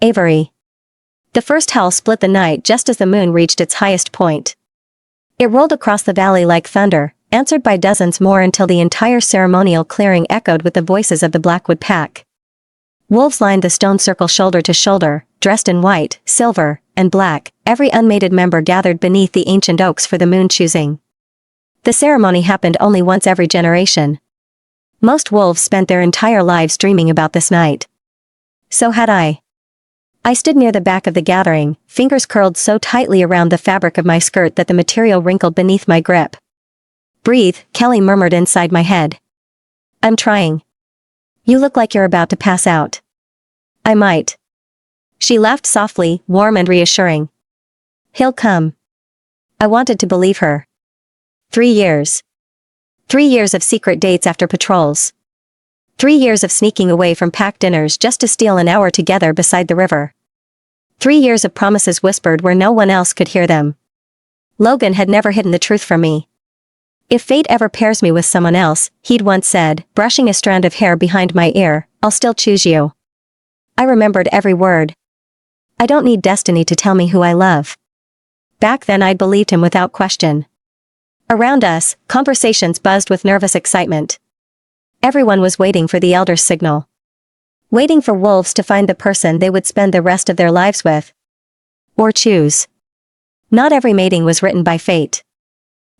Avery. The first howl split the night just as the moon reached its highest point. It rolled across the valley like thunder, answered by dozens more until the entire ceremonial clearing echoed with the voices of the Blackwood pack. Wolves lined the stone circle shoulder to shoulder, dressed in white, silver, and black, every unmated member gathered beneath the ancient oaks for the moon choosing. The ceremony happened only once every generation. Most wolves spent their entire lives dreaming about this night. So had I. I stood near the back of the gathering, fingers curled so tightly around the fabric of my skirt that the material wrinkled beneath my grip. "Breathe," Kelly murmured inside my head. "I'm trying." "You look like you're about to pass out." "I might." She laughed softly, warm and reassuring. "He'll come." I wanted to believe her. 3 years. 3 years of secret dates after patrols. 3 years of sneaking away from packed dinners just to steal an hour together beside the river. 3 years of promises whispered where no one else could hear them. Logan had never hidden the truth from me. "If fate ever pairs me with someone else," he'd once said, brushing a strand of hair behind my ear, "I'll still choose you." I remembered every word. I don't need destiny to tell me who I love. Back then I'd believed him without question. Around us, conversations buzzed with nervous excitement. Everyone was waiting for the elder's signal. Waiting for wolves to find the person they would spend the rest of their lives with. Or choose. Not every mating was written by fate.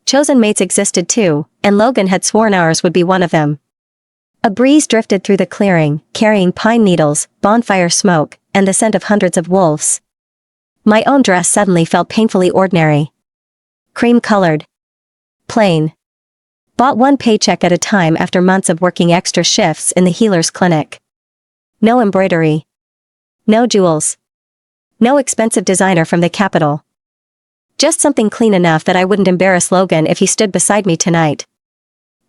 Chosen mates existed too, and Logan had sworn ours would be one of them. A breeze drifted through the clearing, carrying pine needles, bonfire smoke, and the scent of hundreds of wolves. My own dress suddenly felt painfully ordinary. Cream-colored. Plain. Bought one paycheck at a time after months of working extra shifts in the healer's clinic. No embroidery. No jewels. No expensive designer from the capital. Just something clean enough that I wouldn't embarrass Logan if he stood beside me tonight.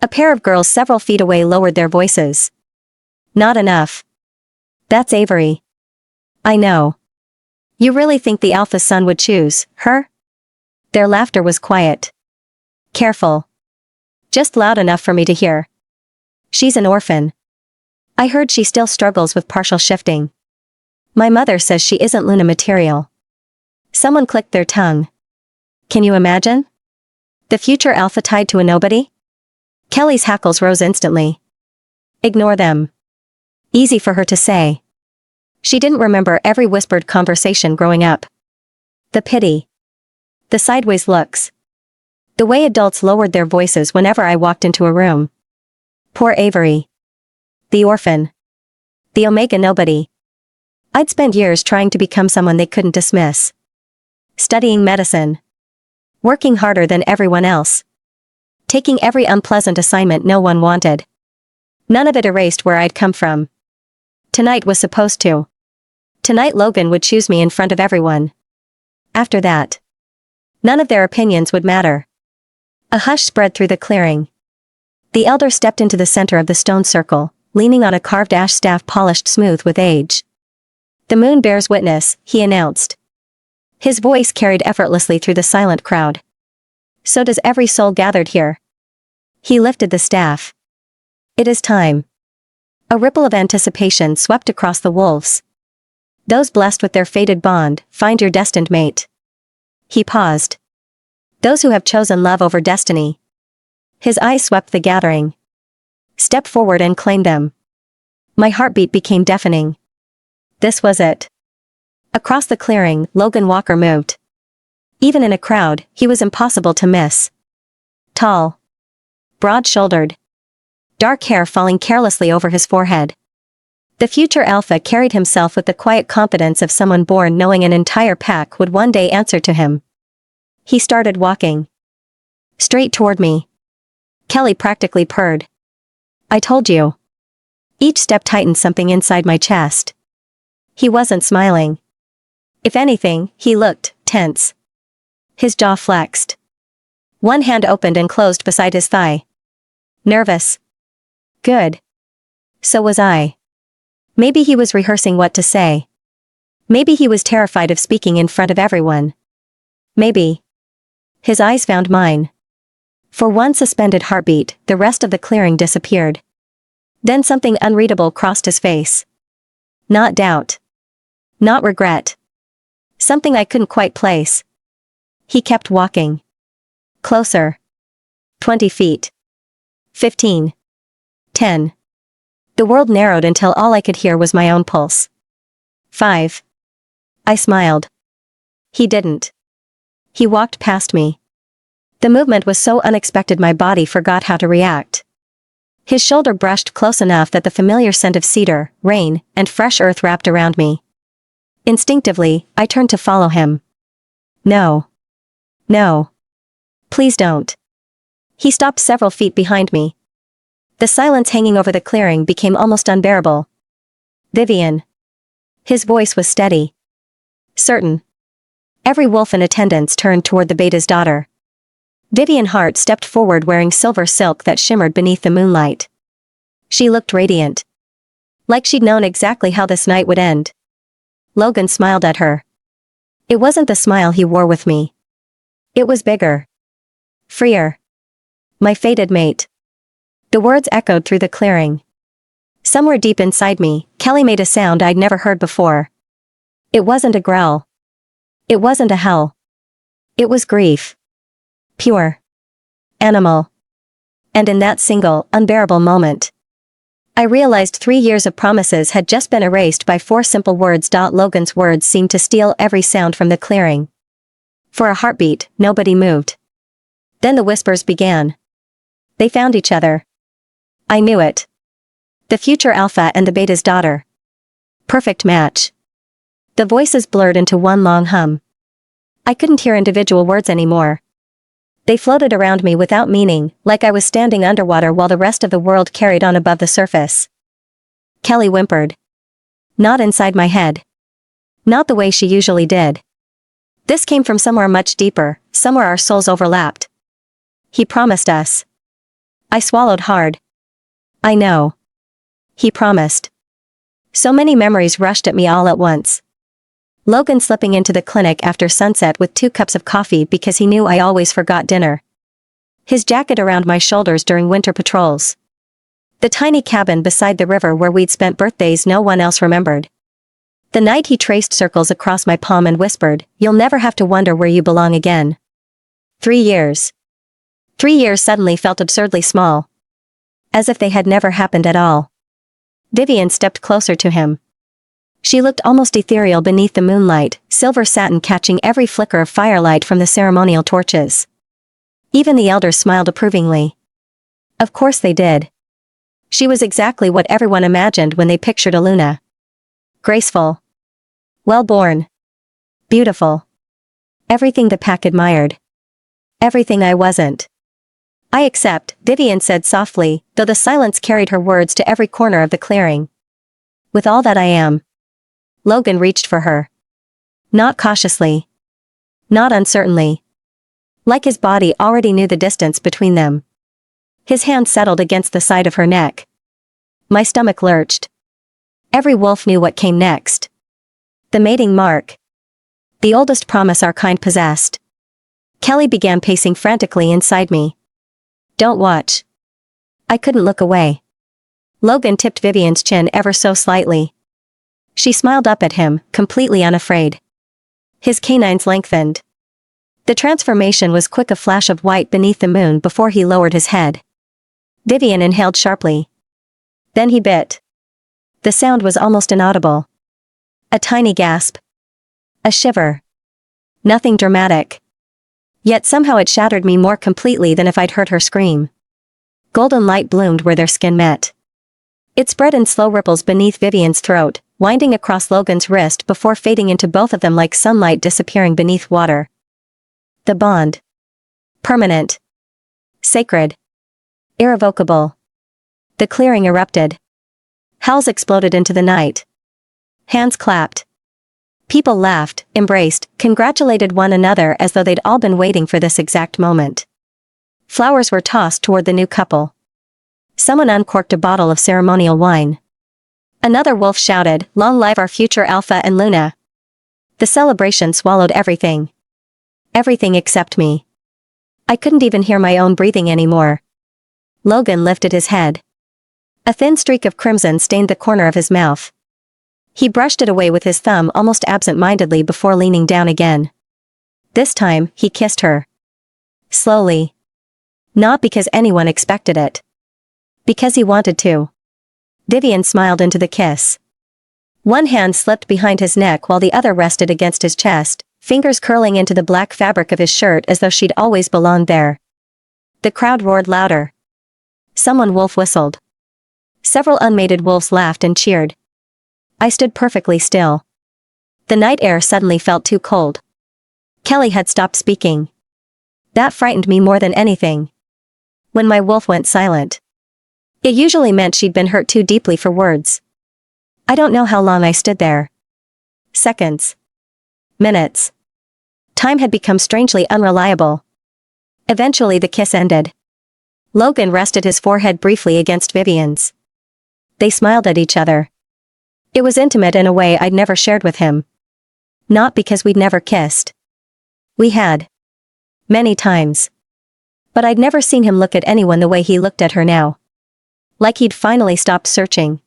A pair of girls several feet away lowered their voices. "Not enough." "That's Avery." "I know." "You really think the alpha son would choose her?" Their laughter was quiet. "Careful." Just loud enough for me to hear. "She's an orphan. I heard she still struggles with partial shifting. My mother says she isn't Luna material." Someone clicked their tongue. "Can you imagine? The future alpha tied to a nobody?" Kelly's hackles rose instantly. "Ignore them." Easy for her to say. She didn't remember every whispered conversation growing up. The pity. The sideways looks. The way adults lowered their voices whenever I walked into a room. Poor Avery. The orphan. The omega nobody. I'd spent years trying to become someone they couldn't dismiss. Studying medicine. Working harder than everyone else. Taking every unpleasant assignment no one wanted. None of it erased where I'd come from. Tonight was supposed to. Tonight Logan would choose me in front of everyone. After that, none of their opinions would matter. A hush spread through the clearing. The elder stepped into the center of the stone circle, leaning on a carved ash staff polished smooth with age. "The moon bears witness," he announced. His voice carried effortlessly through the silent crowd. "So does every soul gathered here." He lifted the staff. "It is time." A ripple of anticipation swept across the wolves. "Those blessed with their fated bond, find your destined mate." He paused. "Those who have chosen love over destiny." His eyes swept the gathering. "Step forward and claim them." My heartbeat became deafening. This was it. Across the clearing, Logan Walker moved. Even in a crowd, he was impossible to miss. Tall. Broad-shouldered. Dark hair falling carelessly over his forehead. The future alpha carried himself with the quiet confidence of someone born knowing an entire pack would one day answer to him. He started walking. Straight toward me. Kelly practically purred. "I told you." Each step tightened something inside my chest. He wasn't smiling. If anything, he looked tense. His jaw flexed. One hand opened and closed beside his thigh. Nervous. Good. So was I. Maybe he was rehearsing what to say. Maybe he was terrified of speaking in front of everyone. Maybe. His eyes found mine. For one suspended heartbeat, the rest of the clearing disappeared. Then something unreadable crossed his face. Not doubt. Not regret. Something I couldn't quite place. He kept walking. Closer. 20 feet. 15. 10. The world narrowed until all I could hear was my own pulse. 5. I smiled. He didn't. He walked past me. The movement was so unexpected my body forgot how to react. His shoulder brushed close enough that the familiar scent of cedar, rain, and fresh earth wrapped around me. Instinctively, I turned to follow him. No. No. Please don't. He stopped several feet behind me. The silence hanging over the clearing became almost unbearable. Vivian. His voice was steady. Certain. Every wolf in attendance turned toward the beta's daughter. Vivian Hart stepped forward wearing silver silk that shimmered beneath the moonlight. She looked radiant. Like she'd known exactly how this night would end. Logan smiled at her. It wasn't the smile he wore with me. It was bigger. Freer. My fated mate. The words echoed through the clearing. Somewhere deep inside me, Kelly made a sound I'd never heard before. It wasn't a growl. It wasn't a howl. It was grief. Pure. Animal. And in that single, unbearable moment, I realized 3 years of promises had just been erased by 4 simple words. Logan's words seemed to steal every sound from the clearing. For a heartbeat, nobody moved. Then the whispers began. They found each other. I knew it. The future alpha and the beta's daughter. Perfect match. The voices blurred into one long hum. I couldn't hear individual words anymore. They floated around me without meaning, like I was standing underwater while the rest of the world carried on above the surface. Kelly whimpered. Not inside my head. Not the way she usually did. This came from somewhere much deeper, somewhere our souls overlapped. He promised us. I swallowed hard. I know. He promised. So many memories rushed at me all at once. Logan slipping into the clinic after sunset with 2 cups of coffee because he knew I always forgot dinner. His jacket around my shoulders during winter patrols. The tiny cabin beside the river where we'd spent birthdays no one else remembered. The night he traced circles across my palm and whispered, "You'll never have to wonder where you belong again." 3 years. 3 years suddenly felt absurdly small. As if they had never happened at all. Vivian stepped closer to him. She looked almost ethereal beneath the moonlight, silver satin catching every flicker of firelight from the ceremonial torches. Even the elders smiled approvingly. Of course they did. She was exactly what everyone imagined when they pictured Aluna. Graceful. Well-born. Beautiful. Everything the pack admired. Everything I wasn't. I accept, Vivian said softly, though the silence carried her words to every corner of the clearing. With all that I am. Logan reached for her. Not cautiously. Not uncertainly. Like his body already knew the distance between them. His hand settled against the side of her neck. My stomach lurched. Every wolf knew what came next. The mating mark. The oldest promise our kind possessed. Kelly began pacing frantically inside me. Don't watch. I couldn't look away. Logan tipped Vivian's chin ever so slightly. She smiled up at him, completely unafraid. His canines lengthened. The transformation was quick, a flash of white beneath the moon before he lowered his head. Vivian inhaled sharply. Then he bit. The sound was almost inaudible. A tiny gasp. A shiver. Nothing dramatic. Yet somehow it shattered me more completely than if I'd heard her scream. Golden light bloomed where their skin met. It spread in slow ripples beneath Vivian's throat, winding across Logan's wrist before fading into both of them like sunlight disappearing beneath water. The bond. Permanent. Sacred. Irrevocable. The clearing erupted. Howls exploded into the night. Hands clapped. People laughed, embraced, congratulated one another as though they'd all been waiting for this exact moment. Flowers were tossed toward the new couple. Someone uncorked a bottle of ceremonial wine. Another wolf shouted, "Long live our future Alpha and Luna." The celebration swallowed everything. Everything except me. I couldn't even hear my own breathing anymore. Logan lifted his head. A thin streak of crimson stained the corner of his mouth. He brushed it away with his thumb almost absent-mindedly before leaning down again. This time, he kissed her. Slowly. Not because anyone expected it. Because he wanted to. Vivian smiled into the kiss. One hand slipped behind his neck while the other rested against his chest, fingers curling into the black fabric of his shirt as though she'd always belonged there. The crowd roared louder. Someone wolf whistled. Several unmated wolves laughed and cheered. I stood perfectly still. The night air suddenly felt too cold. Kelly had stopped speaking. That frightened me more than anything. When my wolf went silent. It usually meant she'd been hurt too deeply for words. I don't know how long I stood there. Seconds. Minutes. Time had become strangely unreliable. Eventually the kiss ended. Logan rested his forehead briefly against Vivian's. They smiled at each other. It was intimate in a way I'd never shared with him. Not because we'd never kissed. We had. Many times. But I'd never seen him look at anyone the way he looked at her now. Like he'd finally stopped searching.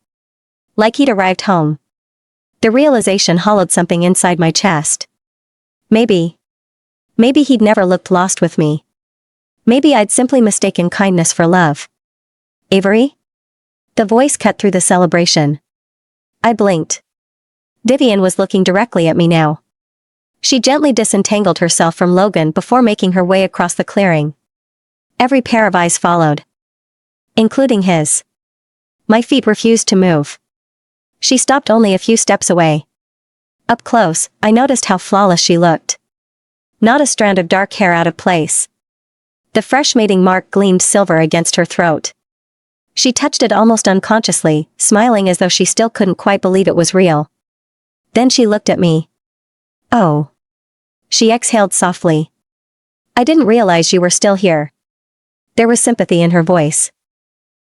Like he'd arrived home. The realization hollowed something inside my chest. Maybe he'd never looked lost with me. Maybe I'd simply mistaken kindness for love. Avery? The voice cut through the celebration. I blinked. Vivian was looking directly at me now. She gently disentangled herself from Logan before making her way across the clearing. Every pair of eyes followed. Including his. My feet refused to move. She stopped only a few steps away. Up close, I noticed how flawless she looked. Not a strand of dark hair out of place. The fresh mating mark gleamed silver against her throat. She touched it almost unconsciously, smiling as though she still couldn't quite believe it was real. Then she looked at me. Oh. She exhaled softly. I didn't realize you were still here. There was sympathy in her voice.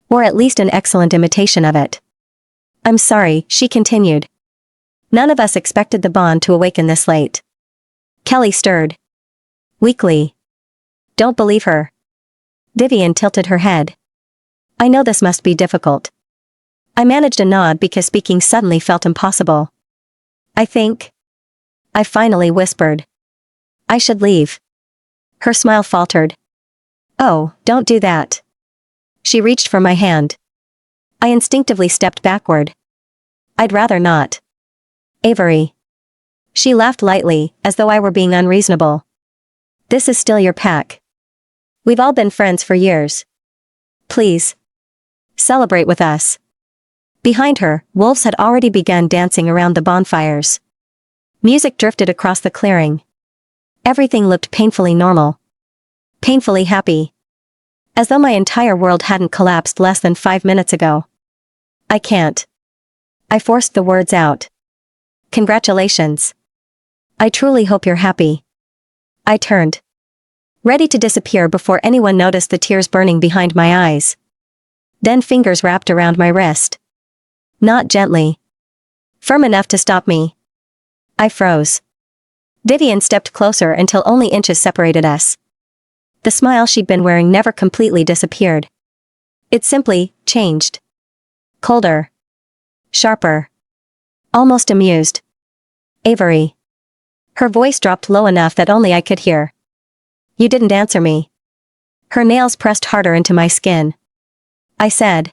Or at least an excellent imitation of it. I'm sorry, she continued. None of us expected the bond to awaken this late. Kelly stirred. Weakly. Don't believe her. Vivian tilted her head. I know this must be difficult. I managed a nod because speaking suddenly felt impossible. I finally whispered. I should leave. Her smile faltered. Oh, don't do that. She reached for my hand. I instinctively stepped backward. I'd rather not. Avery. She laughed lightly, as though I were being unreasonable. This is still your pack. We've all been friends for years. Please. Celebrate with us. Behind her, wolves had already begun dancing around the bonfires. Music drifted across the clearing. Everything looked painfully normal. Painfully happy. As though my entire world hadn't collapsed less than 5 minutes ago. I can't. I forced the words out. Congratulations. I truly hope you're happy. I turned. Ready to disappear before anyone noticed the tears burning behind my eyes. Then fingers wrapped around my wrist. Not gently. Firm enough to stop me. I froze. Vivian stepped closer until only inches separated us. The smile she'd been wearing never completely disappeared. It simply changed. Colder. Sharper. Almost amused. Avery. Her voice dropped low enough that only I could hear. You didn't answer me. Her nails pressed harder into my skin. I said.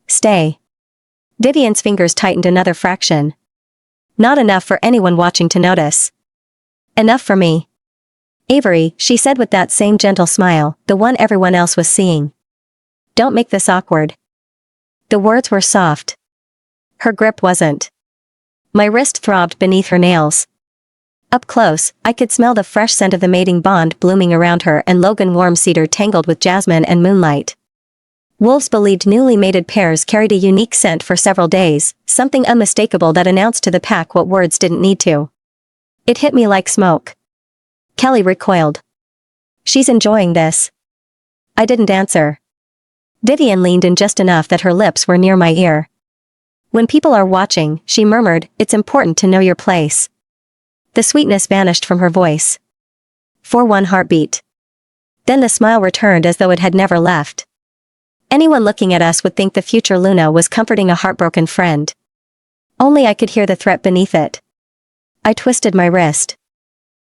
Stay. Vivian's fingers tightened another fraction. Not enough for anyone watching to notice. Enough for me. Avery, she said with that same gentle smile, the one everyone else was seeing. Don't make this awkward. The words were soft. Her grip wasn't. My wrist throbbed beneath her nails. Up close, I could smell the fresh scent of the mating bond blooming around her and Logan warm cedar tangled with jasmine and moonlight. Wolves believed newly mated pairs carried a unique scent for several days, something unmistakable that announced to the pack what words didn't need to. It hit me like smoke. Kelly recoiled. She's enjoying this. I didn't answer. Vivian leaned in just enough that her lips were near my ear. When people are watching, she murmured, it's important to know your place. The sweetness vanished from her voice. For one heartbeat. Then the smile returned as though it had never left. Anyone looking at us would think the future Luna was comforting a heartbroken friend. Only I could hear the threat beneath it. I twisted my wrist.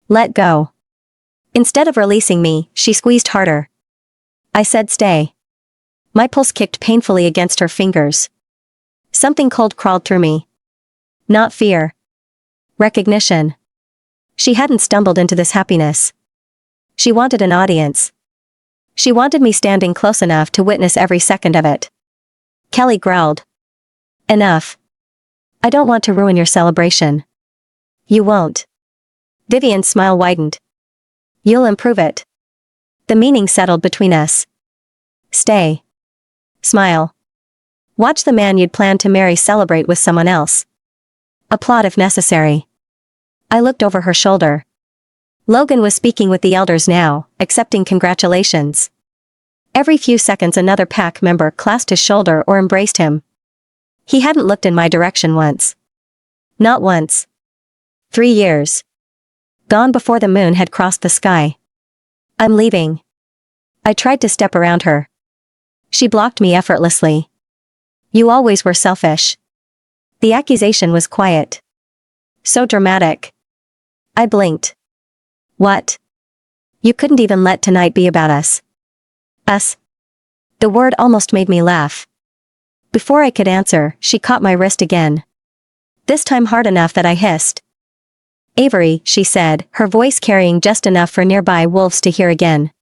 Let go. Instead of releasing me, she squeezed harder. I said stay. My pulse kicked painfully against her fingers. Something cold crawled through me. Not fear. Recognition. She hadn't stumbled into this happiness. She wanted an audience. She wanted me standing close enough to witness every second of it. Kelly growled. Enough. I don't want to ruin your celebration. You won't. Vivian's smile widened. You'll improve it. The meaning settled between us. Stay. Smile. Watch the man you'd planned to marry celebrate with someone else. Applaud if necessary. I looked over her shoulder. Logan was speaking with the elders now, accepting congratulations. Every few seconds another pack member clasped his shoulder or embraced him. He hadn't looked in my direction once. Not once. 3 years. Gone before the moon had crossed the sky. I'm leaving. I tried to step around her. She blocked me effortlessly. You always were selfish. The accusation was quiet. So dramatic. I blinked. What? You couldn't even let tonight be about us. Us? The word almost made me laugh. Before I could answer, she caught my wrist again. This time hard enough that I hissed. Avery, she said, her voice carrying just enough for nearby wolves to hear again.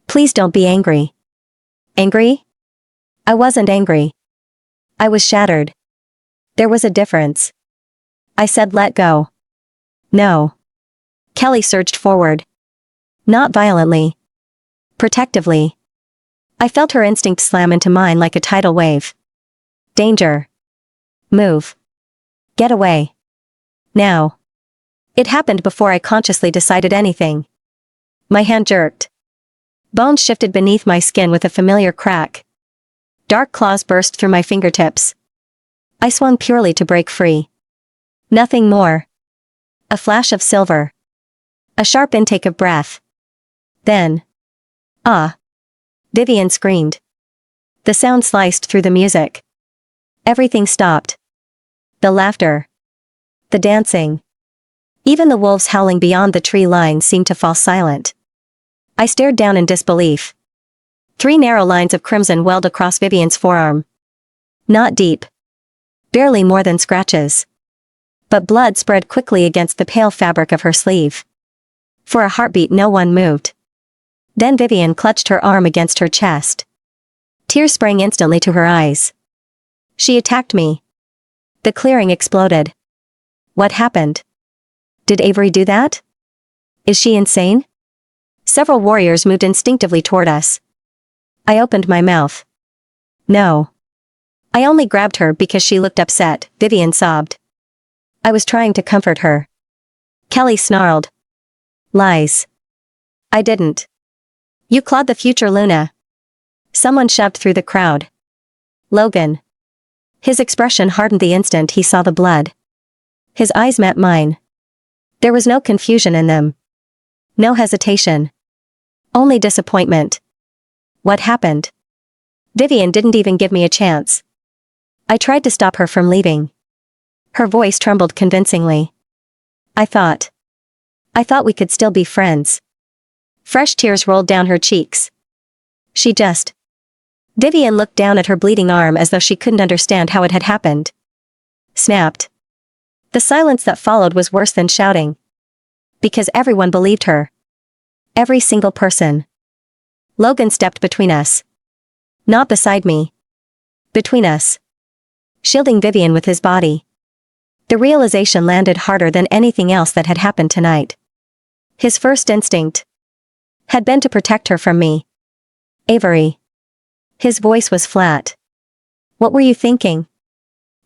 Please don't be angry. Angry? I wasn't angry. I was shattered. There was a difference. I said let go. No. Kelly surged forward. Not violently. Protectively. I felt her instinct slam into mine like a tidal wave. Danger. Move. Get away. Now. It happened before I consciously decided anything. My hand jerked. Bones shifted beneath my skin with a familiar crack. Dark claws burst through my fingertips. I swung purely to break free. Nothing more. A flash of silver. A sharp intake of breath. Then. Ah. Vivian screamed. The sound sliced through the music. Everything stopped. The laughter. The dancing. Even the wolves howling beyond the tree line seemed to fall silent. I stared down in disbelief. 3 narrow lines of crimson welled across Vivian's forearm. Not deep. Barely more than scratches. But blood spread quickly against the pale fabric of her sleeve. For a heartbeat no one moved. Then Vivian clutched her arm against her chest. Tears sprang instantly to her eyes. She attacked me. The clearing exploded. What happened? Did Avery do that? Is she insane? Several warriors moved instinctively toward us. I opened my mouth. No. I only grabbed her because she looked upset, Vivian sobbed. I was trying to comfort her. Kelly snarled. Lies. I didn't. You clawed the future Luna. Someone shoved through the crowd. Logan. His expression hardened the instant he saw the blood. His eyes met mine. There was no confusion in them. No hesitation. Only disappointment. What happened? Vivian didn't even give me a chance. I tried to stop her from leaving. Her voice trembled convincingly. I thought we could still be friends. Fresh tears rolled down her cheeks. She just. Vivian looked down at her bleeding arm as though she couldn't understand how it had happened. Snapped. The silence that followed was worse than shouting. Because everyone believed her. Every single person. Logan stepped between us. Not beside me. Between us. Shielding Vivian with his body. The realization landed harder than anything else that had happened tonight. His first instinct had been to protect her from me. Avery. His voice was flat. What were you thinking?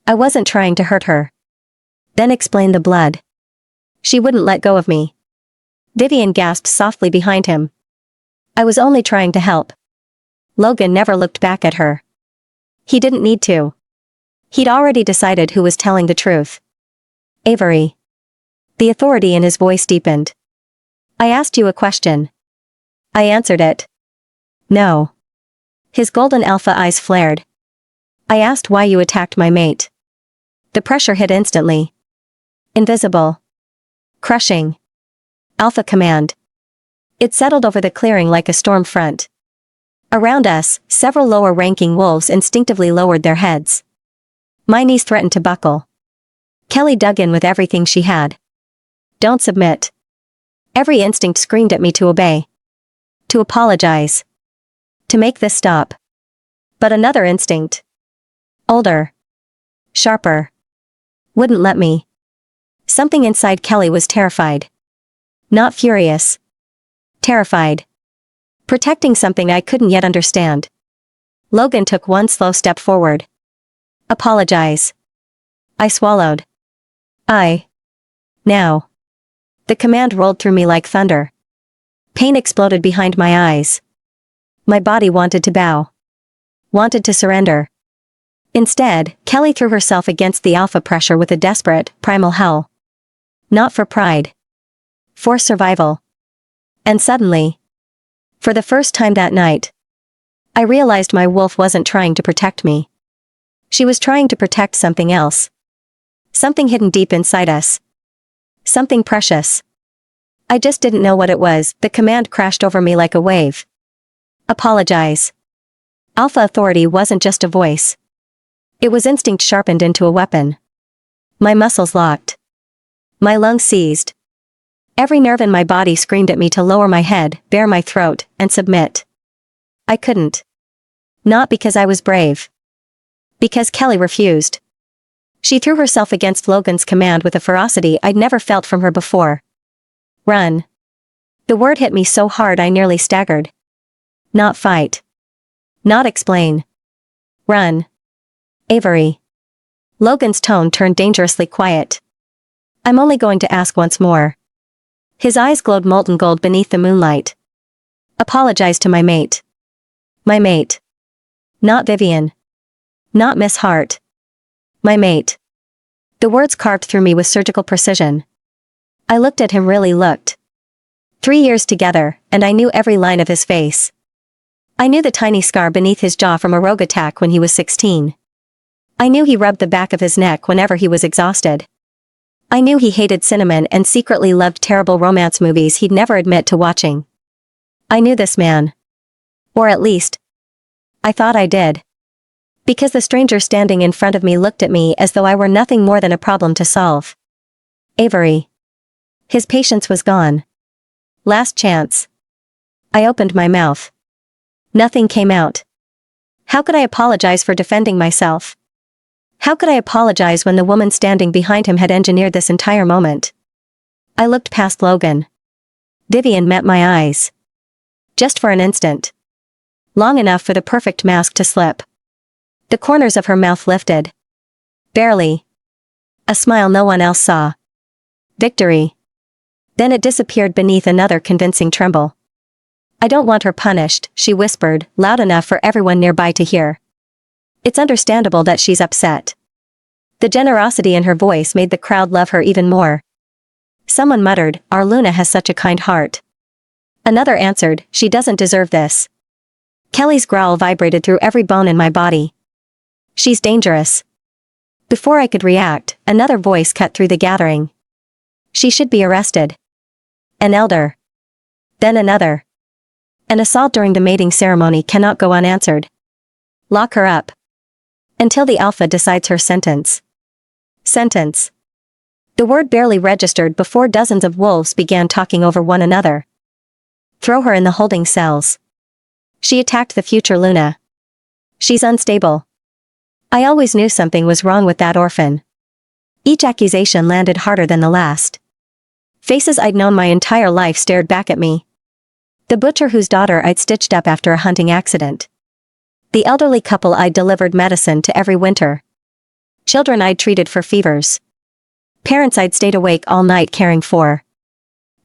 I wasn't trying to hurt her. Then explain the blood. She wouldn't let go of me. Vivian gasped softly behind him. I was only trying to help. Logan never looked back at her. He didn't need to. He'd already decided who was telling the truth. Avery. The authority in his voice deepened. I asked you a question. I answered it. No. His golden alpha eyes flared. I asked why you attacked my mate. The pressure hit instantly. Invisible. Crushing. Alpha command. It settled over the clearing like a storm front. Around us, several lower-ranking wolves instinctively lowered their heads. My knees threatened to buckle. Kelly dug in with everything she had. Don't submit. Every instinct screamed at me to obey. To apologize. To make this stop. But another instinct. Older. Sharper. Wouldn't let me. Something inside Kelly was terrified. Not furious. Terrified. Protecting something I couldn't yet understand. Logan took one slow step forward. Apologize. I swallowed. Now. The command rolled through me like thunder. Pain exploded behind my eyes. My body wanted to bow. Wanted to surrender. Instead, Kelly threw herself against the alpha pressure with a desperate, primal howl. Not for pride. For survival. And suddenly, for the first time that night, I realized my wolf wasn't trying to protect me. She was trying to protect something else. Something hidden deep inside us. Something precious. I just didn't know what it was. The command crashed over me like a wave. Apologize. Alpha authority wasn't just a voice. It was instinct sharpened into a weapon. My muscles locked. My lungs seized. Every nerve in my body screamed at me to lower my head, bare my throat, and submit. I couldn't. Not because I was brave. Because Kelly refused. She threw herself against Logan's command with a ferocity I'd never felt from her before. Run. The word hit me so hard I nearly staggered. Not fight. Not explain. Run. Avery. Logan's tone turned dangerously quiet. I'm only going to ask once more. His eyes glowed molten gold beneath the moonlight. Apologize to my mate. My mate. Not Vivian. Not Miss Hart. My mate. The words carved through me with surgical precision. I looked at him, really looked. 3 years together, and I knew every line of his face. I knew the tiny scar beneath his jaw from a rogue attack when he was 16. I knew he rubbed the back of his neck whenever he was exhausted. I knew he hated cinnamon and secretly loved terrible romance movies he'd never admit to watching. I knew this man. Or at least, I thought I did. Because the stranger standing in front of me looked at me as though I were nothing more than a problem to solve. Avery. His patience was gone. Last chance. I opened my mouth. Nothing came out. How could I apologize for defending myself? How could I apologize when the woman standing behind him had engineered this entire moment? I looked past Logan. Vivian met my eyes. Just for an instant. Long enough for the perfect mask to slip. The corners of her mouth lifted. Barely. A smile no one else saw. Victory. Then it disappeared beneath another convincing tremble. I don't want her punished, she whispered, loud enough for everyone nearby to hear. It's understandable that she's upset. The generosity in her voice made the crowd love her even more. Someone muttered, our Luna has such a kind heart. Another answered, she doesn't deserve this. Kelly's growl vibrated through every bone in my body. She's dangerous. Before I could react, another voice cut through the gathering. She should be arrested. An elder. Then another. An assault during the mating ceremony cannot go unanswered. Lock her up. Until the alpha decides her sentence. Sentence. The word barely registered before dozens of wolves began talking over one another. Throw her in the holding cells. She attacked the future Luna. She's unstable. I always knew something was wrong with that orphan. Each accusation landed harder than the last. Faces I'd known my entire life stared back at me. The butcher whose daughter I'd stitched up after a hunting accident. The elderly couple I'd delivered medicine to every winter. Children I'd treated for fevers. Parents I'd stayed awake all night caring for.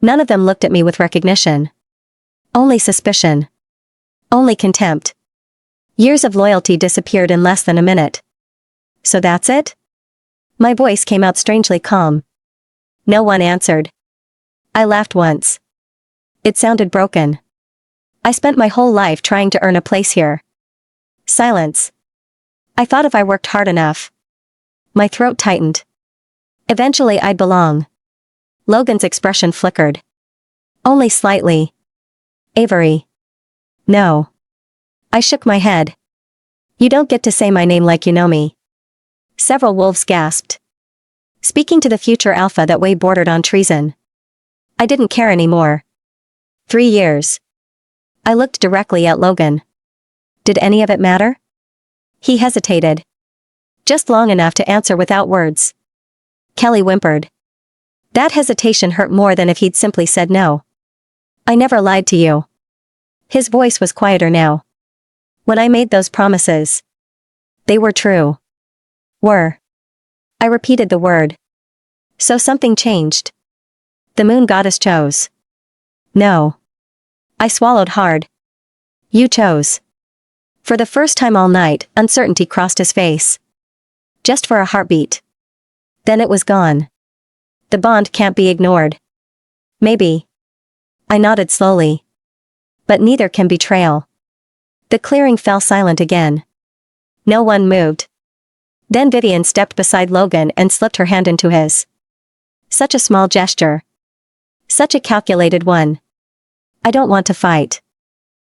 None of them looked at me with recognition. Only suspicion. Only contempt. Years of loyalty disappeared in less than a minute. So that's it? My voice came out strangely calm. No one answered. I laughed once. It sounded broken. I spent my whole life trying to earn a place here. Silence. I thought if I worked hard enough, My throat tightened. Eventually I'd belong. Logan's expression flickered. Only slightly. Avery. No. I shook my head. You don't get to say my name like you know me. Several wolves gasped. Speaking to the future alpha that way bordered on treason. I didn't care anymore. 3 years. I looked directly at Logan. Did any of it matter? He hesitated. Just long enough to answer without words. Kelly whimpered. That hesitation hurt more than if he'd simply said no. I never lied to you. His voice was quieter now. When I made those promises, they were true. Were. I repeated the word. So something changed. The moon goddess chose. No. I swallowed hard. You chose. For the first time all night, uncertainty crossed his face. Just for a heartbeat. Then it was gone. The bond can't be ignored. Maybe. I nodded slowly. But neither can betrayal. The clearing fell silent again. No one moved. Then Vivian stepped beside Logan and slipped her hand into his. Such a small gesture. Such a calculated one. I don't want to fight.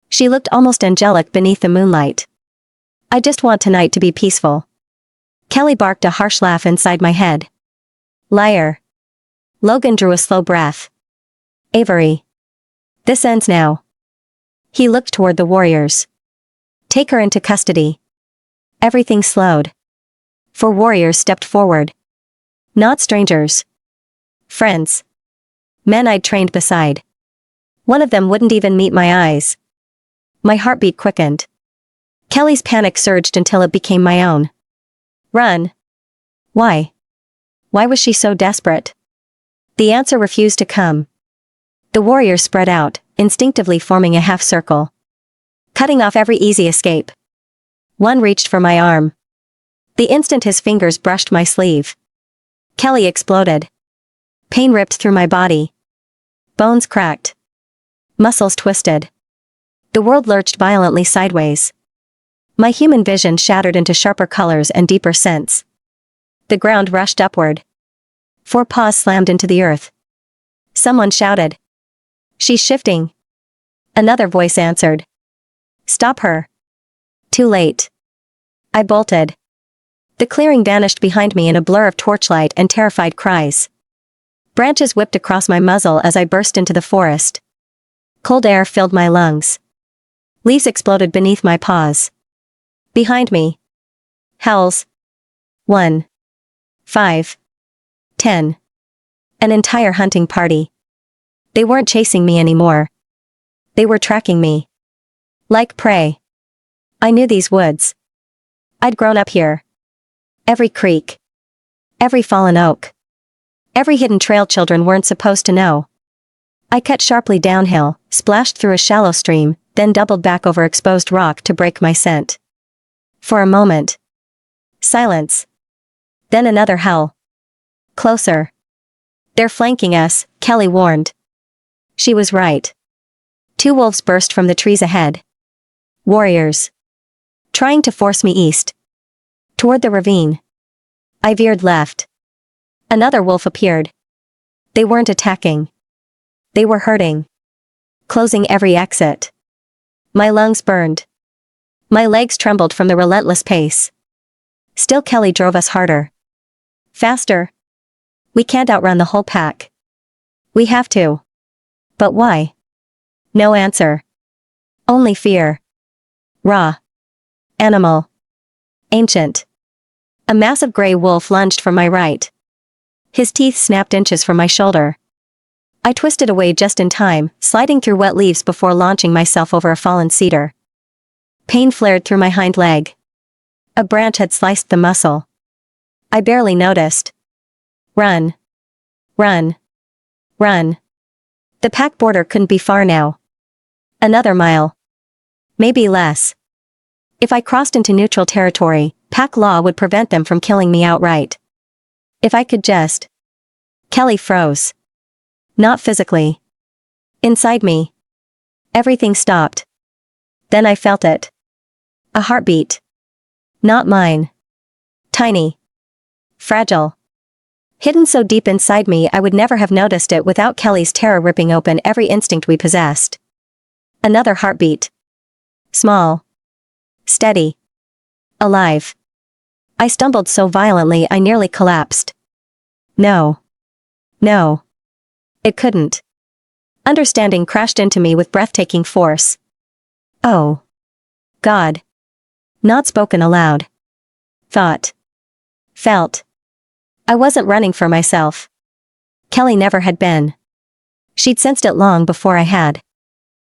She looked almost angelic beneath the moonlight. I just want tonight to be peaceful. Kelly barked a harsh laugh inside my head. Liar. Logan drew a slow breath. Avery. This ends now. He looked toward the warriors. Take her into custody. Everything slowed. 4 warriors stepped forward. Not strangers. Friends. Men I'd trained beside. One of them wouldn't even meet my eyes. My heartbeat quickened. Kelly's panic surged until it became my own. Run. Why? Why was she so desperate? The answer refused to come. The warriors spread out, instinctively forming a half circle. Cutting off every easy escape. One reached for my arm. The instant his fingers brushed my sleeve, Kelly exploded. Pain ripped through my body. Bones cracked. Muscles twisted. The world lurched violently sideways. My human vision shattered into sharper colors and deeper scents. The ground rushed upward. 4 paws slammed into the earth. Someone shouted. She's shifting. Another voice answered. Stop her. Too late. I bolted. The clearing vanished behind me in a blur of torchlight and terrified cries. Branches whipped across my muzzle as I burst into the forest. Cold air filled my lungs. Leaves exploded beneath my paws. Behind me. Hells. 1. 5. 10. An entire hunting party. They weren't chasing me anymore. They were tracking me. Like prey. I knew these woods. I'd grown up here. Every creek. Every fallen oak. Every hidden trail children weren't supposed to know. I cut sharply downhill, splashed through a shallow stream, then doubled back over exposed rock to break my scent. For a moment. Silence. Then another howl. Closer. They're flanking us, Kelly warned. She was right. 2 wolves burst from the trees ahead. Warriors. Trying to force me east. Toward the ravine. I veered left. Another wolf appeared. They weren't attacking. They were hurting. Closing every exit. My lungs burned. My legs trembled from the relentless pace. Still Kelly drove us harder. Faster. We can't outrun the whole pack. We have to. But why? No answer. Only fear. Raw. Animal. Ancient. A massive gray wolf lunged from my right. His teeth snapped inches from my shoulder. I twisted away just in time, sliding through wet leaves before launching myself over a fallen cedar. Pain flared through my hind leg. A branch had sliced the muscle. I barely noticed. Run. Run. Run. The pack border couldn't be far now. Another mile. Maybe less. If I crossed into neutral territory, pack law would prevent them from killing me outright. If I could just... Kelly froze. Not physically. Inside me. Everything stopped. Then I felt it. A heartbeat. Not mine. Tiny. fragile. Hidden so deep inside me I would never have noticed it without Kelly's terror ripping open every instinct we possessed. Another heartbeat. Small. Steady. Alive. I stumbled so violently I nearly collapsed. No. No. It couldn't. Understanding crashed into me with breathtaking force. Oh. God. Not spoken aloud. Thought. Felt. I wasn't running for myself. Kelly never had been. She'd sensed it long before I had.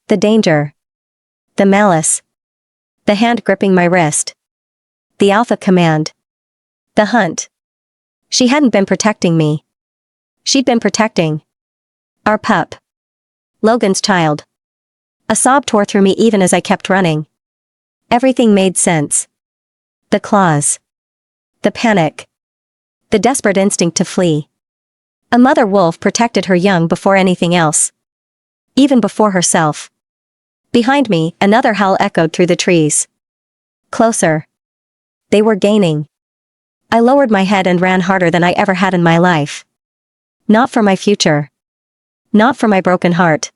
The danger. The malice. The hand gripping my wrist. The alpha command. The hunt. She hadn't been protecting me. She'd been protecting our pup. Logan's child. A sob tore through me even as I kept running. Everything made sense. The claws. The panic. The desperate instinct to flee. A mother wolf protected her young before anything else. Even before herself. Behind me, another howl echoed through the trees. Closer. They were gaining. I lowered my head and ran harder than I ever had in my life. Not for my future. Not for my broken heart.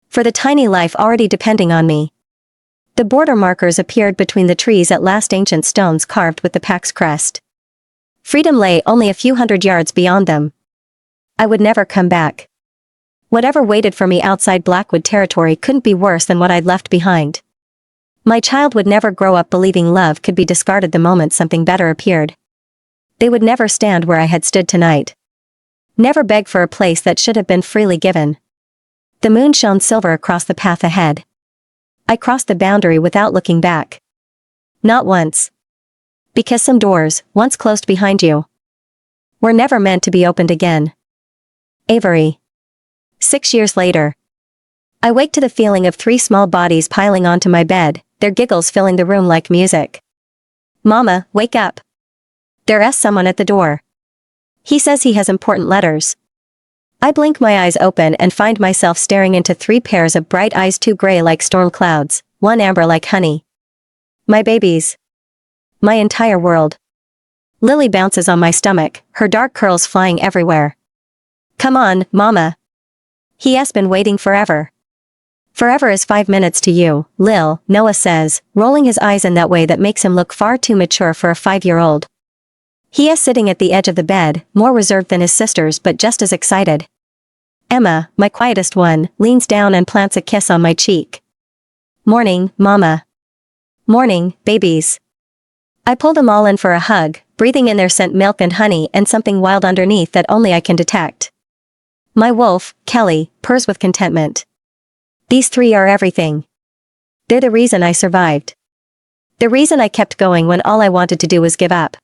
For the tiny life already depending on me. The border markers appeared between the trees at last, ancient stones carved with the pack's crest. Freedom lay only a few hundred yards beyond them. I would never come back. Whatever waited for me outside Blackwood territory couldn't be worse than what I'd left behind. My child would never grow up believing love could be discarded the moment something better appeared. They would never stand where I had stood tonight. Never beg for a place that should have been freely given. The moon shone silver across the path ahead. I crossed the boundary without looking back. Not once. Because some doors, once closed behind you, were never meant to be opened again. Avery. 6 years later. I wake to the feeling of 3 small bodies piling onto my bed, their giggles filling the room like music. Mama, wake up. There's someone at the door. He says he has important letters. I blink my eyes open and find myself staring into 3 pairs of bright eyes, 2 gray like storm clouds, 1 amber like honey. My babies. My entire world. Lily bounces on my stomach, her dark curls flying everywhere. Come on, Mama. He has been waiting forever. Forever is 5 minutes to you, Lil, Noah says, rolling his eyes in that way that makes him look far too mature for a 5-year-old. He is sitting at the edge of the bed, more reserved than his sisters but just as excited. Emma, my quietest one, leans down and plants a kiss on my cheek. Morning, Mama. Morning, babies. I pull them all in for a hug, breathing in their scent, milk and honey and something wild underneath that only I can detect. My wolf, Kelly, purrs with contentment. These 3 are everything. They're the reason I survived. The reason I kept going when all I wanted to do was give up.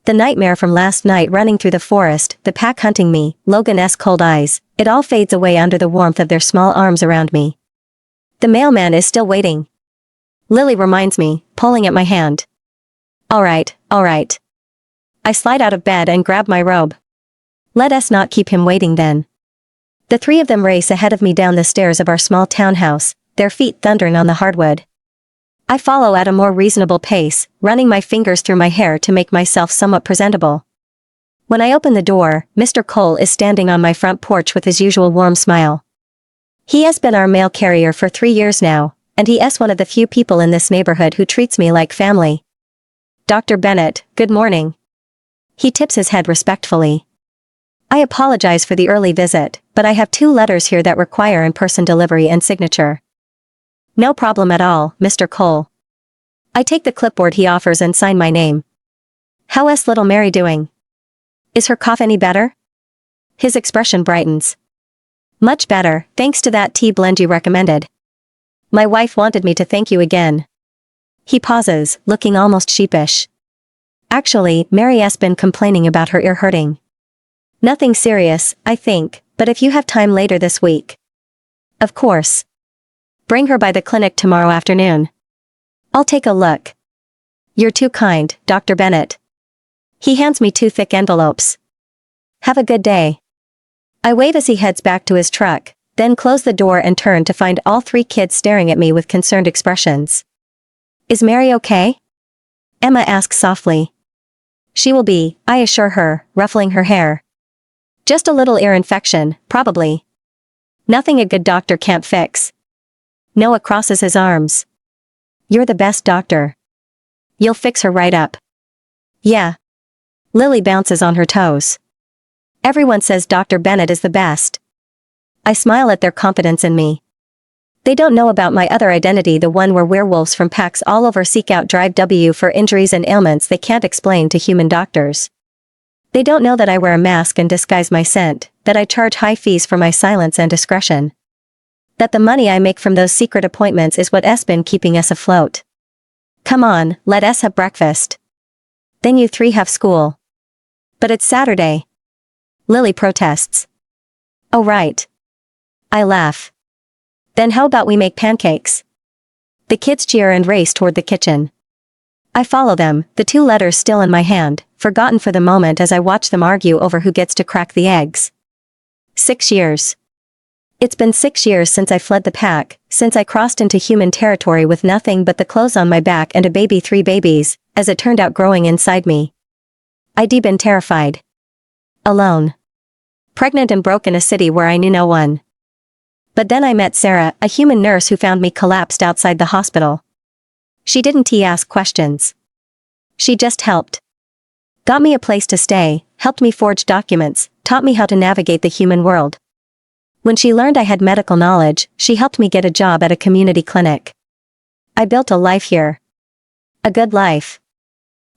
The nightmare from last night running through the forest, the pack hunting me, Logan's cold eyes, it all fades away under the warmth of their small arms around me. The mailman is still waiting. Lily reminds me, pulling at my hand. All right. I slide out of bed and grab my robe. Let us not keep him waiting then. The 3 of them race ahead of me down the stairs of our small townhouse, their feet thundering on the hardwood. I follow at a more reasonable pace, running my fingers through my hair to make myself somewhat presentable. When I open the door, Mr. Cole is standing on my front porch with his usual warm smile. He has been our mail carrier for 3 years now, and he is one of the few people in this neighborhood who treats me like family. Dr. Bennett, good morning. He tips his head respectfully. I apologize for the early visit, but I have 2 letters here that require in-person delivery and signature. No problem at all, Mr. Cole. I take the clipboard he offers and sign my name. How is little Mary doing? Is her cough any better? His expression brightens. Much better, thanks to that tea blend you recommended. My wife wanted me to thank you again. He pauses, looking almost sheepish. Actually, Mary has been complaining about her ear hurting. Nothing serious, I think, but if you have time later this week. Of course. Bring her by the clinic tomorrow afternoon. I'll take a look. You're too kind, Dr. Bennett. He hands me 2 thick envelopes. Have a good day. I wave as he heads back to his truck, then close the door and turn to find all 3 kids staring at me with concerned expressions. Is Mary okay? Emma asks softly. She will be, I assure her, ruffling her hair. Just a little ear infection, probably. Nothing a good doctor can't fix. Noah crosses his arms. You're the best doctor. You'll fix her right up. Yeah. Lily bounces on her toes. Everyone says Dr. Bennett is the best. I smile at their confidence in me. They don't know about my other identity, the one where werewolves from packs all over seek out Drive W for injuries and ailments they can't explain to human doctors. They don't know that I wear a mask and disguise my scent, that I charge high fees for my silence and discretion. That the money I make from those secret appointments is what's been keeping us afloat. Come on, let us have breakfast. Then you three have school. But it's Saturday. Lily protests. Oh right. I laugh. Then how about we make pancakes? The kids cheer and race toward the kitchen. I follow them, the 2 letters still in my hand, forgotten for the moment as I watch them argue over who gets to crack the eggs. 6 years. It's been 6 years since I fled the pack, since I crossed into human territory with nothing but the clothes on my back and a baby, 3 babies, as it turned out, growing inside me. I'd been terrified. Alone. Pregnant and broke in a city where I knew no one. But then I met Sarah, a human nurse who found me collapsed outside the hospital. She didn't ask questions. She just helped. Got me a place to stay, helped me forge documents, taught me how to navigate the human world. When she learned I had medical knowledge, she helped me get a job at a community clinic. I built a life here. A good life.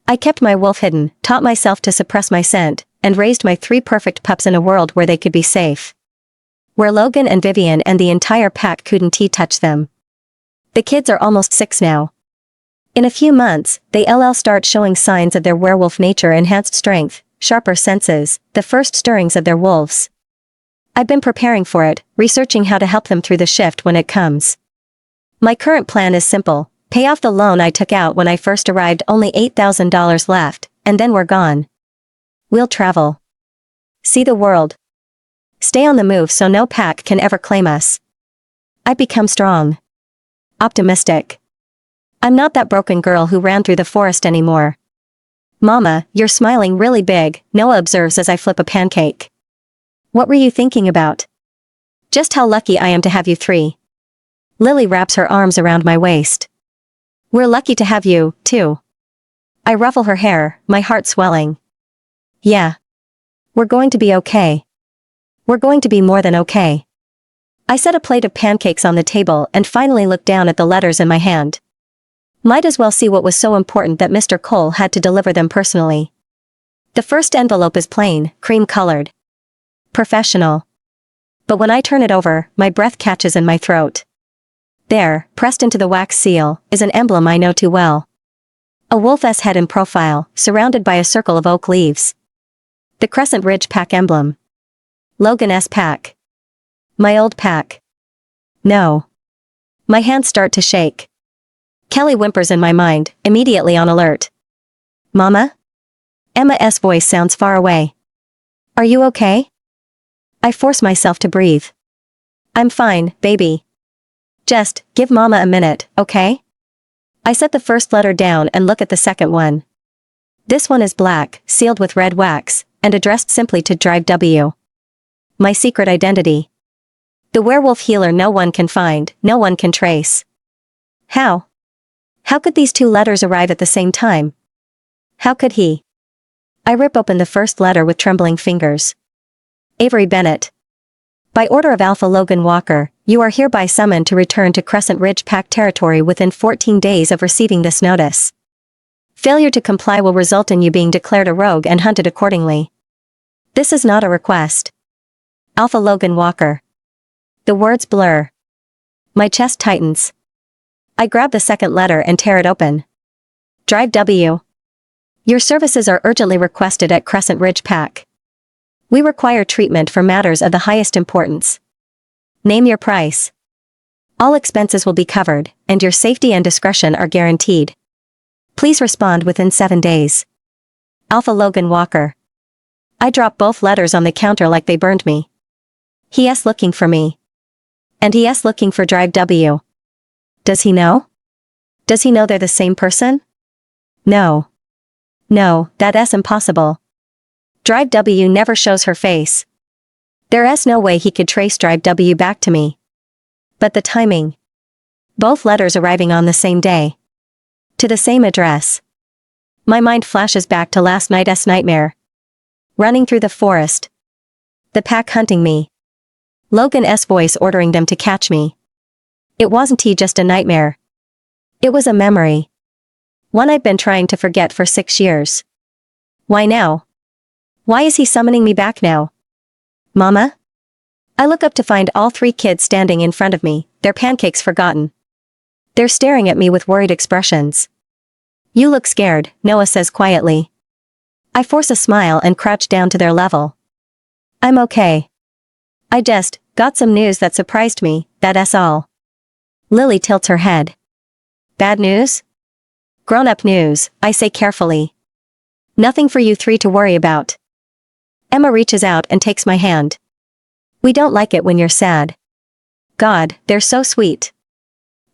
I kept my wolf hidden, taught myself to suppress my scent, and raised my 3 perfect pups in a world where they could be safe. Where Logan and Vivian and the entire pack couldn't touch them. The kids are almost 6 now. In a few months, they'll start showing signs of their werewolf nature, enhanced strength, sharper senses, the first stirrings of their wolves. I've been preparing for it, researching how to help them through the shift when it comes. My current plan is simple: pay off the loan I took out when I first arrived, only $8,000 left, and then we're gone. We'll travel. See the world. Stay on the move so no pack can ever claim us. I become strong. Optimistic. I'm not that broken girl who ran through the forest anymore. Mama, you're smiling really big, Noah observes as I flip a pancake. What were you thinking about? Just how lucky I am to have you 3. Lily wraps her arms around my waist. We're lucky to have you, too. I ruffle her hair, my heart swelling. Yeah. We're going to be okay. We're going to be more than okay. I set a plate of pancakes on the table and finally looked down at the letters in my hand. Might as well see what was so important that Mr. Cole had to deliver them personally. The first envelope is plain, cream-colored. Professional. But when I turn it over, my breath catches in my throat. There, pressed into the wax seal, is an emblem I know too well. A wolf's head in profile, surrounded by a circle of oak leaves. The Crescent Ridge pack emblem. Logan's pack. My old pack. No. My hands start to shake. Kelly whimpers in my mind, immediately on alert. Mama? Emma's voice sounds far away. Are you okay? I force myself to breathe. I'm fine, baby. Just, give Mama a minute, okay? I set the first letter down and look at the second one. This one is black, sealed with red wax, and addressed simply to Drive W. My secret identity. The werewolf healer no one can find, no one can trace. How? How could these 2 letters arrive at the same time? How could he? I rip open the first letter with trembling fingers. Avery Bennett. By order of Alpha Logan Walker, you are hereby summoned to return to Crescent Ridge Pack territory within 14 days of receiving this notice. Failure to comply will result in you being declared a rogue and hunted accordingly. This is not a request. Alpha Logan Walker. The words blur. My chest tightens. I grab the second letter and tear it open. Drive W. Your services are urgently requested at Crescent Ridge Pack. We require treatment for matters of the highest importance. Name your price. All expenses will be covered, and your safety and discretion are guaranteed. Please respond within 7 days. Alpha Logan Walker. I drop both letters on the counter like they burned me. He's looking for me. And he's looking for Drive W. Does he know? Does he know they're the same person? No. No, that's impossible. Drive W never shows her face. There's no way he could trace Drive W back to me. But the timing. Both letters arriving on the same day. To the same address. My mind flashes back to last night's nightmare. Running through the forest. The pack hunting me. Logan's voice ordering them to catch me. It wasn't just a nightmare. It was a memory. One I'd been trying to forget for 6 years. Why now? Why is he summoning me back now? Mama? I look up to find all 3 kids standing in front of me, their pancakes forgotten. They're staring at me with worried expressions. You look scared, Noah says quietly. I force a smile and crouch down to their level. I'm okay. I just got some news that surprised me, that's all. Lily tilts her head. Bad news? Grown-up news, I say carefully. Nothing for you 3 to worry about. Emma reaches out and takes my hand. We don't like it when you're sad. God, they're so sweet.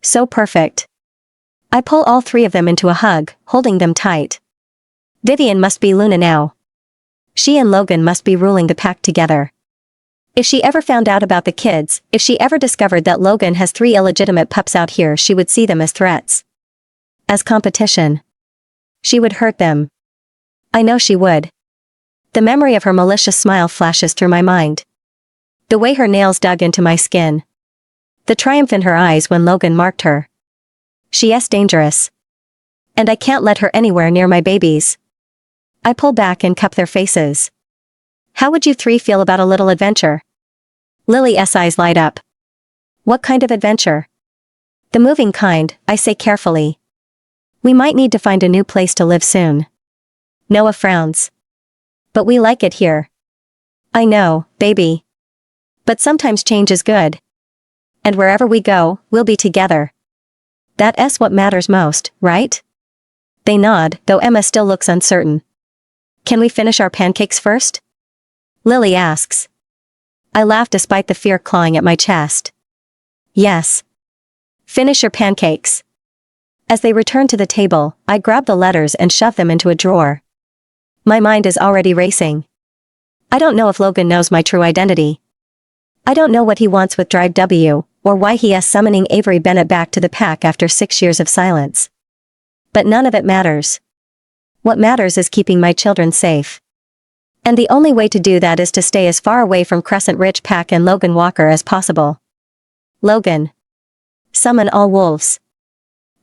So perfect. I pull all 3 of them into a hug, holding them tight. Vivian must be Luna now. She and Logan must be ruling the pack together. If she ever found out about the kids, if she ever discovered that Logan has 3 illegitimate pups out here, she would see them as threats. As competition. She would hurt them. I know she would. The memory of her malicious smile flashes through my mind. The way her nails dug into my skin. The triumph in her eyes when Logan marked her. She's dangerous. And I can't let her anywhere near my babies. I pull back and cup their faces. How would you 3 feel about a little adventure? Lily's eyes light up. What kind of adventure? The moving kind, I say carefully. We might need to find a new place to live soon. Noah frowns. But we like it here. I know, baby. But sometimes change is good. And wherever we go, we'll be together. That's what matters most, right? They nod, though Emma still looks uncertain. Can we finish our pancakes first? Lily asks. I laugh despite the fear clawing at my chest. Yes. Finish your pancakes. As they return to the table, I grab the letters and shove them into a drawer. My mind is already racing. I don't know if Logan knows my true identity. I don't know what he wants with Drive W, or why he is summoning Avery Bennett back to the pack after 6 years of silence. But none of it matters. What matters is keeping my children safe. And the only way to do that is to stay as far away from Crescent Ridge Pack and Logan Walker as possible. Logan. Summon all wolves.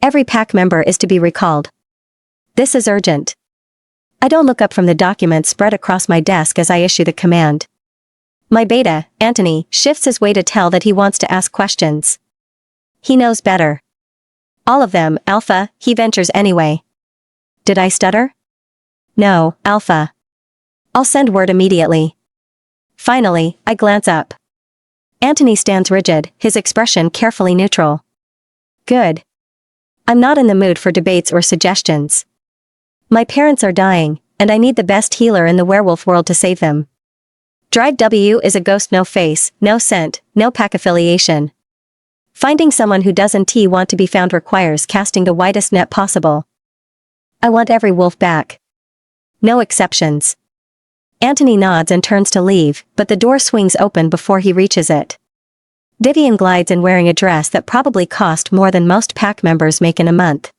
Every pack member is to be recalled. This is urgent. I don't look up from the documents spread across my desk as I issue the command. My beta, Anthony, shifts his way to tell that he wants to ask questions. He knows better. All of them, Alpha, he ventures anyway. Did I stutter? No, Alpha. I'll send word immediately. Finally, I glance up. Anthony stands rigid, his expression carefully neutral. Good. I'm not in the mood for debates or suggestions. My parents are dying, and I need the best healer in the werewolf world to save them. Drive W is a ghost, no face, no scent, no pack affiliation. Finding someone who doesn't want to be found requires casting the widest net possible. I want every wolf back. No exceptions. Anthony nods and turns to leave, but the door swings open before he reaches it. Vivian glides in wearing a dress that probably cost more than most pack members make in a month.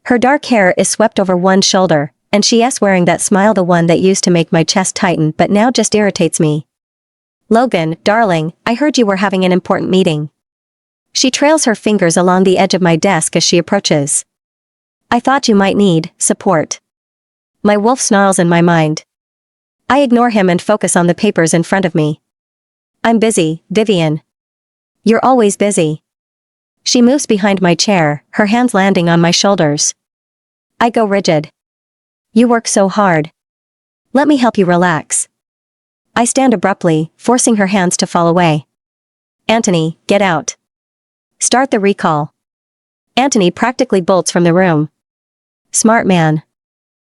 Her dark hair is swept over one shoulder, and she's wearing that smile, the one that used to make my chest tighten but now just irritates me. Logan, darling, I heard you were having an important meeting. She trails her fingers along the edge of my desk as she approaches. I thought you might need support. My wolf snarls in my mind. I ignore him and focus on the papers in front of me. I'm busy, Vivian. You're always busy. She moves behind my chair, her hands landing on my shoulders. I go rigid. You work so hard. Let me help you relax. I stand abruptly, forcing her hands to fall away. Anthony, get out. Start the recall. Anthony practically bolts from the room. Smart man.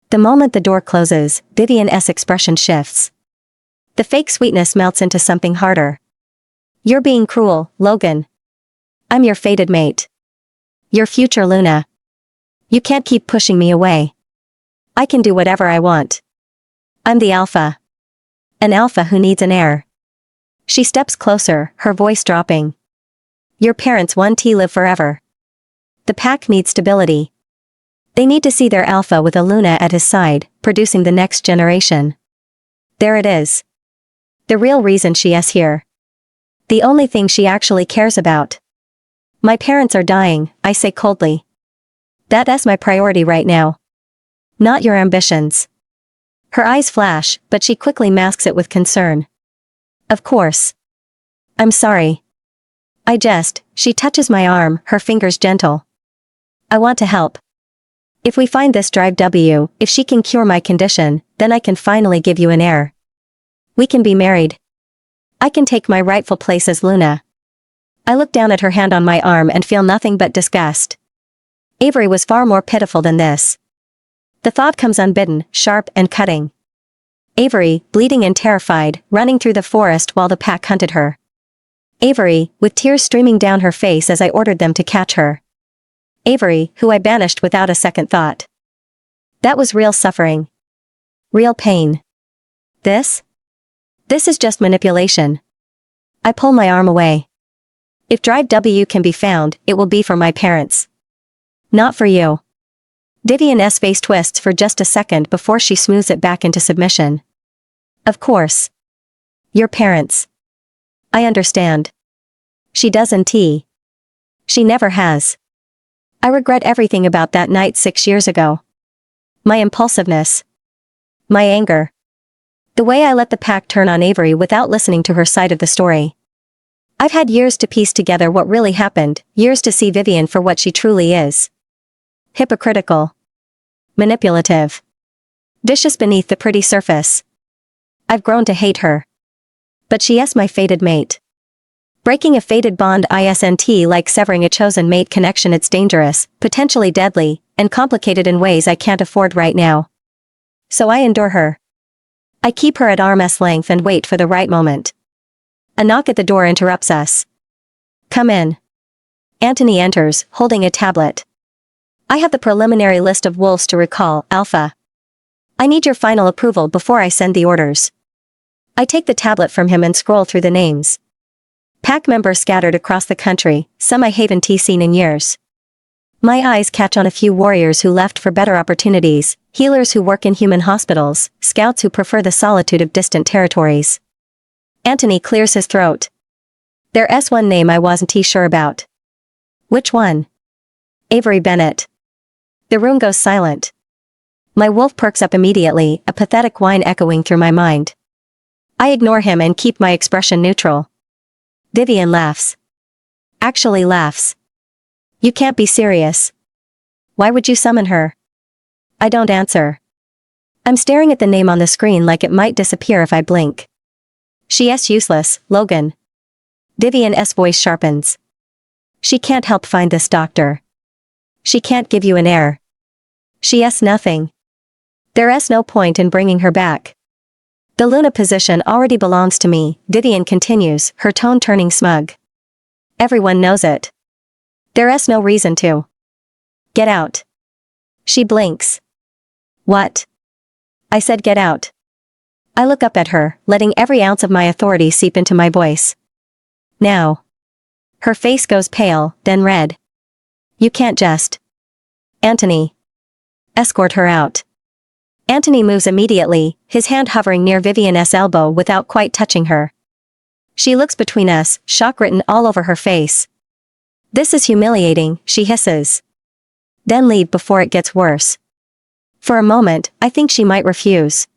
The moment the door closes, Vivian's expression shifts. The fake sweetness melts into something harder. You're being cruel, Logan. I'm your fated mate. Your future Luna. You can't keep pushing me away. I can do whatever I want. I'm the alpha. An alpha who needs an heir. She steps closer, her voice dropping. Your parents want to live forever. The pack needs stability. They need to see their alpha with a Luna at his side, producing the next generation. There it is. The real reason she is here. The only thing she actually cares about. My parents are dying, I say coldly. That's my priority right now. Not your ambitions. Her eyes flash, but she quickly masks it with concern. Of course. I'm sorry. She touches my arm, her fingers gentle. I want to help. If we find this drive W, if she can cure my condition, then I can finally give you an heir. We can be married. I can take my rightful place as Luna. I look down at her hand on my arm and feel nothing but disgust. Avery was far more pitiful than this. The thought comes unbidden, sharp and cutting. Avery, bleeding and terrified, running through the forest while the pack hunted her. Avery, with tears streaming down her face as I ordered them to catch her. Avery, who I banished without a second thought. That was real suffering. Real pain. This is just manipulation. I pull my arm away. If Drive W can be found, it will be for my parents. Not for you. Vivian's face twists for just a second before she smooths it back into submission. Of course. Your parents. I understand. She doesn't. She never has. I regret everything about that night 6 years ago. My impulsiveness. My anger. The way I let the pack turn on Avery without listening to her side of the story. I've had years to piece together what really happened, years to see Vivian for what she truly is. Hypocritical. Manipulative. Vicious beneath the pretty surface. I've grown to hate her. But she is my fated mate. Breaking a fated bond isn't like severing a chosen mate connection. It's dangerous, potentially deadly, and complicated in ways I can't afford right now. So I endure her. I keep her at arm's length and wait for the right moment. A knock at the door interrupts us. Come in. Anthony enters, holding a tablet. I have the preliminary list of wolves to recall, Alpha. I need your final approval before I send the orders. I take the tablet from him and scroll through the names. Pack members scattered across the country, some I haven't seen in years. My eyes catch on a few warriors who left for better opportunities, healers who work in human hospitals, scouts who prefer the solitude of distant territories. Anthony clears his throat. There's one name I wasn't sure about. Which one? Avery Bennett. The room goes silent. My wolf perks up immediately, a pathetic whine echoing through my mind. I ignore him and keep my expression neutral. Vivian laughs. Actually laughs. You can't be serious. Why would you summon her? I don't answer. I'm staring at the name on the screen like it might disappear if I blink. She is useless, Logan. Vivian's voice sharpens. She can't help find this doctor. She can't give you an heir. She is nothing. There is no point in bringing her back. The Luna position already belongs to me, Vivian continues, her tone turning smug. Everyone knows it. There is no reason to. Get out. She blinks. What? I said get out. I look up at her, letting every ounce of my authority seep into my voice. Now. Her face goes pale, then red. You can't just. Anthony. Escort her out. Anthony moves immediately, his hand hovering near Vivian's elbow without quite touching her. She looks between us, shock written all over her face. This is humiliating, she hisses. Then leave before it gets worse. For a moment, I think she might refuse.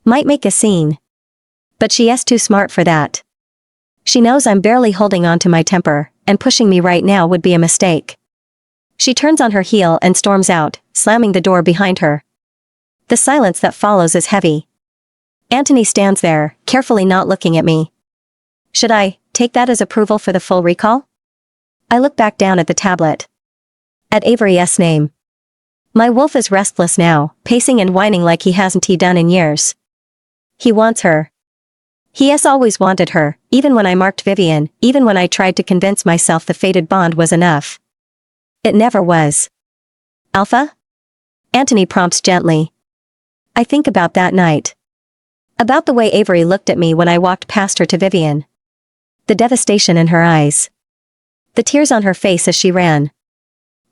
Might make a scene. But she is too smart for that. She knows I'm barely holding on to my temper, and pushing me right now would be a mistake. She turns on her heel and storms out, slamming the door behind her. The silence that follows is heavy. Anthony stands there, carefully not looking at me. Should I take that as approval for the full recall? I look back down at the tablet. At Avery's name. My wolf is restless now, pacing and whining like he hasn't done in years. He wants her. He has always wanted her, even when I marked Vivian, even when I tried to convince myself the fated bond was enough. It never was. Alpha? Anthony prompts gently. I think about that night. About the way Avery looked at me when I walked past her to Vivian. The devastation in her eyes. The tears on her face as she ran.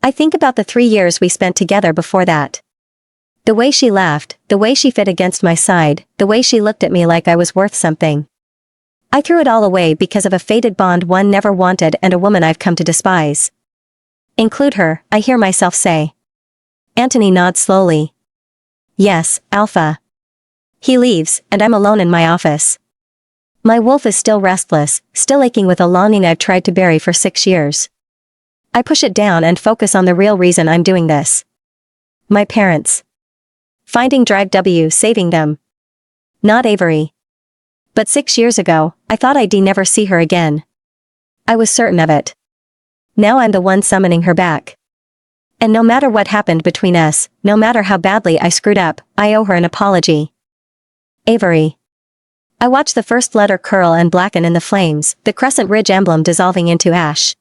I think about the 3 years we spent together before that. The way she laughed, the way she fit against my side, the way she looked at me like I was worth something. I threw it all away because of a fated bond one never wanted and a woman I've come to despise. Include her, I hear myself say. Anthony nods slowly. Yes, Alpha. He leaves, and I'm alone in my office. My wolf is still restless, still aching with a longing I've tried to bury for 6 years. I push it down and focus on the real reason I'm doing this. My parents. Finding Drive W, saving them. Not Avery. But 6 years ago, I thought I'd never see her again. I was certain of it. Now I'm the one summoning her back. And no matter what happened between us, no matter how badly I screwed up, I owe her an apology. Avery. I watch the first letter curl and blacken in the flames, the crescent ridge emblem dissolving into ash.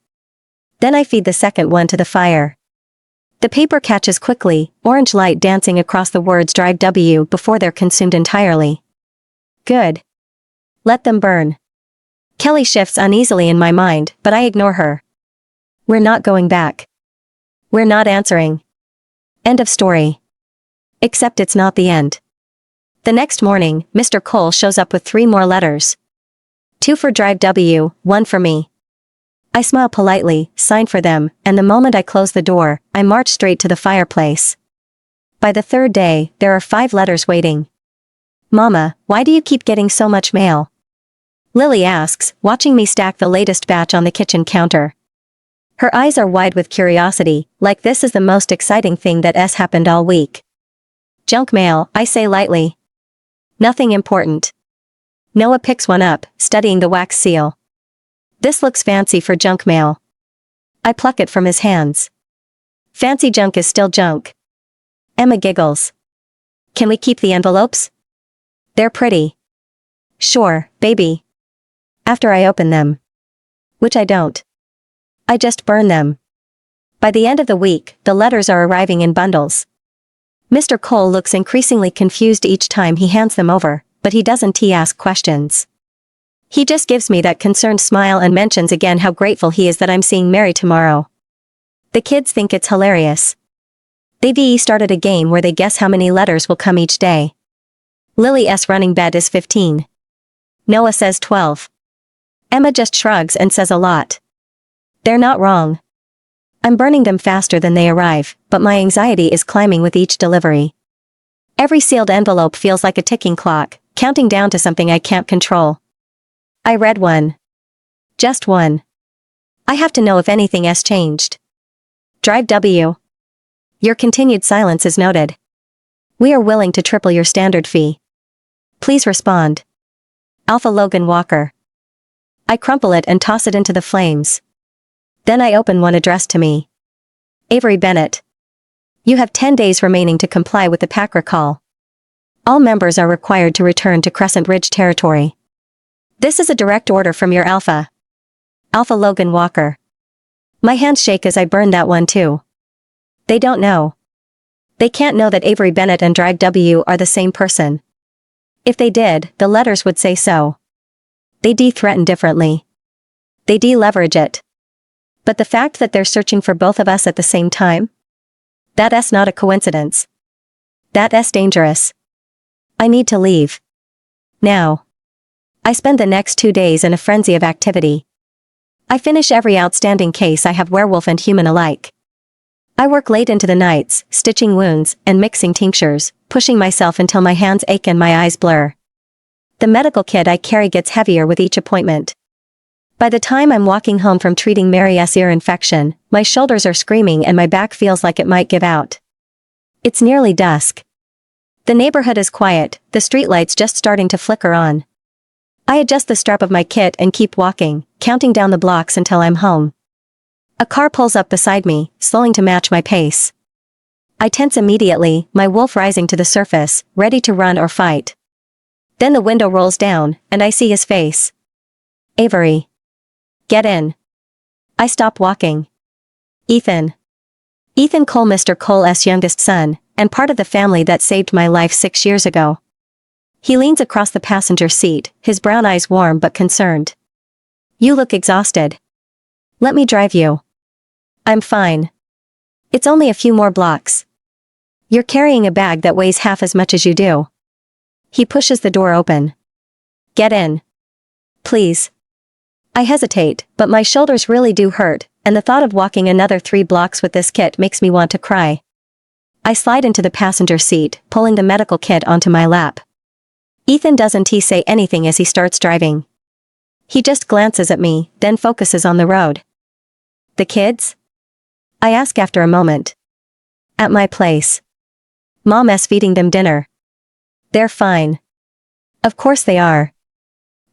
Then I feed the second one to the fire. The paper catches quickly, orange light dancing across the words Drive W before they're consumed entirely. Good. Let them burn. Kelly shifts uneasily in my mind, but I ignore her. We're not going back. We're not answering. End of story. Except it's not the end. The next morning, Mr. Cole shows up with 3 more letters. 2 for Drive W, 1 for me. I smile politely, sign for them, and the moment I close the door, I march straight to the fireplace. By the 3rd day, there are 5 letters waiting. Mama, why do you keep getting so much mail? Lily asks, watching me stack the latest batch on the kitchen counter. Her eyes are wide with curiosity, like this is the most exciting thing that has happened all week. Junk mail, I say lightly. Nothing important. Noah picks one up, studying the wax seal. This looks fancy for junk mail. I pluck it from his hands. Fancy junk is still junk. Emma giggles. Can we keep the envelopes? They're pretty. Sure, baby. After I open them. Which I don't. I just burn them. By the end of the week, the letters are arriving in bundles. Mr. Cole looks increasingly confused each time he hands them over, but he doesn't ask questions. He just gives me that concerned smile and mentions again how grateful he is that I'm seeing Mary tomorrow. The kids think it's hilarious. They've started a game where they guess how many letters will come each day. Lily's running bet is 15. Noah says 12. Emma just shrugs and says a lot. They're not wrong. I'm burning them faster than they arrive, but my anxiety is climbing with each delivery. Every sealed envelope feels like a ticking clock, counting down to something I can't control. I read one. Just one. I have to know if anything has changed. Drive W. Your continued silence is noted. We are willing to triple your standard fee. Please respond. Alpha Logan Walker. I crumple it and toss it into the flames. Then I open one addressed to me. Avery Bennett. You have 10 days remaining to comply with the pack recall. All members are required to return to Crescent Ridge territory. This is a direct order from your Alpha. Alpha Logan Walker. My hands shake as I burn that one too. They don't know. They can't know that Avery Bennett and Drive W are the same person. If they did, the letters would say so. They threaten differently. They leverage it. But the fact that they're searching for both of us at the same time? That's not a coincidence. That's dangerous. I need to leave. Now. I spend the next 2 days in a frenzy of activity. I finish every outstanding case I have, werewolf and human alike. I work late into the nights, stitching wounds and mixing tinctures, pushing myself until my hands ache and my eyes blur. The medical kit I carry gets heavier with each appointment. By the time I'm walking home from treating Mary's ear infection, my shoulders are screaming and my back feels like it might give out. It's nearly dusk. The neighborhood is quiet, the streetlights just starting to flicker on. I adjust the strap of my kit and keep walking, counting down the blocks until I'm home. A car pulls up beside me, slowing to match my pace. I tense immediately, my wolf rising to the surface, ready to run or fight. Then the window rolls down, and I see his face. Avery. Get in. I stop walking. Ethan. Ethan Cole, Mr. Cole's youngest son, and part of the family that saved my life 6 years ago. He leans across the passenger seat, his brown eyes warm but concerned. You look exhausted. Let me drive you. I'm fine. It's only a few more blocks. You're carrying a bag that weighs half as much as you do. He pushes the door open. Get in. Please. I hesitate, but my shoulders really do hurt, and the thought of walking another 3 blocks with this kit makes me want to cry. I slide into the passenger seat, pulling the medical kit onto my lap. Ethan doesn't say anything as he starts driving. He just glances at me, then focuses on the road. The kids? I ask after a moment. At my place. Mom's feeding them dinner. They're fine. Of course they are.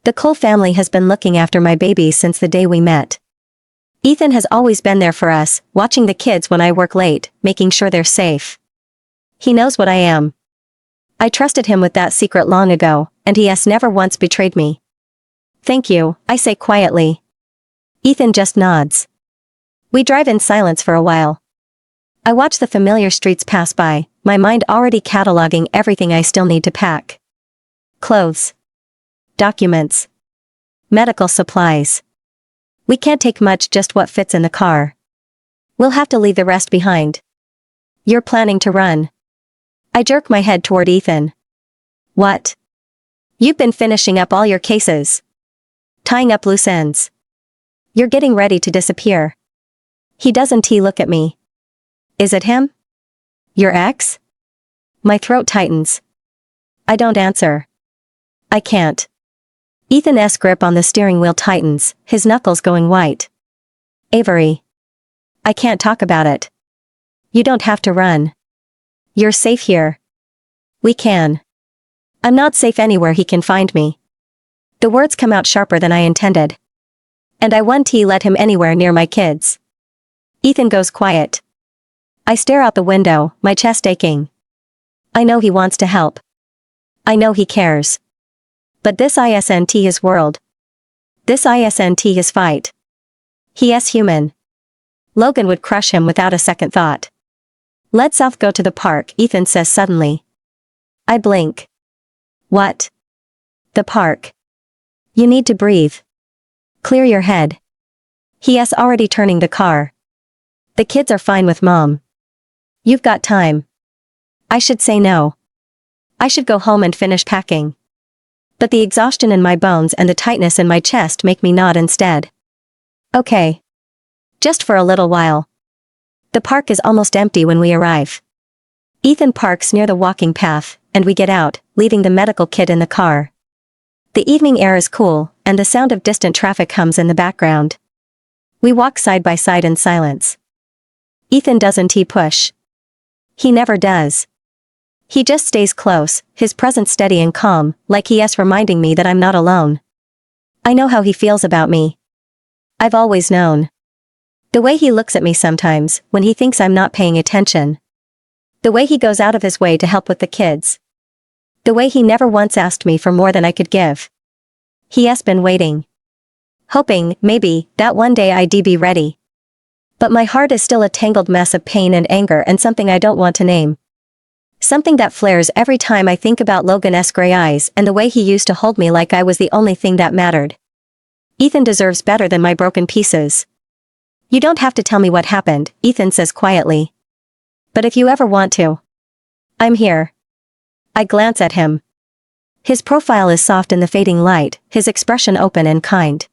The Cole family has been looking after my babies since the day we met. Ethan has always been there for us, watching the kids when I work late, making sure they're safe. He knows what I am. I trusted him with that secret long ago, and he has never once betrayed me. Thank you, I say quietly. Ethan just nods. We drive in silence for a while. I watch the familiar streets pass by, my mind already cataloging everything I still need to pack. Clothes. Documents. Medical supplies. We can't take much, just what fits in the car. We'll have to leave the rest behind. You're planning to run. I jerk my head toward Ethan. What? You've been finishing up all your cases. Tying up loose ends. You're getting ready to disappear. He doesn't look at me. Is it him? Your ex? My throat tightens. I don't answer. I can't. Ethan's grip on the steering wheel tightens, his knuckles going white. Avery. I can't talk about it. You don't have to run. You're safe here. We can. I'm not safe anywhere he can find me. The words come out sharper than I intended. And I won't let him anywhere near my kids. Ethan goes quiet. I stare out the window, my chest aching. I know he wants to help. I know he cares. But this isn't his world. This isn't his fight. He is human. Logan would crush him without a second thought. Let's South go to the park, Ethan says suddenly. I blink. What? The park. You need to breathe. Clear your head. He is already turning the car. The kids are fine with Mom. You've got time. I should say no. I should go home and finish packing. But the exhaustion in my bones and the tightness in my chest make me nod instead. Okay. Just for a little while. The park is almost empty when we arrive. Ethan parks near the walking path, and we get out, leaving the medical kit in the car. The evening air is cool, and the sound of distant traffic hums in the background. We walk side by side in silence. Ethan doesn't push. He never does. He just stays close, his presence steady and calm, like he is reminding me that I'm not alone. I know how he feels about me. I've always known. The way he looks at me sometimes, when he thinks I'm not paying attention. The way he goes out of his way to help with the kids. The way he never once asked me for more than I could give. He has been waiting. Hoping, maybe, that one day I'd be ready. But my heart is still a tangled mess of pain and anger and something I don't want to name. Something that flares every time I think about Logan's gray eyes and the way he used to hold me like I was the only thing that mattered. Ethan deserves better than my broken pieces. You don't have to tell me what happened, Ethan says quietly. But if you ever want to. I'm here. I glance at him. His profile is soft in the fading light, his expression open and kind.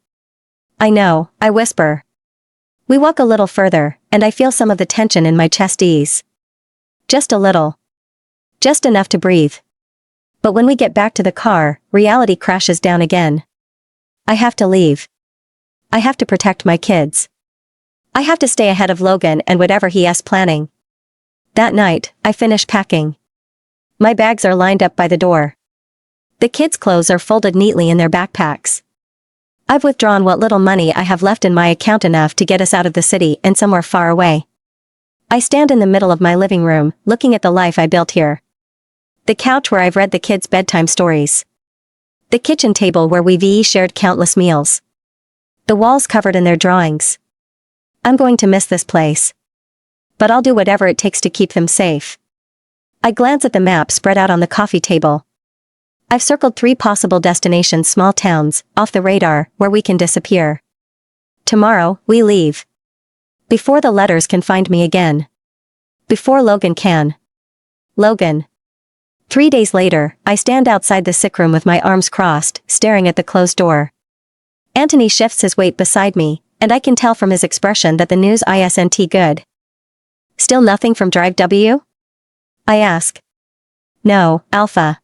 I know, I whisper. We walk a little further, and I feel some of the tension in my chest ease. Just a little. Just enough to breathe. But when we get back to the car, reality crashes down again. I have to leave. I have to protect my kids. I have to stay ahead of Logan and whatever he is planning. That night, I finish packing. My bags are lined up by the door. The kids' clothes are folded neatly in their backpacks. I've withdrawn what little money I have left in my account, enough to get us out of the city and somewhere far away. I stand in the middle of my living room, looking at the life I built here. The couch where I've read the kids' bedtime stories. The kitchen table where we've shared countless meals. The walls covered in their drawings. I'm going to miss this place. But I'll do whatever it takes to keep them safe. I glance at the map spread out on the coffee table. I've circled 3 possible destinations, small towns, off the radar, where we can disappear. Tomorrow, we leave. Before the letters can find me again. Before Logan can. Logan. 3 days later, I stand outside the sick room with my arms crossed, staring at the closed door. Anthony shifts his weight beside me, and I can tell from his expression that the news isn't good. Still nothing from Drive W? I ask. No, Alpha.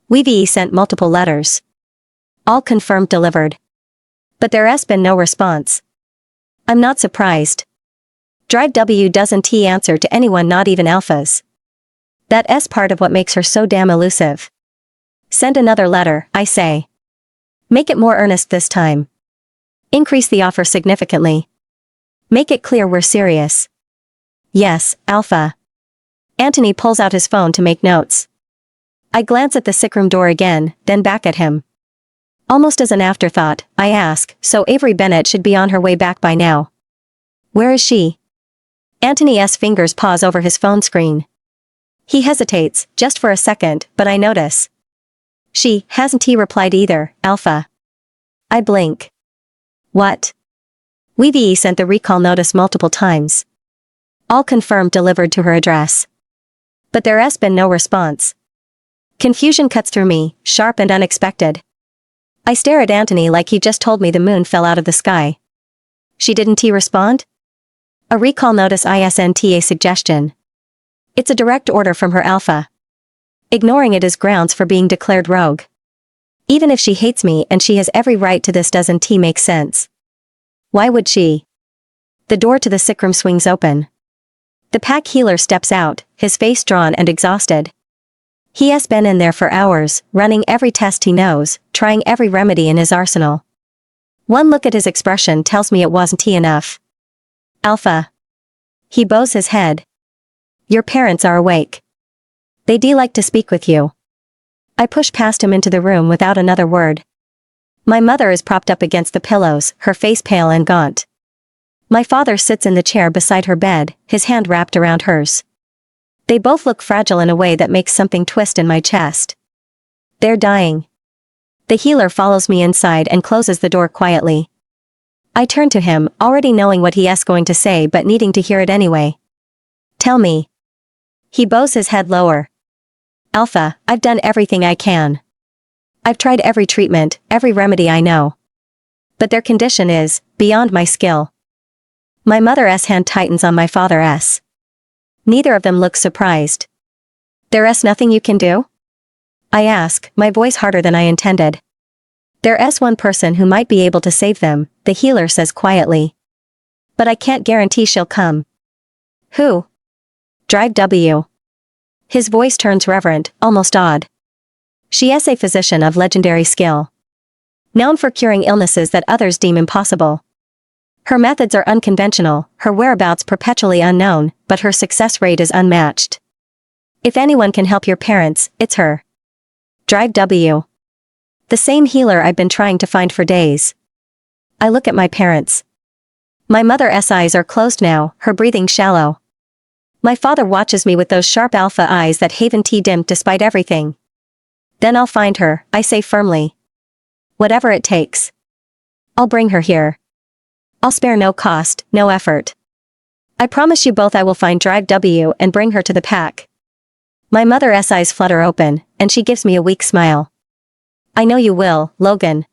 We've sent multiple letters. All confirmed delivered. But there's been no response. I'm not surprised. Drive W doesn't answer to anyone, not even Alpha's. That's part of what makes her so damn elusive. Send another letter, I say. Make it more earnest this time. Increase the offer significantly. Make it clear we're serious. Yes, Alpha. Anthony pulls out his phone to make notes. I glance at the sickroom door again, then back at him. Almost as an afterthought, I ask, so Avery Bennett should be on her way back by now. Where is she? Anthony's fingers pause over his phone screen. He hesitates, just for a second, but I notice. She hasn't replied either, Alpha. I blink. What? We've sent the recall notice multiple times. All confirmed delivered to her address. But there's been no response. Confusion cuts through me, sharp and unexpected. I stare at Anthony like he just told me the moon fell out of the sky. She didn't respond? A recall notice isn't a suggestion. It's a direct order from her, Alpha. Ignoring it is grounds for being declared rogue. Even if she hates me and she has every right to this, doesn't make sense. Why would she? The door to the sickroom swings open. The pack healer steps out, his face drawn and exhausted. He has been in there for hours, running every test he knows, trying every remedy in his arsenal. One look at his expression tells me it wasn't enough. Alpha. He bows his head. Your parents are awake. They'd like to speak with you. I push past him into the room without another word. My mother is propped up against the pillows, her face pale and gaunt. My father sits in the chair beside her bed, his hand wrapped around hers. They both look fragile in a way that makes something twist in my chest. They're dying. The healer follows me inside and closes the door quietly. I turn to him, already knowing what he is going to say but needing to hear it anyway. Tell me. He bows his head lower. Alpha, I've done everything I can. I've tried every treatment, every remedy I know. But their condition is beyond my skill. My mother's hand tightens on my father's. Neither of them looks surprised. There's nothing you can do? I ask, my voice harder than I intended. There's one person who might be able to save them, the healer says quietly. But I can't guarantee she'll come. Who? Drive W. His voice turns reverent, almost awed. She is a physician of legendary skill. Known for curing illnesses that others deem impossible. Her methods are unconventional, her whereabouts perpetually unknown, but her success rate is unmatched. If anyone can help your parents, it's her. Drive W. The same healer I've been trying to find for days. I look at my parents. My mother's eyes are closed now, her breathing shallow. My father watches me with those sharp alpha eyes that haven't dimmed despite everything. Then I'll find her, I say firmly. Whatever it takes. I'll bring her here. I'll spare no cost, no effort. I promise you both I will find Drive W and bring her to the pack. My mother's eyes flutter open, and she gives me a weak smile. I know you will, Logan.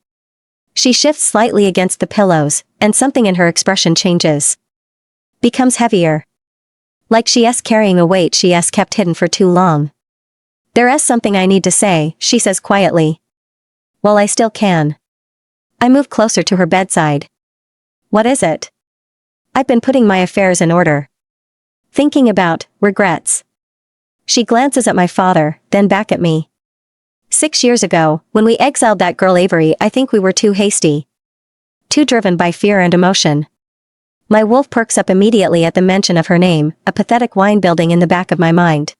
She shifts slightly against the pillows, and something in her expression changes. Becomes heavier. Like she is carrying a weight she has kept hidden for too long. There is something I need to say, she says quietly. Well, I still can. I move closer to her bedside. What is it? I've been putting my affairs in order. Thinking about regrets. She glances at my father, then back at me. 6 years ago, when we exiled that girl Avery, I think we were too hasty. Too driven by fear and emotion. My wolf perks up immediately at the mention of her name, a pathetic whine building in the back of my mind.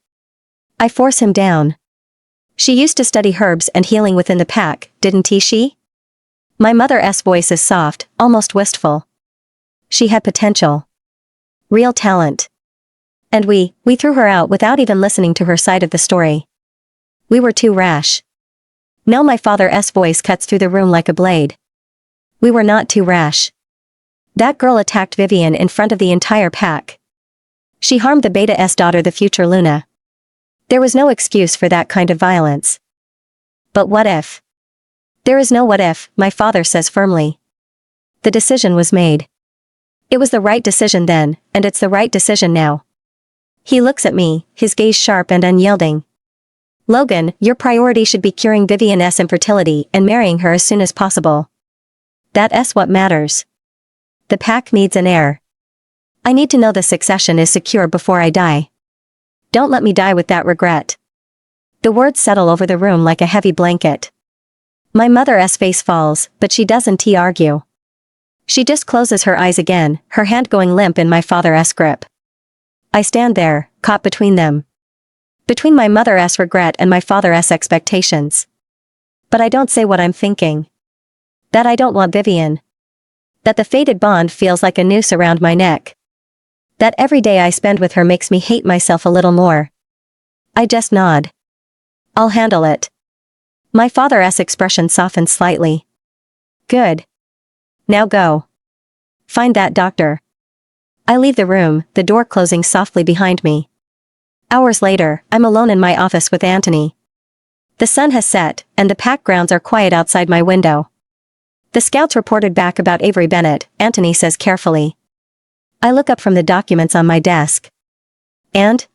I force him down. She used to study herbs and healing within the pack, didn't she? My mother's voice is soft, almost wistful. She had potential. Real talent. And we threw her out without even listening to her side of the story. We were too rash. No, my father's voice cuts through the room like a blade. We were not too rash. That girl attacked Vivian in front of the entire pack. She harmed the Beta's daughter, the future Luna. There was no excuse for that kind of violence. But what if? There is no what if, my father says firmly. The decision was made. It was the right decision then, and it's the right decision now. He looks at me, his gaze sharp and unyielding. Logan, your priority should be curing Vivian's infertility and marrying her as soon as possible. That's what matters. The pack needs an heir. I need to know the succession is secure before I die. Don't let me die with that regret. The words settle over the room like a heavy blanket. My mother's face falls, but she doesn't argue. She just closes her eyes again, her hand going limp in my father's grip. I stand there, caught between them. Between my mother's regret and my father's expectations. But I don't say what I'm thinking. That I don't want Vivian. That the fated bond feels like a noose around my neck. That every day I spend with her makes me hate myself a little more. I just nod. I'll handle it. My father's expression softens slightly. Good. Now go. Find that doctor. I leave the room, the door closing softly behind me. Hours later, I'm alone in my office with Anthony. The sun has set, and the pack grounds are quiet outside my window. The scouts reported back about Avery Bennett, Anthony says carefully. I look up from the documents on my desk. And?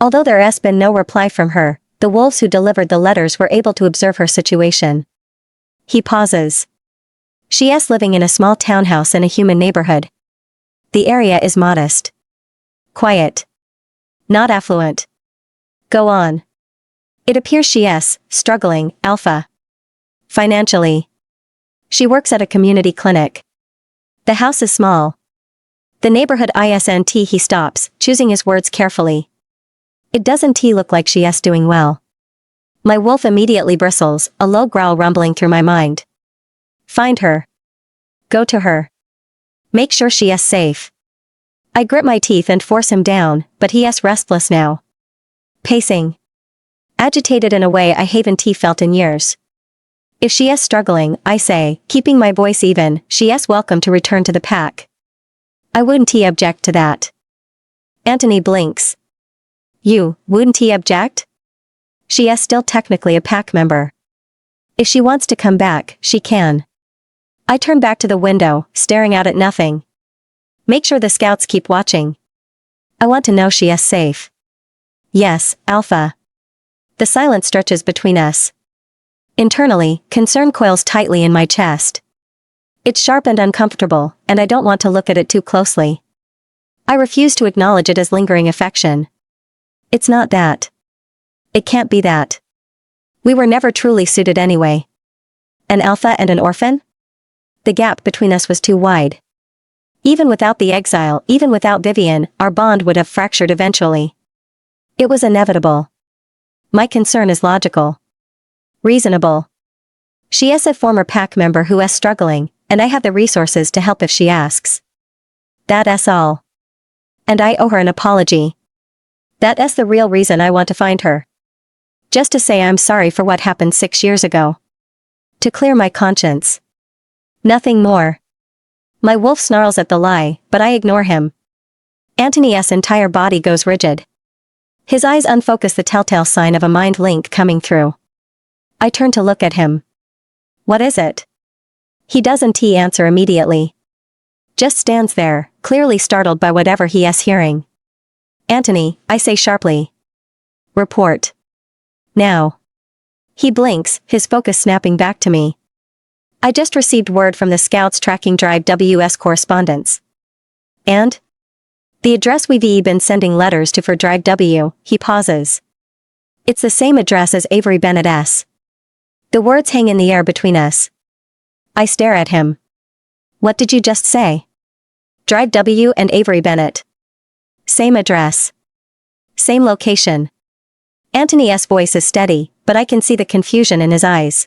Although there has been no reply from her, the wolves who delivered the letters were able to observe her situation. He pauses. She is living in a small townhouse in a human neighborhood. The area is modest. Quiet. Not affluent. Go on. It appears she is struggling, Alpha. Financially. She works at a community clinic. The house is small. The neighborhood isn't. He stops, choosing his words carefully. It doesn't look like she is doing well. My wolf immediately bristles, a low growl rumbling through my mind. Find her. Go to her. Make sure she is safe. I grit my teeth and force him down, but he is restless now. Pacing. Agitated in a way I haven't felt in years. If she is struggling, I say, keeping my voice even, she is welcome to return to the pack. I wouldn't object to that. Anthony blinks. You wouldn't object? She is still technically a pack member. If she wants to come back, she can. I turn back to the window, staring out at nothing. Make sure the scouts keep watching. I want to know she is safe. Yes, Alpha. The silence stretches between us. Internally, concern coils tightly in my chest. It's sharp and uncomfortable, and I don't want to look at it too closely. I refuse to acknowledge it as lingering affection. It's not that. It can't be that. We were never truly suited anyway. An alpha and an orphan? The gap between us was too wide. Even without the exile, even without Vivian, our bond would have fractured eventually. It was inevitable. My concern is logical. Reasonable. She is a former pack member who is struggling, and I have the resources to help if she asks. That's all. And I owe her an apology. That is the real reason I want to find her. Just to say I'm sorry for what happened 6 years ago. To clear my conscience. Nothing more. My wolf snarls at the lie, but I ignore him. Anthony's entire body goes rigid. His eyes unfocus, the telltale sign of a mind link coming through. I turn to look at him. What is it? He doesn't answer immediately. Just stands there, clearly startled by whatever he is hearing. Anthony, I say sharply. Report. Now. He blinks, his focus snapping back to me. I just received word from the scouts tracking Drive W's correspondence. And? The address we've been sending letters to for Drive W, he pauses. It's the same address as Avery Bennett's. The words hang in the air between us. I stare at him. What did you just say? Drive W and Avery Bennett. Same address. Same location. Anthony's voice is steady, but I can see the confusion in his eyes.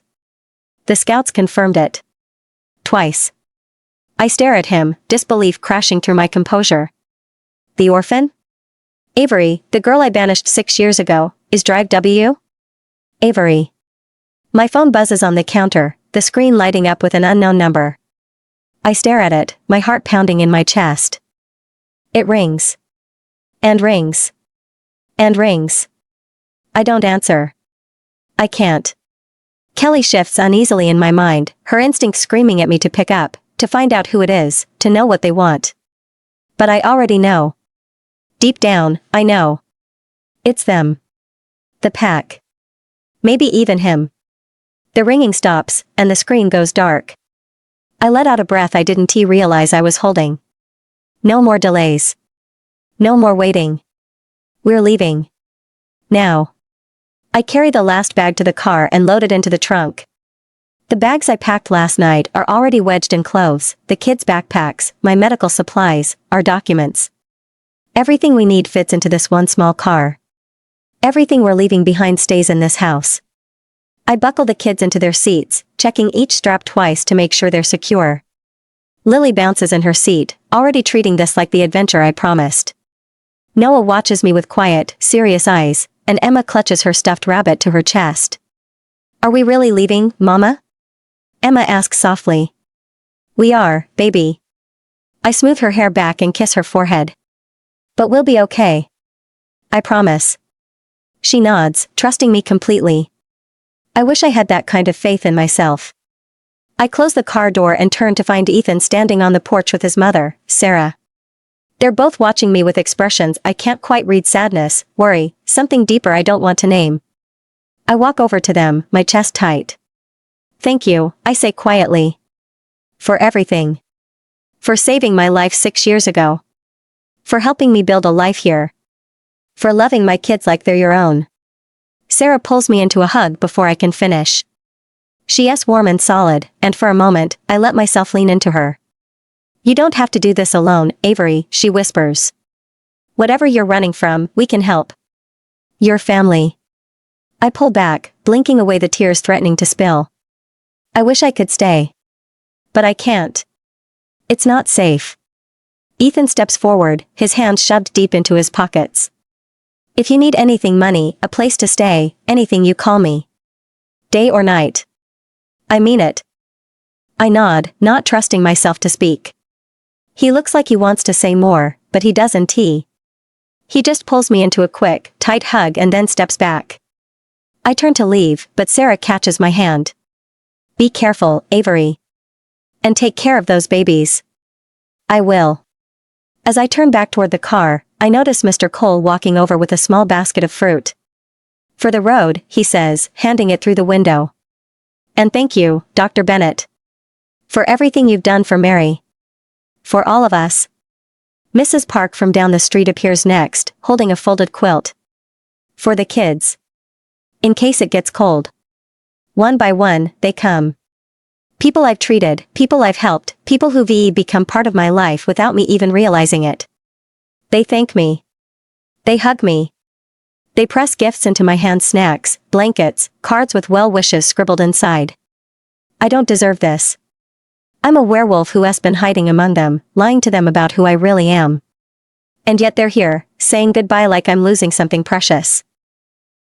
The scouts confirmed it. Twice. I stare at him, disbelief crashing through my composure. The orphan? Avery, the girl I banished 6 years ago, is Drive W? Avery. My phone buzzes on the counter, the screen lighting up with an unknown number. I stare at it, my heart pounding in my chest. It rings. And rings. And rings. I don't answer. I can't. Kelly shifts uneasily in my mind, her instinct screaming at me to pick up, to find out who it is, to know what they want. But I already know. Deep down, I know. It's them. The pack. Maybe even him. The ringing stops, and the screen goes dark. I let out a breath I didn't realize I was holding. No more delays. No more waiting. We're leaving. Now. I carry the last bag to the car and load it into the trunk. The bags I packed last night are already wedged in clothes, the kids' backpacks, my medical supplies, our documents. Everything we need fits into this one small car. Everything we're leaving behind stays in this house. I buckle the kids into their seats, checking each strap twice to make sure they're secure. Lily bounces in her seat, already treating this like the adventure I promised. Noah watches me with quiet, serious eyes, and Emma clutches her stuffed rabbit to her chest. Are we really leaving, Mama? Emma asks softly. We are, baby. I smooth her hair back and kiss her forehead. But we'll be okay. I promise. She nods, trusting me completely. I wish I had that kind of faith in myself. I close the car door and turn to find Ethan standing on the porch with his mother, Sarah. They're both watching me with expressions I can't quite read: sadness, worry, something deeper I don't want to name. I walk over to them, my chest tight. Thank you, I say quietly. For everything. For saving my life 6 years ago. For helping me build a life here. For loving my kids like they're your own. Sarah pulls me into a hug before I can finish. She's warm and solid, and for a moment, I let myself lean into her. You don't have to do this alone, Avery, she whispers. Whatever you're running from, we can help. Your family. I pull back, blinking away the tears threatening to spill. I wish I could stay. But I can't. It's not safe. Ethan steps forward, his hands shoved deep into his pockets. If you need anything, money, a place to stay, anything, you call me. Day or night. I mean it. I nod, not trusting myself to speak. He looks like he wants to say more, but he doesn't. He just pulls me into a quick, tight hug and then steps back. I turn to leave, but Sarah catches my hand. Be careful, Avery. And take care of those babies. I will. As I turn back toward the car, I notice Mr. Cole walking over with a small basket of fruit. For the road, he says, handing it through the window. And thank you, Dr. Bennett. For everything you've done for Mary. For all of us. Mrs. Park from down the street appears next, holding a folded quilt. For the kids. In case it gets cold. One by one, they come. People I've treated, people I've helped, people who've become part of my life without me even realizing it. They thank me. They hug me. They press gifts into my hands: snacks, blankets, cards with well wishes scribbled inside. I don't deserve this. I'm a werewolf who has been hiding among them, lying to them about who I really am. And yet they're here, saying goodbye like I'm losing something precious.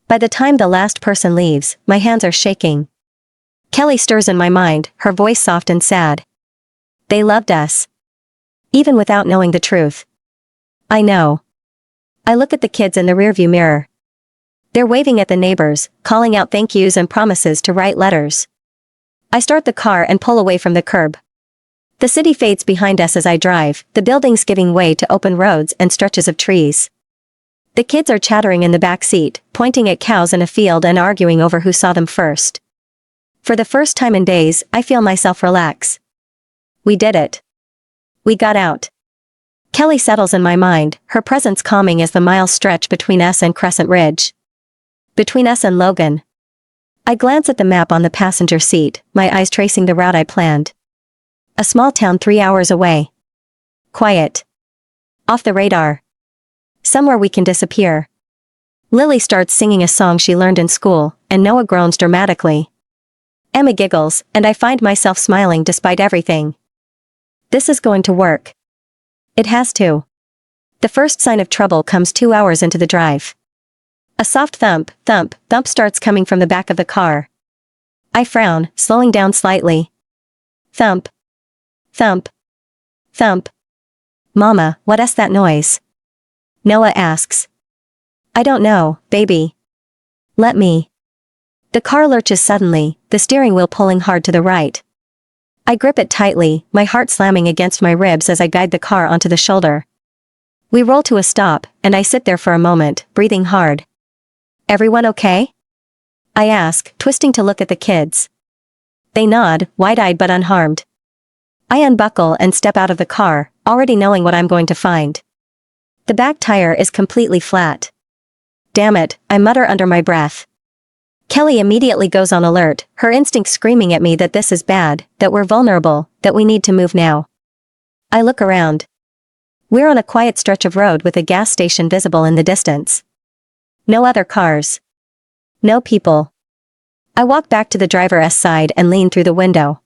By the time the last person leaves, my hands are shaking. Kelly stirs in my mind, her voice soft and sad. They loved us. Even without knowing the truth. I know. I look at the kids in the rearview mirror. They're waving at the neighbors, calling out thank yous and promises to write letters. I start the car and pull away from the curb. The city fades behind us as I drive, the buildings giving way to open roads and stretches of trees. The kids are chattering in the back seat, pointing at cows in a field and arguing over who saw them first. For the first time in days, I feel myself relax. We did it. We got out. Kelly settles in my mind, her presence calming as the miles stretch between us and Crescent Ridge. Between us and Logan. I glance at the map on the passenger seat, my eyes tracing the route I planned. A small town 3 hours away. Quiet. Off the radar. Somewhere we can disappear. Lily starts singing a song she learned in school, and Noah groans dramatically. Emma giggles, and I find myself smiling despite everything. This is going to work. It has to. The first sign of trouble comes 2 hours into the drive. A soft thump, thump, thump starts coming from the back of the car. I frown, slowing down slightly. Thump. Thump. Thump. Mama, what's that noise? Noah asks. I don't know, baby. Let me. The car lurches suddenly, the steering wheel pulling hard to the right. I grip it tightly, my heart slamming against my ribs as I guide the car onto the shoulder. We roll to a stop, and I sit there for a moment, breathing hard. Everyone okay? I ask, twisting to look at the kids. They nod, wide-eyed but unharmed. I unbuckle and step out of the car, already knowing what I'm going to find. The back tire is completely flat. Damn it, I mutter under my breath. Kelly immediately goes on alert, her instinct screaming at me that this is bad, that we're vulnerable, that we need to move now. I look around. We're on a quiet stretch of road with a gas station visible in the distance. No other cars. No people. I walk back to the driver's side and lean through the window.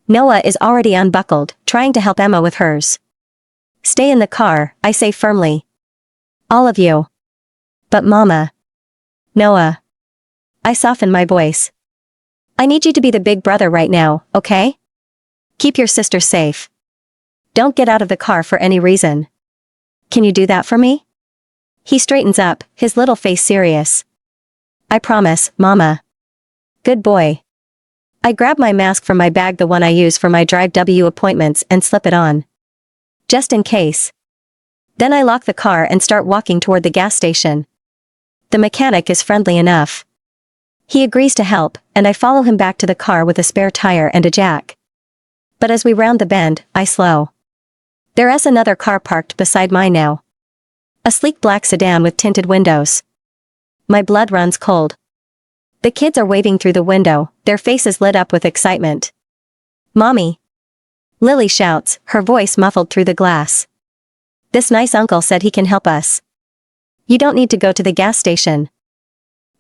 Noah is already unbuckled, trying to help Emma with hers. Stay in the car, I say firmly. All of you. But Mama. Noah. I soften my voice. I need you to be the big brother right now, okay? Keep your sister safe. Don't get out of the car for any reason. Can you do that for me? He straightens up, his little face serious. I promise, Mama. Good boy. I grab my mask from my bag, the one I use for my Drive W appointments, and slip it on. Just in case. Then I lock the car and start walking toward the gas station. The mechanic is friendly enough. He agrees to help, and I follow him back to the car with a spare tire and a jack. But as we round the bend, I slow. There's another car parked beside mine now. A sleek black sedan with tinted windows. My blood runs cold. The kids are waving through the window, their faces lit up with excitement. Mommy! Lily shouts, her voice muffled through the glass. This nice uncle said he can help us. You don't need to go to the gas station.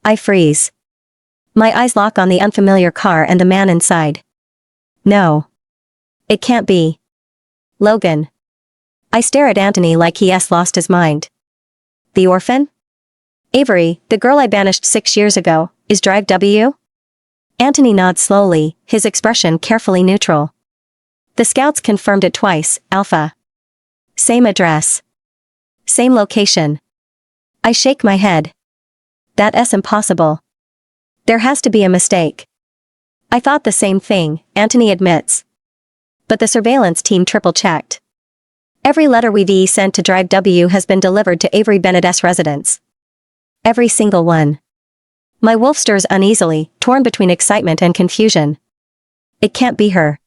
I freeze. My eyes lock on the unfamiliar car and the man inside. No. It can't be. Logan. I stare at Anthony like he's lost his mind. The orphan? Avery, the girl I banished 6 years ago, is Drive W? Anthony nods slowly, his expression carefully neutral. The scouts confirmed it twice, Alpha. Same address. Same location. I shake my head. That's impossible. There has to be a mistake. I thought the same thing, Anthony admits. But the surveillance team triple-checked. Every letter we've sent to Drive W has been delivered to Avery Bennett's residence. Every single one. My wolf stirs uneasily, torn between excitement and confusion. It can't be her.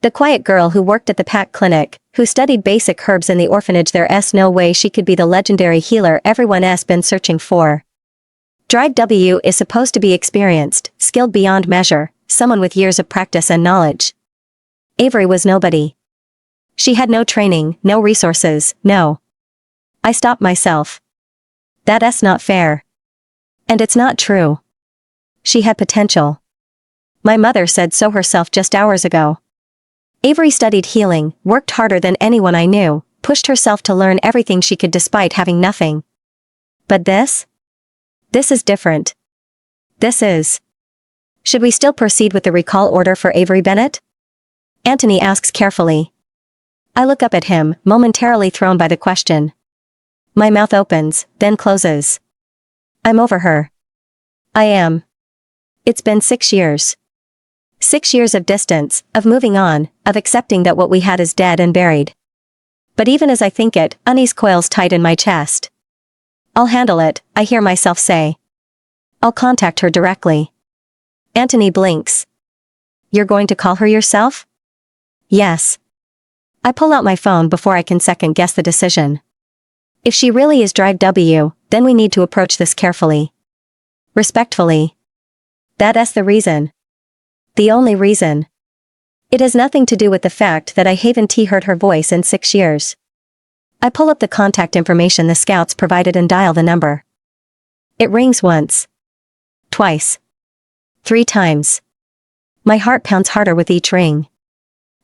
The quiet girl who worked at the Pack Clinic, who studied basic herbs in the orphanage, there's no way she could be the legendary healer everyone's been searching for. Drive W is supposed to be experienced, skilled beyond measure, someone with years of practice and knowledge. Avery was nobody. She had no training, no resources, no. I stopped myself. That's not fair. And it's not true. She had potential. My mother said so herself just hours ago. Avery studied healing, worked harder than anyone I knew, pushed herself to learn everything she could despite having nothing. But this? This is different. This is. Should we still proceed with the recall order for Avery Bennett? Anthony asks carefully. I look up at him, momentarily thrown by the question. My mouth opens, then closes. I'm over her. I am. It's been 6 years. 6 years of distance, of moving on, of accepting that what we had is dead and buried. But even as I think it, unease coils tight in my chest. I'll handle it, I hear myself say. I'll contact her directly. Anthony blinks. You're going to call her yourself? Yes. I pull out my phone before I can second-guess the decision. If she really is Drive W, then we need to approach this carefully. Respectfully. That's the reason. The only reason. It has nothing to do with the fact that I haven't heard her voice in 6 years. I pull up the contact information the scouts provided and dial the number. It rings once. Twice. 3 times. My heart pounds harder with each ring.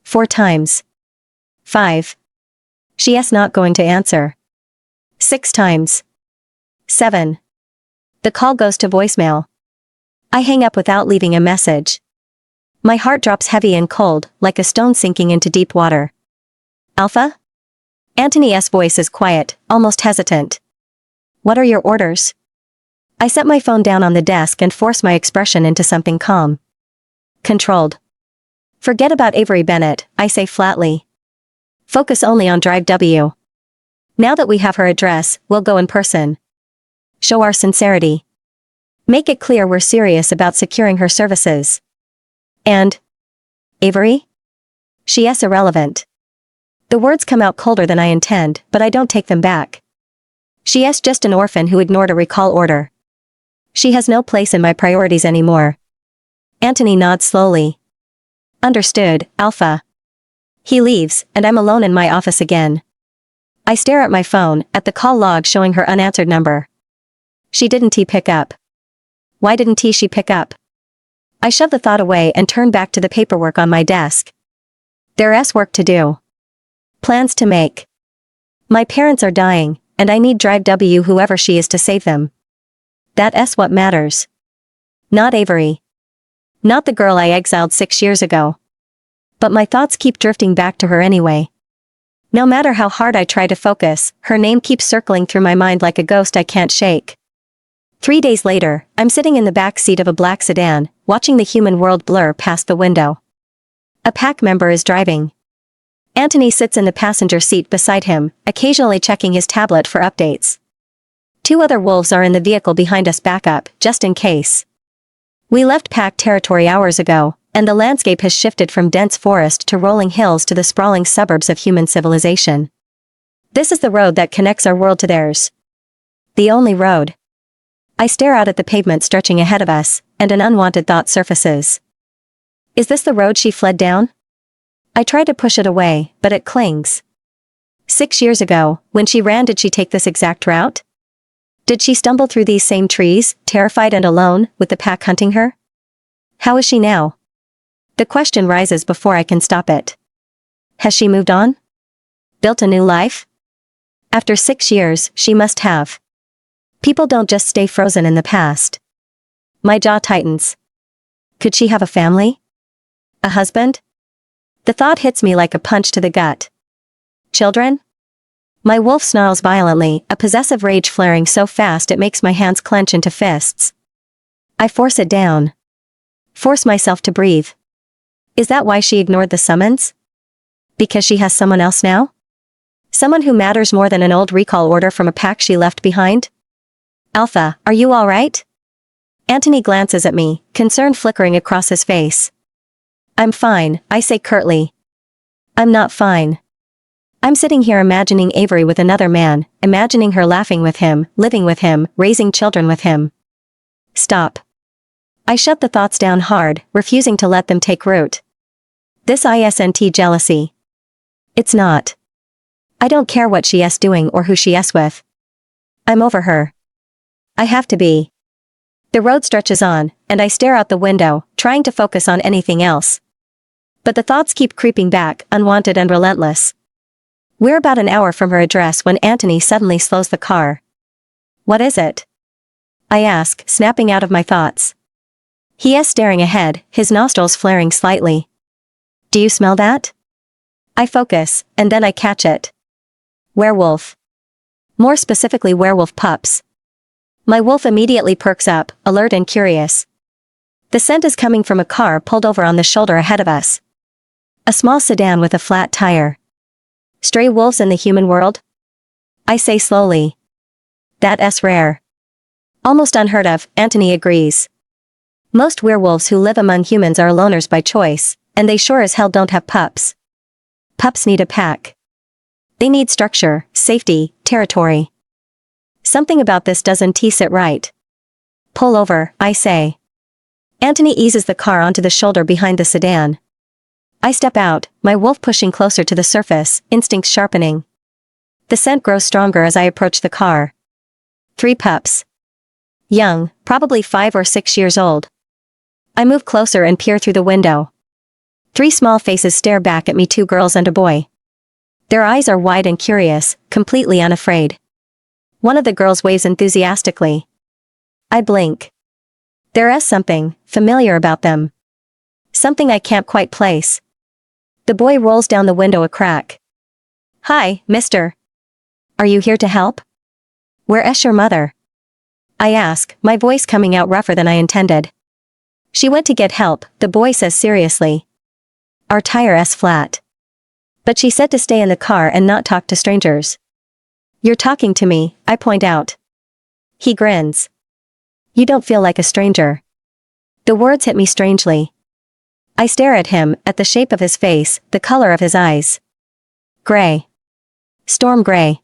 4 times. 5. She is not going to answer. 6 times. 7. The call goes to voicemail. I hang up without leaving a message. My heart drops heavy and cold, like a stone sinking into deep water. Alpha? Antony's voice is quiet, almost hesitant. What are your orders? I set my phone down on the desk and force my expression into something calm. Controlled. Forget about Avery Bennett, I say flatly. Focus only on Drive W. Now that we have her address, we'll go in person. Show our sincerity. Make it clear we're serious about securing her services. And? Avery? She's irrelevant. The words come out colder than I intend, but I don't take them back. She's just an orphan who ignored a recall order. She has no place in my priorities anymore. Antony nods slowly. Understood, Alpha. He leaves, and I'm alone in my office again. I stare at my phone, at the call log showing her unanswered number. She didn't pick up. Why didn't she pick up? I shove the thought away and turn back to the paperwork on my desk. There's work to do. Plans to make. My parents are dying, and I need Drive W whoever she is to save them. That's what matters. Not Avery. Not the girl I exiled 6 years ago. But my thoughts keep drifting back to her anyway. No matter how hard I try to focus, her name keeps circling through my mind like a ghost I can't shake. 3 days later, I'm sitting in the back seat of a black sedan, watching the human world blur past the window. A pack member is driving. Antony sits in the passenger seat beside him, occasionally checking his tablet for updates. 2 other wolves are in the vehicle behind us backup, just in case. We left pack territory hours ago, and the landscape has shifted from dense forest to rolling hills to the sprawling suburbs of human civilization. This is the road that connects our world to theirs. The only road. I stare out at the pavement stretching ahead of us, and an unwanted thought surfaces. Is this the road she fled down? I try to push it away, but it clings. 6 years ago, when she ran, did she take this exact route? Did she stumble through these same trees, terrified and alone, with the pack hunting her? How is she now? The question rises before I can stop it. Has she moved on? Built a new life? After 6 years, she must have. People don't just stay frozen in the past. My jaw tightens. Could she have a family? A husband? The thought hits me like a punch to the gut. Children? My wolf snarls violently, a possessive rage flaring so fast it makes my hands clench into fists. I force it down. Force myself to breathe. Is that why she ignored the summons? Because she has someone else now? Someone who matters more than an old recall order from a pack she left behind? Alpha, are you all right? Antony glances at me, concern flickering across his face. I'm fine, I say curtly. I'm not fine. I'm sitting here imagining Avery with another man, imagining her laughing with him, living with him, raising children with him. Stop. I shut the thoughts down hard, refusing to let them take root. This isn't jealousy. It's not. I don't care what she's doing or who she's with. I'm over her. I have to be. The road stretches on, and I stare out the window, trying to focus on anything else. But the thoughts keep creeping back, unwanted and relentless. We're about an hour from her address when Antony suddenly slows the car. What is it? I ask, snapping out of my thoughts. He is staring ahead, his nostrils flaring slightly. Do you smell that? I focus, and then I catch it. Werewolf. More specifically, werewolf pups. My wolf immediately perks up, alert and curious. The scent is coming from a car pulled over on the shoulder ahead of us. A small sedan with a flat tire. Stray wolves in the human world? I say slowly. That's rare. Almost unheard of, Antony agrees. Most werewolves who live among humans are loners by choice, and they sure as hell don't have pups. Pups need a pack. They need structure, safety, territory. Something about this doesn't sit right. Pull over, I say. Antony eases the car onto the shoulder behind the sedan. I step out, my wolf pushing closer to the surface, instincts sharpening. The scent grows stronger as I approach the car. 3 pups. Young, probably 5 or 6 years old. I move closer and peer through the window. 3 small faces stare back at me, 2 girls and a boy. Their eyes are wide and curious, completely unafraid. One of the girls waves enthusiastically. I blink. There's something familiar about them. Something I can't quite place. The boy rolls down the window a crack. Hi, mister. Are you here to help? Where's your mother? I ask, my voice coming out rougher than I intended. She went to get help, the boy says seriously. Our tire's flat. But she said to stay in the car and not talk to strangers. You're talking to me, I point out. He grins. You don't feel like a stranger. The words hit me strangely. I stare at him, at the shape of his face, the color of his eyes. Gray. Storm gray.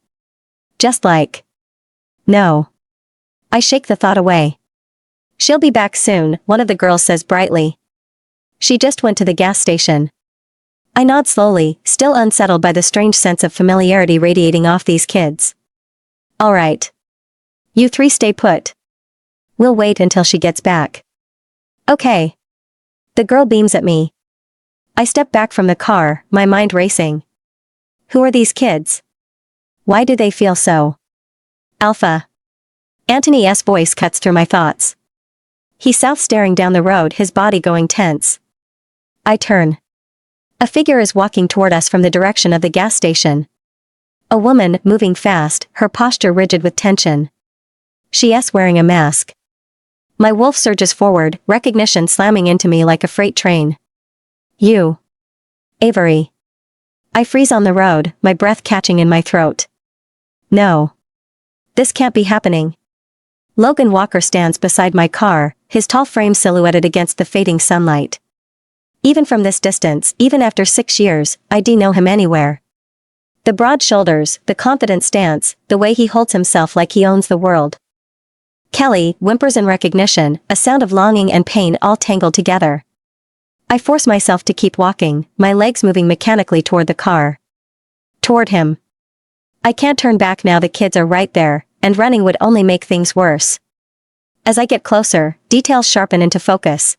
Just like. No. I shake the thought away. She'll be back soon, one of the girls says brightly. She just went to the gas station. I nod slowly, still unsettled by the strange sense of familiarity radiating off these kids. All right. You three stay put. We'll wait until she gets back. Okay. The girl beams at me. I step back from the car, my mind racing. Who are these kids? Why do they feel so alpha? Anthony's voice cuts through my thoughts. He's south staring down the road, his body going tense. I turn. A figure is walking toward us from the direction of the gas station. A woman, moving fast, her posture rigid with tension. She's wearing a mask. My wolf surges forward, recognition slamming into me like a freight train. You. Avery. I freeze on the road, my breath catching in my throat. No. This can't be happening. Logan Walker stands beside my car, his tall frame silhouetted against the fading sunlight. Even from this distance, even after 6 years, I know him anywhere. The broad shoulders, the confident stance, the way he holds himself like he owns the world. Kelly whimpers in recognition, a sound of longing and pain all tangled together. I force myself to keep walking, my legs moving mechanically toward the car. Toward him. I can't turn back now, the kids are right there, and running would only make things worse. As I get closer, details sharpen into focus.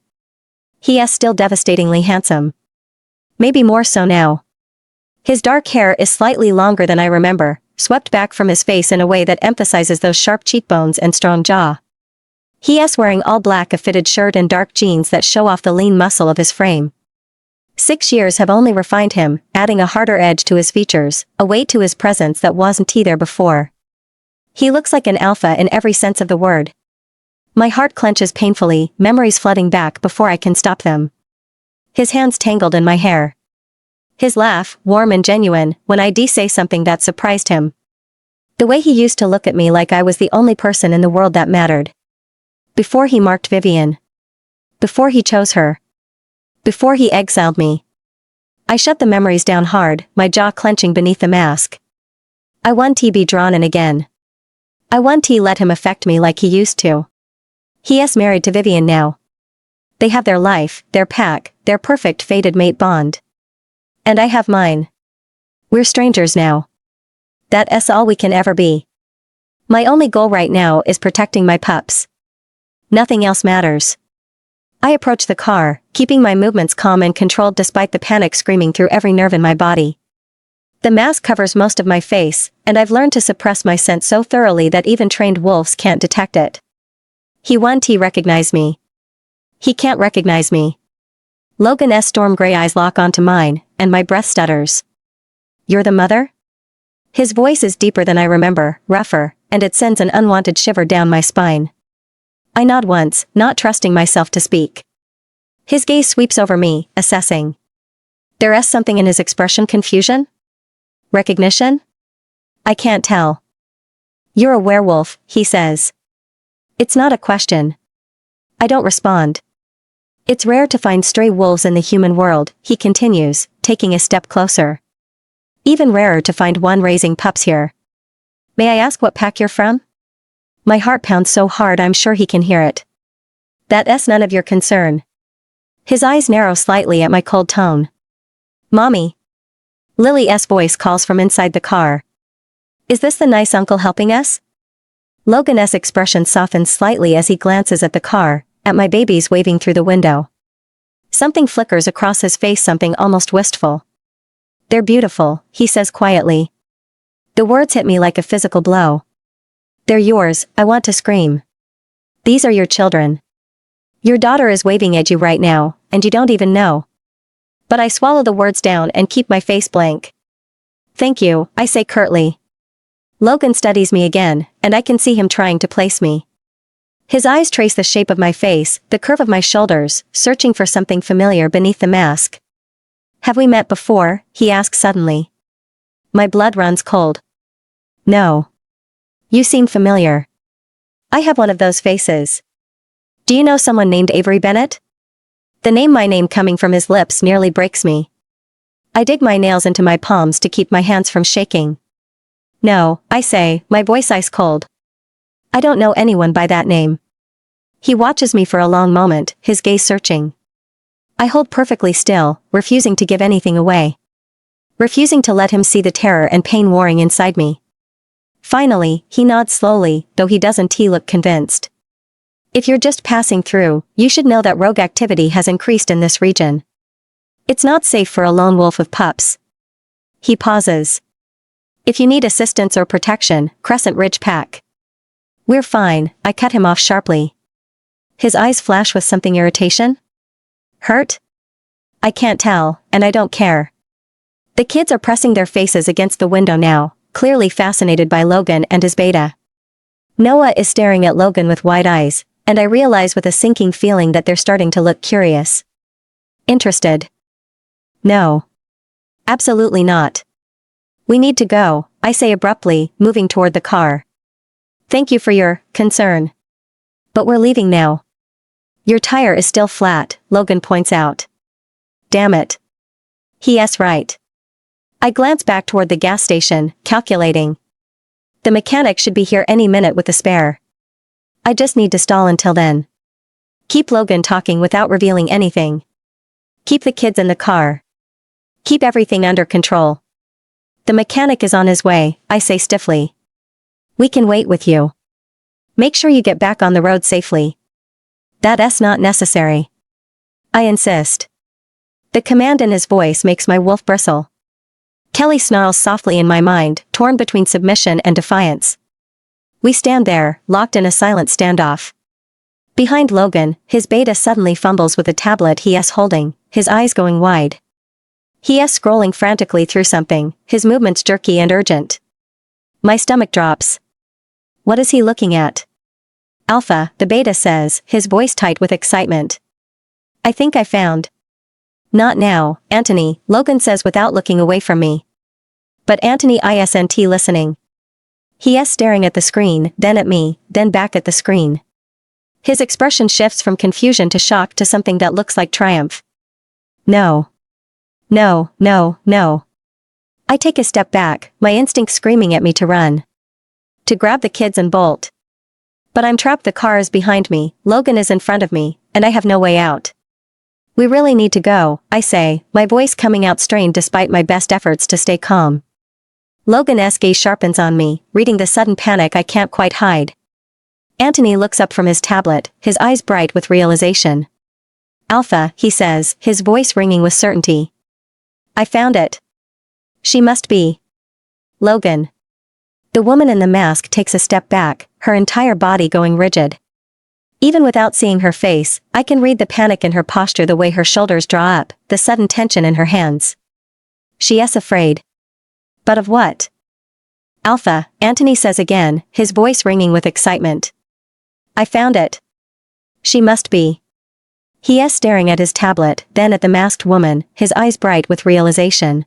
He is still devastatingly handsome. Maybe more so now. His dark hair is slightly longer than I remember, swept back from his face in a way that emphasizes those sharp cheekbones and strong jaw. He is wearing all black, a fitted shirt and dark jeans that show off the lean muscle of his frame. 6 years have only refined him, adding a harder edge to his features, a weight to his presence that wasn't there before. He looks like an alpha in every sense of the word. My heart clenches painfully, memories flooding back before I can stop them. His hands tangled in my hair. His laugh, warm and genuine, when I say something that surprised him. The way he used to look at me like I was the only person in the world that mattered. Before he marked Vivian. Before he chose her. Before he exiled me. I shut the memories down hard, my jaw clenching beneath the mask. I want to be drawn in again. I want to let him affect me like he used to. He is married to Vivian now. They have their life, their pack, their perfect fated mate bond. And I have mine. We're strangers now. That's all we can ever be. My only goal right now is protecting my pups. Nothing else matters. I approach the car, keeping my movements calm and controlled despite the panic screaming through every nerve in my body. The mask covers most of my face, and I've learned to suppress my scent so thoroughly that even trained wolves can't detect it. He won't recognize me. He can't recognize me. Logan's storm gray eyes lock onto mine, and my breath stutters. You're the mother? His voice is deeper than I remember, rougher, and it sends an unwanted shiver down my spine. I nod once, not trusting myself to speak. His gaze sweeps over me, assessing. There's something in his expression, confusion? Recognition? I can't tell. You're a werewolf, he says. It's not a question. I don't respond. It's rare to find stray wolves in the human world, he continues, taking a step closer. Even rarer to find one raising pups here. May I ask what pack you're from? My heart pounds so hard I'm sure he can hear it. That's none of your concern. His eyes narrow slightly at my cold tone. Mommy. Lily's voice calls from inside the car. Is this the nice uncle helping us? Logan's expression softens slightly as he glances at the car, at my babies waving through the window. Something flickers across his face, something almost wistful. They're beautiful, he says quietly. The words hit me like a physical blow. They're yours, I want to scream. These are your children. Your daughter is waving at you right now, and you don't even know. But I swallow the words down and keep my face blank. Thank you, I say curtly. Logan studies me again, and I can see him trying to place me. His eyes trace the shape of my face, the curve of my shoulders, searching for something familiar beneath the mask. Have we met before? He asks suddenly. My blood runs cold. No. You seem familiar. I have one of those faces. Do you know someone named Avery Bennett? The my name coming from his lips nearly breaks me. I dig my nails into my palms to keep my hands from shaking. No, I say, my voice ice cold. I don't know anyone by that name. He watches me for a long moment, his gaze searching. I hold perfectly still, refusing to give anything away. Refusing to let him see the terror and pain warring inside me. Finally, he nods slowly, though he doesn't look convinced. If you're just passing through, you should know that rogue activity has increased in this region. It's not safe for a lone wolf of pups. He pauses. If you need assistance or protection, Crescent Ridge Pack. We're fine, I cut him off sharply. His eyes flash with something irritation? Hurt? I can't tell, and I don't care. The kids are pressing their faces against the window now, clearly fascinated by Logan and his beta. Noah is staring at Logan with wide eyes, and I realize with a sinking feeling that they're starting to look curious. Interested? No. Absolutely not. We need to go, I say abruptly, moving toward the car. Thank you for your concern. But we're leaving now. Your tire is still flat, Logan points out. Damn it. Yes, right. I glance back toward the gas station, calculating. The mechanic should be here any minute with the spare. I just need to stall until then. Keep Logan talking without revealing anything. Keep the kids in the car. Keep everything under control. The mechanic is on his way, I say stiffly. We can wait with you. Make sure you get back on the road safely. That's not necessary. I insist. The command in his voice makes my wolf bristle. Kelly snarls softly in my mind, torn between submission and defiance. We stand there, locked in a silent standoff. Behind Logan, his beta suddenly fumbles with the tablet he's holding, his eyes going wide. He's scrolling frantically through something, his movements jerky and urgent. My stomach drops. What is he looking at? Alpha, the beta says, his voice tight with excitement. I think I found. Not now, Anthony, Logan says without looking away from me. But Anthony isn't listening. He's staring at the screen, then at me, then back at the screen. His expression shifts from confusion to shock to something that looks like triumph. No. No, no, no. I take a step back, my instinct screaming at me to run. To grab the kids and bolt. But I'm trapped. The car is behind me, Logan is in front of me, and I have no way out. We really need to go, I say, my voice coming out strained despite my best efforts to stay calm. Logan's gaze sharpens on me, reading the sudden panic I can't quite hide. Anthony looks up from his tablet, his eyes bright with realization. Alpha, he says, his voice ringing with certainty. I found it. She must be Logan. The woman in the mask takes a step back, her entire body going rigid. Even without seeing her face, I can read the panic in her posture, the way her shoulders draw up, the sudden tension in her hands. She's afraid. But of what? Alpha, Anthony says again, his voice ringing with excitement. I found it. She must be. He's staring at his tablet, then at the masked woman, his eyes bright with realization.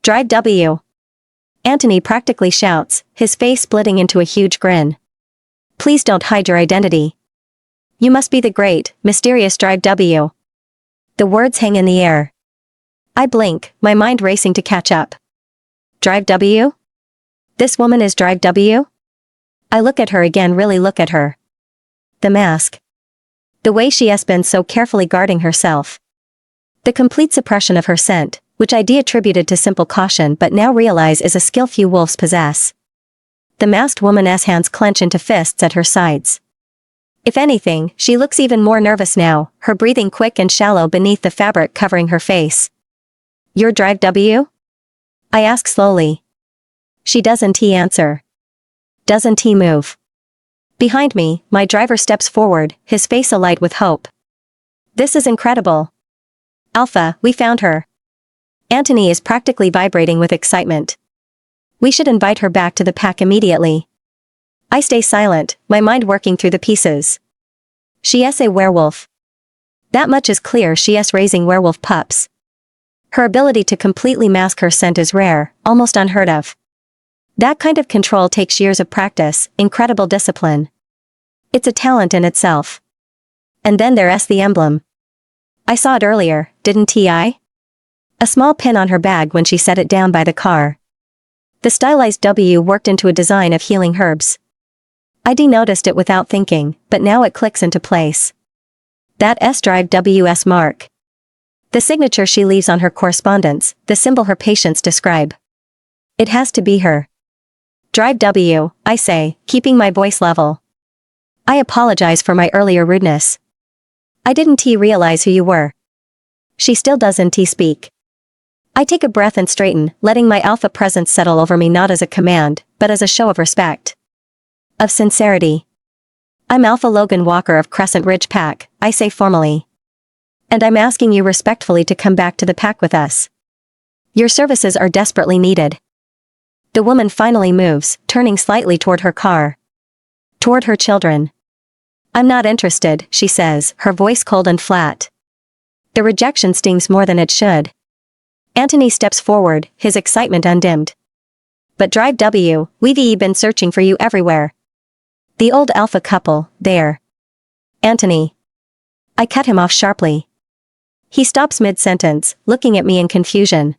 Drive W. Anthony practically shouts, his face splitting into a huge grin. Please don't hide your identity. You must be the great, mysterious Drive W. The words hang in the air. I blink, my mind racing to catch up. Drive W? This woman is Drive W? I look at her again, really look at her. The mask. The way she has been so carefully guarding herself. The complete suppression of her scent, which I attributed to simple caution but now realize is a skill few wolves possess. The masked woman's hands clench into fists at her sides. If anything, she looks even more nervous now, her breathing quick and shallow beneath the fabric covering her face. You're Drive W? I ask slowly. She doesn't answer. Doesn't he move? Behind me, my driver steps forward, his face alight with hope. This is incredible. Alpha, we found her. Antony is practically vibrating with excitement. We should invite her back to the pack immediately. I stay silent, my mind working through the pieces. She is a werewolf. That much is clear. She is raising werewolf pups. Her ability to completely mask her scent is rare, almost unheard of. That kind of control takes years of practice, incredible discipline. It's a talent in itself. And then there's the emblem. I saw it earlier, didn't I? A small pin on her bag when she set it down by the car. The stylized W worked into a design of healing herbs. I denoticed it without thinking, but now it clicks into place. That S-drive WS mark. The signature she leaves on her correspondence, the symbol her patients describe. It has to be her. Drive W, I say, keeping my voice level. I apologize for my earlier rudeness. I didn't realize who you were. She still doesn't speak. I take a breath and straighten, letting my alpha presence settle over me not as a command, but as a show of respect. Of sincerity. I'm Alpha Logan Walker of Crescent Ridge Pack, I say formally. And I'm asking you respectfully to come back to the pack with us. Your services are desperately needed. The woman finally moves, turning slightly toward her car. Toward her children. I'm not interested, she says, her voice cold and flat. The rejection stings more than it should. Antony steps forward, his excitement undimmed. But Drive W, we've been searching for you everywhere. The old alpha couple, there. Antony. I cut him off sharply. He stops mid-sentence, looking at me in confusion.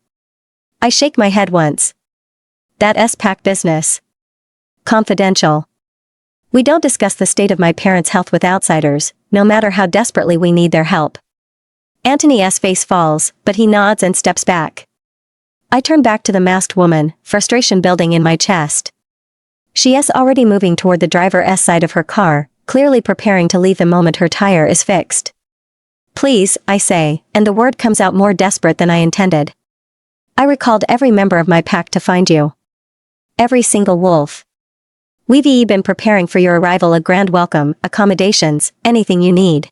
I shake my head once. That S-pack business. Confidential. We don't discuss the state of my parents' health with outsiders, no matter how desperately we need their help. Antony's face falls, but he nods and steps back. I turn back to the masked woman, frustration building in my chest. She is already moving toward the driver's side of her car, clearly preparing to leave the moment her tire is fixed. Please, I say, and the word comes out more desperate than I intended. I recalled every member of my pack to find you. Every single wolf. We've been preparing for your arrival, a grand welcome, accommodations, anything you need.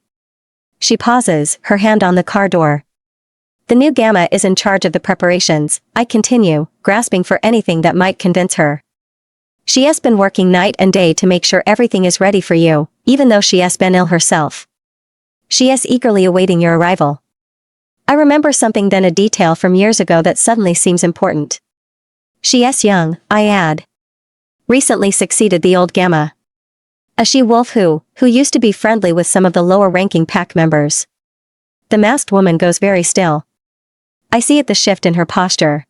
She pauses, her hand on the car door. The new Gamma is in charge of the preparations, I continue, grasping for anything that might convince her. She has been working night and day to make sure everything is ready for you, even though she has been ill herself. She is eagerly awaiting your arrival. I remember something then, a detail from years ago that suddenly seems important. She is young, I add. Recently succeeded the old Gamma. A she-wolf who used to be friendly with some of the lower-ranking pack members. The masked woman goes very still. I see it, the shift in her posture.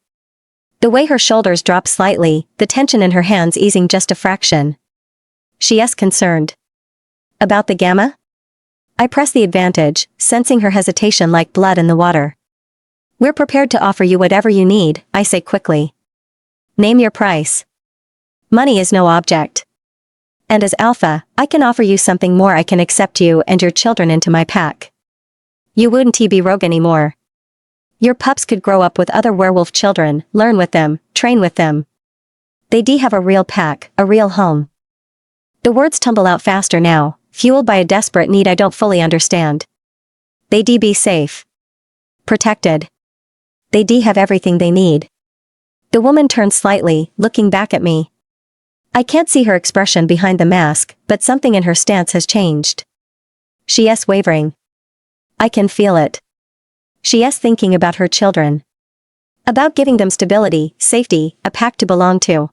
The way her shoulders drop slightly, the tension in her hands easing just a fraction. She is concerned. About the Gamma? I press the advantage, sensing her hesitation like blood in the water. We're prepared to offer you whatever you need, I say quickly. Name your price. Money is no object. And as Alpha, I can offer you something more. I can accept you and your children into my pack. You wouldn't be rogue anymore. Your pups could grow up with other werewolf children, learn with them, train with them. They'd have a real pack, a real home. The words tumble out faster now, fueled by a desperate need I don't fully understand. They'd be safe. Protected. They'd have everything they need. The woman turns slightly, looking back at me. I can't see her expression behind the mask, but something in her stance has changed. She is wavering. I can feel it. She is thinking about her children. About giving them stability, safety, a pack to belong to.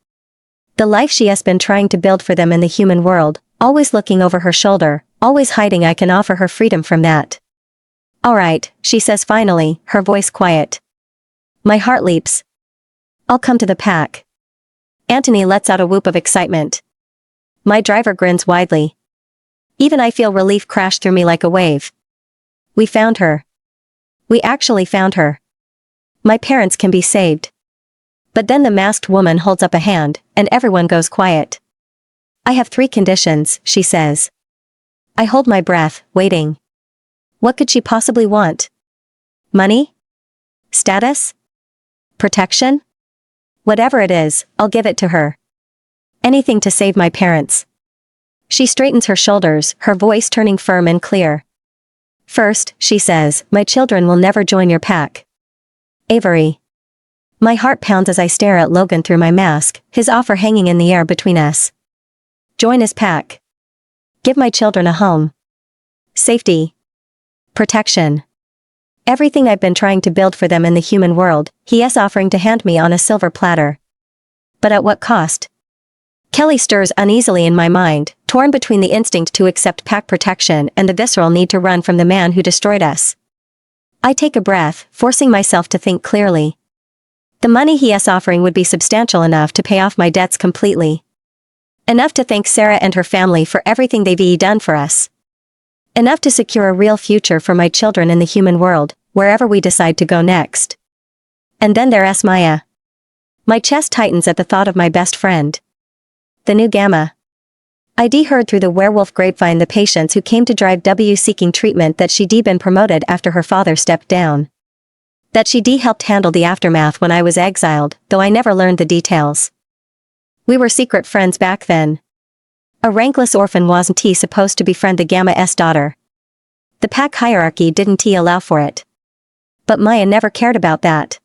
The life she has been trying to build for them in the human world, always looking over her shoulder, always hiding. I can offer her freedom from that. All right, she says finally, her voice quiet. My heart leaps. I'll come to the pack. Antony lets out a whoop of excitement. My driver grins widely. Even I feel relief crash through me like a wave. We found her. We actually found her. My parents can be saved. But then the masked woman holds up a hand, and everyone goes quiet. I have 3 conditions, she says. I hold my breath, waiting. What could she possibly want? Money? Status? Protection? Whatever it is, I'll give it to her. Anything to save my parents. She straightens her shoulders, her voice turning firm and clear. First, she says, my children will never join your pack. Avery. My heart pounds as I stare at Logan through my mask, his offer hanging in the air between us. Join his pack. Give my children a home. Safety. Protection. Everything I've been trying to build for them in the human world, he is offering to hand me on a silver platter. But at what cost? Kelly stirs uneasily in my mind, torn between the instinct to accept pack protection and the visceral need to run from the man who destroyed us. I take a breath, forcing myself to think clearly. The money he is offering would be substantial enough to pay off my debts completely. Enough to thank Sarah and her family for everything they've done for us. Enough to secure a real future for my children in the human world, wherever we decide to go next. And then there's Maya. My chest tightens at the thought of my best friend. The new Gamma. I'd heard through the werewolf grapevine the patients who came to drive W seeking treatment that she'd been promoted after her father stepped down. That she'd helped handle the aftermath when I was exiled, though I never learned the details. We were secret friends back then. A rankless orphan wasn't supposed to befriend the Gamma's daughter. The pack hierarchy didn't allow for it. But Maya never cared about that.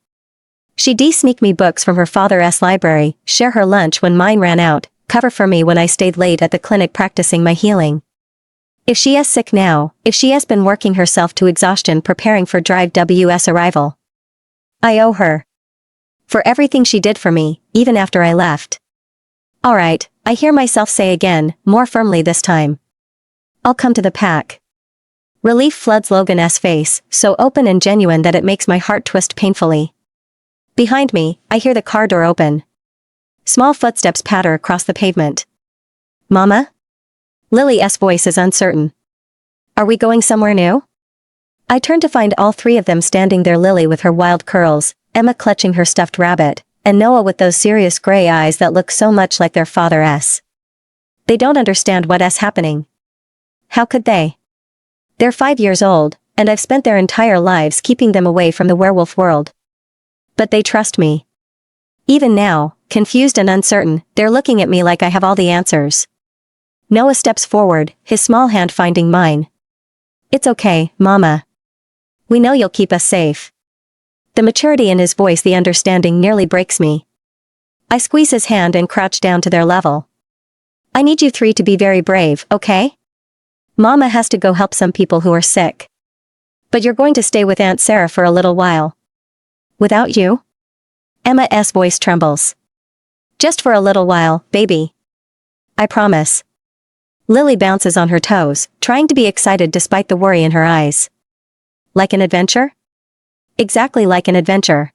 She'd sneak me books from her father's library, share her lunch when mine ran out, cover for me when I stayed late at the clinic practicing my healing. If she is sick now, if she has been working herself to exhaustion preparing for Drive W's arrival, I owe her. For everything she did for me, even after I left. Alright, I hear myself say again, more firmly this time. I'll come to the pack. Relief floods Logan's face, so open and genuine that it makes my heart twist painfully. Behind me, I hear the car door open. Small footsteps patter across the pavement. Mama? Lily's voice is uncertain. Are we going somewhere new? I turn to find all three of them standing there, Lily with her wild curls, Emma clutching her stuffed rabbit, and Noah with those serious gray eyes that look so much like their father's. They don't understand what's happening. How could they? They're 5 years old, and I've spent their entire lives keeping them away from the werewolf world. But they trust me. Even now, confused and uncertain, they're looking at me like I have all the answers. Noah steps forward, his small hand finding mine. It's okay, Mama. We know you'll keep us safe. The maturity in his voice, the understanding nearly breaks me. I squeeze his hand and crouch down to their level. I need you three to be very brave, okay? Mama has to go help some people who are sick. But you're going to stay with Aunt Sarah for a little while. Without you? Emma's voice trembles. Just for a little while, baby. I promise. Lily bounces on her toes, trying to be excited despite the worry in her eyes. Like an adventure? Exactly like an adventure.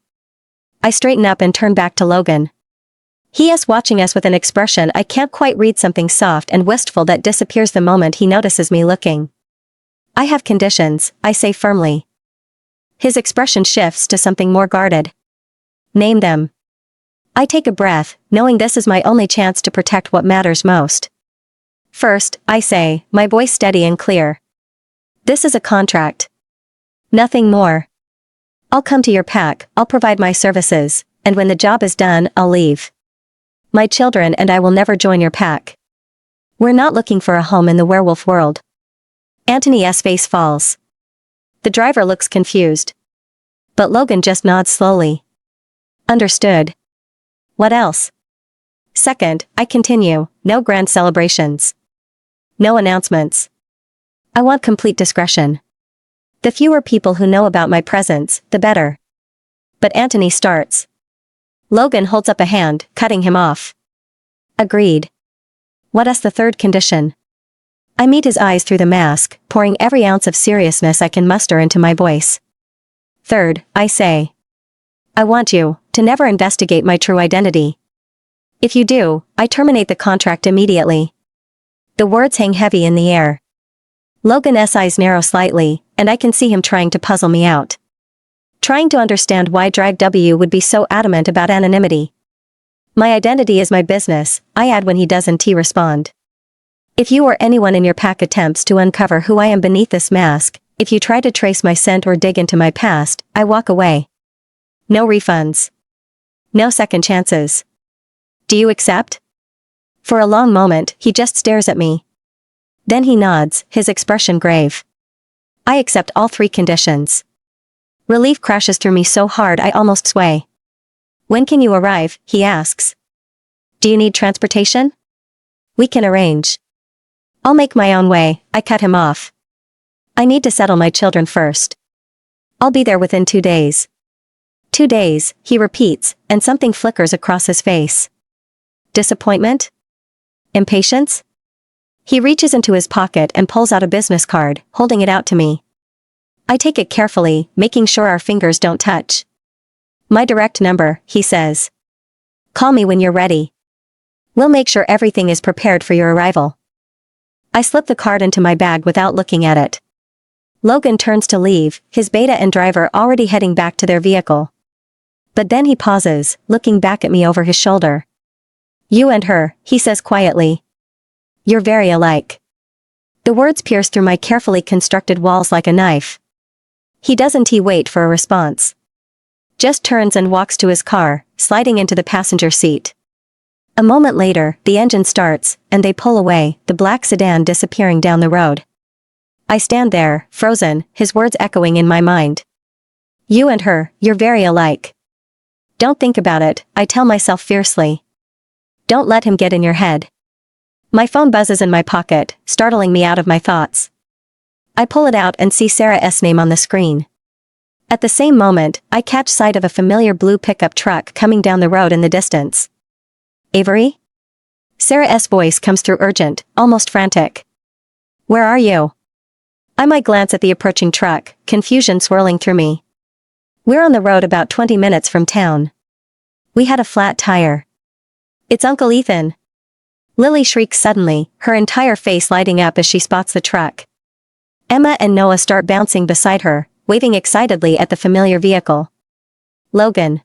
I straighten up and turn back to Logan. He is watching us with an expression I can't quite read, something soft and wistful that disappears the moment he notices me looking. I have conditions, I say firmly. His expression shifts to something more guarded. Name them. I take a breath, knowing this is my only chance to protect what matters most. First, I say, my voice steady and clear. This is a contract. Nothing more. I'll come to your pack, I'll provide my services, and when the job is done, I'll leave. My children and I will never join your pack. We're not looking for a home in the werewolf world. Antony's face falls. The driver looks confused. But Logan just nods slowly. Understood. What else? Second, I continue, no grand celebrations. No announcements. I want complete discretion. The fewer people who know about my presence, the better. But Antony starts. Logan holds up a hand, cutting him off. Agreed. What is the third condition? I meet his eyes through the mask, pouring every ounce of seriousness I can muster into my voice. Third, I say. I want you to never investigate my true identity. If you do, I terminate the contract immediately. The words hang heavy in the air. Logan's eyes narrow slightly, and I can see him trying to puzzle me out. Trying to understand why Drive W would be so adamant about anonymity. My identity is my business, I add when he doesn't respond. If you or anyone in your pack attempts to uncover who I am beneath this mask, if you try to trace my scent or dig into my past, I walk away. No refunds. No second chances. Do you accept? For a long moment, he just stares at me. Then he nods, his expression grave. I accept all 3 conditions. Relief crashes through me so hard I almost sway. When can you arrive, he asks. Do you need transportation? We can arrange. I'll make my own way, I cut him off. I need to settle my children first. I'll be there within 2 days. 2 days, he repeats, and something flickers across his face. Disappointment? Impatience? He reaches into his pocket and pulls out a business card, holding it out to me. I take it carefully, making sure our fingers don't touch. My direct number, he says. Call me when you're ready. We'll make sure everything is prepared for your arrival. I slip the card into my bag without looking at it. Logan turns to leave, his beta and driver already heading back to their vehicle. But then he pauses, looking back at me over his shoulder. You and her, he says quietly. You're very alike. The words pierce through my carefully constructed walls like a knife. He doesn't wait for a response. Just turns and walks to his car, sliding into the passenger seat. A moment later, the engine starts, and they pull away, the black sedan disappearing down the road. I stand there, frozen, his words echoing in my mind. You and her, you're very alike. Don't think about it, I tell myself fiercely. Don't let him get in your head. My phone buzzes in my pocket, startling me out of my thoughts. I pull it out and see Sarah's name on the screen. At the same moment, I catch sight of a familiar blue pickup truck coming down the road in the distance. Avery? Sarah's voice comes through urgent, almost frantic. Where are you? I might glance at the approaching truck, confusion swirling through me. We're on the road about 20 minutes from town. We had a flat tire. It's Uncle Ethan. Lily shrieks suddenly, her entire face lighting up as she spots the truck. Emma and Noah start bouncing beside her, waving excitedly at the familiar vehicle. Logan.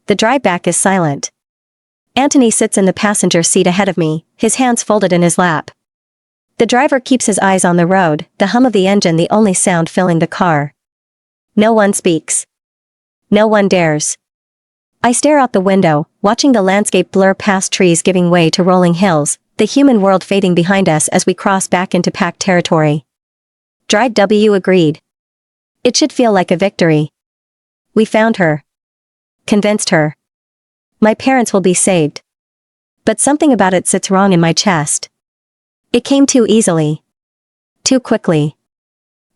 The drive back is silent. Anthony sits in the passenger seat ahead of me, his hands folded in his lap. The driver keeps his eyes on the road, the hum of the engine the only sound filling the car. No one speaks. No one dares. I stare out the window, watching the landscape blur past trees giving way to rolling hills, the human world fading behind us as we cross back into packed territory. Drive W agreed. It should feel like a victory. We found her. Convinced her. My parents will be saved. But something about it sits wrong in my chest. It came too easily. Too quickly.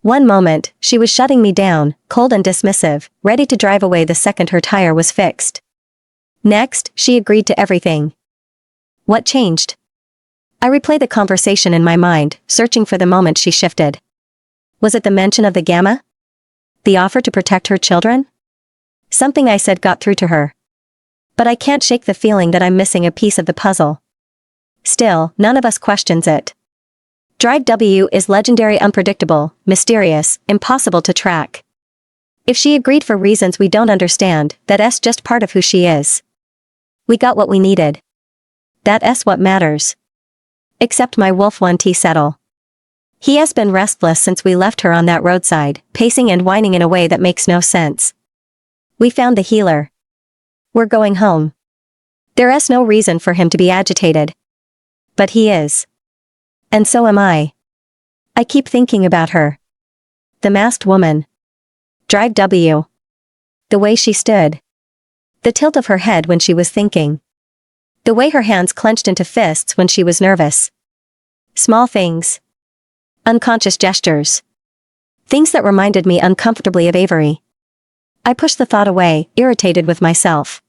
One moment, she was shutting me down, cold and dismissive, ready to drive away the second her tire was fixed. Next, she agreed to everything. What changed? I replay the conversation in my mind, searching for the moment she shifted. Was it the mention of the gamma? The offer to protect her children? Something I said got through to her. But I can't shake the feeling that I'm missing a piece of the puzzle. Still, none of us questions it. Drive W is legendary, unpredictable, mysterious, impossible to track. If she agreed for reasons we don't understand, that's just part of who she is. We got what we needed. That's what matters. Except my wolf 1T settle. He has been restless since we left her on that roadside, pacing and whining in a way that makes no sense. We found the healer. We're going home. There's no reason for him to be agitated. But he is. And so am I. I keep thinking about her. The masked woman. Drive W. The way she stood. The tilt of her head when she was thinking. The way her hands clenched into fists when she was nervous. Small things. Unconscious gestures. Things that reminded me uncomfortably of Avery. I pushed the thought away, irritated with myself.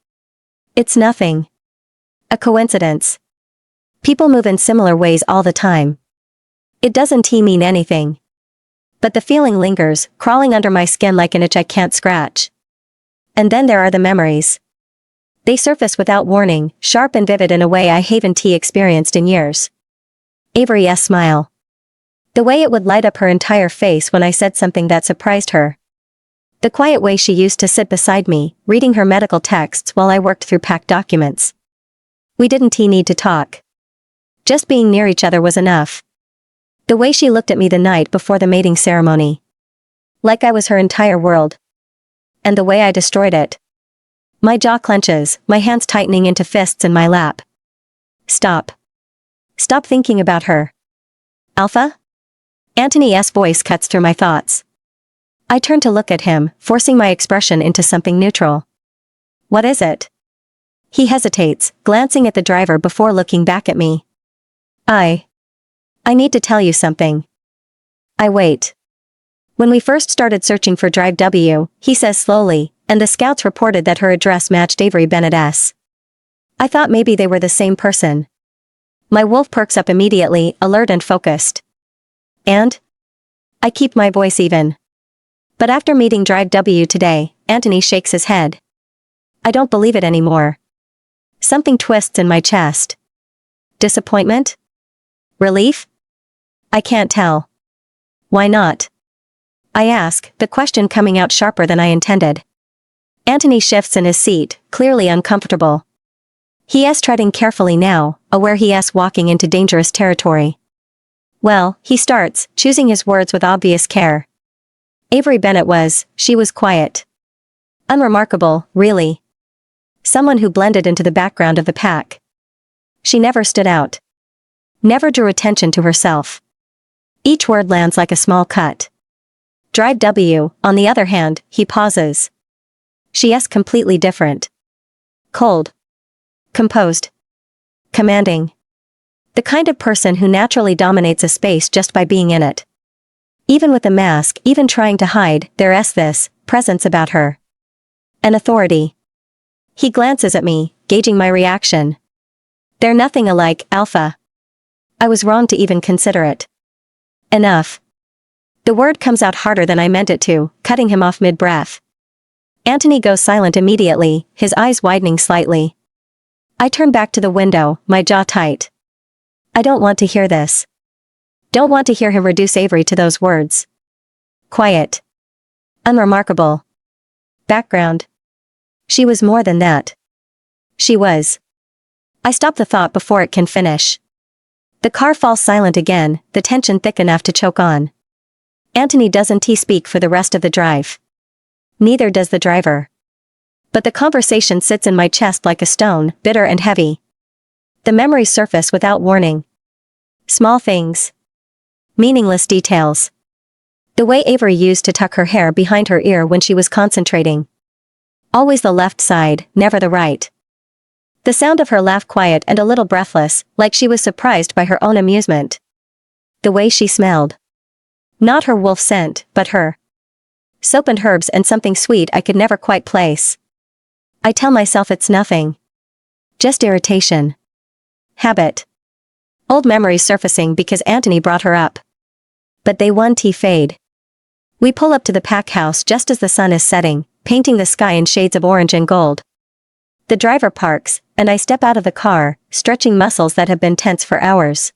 It's nothing. A coincidence. People move in similar ways all the time. It doesn't mean anything. But the feeling lingers, crawling under my skin like an itch I can't scratch. And then there are the memories. They surface without warning, sharp and vivid in a way I haven't experienced in years. Avery's smile. The way it would light up her entire face when I said something that surprised her. The quiet way she used to sit beside me, reading her medical texts while I worked through packed documents. We didn't need to talk. Just being near each other was enough. The way she looked at me the night before the mating ceremony. Like I was her entire world. And the way I destroyed it. My jaw clenches, my hands tightening into fists in my lap. Stop. Stop thinking about her. Alpha? Antony's voice cuts through my thoughts. I turn to look at him, forcing my expression into something neutral. What is it? He hesitates, glancing at the driver before looking back at me. I need to tell you something. I wait. When we first started searching for Drive W, he says slowly, and the scouts reported that her address matched Avery Bennett's. I thought maybe they were the same person. My wolf perks up immediately, alert and focused. And? I keep my voice even. But after meeting Drive W today, Antony shakes his head. I don't believe it anymore. Something twists in my chest. Disappointment? Relief? I can't tell. Why not? I ask, the question coming out sharper than I intended. Antony shifts in his seat, clearly uncomfortable. He is treading carefully now, aware he is walking into dangerous territory. Well, he starts, choosing his words with obvious care. Avery Bennett she was quiet. Unremarkable, really. Someone who blended into the background of the pack. She never stood out. Never drew attention to herself. Each word lands like a small cut. Drive W, on the other hand, he pauses. She is completely different. Cold. Composed. Commanding. The kind of person who naturally dominates a space just by being in it. Even with a mask, even trying to hide, there is this presence about her. An authority. He glances at me, gauging my reaction. They're nothing alike, Alpha. I was wrong to even consider it. Enough. The word comes out harder than I meant it to, cutting him off mid-breath. Antony goes silent immediately, his eyes widening slightly. I turn back to the window, my jaw tight. I don't want to hear this. Don't want to hear him reduce Avery to those words. Quiet. Unremarkable. Background. She was more than that. She was. I stop the thought before it can finish. The car falls silent again, the tension thick enough to choke on. Antony doesn't speak for the rest of the drive. Neither does the driver. But the conversation sits in my chest like a stone, bitter and heavy. The memories surface without warning. Small things. Meaningless details. The way Avery used to tuck her hair behind her ear when she was concentrating. Always the left side, never the right. The sound of her laugh quiet and a little breathless, like she was surprised by her own amusement. The way she smelled. Not her wolf scent, but her. Soap and herbs and something sweet I could never quite place. I tell myself it's nothing. Just irritation. Habit. Old memories surfacing because Antony brought her up. But they won't fade. We pull up to the pack house just as the sun is setting, painting the sky in shades of orange and gold. The driver parks, and I step out of the car, stretching muscles that have been tense for hours.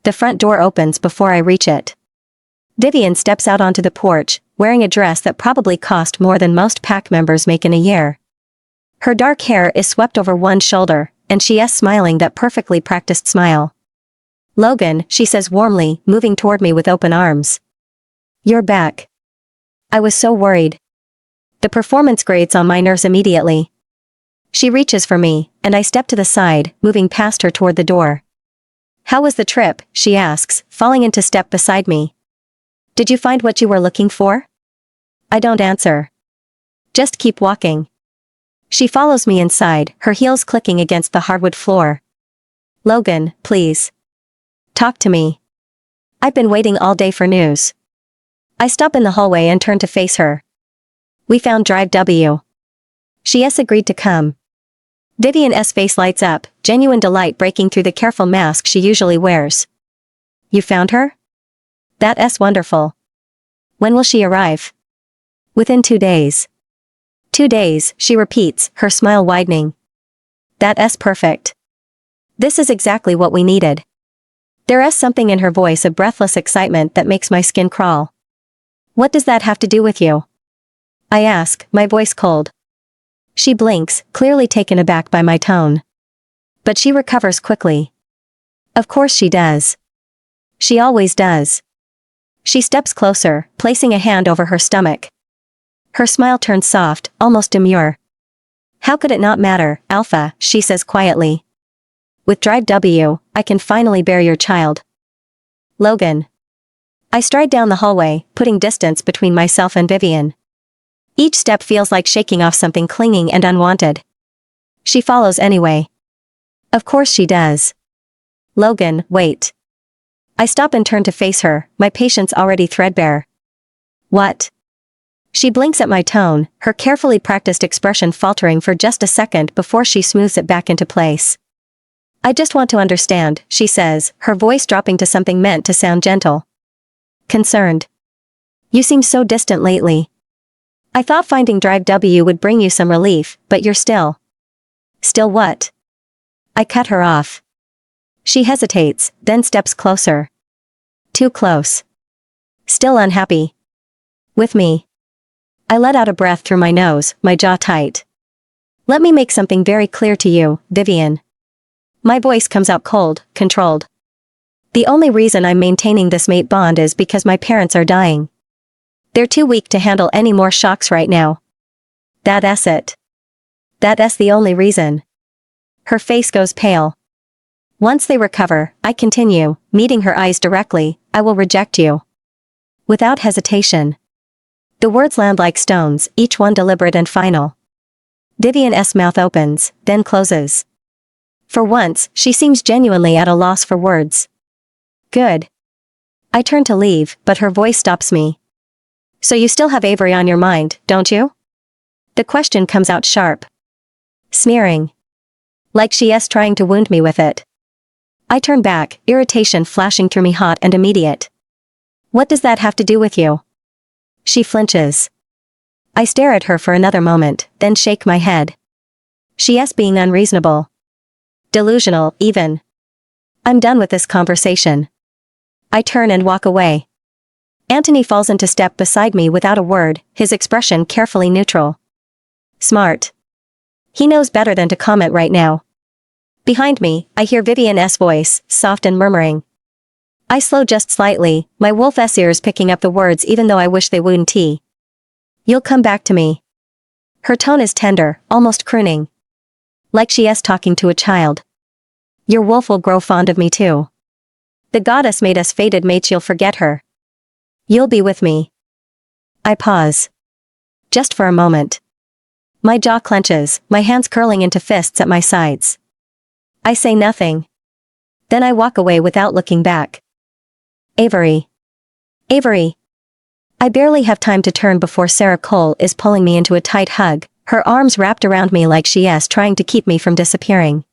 The front door opens before I reach it. Vivian steps out onto the porch, wearing a dress that probably cost more than most pack members make in a year. Her dark hair is swept over one shoulder, and she is smiling that perfectly practiced smile. Logan, she says warmly, moving toward me with open arms. You're back. I was so worried. The performance grates on my nerves immediately. She reaches for me, and I step to the side, moving past her toward the door. How was the trip? She asks, falling into step beside me. Did you find what you were looking for? I don't answer. Just keep walking. She follows me inside, her heels clicking against the hardwood floor. Logan, please. Talk to me. I've been waiting all day for news. I stop in the hallway and turn to face her. We found Drive W. She has agreed to come. Vivian's face lights up, genuine delight breaking through the careful mask she usually wears. You found her? That's wonderful. When will she arrive? Within 2 days. 2 days, she repeats, her smile widening. That's perfect. This is exactly what we needed. There is something in her voice of breathless excitement that makes my skin crawl. What does that have to do with you? I ask, my voice cold. She blinks, clearly taken aback by my tone. But she recovers quickly. Of course she does. She always does. She steps closer, placing a hand over her stomach. Her smile turns soft, almost demure. How could it not matter, Alpha, she says quietly. with Drive W, I can finally bear your child. Logan. I stride down the hallway, putting distance between myself and Vivian. Each step feels like shaking off something clinging and unwanted. She follows anyway. Of course she does. Logan, wait. I stop and turn to face her, my patience already threadbare. What? She blinks at my tone, her carefully practiced expression faltering for just a second before she smooths it back into place. I just want to understand, she says, her voice dropping to something meant to sound gentle. Concerned. You seem so distant lately. I thought finding Drive W would bring you some relief, but you're still. Still what? I cut her off. She hesitates, then steps closer. Too close. Still unhappy. With me. I let out a breath through my nose, my jaw tight. Let me make something very clear to you, Vivian. My voice comes out cold, controlled. The only reason I'm maintaining this mate bond is because my parents are dying. They're too weak to handle any more shocks right now. That's it. That's the only reason. Her face goes pale. Once they recover, I continue, meeting her eyes directly, I will reject you. Without hesitation. The words land like stones, each one deliberate and final. Vivian's mouth opens, then closes. For once, she seems genuinely at a loss for words. Good. I turn to leave, but her voice stops me. So you still have Avery on your mind, don't you? The question comes out sharp. Sneering. Like she's trying to wound me with it. I turn back, irritation flashing through me hot and immediate. What does that have to do with you? She flinches. I stare at her for another moment, then shake my head. She's being unreasonable. Delusional, even. I'm done with this conversation. I turn and walk away. Anthony falls into step beside me without a word, his expression carefully neutral. Smart. He knows better than to comment right now. Behind me, I hear Vivian's voice, soft and murmuring. I slow just slightly, my wolf's ears picking up the words even though I wish they wouldn't. You'll come back to me. Her tone is tender, almost crooning. Like she's talking to a child. Your wolf will grow fond of me too. The goddess made us fated mates, you'll forget her. You'll be with me. I pause. Just for a moment. My jaw clenches, my hands curling into fists at my sides. I say nothing. Then I walk away without looking back. Avery. Avery. I barely have time to turn before Sarah Cole is pulling me into a tight hug, her arms wrapped around me like she's trying to keep me from disappearing.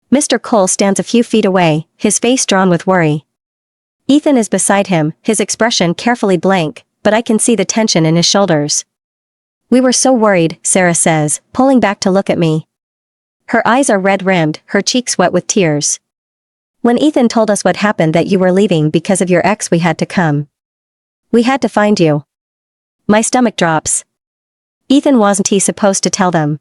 Mr. Cole stands a few feet away, his face drawn with worry. Ethan is beside him, his expression carefully blank, but I can see the tension in his shoulders. We were so worried, Sarah says, pulling back to look at me. Her eyes are red-rimmed, her cheeks wet with tears. When Ethan told us what happened, that you were leaving because of your ex, we had to come. We had to find you. My stomach drops. Ethan wasn't he supposed to tell them?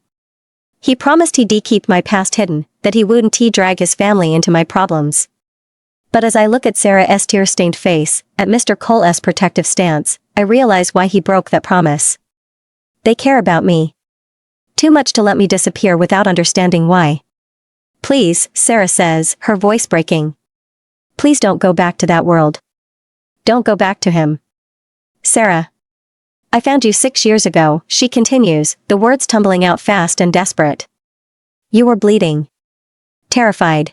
He promised he'd keep my past hidden, that he wouldn't drag his family into my problems. But as I look at Sarah's tear-stained face, at Mr. Cole's protective stance, I realize why he broke that promise. They care about me. Too much to let me disappear without understanding why. Please, Sarah says, her voice breaking. Please don't go back to that world. Don't go back to him. Sarah. I found you 6 years ago, she continues, the words tumbling out fast and desperate. You were bleeding. Terrified.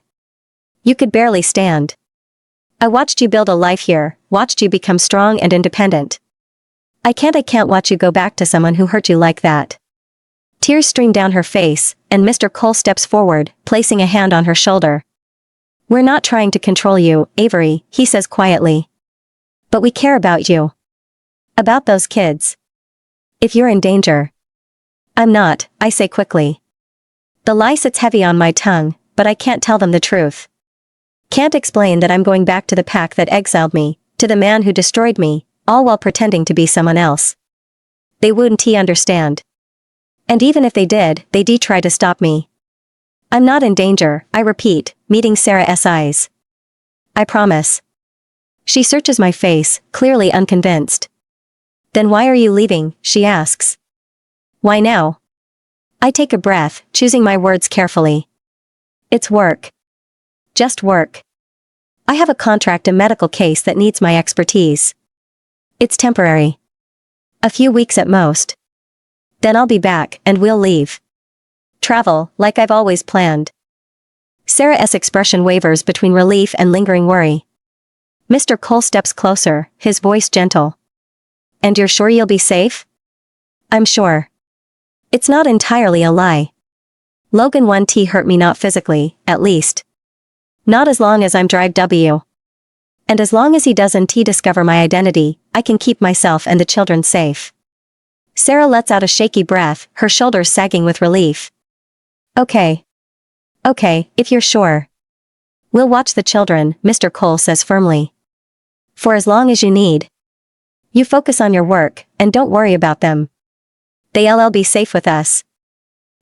You could barely stand. I watched you build a life here, watched you become strong and independent. I can't watch you go back to someone who hurt you like that. Tears stream down her face, and Mr. Cole steps forward, placing a hand on her shoulder. We're not trying to control you, Avery, he says quietly. But we care about you. About those kids. If you're in danger. I'm not, I say quickly. The lie sits heavy on my tongue, but I can't tell them the truth. Can't explain that I'm going back to the pack that exiled me, to the man who destroyed me, all while pretending to be someone else. They wouldn't understand. And even if they did, they'd try to stop me. I'm not in danger, I repeat, meeting Sarah's eyes. I promise. She searches my face, clearly unconvinced. Then why are you leaving, she asks. Why now? I take a breath, choosing my words carefully. It's work. Just work. I have a contract, a medical case that needs my expertise. It's temporary. A few weeks at most. Then I'll be back, and we'll leave. Travel, like I've always planned. Sarah's expression wavers between relief and lingering worry. Mr. Cole steps closer, his voice gentle. And you're sure you'll be safe? I'm sure. It's not entirely a lie. Logan 1T hurt me, not physically, at least. Not as long as I'm Drive W. And as long as he doesn't discover my identity, I can keep myself and the children safe. Sarah lets out a shaky breath, her shoulders sagging with relief. Okay. Okay, if you're sure. We'll watch the children, Mr. Cole says firmly. For as long as you need. You focus on your work, and don't worry about them. They'll be safe with us.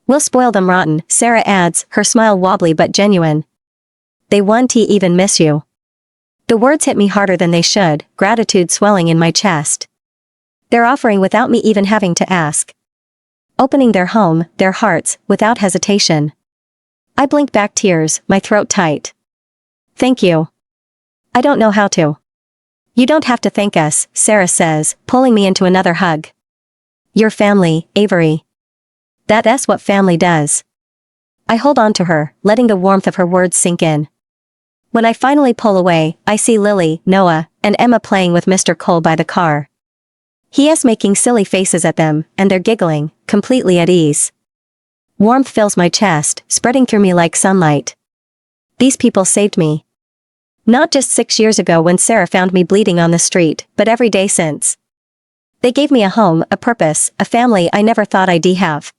We'll spoil them rotten, Sarah adds, her smile wobbly but genuine. They won't even miss you. The words hit me harder than they should, gratitude swelling in my chest. They're offering without me even having to ask. Opening their home, their hearts, without hesitation. I blink back tears, my throat tight. Thank you. I don't know how to. You don't have to thank us, Sarah says, pulling me into another hug. Your family, Avery. That's what family does. I hold on to her, letting the warmth of her words sink in. When I finally pull away, I see Lily, Noah, and Emma playing with Mr. Cole by the car. He is making silly faces at them, and they're giggling, completely at ease. Warmth fills my chest, spreading through me like sunlight. These people saved me. Not just 6 years ago when Sarah found me bleeding on the street, but every day since. They gave me a home, a purpose, a family I never thought I'd have.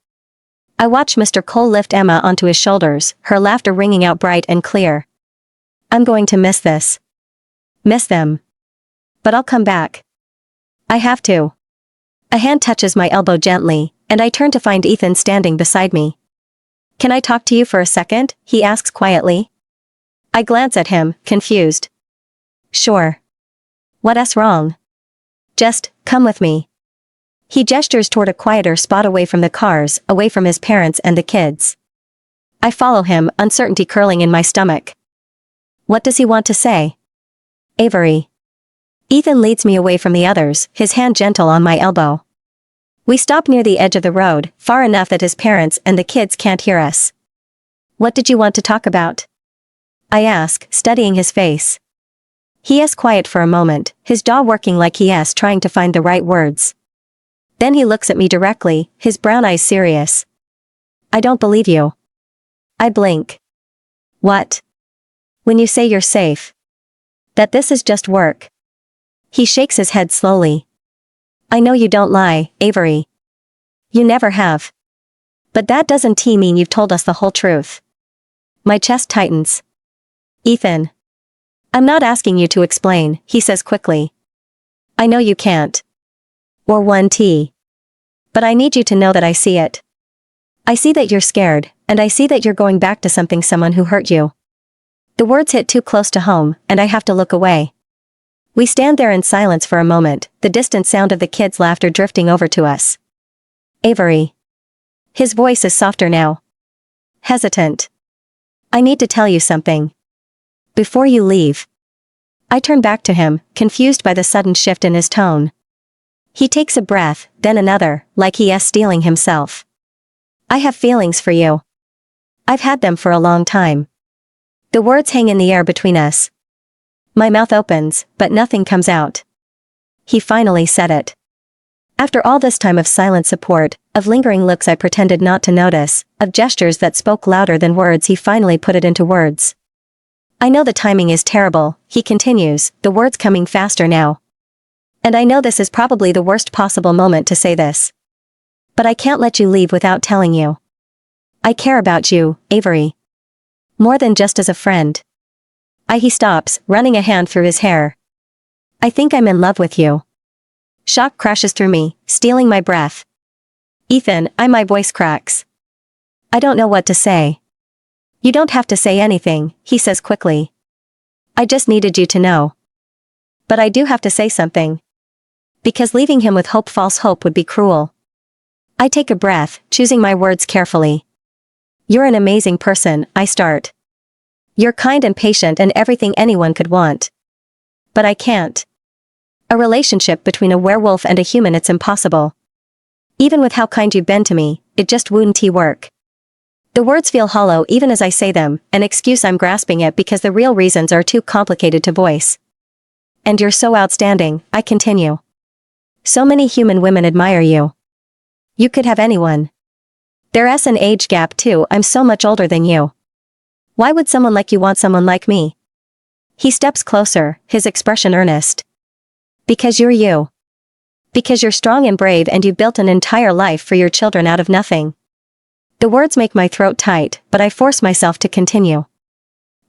I watch Mr. Cole lift Emma onto his shoulders, her laughter ringing out bright and clear. I'm going to miss this. Miss them. But I'll come back. I have to. A hand touches my elbow gently, and I turn to find Ethan standing beside me. Can I talk to you for a second? He asks quietly. I glance at him, confused. Sure. What's wrong? Just, come with me. He gestures toward a quieter spot away from the cars, away from his parents and the kids. I follow him, uncertainty curling in my stomach. What does he want to say? Avery. Ethan leads me away from the others, his hand gentle on my elbow. We stop near the edge of the road, far enough that his parents and the kids can't hear us. What did you want to talk about? I ask, studying his face. He is quiet for a moment, his jaw working like he is trying to find the right words. Then he looks at me directly, his brown eyes serious. I don't believe you. I blink. What? When you say you're safe. That this is just work. He shakes his head slowly. I know you don't lie, Avery. You never have. But that doesn't mean you've told us the whole truth. My chest tightens. Ethan. I'm not asking you to explain, he says quickly. I know you can't. Or 1T. But I need you to know that I see it. I see that you're scared, and I see that you're going back to someone who hurt you. The words hit too close to home, and I have to look away. We stand there in silence for a moment, the distant sound of the kids' laughter drifting over to us. Avery. His voice is softer now. Hesitant. I need to tell you something. Before you leave. I turn back to him, confused by the sudden shift in his tone. He takes a breath, then another, like he is steeling himself. I have feelings for you. I've had them for a long time. The words hang in the air between us. My mouth opens, but nothing comes out. He finally said it. After all this time of silent support, of lingering looks I pretended not to notice, of gestures that spoke louder than words, he finally put it into words. I know the timing is terrible, he continues, the words coming faster now. And I know this is probably the worst possible moment to say this. But I can't let you leave without telling you. I care about you, Avery. More than just as a friend. He stops, running a hand through his hair. I think I'm in love with you. Shock crashes through me, stealing my breath. Ethan, my voice cracks. I don't know what to say. You don't have to say anything, he says quickly. I just needed you to know. But I do have to say something. Because leaving him with false hope would be cruel. I take a breath, choosing my words carefully. You're an amazing person, I start. You're kind and patient and everything anyone could want. But I can't. A relationship between a werewolf and a human, it's impossible. Even with how kind you've been to me, it just wouldn't work. The words feel hollow even as I say them, an excuse I'm grasping at because the real reasons are too complicated to voice. And you're so outstanding, I continue. So many human women admire you. You could have anyone. There's an age gap too, I'm so much older than you. Why would someone like you want someone like me? He steps closer, his expression earnest. Because you're you. Because you're strong and brave and you've built an entire life for your children out of nothing. The words make my throat tight, but I force myself to continue.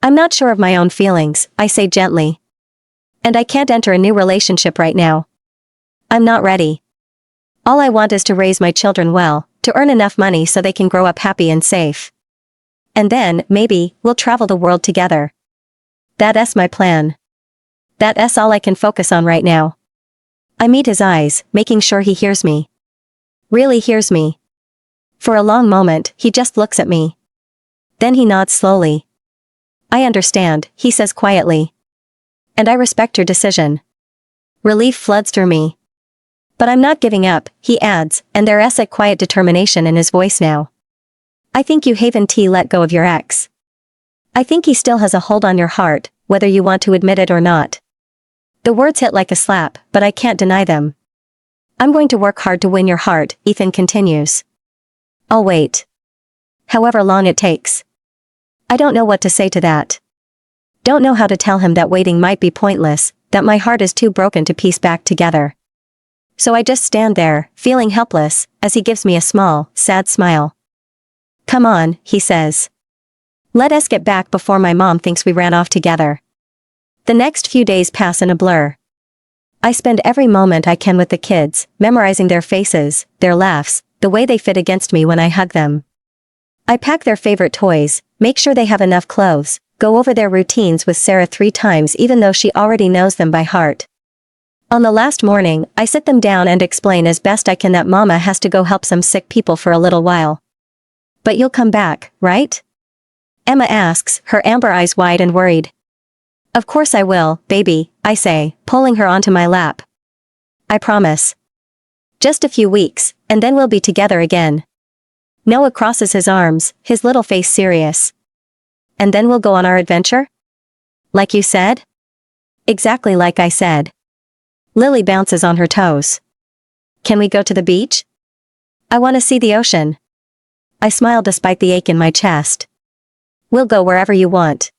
I'm not sure of my own feelings, I say gently. And I can't enter a new relationship right now. I'm not ready. All I want is to raise my children well, to earn enough money so they can grow up happy and safe. And then, maybe, we'll travel the world together. That's my plan. That's all I can focus on right now. I meet his eyes, making sure he hears me. Really hears me. For a long moment, he just looks at me. Then he nods slowly. I understand, he says quietly. And I respect your decision. Relief floods through me. But I'm not giving up, he adds, and there's a quiet determination in his voice now. I think you haven't let go of your ex. I think he still has a hold on your heart, whether you want to admit it or not. The words hit like a slap, but I can't deny them. I'm going to work hard to win your heart, Ethan continues. I'll wait. However long it takes. I don't know what to say to that. Don't know how to tell him that waiting might be pointless, that my heart is too broken to piece back together. So I just stand there, feeling helpless, as he gives me a small, sad smile. Come on, he says. Let us get back before my mom thinks we ran off together. The next few days pass in a blur. I spend every moment I can with the kids, memorizing their faces, their laughs, the way they fit against me when I hug them. I pack their favorite toys, make sure they have enough clothes, go over their routines with Sarah 3 times even though she already knows them by heart. On the last morning, I sit them down and explain as best I can that Mama has to go help some sick people for a little while. But you'll come back, right? Emma asks, her amber eyes wide and worried. Of course I will, baby, I say, pulling her onto my lap. I promise. Just a few weeks, and then we'll be together again. Noah crosses his arms, his little face serious. And then we'll go on our adventure? Like you said? Exactly like I said. Lily bounces on her toes. Can we go to the beach? I want to see the ocean. I smile despite the ache in my chest. We'll go wherever you want.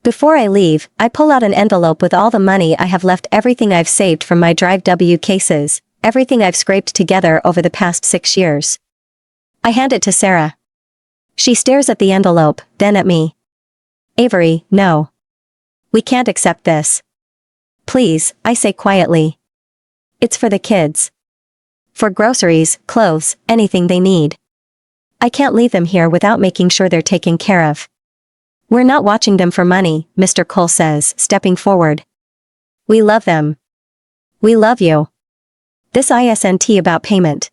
Before I leave, I pull out an envelope with all the money I have left, everything I've saved from my Drive W cases, everything I've scraped together over the past 6 years. I hand it to Sarah. She stares at the envelope, then at me. Avery, no. We can't accept this. Please, I say quietly. It's for the kids. For groceries, clothes, anything they need. I can't leave them here without making sure they're taken care of. We're not watching them for money, Mr. Cole says, stepping forward. We love them. We love you. This isn't about payment.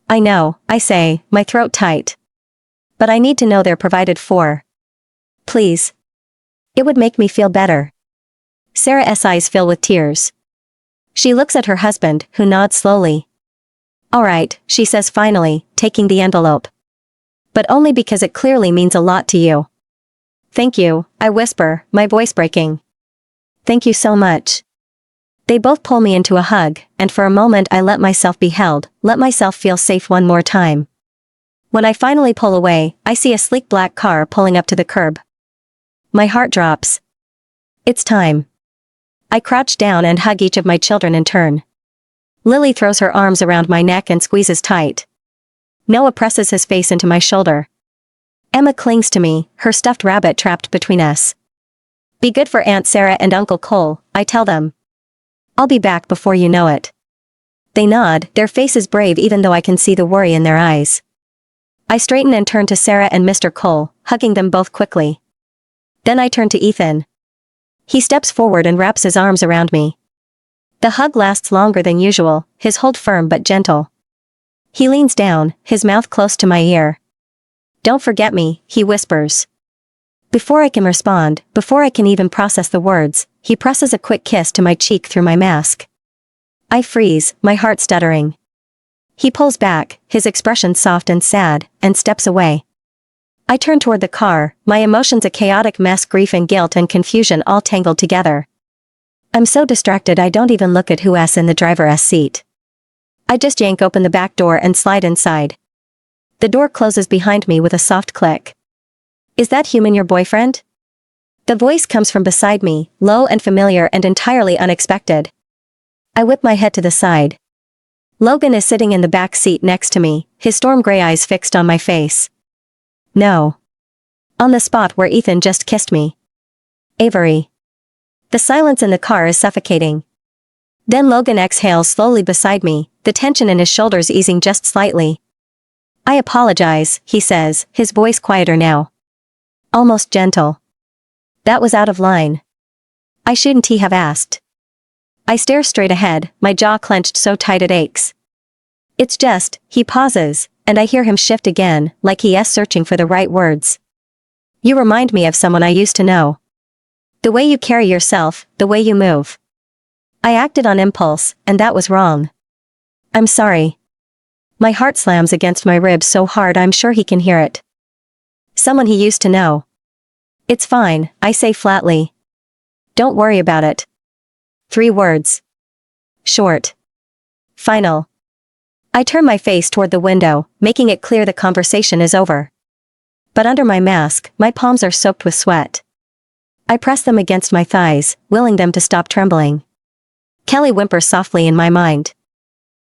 I know, I say, my throat tight. But I need to know they're provided for. Please. It would make me feel better. Sarah's eyes fill with tears. She looks at her husband, who nods slowly. All right, she says finally, taking the envelope. But only because it clearly means a lot to you. Thank you, I whisper, my voice breaking. Thank you so much. They both pull me into a hug, and for a moment I let myself be held, let myself feel safe one more time. When I finally pull away, I see a sleek black car pulling up to the curb. My heart drops. It's time. I crouch down and hug each of my children in turn. Lily throws her arms around my neck and squeezes tight. Noah presses his face into my shoulder. Emma clings to me, her stuffed rabbit trapped between us. Be good for Aunt Sarah and Uncle Cole, I tell them. I'll be back before you know it. They nod, their faces brave even though I can see the worry in their eyes. I straighten and turn to Sarah and Mr. Cole, hugging them both quickly. Then I turn to Ethan. He steps forward and wraps his arms around me. The hug lasts longer than usual, his hold firm but gentle. He leans down, his mouth close to my ear. Don't forget me, he whispers. Before I can respond, before I can even process the words, he presses a quick kiss to my cheek through my mask. I freeze, my heart stuttering. He pulls back, his expression soft and sad, and steps away. I turn toward the car, my emotions a chaotic mess, grief and guilt and confusion all tangled together. I'm so distracted I don't even look at who's in the driver's seat. I just yank open the back door and slide inside. The door closes behind me with a soft click. Is that human your boyfriend? The voice comes from beside me, low and familiar and entirely unexpected. I whip my head to the side. Logan is sitting in the back seat next to me, his storm gray eyes fixed on my face. No. On the spot where Ethan just kissed me. Avery. The silence in the car is suffocating. Then Logan exhales slowly beside me, the tension in his shoulders easing just slightly. I apologize, he says, his voice quieter now. Almost gentle. That was out of line. I shouldn't have asked. I stare straight ahead, my jaw clenched so tight it aches. It's just, he pauses, and I hear him shift again, like he is searching for the right words. You remind me of someone I used to know. The way you carry yourself, the way you move. I acted on impulse, and that was wrong. I'm sorry. My heart slams against my ribs so hard I'm sure he can hear it. Someone he used to know. It's fine, I say flatly. Don't worry about it. 3 words. Short. Final. I turn my face toward the window, making it clear the conversation is over. But under my mask, my palms are soaked with sweat. I press them against my thighs, willing them to stop trembling. Kelly whimpers softly in my mind.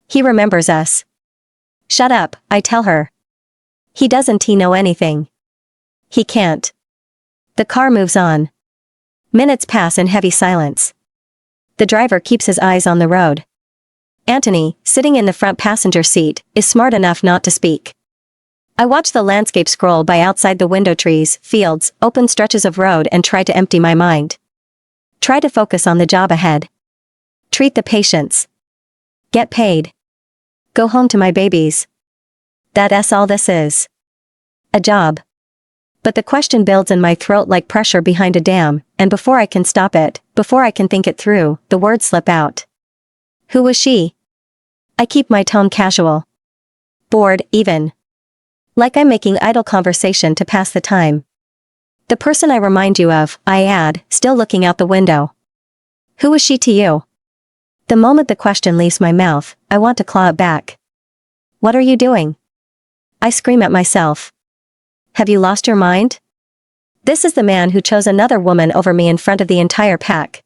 He remembers us. Shut up, I tell her. He doesn't know anything. He can't. The car moves on. Minutes pass in heavy silence. The driver keeps his eyes on the road. Anthony, sitting in the front passenger seat, is smart enough not to speak. I watch the landscape scroll by outside the window, trees, fields, open stretches of road, and try to empty my mind. Try to focus on the job ahead. Treat the patients. Get paid. Go home to my babies. That's all this is. A job. But the question builds in my throat like pressure behind a dam, and before I can stop it, before I can think it through, the words slip out. Who was she? I keep my tone casual. Bored, even. Like I'm making idle conversation to pass the time. The person I remind you of, I add, still looking out the window. Who was she to you? The moment the question leaves my mouth, I want to claw it back. What are you doing? I scream at myself. Have you lost your mind? This is the man who chose another woman over me in front of the entire pack.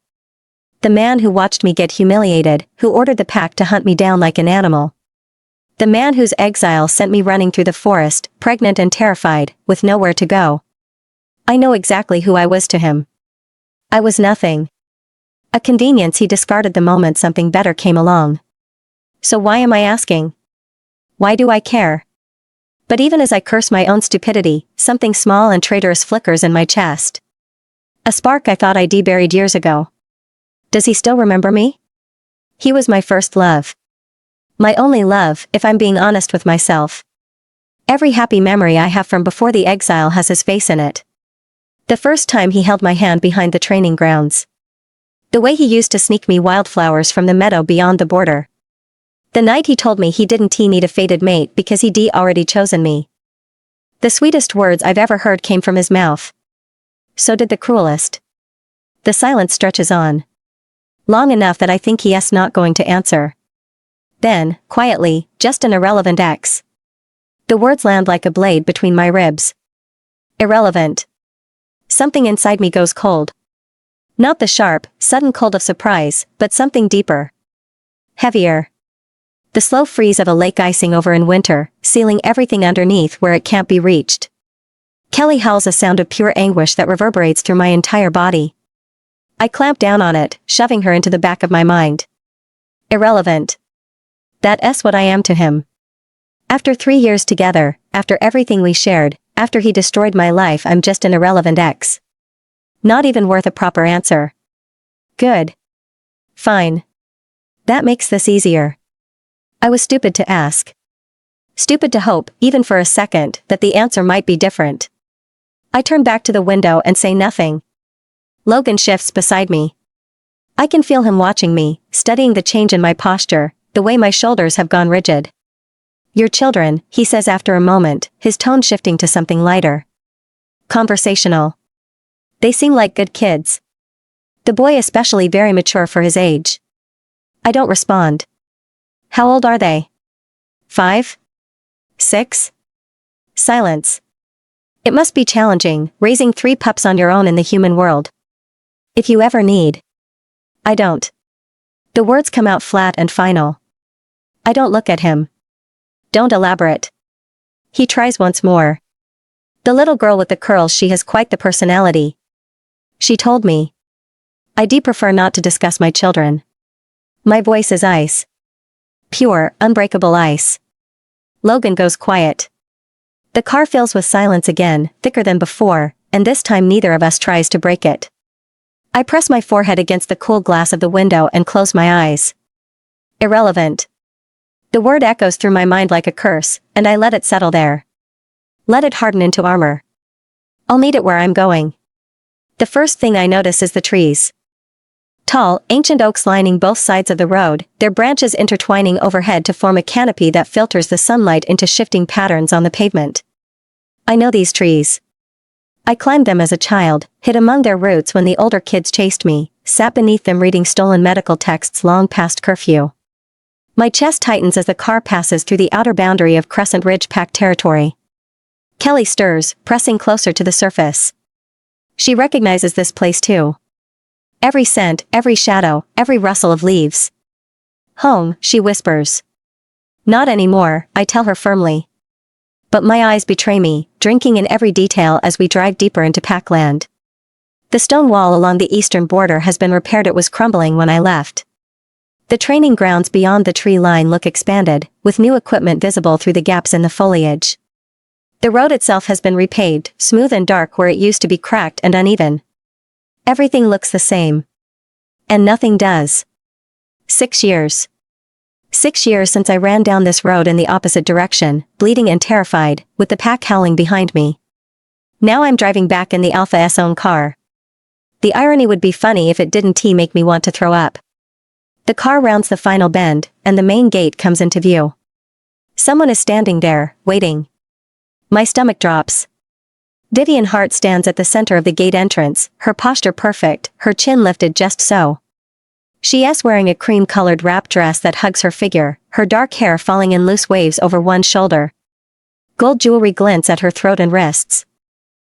The man who watched me get humiliated, who ordered the pack to hunt me down like an animal. The man whose exile sent me running through the forest, pregnant and terrified, with nowhere to go. I know exactly who I was to him. I was nothing. A convenience he discarded the moment something better came along. So why am I asking? Why do I care? But even as I curse my own stupidity, something small and traitorous flickers in my chest. A spark I thought I'd buried years ago. Does he still remember me? He was my first love. My only love, if I'm being honest with myself. Every happy memory I have from before the exile has his face in it. The first time he held my hand behind the training grounds. The way he used to sneak me wildflowers from the meadow beyond the border. The night he told me he didn't need a fated mate because he'd already chosen me. The sweetest words I've ever heard came from his mouth. So did the cruelest. The silence stretches on. Long enough that I think he's not going to answer. Then, quietly, just an irrelevant ex. The words land like a blade between my ribs. Irrelevant. Something inside me goes cold. Not the sharp, sudden cold of surprise, but something deeper. Heavier. The slow freeze of a lake icing over in winter, sealing everything underneath where it can't be reached. Kelly howls a sound of pure anguish that reverberates through my entire body. I clamp down on it, shoving her into the back of my mind. Irrelevant. That's what I am to him. After 3 years together, after everything we shared, after he destroyed my life, I'm just an irrelevant ex. Not even worth a proper answer. Good. Fine. That makes this easier. I was stupid to ask. Stupid to hope, even for a second, that the answer might be different. I turn back to the window and say nothing. Logan shifts beside me. I can feel him watching me, studying the change in my posture, the way my shoulders have gone rigid. Your children, he says after a moment, his tone shifting to something lighter. Conversational. They seem like good kids. The boy especially very mature for his age. I don't respond. How old are they? 5? 6? Silence. It must be challenging, raising 3 pups on your own in the human world. If you ever need. I don't. The words come out flat and final. I don't look at him. Don't elaborate. He tries once more. The little girl with the curls, she has quite the personality. She told me. I do prefer not to discuss my children. My voice is ice. Pure, unbreakable ice. Logan goes quiet. The car fills with silence again, thicker than before, and this time neither of us tries to break it. I press my forehead against the cool glass of the window and close my eyes. Irrelevant. The word echoes through my mind like a curse, and I let it settle there. Let it harden into armor. I'll need it where I'm going. The first thing I notice is the trees. Tall, ancient oaks lining both sides of the road, their branches intertwining overhead to form a canopy that filters the sunlight into shifting patterns on the pavement. I know these trees. I climbed them as a child, hid among their roots when the older kids chased me, sat beneath them reading stolen medical texts long past curfew. My chest tightens as the car passes through the outer boundary of Crescent Ridge Pack territory. Kelly stirs, pressing closer to the surface. She recognizes this place too. Every scent, every shadow, every rustle of leaves. Home, she whispers. Not anymore, I tell her firmly. But my eyes betray me, drinking in every detail as we drive deeper into Packland. The stone wall along the eastern border has been repaired. It was crumbling when I left. The training grounds beyond the tree line look expanded, with new equipment visible through the gaps in the foliage. The road itself has been repaved, smooth and dark where it used to be cracked and uneven. Everything looks the same. And nothing does. 6 years. 6 years since I ran down this road in the opposite direction, bleeding and terrified, with the pack howling behind me. Now I'm driving back in the Alpha S own car. The irony would be funny if it didn't make me want to throw up. The car rounds the final bend, and the main gate comes into view. Someone is standing there, waiting. My stomach drops. Vivian Hart stands at the center of the gate entrance, her posture perfect, her chin lifted just so. She is wearing a cream-colored wrap dress that hugs her figure, her dark hair falling in loose waves over one shoulder. Gold jewelry glints at her throat and wrists.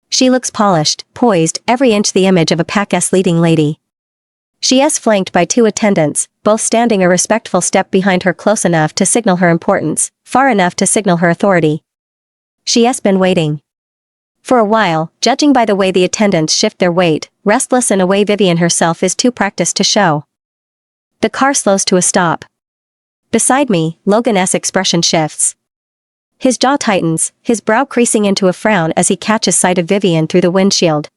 She looks polished, poised, every inch the image of a Pack-S leading lady. She is flanked by 2 attendants, both standing a respectful step behind her, close enough to signal her importance, far enough to signal her authority. She has been waiting. For a while, judging by the way the attendants shift their weight, restless in a way Vivian herself is too practiced to show. The car slows to a stop. Beside me, Logan's expression shifts. His jaw tightens, his brow creasing into a frown as he catches sight of Vivian through the windshield.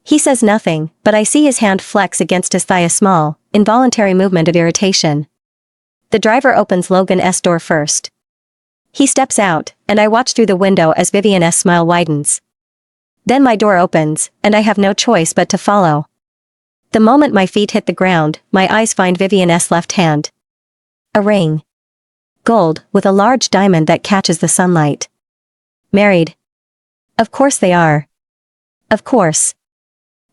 He says nothing, but I see his hand flex against his thigh, a small, involuntary movement of irritation. The driver opens Logan's door first. He steps out, and I watch through the window as Vivian's smile widens. Then my door opens, and I have no choice but to follow. The moment my feet hit the ground, my eyes find Vivian's left hand. A ring. Gold, with a large diamond that catches the sunlight. Married. Of course they are. Of course.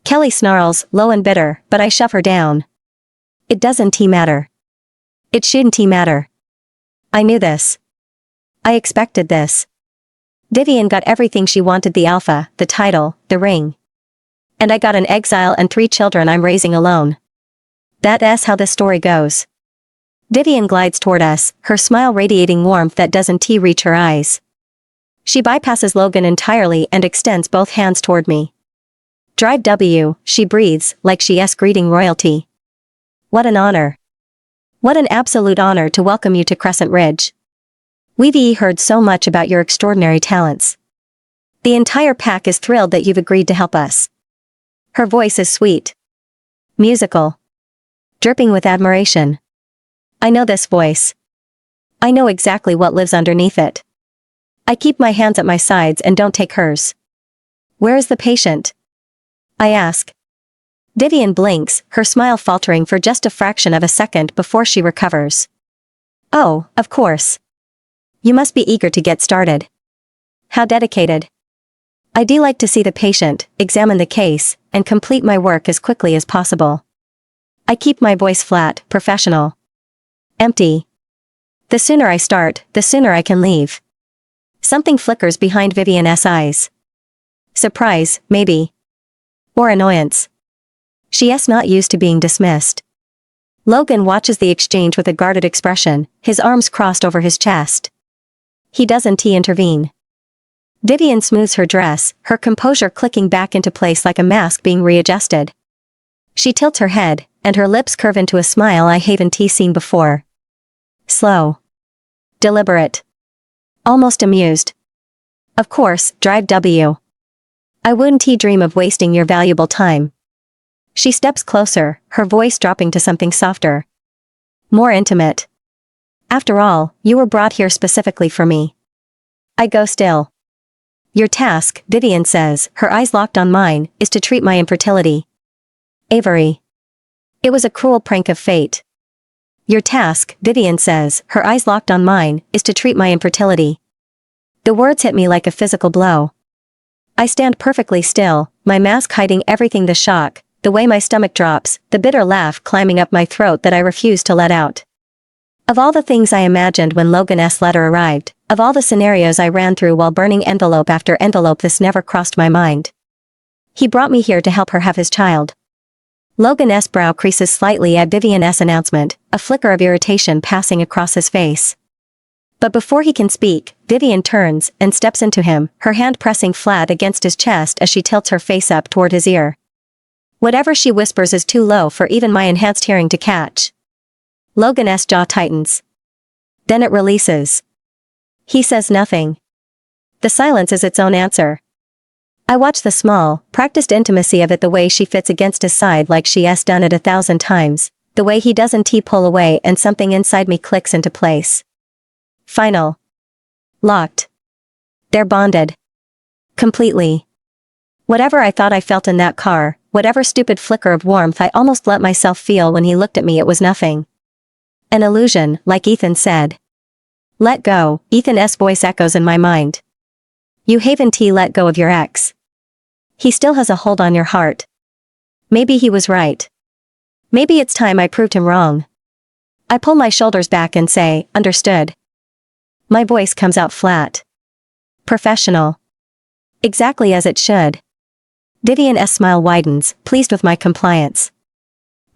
Kelly snarls, low and bitter, but I shove her down. It doesn't matter. It shouldn't matter. I knew this. I expected this. Vivian got everything she wanted: the alpha, the title, the ring. And I got an exile and 3 children I'm raising alone. That's how this story goes. Vivian glides toward us, her smile radiating warmth that doesn't reach her eyes. She bypasses Logan entirely and extends both hands toward me. Drive W, she breathes, like she is greeting royalty. What an honor. What an absolute honor to welcome you to Crescent Ridge. We've heard so much about your extraordinary talents. The entire pack is thrilled that you've agreed to help us. Her voice is sweet. Musical. Dripping with admiration. I know this voice. I know exactly what lives underneath it. I keep my hands at my sides and don't take hers. Where is the patient? I ask. Vivian blinks, her smile faltering for just a fraction of a second before she recovers. Oh, of course. You must be eager to get started. How dedicated. I do like to see the patient, examine the case, and complete my work as quickly as possible. I keep my voice flat, professional. Empty. The sooner I start, the sooner I can leave. Something flickers behind Vivian's eyes. Surprise, maybe. Or annoyance. She is not used to being dismissed. Logan watches the exchange with a guarded expression, his arms crossed over his chest. He doesn't intervene. Vivian smooths her dress, her composure clicking back into place like a mask being readjusted. She tilts her head, and her lips curve into a smile I haven't seen before. Slow. Deliberate. Almost amused. Of course, drive W. I wouldn't dream of wasting your valuable time. She steps closer, her voice dropping to something softer. More intimate. After all, you were brought here specifically for me. I go still. Your task, Vivian says, her eyes locked on mine, is to treat my infertility. Avery. It was a cruel prank of fate. Your task, Vivian says, her eyes locked on mine, is to treat my infertility. The words hit me like a physical blow. I stand perfectly still, my mask hiding everything, the shock, the way my stomach drops, the bitter laugh climbing up my throat that I refuse to let out. Of all the things I imagined when Logan's letter arrived, of all the scenarios I ran through while burning envelope after envelope, this never crossed my mind. He brought me here to help her have his child. Logan's brow creases slightly at Vivian's announcement, a flicker of irritation passing across his face. But before he can speak, Vivian turns and steps into him, her hand pressing flat against his chest as she tilts her face up toward his ear. Whatever she whispers is too low for even my enhanced hearing to catch. Logan's jaw tightens. Then it releases. He says nothing. The silence is its own answer. I watch the small, practiced intimacy of it, the way she fits against his side like she has done it 1,000 times, the way he doesn't pull away and something inside me clicks into place. Final. Locked. They're bonded. Completely. Whatever I thought I felt in that car, whatever stupid flicker of warmth I almost let myself feel when he looked at me, it was nothing. An illusion, like Ethan said. Let go, Ethan's voice echoes in my mind. You haven't let go of your ex. He still has a hold on your heart. Maybe he was right. Maybe it's time I proved him wrong. I pull my shoulders back and say, understood. My voice comes out flat. Professional. Exactly as it should. Vivian's smile widens, pleased with my compliance.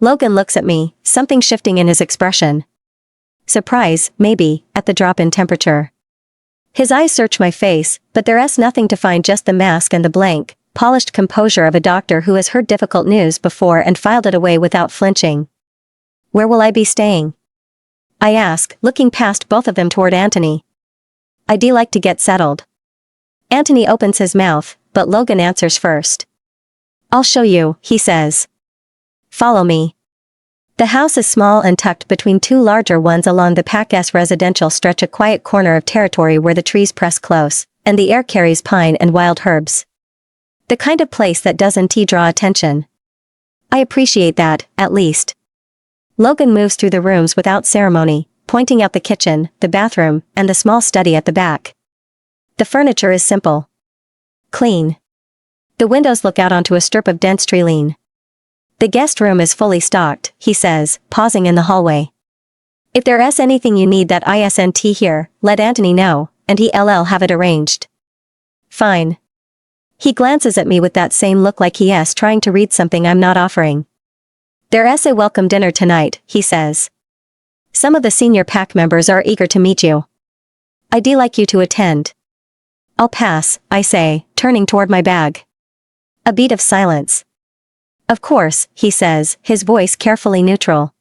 Logan looks at me, something shifting in his expression. Surprise, maybe, at the drop in temperature. His eyes search my face, but there's nothing to find, just the mask and the blank, polished composure of a doctor who has heard difficult news before and filed it away without flinching. Where will I be staying? I ask, looking past both of them toward Anthony. I'd like to get settled. Anthony opens his mouth, but Logan answers first. I'll show you, he says. Follow me. The house is small and tucked between two larger ones along the Pack's residential stretch, a quiet corner of territory where the trees press close, and the air carries pine and wild herbs. The kind of place that doesn't draw attention. I appreciate that, at least. Logan moves through the rooms without ceremony, pointing out the kitchen, the bathroom, and the small study at the back. The furniture is simple. Clean. The windows look out onto a strip of dense tree line. The guest room is fully stocked, he says, pausing in the hallway. If there's anything you need that isn't here, let Anthony know, and he'll have it arranged. Fine. He glances at me with that same look like he's trying to read something I'm not offering. There's a welcome dinner tonight, he says. Some of the senior pack members are eager to meet you. I'd like you to attend. I'll pass, I say, turning toward my bag. A beat of silence. Of course, he says, his voice carefully neutral.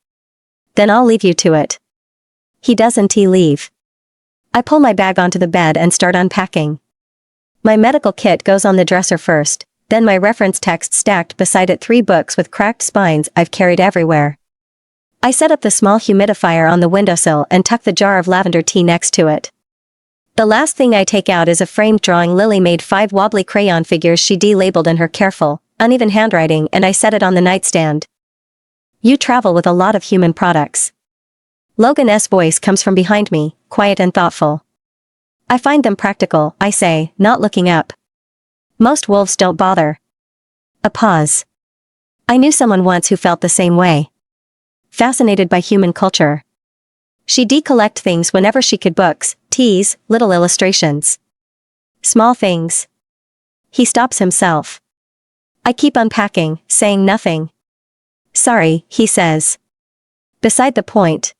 Then I'll leave you to it. He doesn't leave. I pull my bag onto the bed and start unpacking. My medical kit goes on the dresser first, then my reference text stacked beside it, 3 books with cracked spines I've carried everywhere. I set up the small humidifier on the windowsill and tuck the jar of lavender tea next to it. The last thing I take out is a framed drawing Lily made 5 wobbly crayon figures she de-labeled in her careful, uneven handwriting, and I set it on the nightstand. You travel with a lot of human products. Logan's voice comes from behind me, quiet and thoughtful. I find them practical, I say, not looking up. Most wolves don't bother. A pause. I knew someone once who felt the same way. Fascinated by human culture. She decollect things whenever she could, books, teas, little illustrations. Small things. He stops himself. I keep unpacking, saying nothing. Sorry, he says. Beside the point.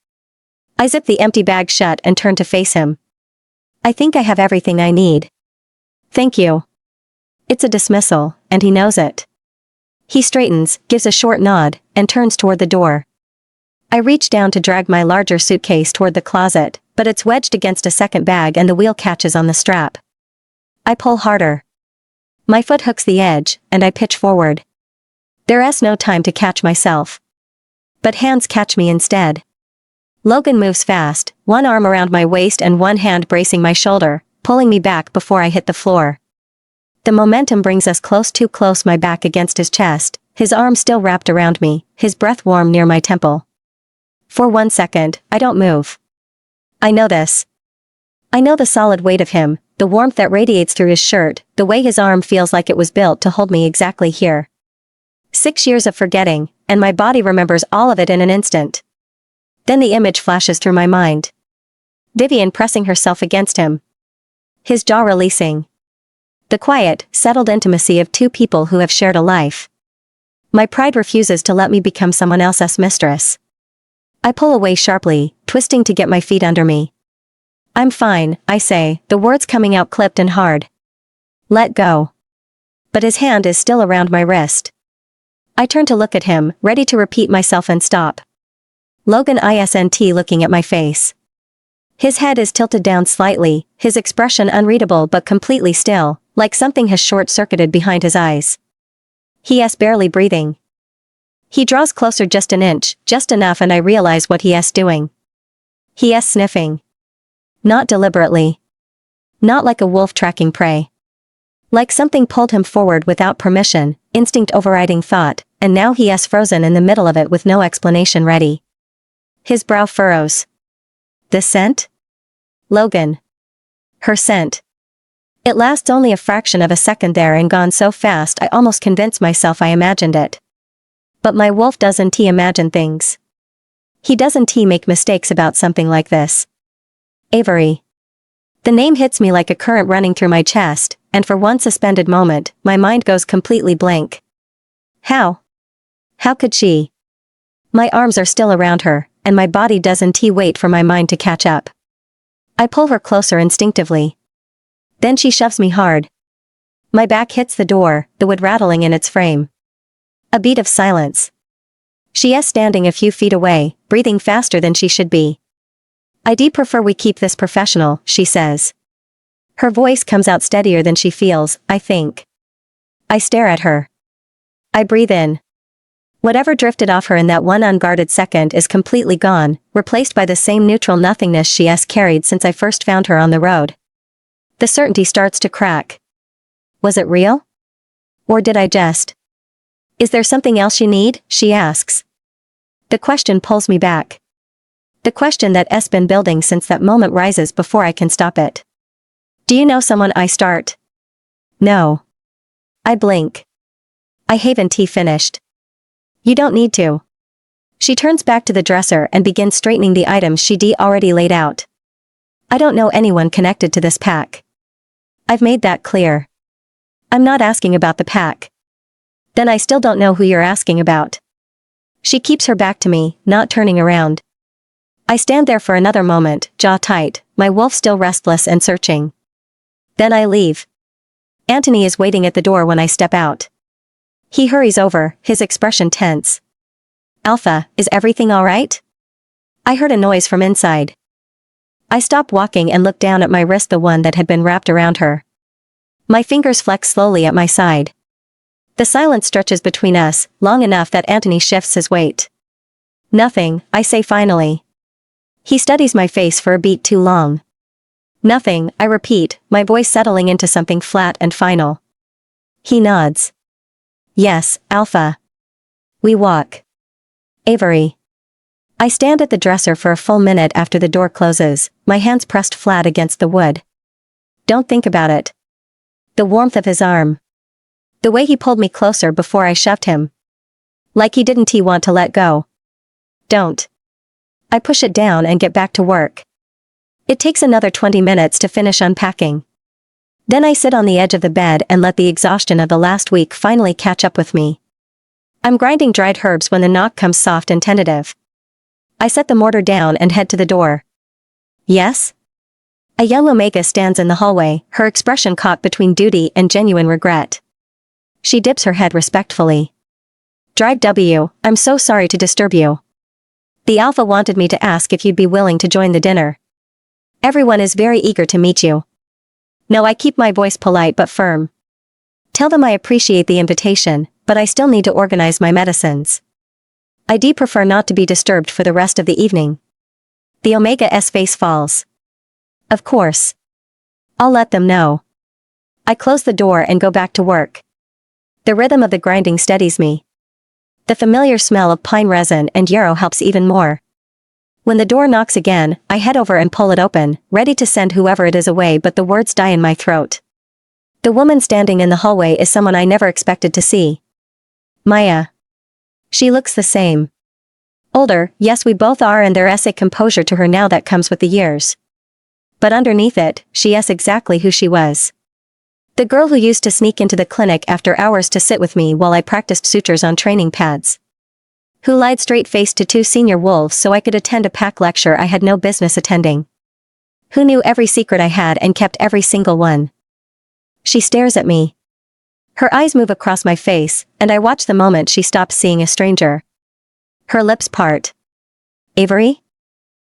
I zip the empty bag shut and turn to face him. I think I have everything I need. Thank you. It's a dismissal, and he knows it. He straightens, gives a short nod, and turns toward the door. I reach down to drag my larger suitcase toward the closet, but it's wedged against a second bag and the wheel catches on the strap. I pull harder. My foot hooks the edge, and I pitch forward. There's no time to catch myself. But hands catch me instead. Logan moves fast, one arm around my waist and one hand bracing my shoulder, pulling me back before I hit the floor. The momentum brings us too close, my back against his chest, his arm still wrapped around me, his breath warm near my temple. For 1 second, I don't move. I know this. I know the solid weight of him, the warmth that radiates through his shirt, the way his arm feels like it was built to hold me exactly here. 6 years of forgetting, and my body remembers all of it in an instant. Then the image flashes through my mind. Vivian pressing herself against him. His jaw releasing. The quiet, settled intimacy of 2 people who have shared a life. My pride refuses to let me become someone else's mistress. I pull away sharply, twisting to get my feet under me. I'm fine, I say, the words coming out clipped and hard. Let go. But his hand is still around my wrist. I turn to look at him, ready to repeat myself and stop. Logan isn't looking at my face. His head is tilted down slightly, his expression unreadable but completely still, like something has short-circuited behind his eyes. He is barely breathing. He draws closer just an inch, just enough, and I realize what he is doing. He is sniffing. Not deliberately. Not like a wolf tracking prey. Like something pulled him forward without permission, instinct overriding thought, and now he is frozen in the middle of it with no explanation ready. His brow furrows. The scent? Logan. Her scent. It lasts only a fraction of a second there and gone so fast I almost convince myself I imagined it. But my wolf doesn't imagine things. He doesn't make mistakes about something like this. Avery. The name hits me like a current running through my chest, and for one suspended moment, my mind goes completely blank. How? How could she? My arms are still around her, and my body doesn't wait for my mind to catch up. I pull her closer instinctively. Then she shoves me hard. My back hits the door, the wood rattling in its frame. A beat of silence. She is standing a few feet away, breathing faster than she should be. I'd prefer we keep this professional, she says. Her voice comes out steadier than she feels, I think. I stare at her. I breathe in. Whatever drifted off her in that one unguarded second is completely gone, replaced by the same neutral nothingness she has carried since I first found her on the road. The certainty starts to crack. Was it real? Or did I just? Is there something else you need? She asks. The question pulls me back. The question that has been building since that moment rises before I can stop it. Do you know someone? I start. No. I blink. I haven't finished. You don't need to. She turns back to the dresser and begins straightening the items she'd already laid out. I don't know anyone connected to this pack. I've made that clear. I'm not asking about the pack. Then I still don't know who you're asking about. She keeps her back to me, not turning around. I stand there for another moment, jaw tight, my wolf still restless and searching. Then I leave. Anthony is waiting at the door when I step out. He hurries over, his expression tense. Alpha, is everything all right? I heard a noise from inside. I stop walking and look down at my wrist, the one that had been wrapped around her. My fingers flex slowly at my side. The silence stretches between us, long enough that Anthony shifts his weight. Nothing, I say finally. He studies my face for a beat too long. Nothing, I repeat, my voice settling into something flat and final. He nods. Yes, Alpha. We walk. Avery. I stand at the dresser for a full minute after the door closes, my hands pressed flat against the wood. Don't think about it. The warmth of his arm. The way he pulled me closer before I shoved him. Like he didn't want to let go. Don't. I push it down and get back to work. It takes another 20 minutes to finish unpacking. Then I sit on the edge of the bed and let the exhaustion of the last week finally catch up with me. I'm grinding dried herbs when the knock comes soft and tentative. I set the mortar down and head to the door. Yes? A young Omega stands in the hallway, her expression caught between duty and genuine regret. She dips her head respectfully. Drive W, I'm so sorry to disturb you. The Alpha wanted me to ask if you'd be willing to join the dinner. Everyone is very eager to meet you. No, I keep my voice polite but firm. Tell them I appreciate the invitation, but I still need to organize my medicines. I'd prefer not to be disturbed for the rest of the evening. The Omega's face falls. Of course. I'll let them know. I close the door and go back to work. The rhythm of the grinding steadies me. The familiar smell of pine resin and yarrow helps even more. When the door knocks again, I head over and pull it open, ready to send whoever it is away, but the words die in my throat. The woman standing in the hallway is someone I never expected to see. Maya. She looks the same. Older, yes we both are, and there's a composure to her now that comes with the years. But underneath it, she is exactly who she was. The girl who used to sneak into the clinic after hours to sit with me while I practiced sutures on training pads. Who lied straight-faced to 2 senior wolves so I could attend a pack lecture I had no business attending. Who knew every secret I had and kept every single one. She stares at me. Her eyes move across my face, and I watch the moment she stops seeing a stranger. Her lips part. Avery?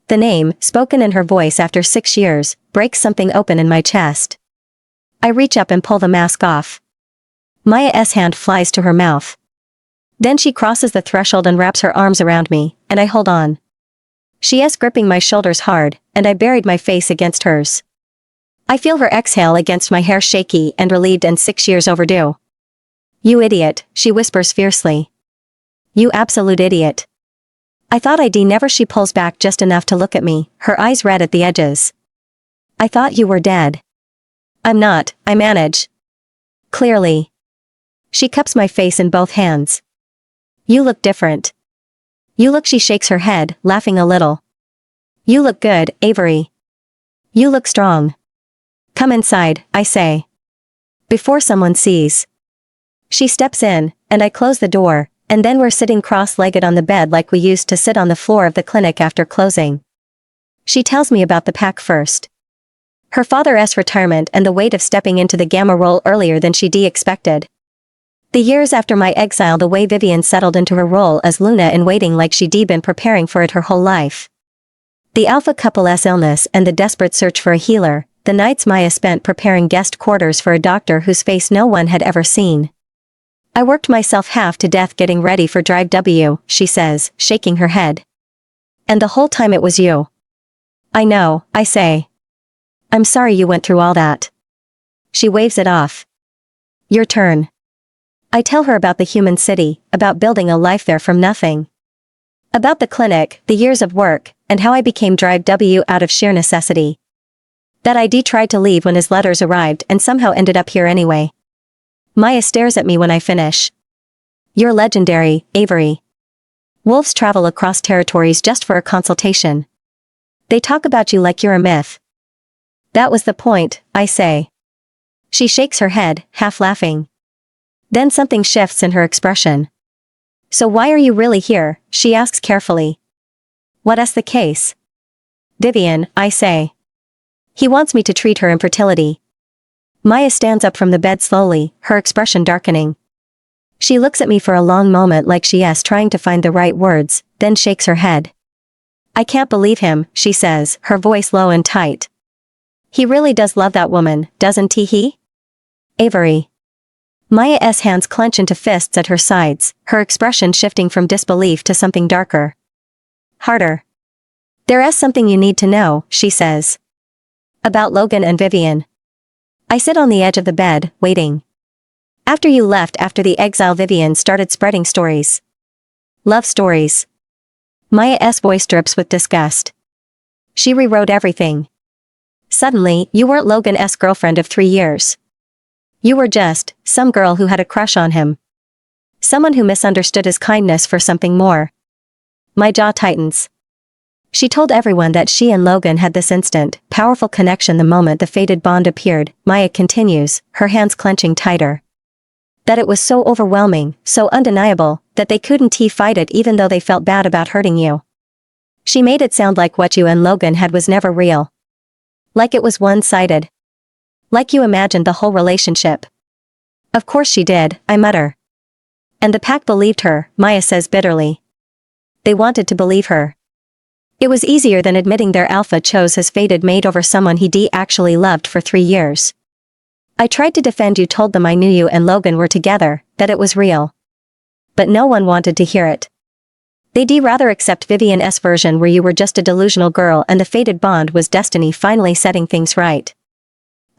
The name, spoken in her voice after 6 years, breaks something open in my chest. I reach up and pull the mask off. Maya's hand flies to her mouth. Then she crosses the threshold and wraps her arms around me, and I hold on. She is gripping my shoulders hard, and I buried my face against hers. I feel her exhale against my hair, shaky and relieved and 6 years overdue. You idiot, she whispers fiercely. You absolute idiot. I thought I'd never. She pulls back just enough to look at me, her eyes red at the edges. I thought you were dead. I'm not, I manage. Clearly. She cups my face in both hands. You look different. You look. She shakes her head, laughing a little. You look good, Avery. You look strong. Come inside, I say. Before someone sees. She steps in, and I close the door, and then we're sitting cross-legged on the bed like we used to sit on the floor of the clinic after closing. She tells me about the pack first. Her father's retirement and the weight of stepping into the gamma role earlier than she'd expected. The years after my exile, the way Vivian settled into her role as Luna in waiting like she'd been preparing for it her whole life. The alpha couple's illness and the desperate search for a healer, the nights Maya spent preparing guest quarters for a doctor whose face no one had ever seen. I worked myself half to death getting ready for Drive W, she says, shaking her head. And the whole time it was you. I know, I say. I'm sorry you went through all that. She waves it off. Your turn. I tell her about the human city, about building a life there from nothing. About the clinic, the years of work, and how I became Drive W out of sheer necessity. That ID tried to leave when his letters arrived and somehow ended up here anyway. Maya stares at me when I finish. You're legendary, Avery. Wolves travel across territories just for a consultation. They talk about you like you're a myth. That was the point, I say. She shakes her head, half laughing. Then something shifts in her expression. So why are you really here? She asks carefully. What's the case? Vivian, I say. He wants me to treat her infertility. Maya stands up from the bed slowly, her expression darkening. She looks at me for a long moment like she is trying to find the right words, then shakes her head. I can't believe him, she says, her voice low and tight. He really does love that woman, doesn't he? Avery. Maya's hands clench into fists at her sides, her expression shifting from disbelief to something darker. Harder. There is something you need to know, she says. About Logan and Vivian. I sit on the edge of the bed, waiting. After you left after the exile, Vivian started spreading stories. Love stories. Maya's voice drips with disgust. She rewrote everything. Suddenly, you weren't Logan's girlfriend of 3 years. You were just some girl who had a crush on him. Someone who misunderstood his kindness for something more. My jaw tightens. She told everyone that she and Logan had this instant, powerful connection the moment the fated bond appeared. Maya continues, her hands clenching tighter. That it was so overwhelming, so undeniable, that they couldn't fight it even though they felt bad about hurting you. She made it sound like what you and Logan had was never real. Like it was one-sided. Like you imagined the whole relationship. Of course she did, I mutter. And the pack believed her, Maya says bitterly. They wanted to believe her. It was easier than admitting their alpha chose his fated mate over someone he actually loved for 3 years. I tried to defend you, told them I knew you and Logan were together, that it was real. But no one wanted to hear it. They'd rather accept Vivian's version where you were just a delusional girl and the fated bond was destiny finally setting things right.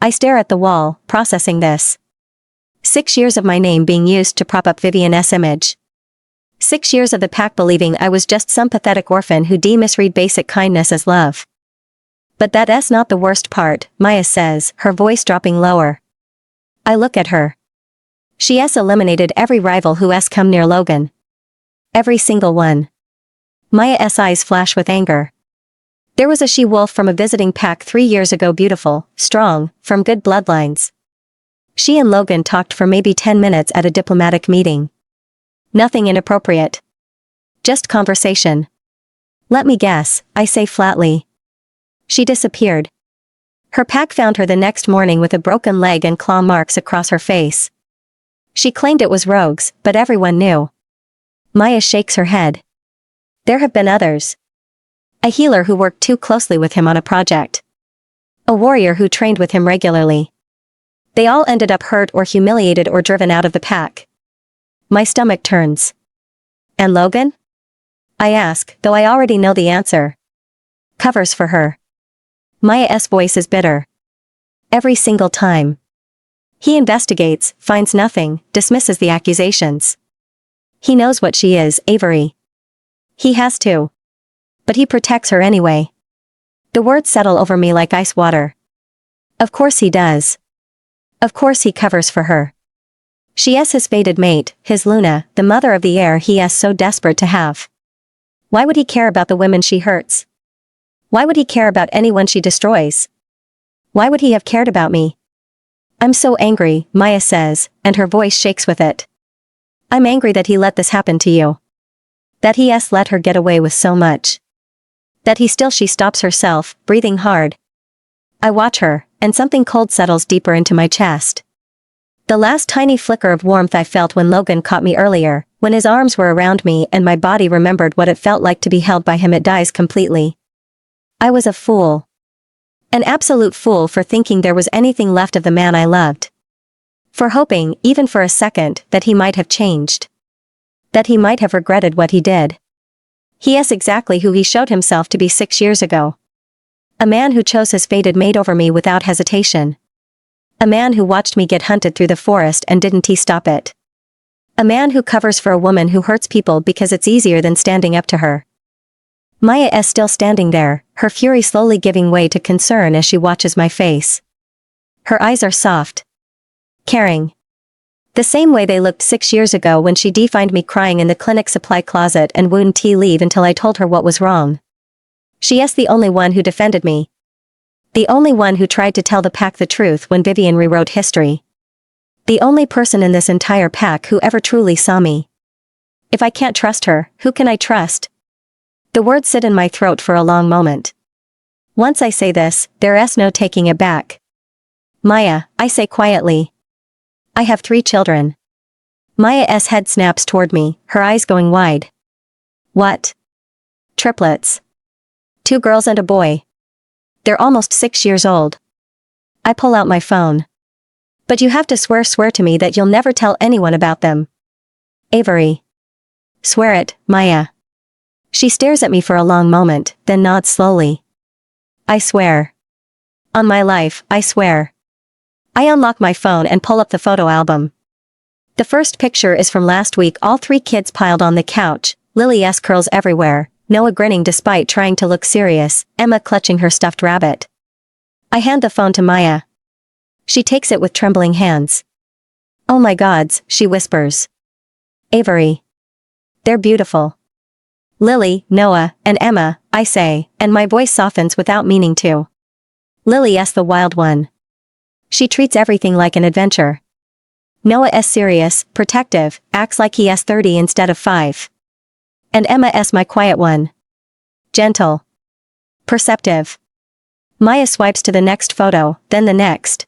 I stare at the wall, processing this. 6 years of my name being used to prop up Vivian's image. 6 years of the pack believing I was just some pathetic orphan who misread basic kindness as love. But that's not the worst part, Maya says, her voice dropping lower. I look at her. She has eliminated every rival who has come near Logan. Every single one. Maya's eyes flash with anger. There was a she-wolf from a visiting pack 3 years ago, beautiful, strong, from good bloodlines. She and Logan talked for maybe 10 minutes at a diplomatic meeting. Nothing inappropriate. Just conversation. Let me guess, I say flatly. She disappeared. Her pack found her the next morning with a broken leg and claw marks across her face. She claimed it was rogues, but everyone knew. Maya shakes her head. There have been others. A healer who worked too closely with him on a project. A warrior who trained with him regularly. They all ended up hurt or humiliated or driven out of the pack. My stomach turns. And Logan? I ask, though I already know the answer. Covers for her. Maya's voice is bitter. Every single time. He investigates, finds nothing, dismisses the accusations. He knows what she is, Avery. He has to. But he protects her anyway. The words settle over me like ice water. Of course he does. Of course he covers for her. She is his fated mate, his Luna, the mother of the heir he is so desperate to have. Why would he care about the women she hurts? Why would he care about anyone she destroys? Why would he have cared about me? I'm so angry, Maya says, and her voice shakes with it. I'm angry that he let this happen to you. That he has let her get away with so much. That she stops herself, breathing hard. I watch her, and something cold settles deeper into my chest. The last tiny flicker of warmth I felt when Logan caught me earlier, when his arms were around me and my body remembered what it felt like to be held by him, it dies completely. I was a fool. An absolute fool for thinking there was anything left of the man I loved. For hoping, even for a second, that he might have changed. That he might have regretted what he did. He is exactly who he showed himself to be 6 years ago. A man who chose his fated mate over me without hesitation. A man who watched me get hunted through the forest and didn't stop it. A man who covers for a woman who hurts people because it's easier than standing up to her. Maya is still standing there, her fury slowly giving way to concern as she watches my face. Her eyes are soft. Caring. The same way they looked 6 years ago when she defined me crying in the clinic supply closet and wouldn't leave until I told her what was wrong. She is the only one who defended me. The only one who tried to tell the pack the truth when Vivian rewrote history. The only person in this entire pack who ever truly saw me. If I can't trust her, who can I trust? The words sit in my throat for a long moment. Once I say this, there is no taking it back. Maya, I say quietly. I have 3 children. Maya's head snaps toward me, her eyes going wide. What? Triplets. 2 girls and a boy. They're almost 6 years old. I pull out my phone. But you have to swear to me that you'll never tell anyone about them. Avery. Swear it, Maya. She stares at me for a long moment, then nods slowly. I swear. On my life, I swear. I unlock my phone and pull up the photo album. The first picture is from last week, all three kids piled on the couch, Lily's curls everywhere, Noah grinning despite trying to look serious, Emma clutching her stuffed rabbit. I hand the phone to Maya. She takes it with trembling hands. "Oh my gods," she whispers. "Avery. They're beautiful." "Lily, Noah, and Emma," I say, and my voice softens without meaning to. "Lily's the wild one. She treats everything like an adventure. Noah's serious, protective, acts like he's 30 instead of 5. And Emma's my quiet one. Gentle. Perceptive." Maya swipes to the next photo, then the next.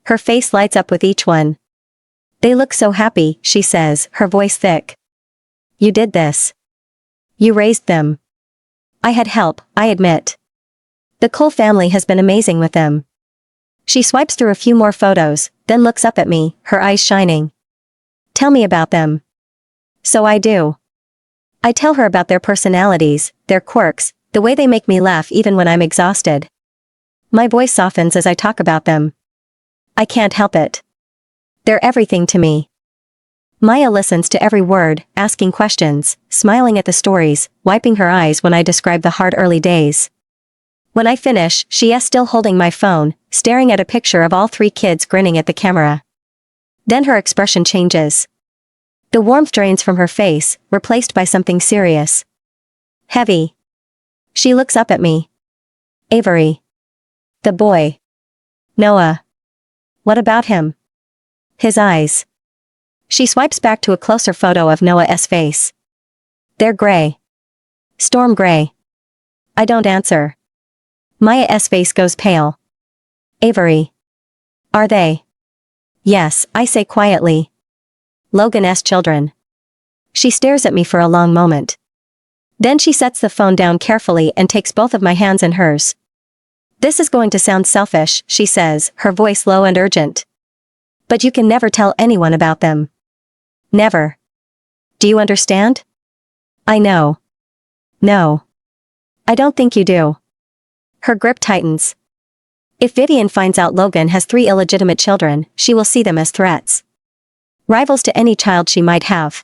Her face lights up with each one. "They look so happy," she says, her voice thick. "You did this. You raised them." "I had help, I admit. The Cole family has been amazing with them." She swipes through a few more photos, then looks up at me, her eyes shining. "Tell me about them." So I do. I tell her about their personalities, their quirks, the way they make me laugh even when I'm exhausted. My voice softens as I talk about them. I can't help it. They're everything to me. Maya listens to every word, asking questions, smiling at the stories, wiping her eyes when I describe the hard early days. When I finish, she is still holding my phone, staring at a picture of all three kids grinning at the camera. Then her expression changes. The warmth drains from her face, replaced by something serious. Heavy. She looks up at me. "Avery. The boy. Noah. What about him? His eyes." She swipes back to a closer photo of Noah's face. "They're gray. Storm gray." I don't answer. Maya's face goes pale. "Avery. Are they?" "Yes," I say quietly. "Logan's children." She stares at me for a long moment. Then she sets the phone down carefully and takes both of my hands in hers. "This is going to sound selfish," she says, her voice low and urgent. "But you can never tell anyone about them. Never. Do you understand?" I know. No. I don't think you do. Her grip tightens. If Vivian finds out Logan has 3 illegitimate children, she will see them as threats. Rivals to any child she might have.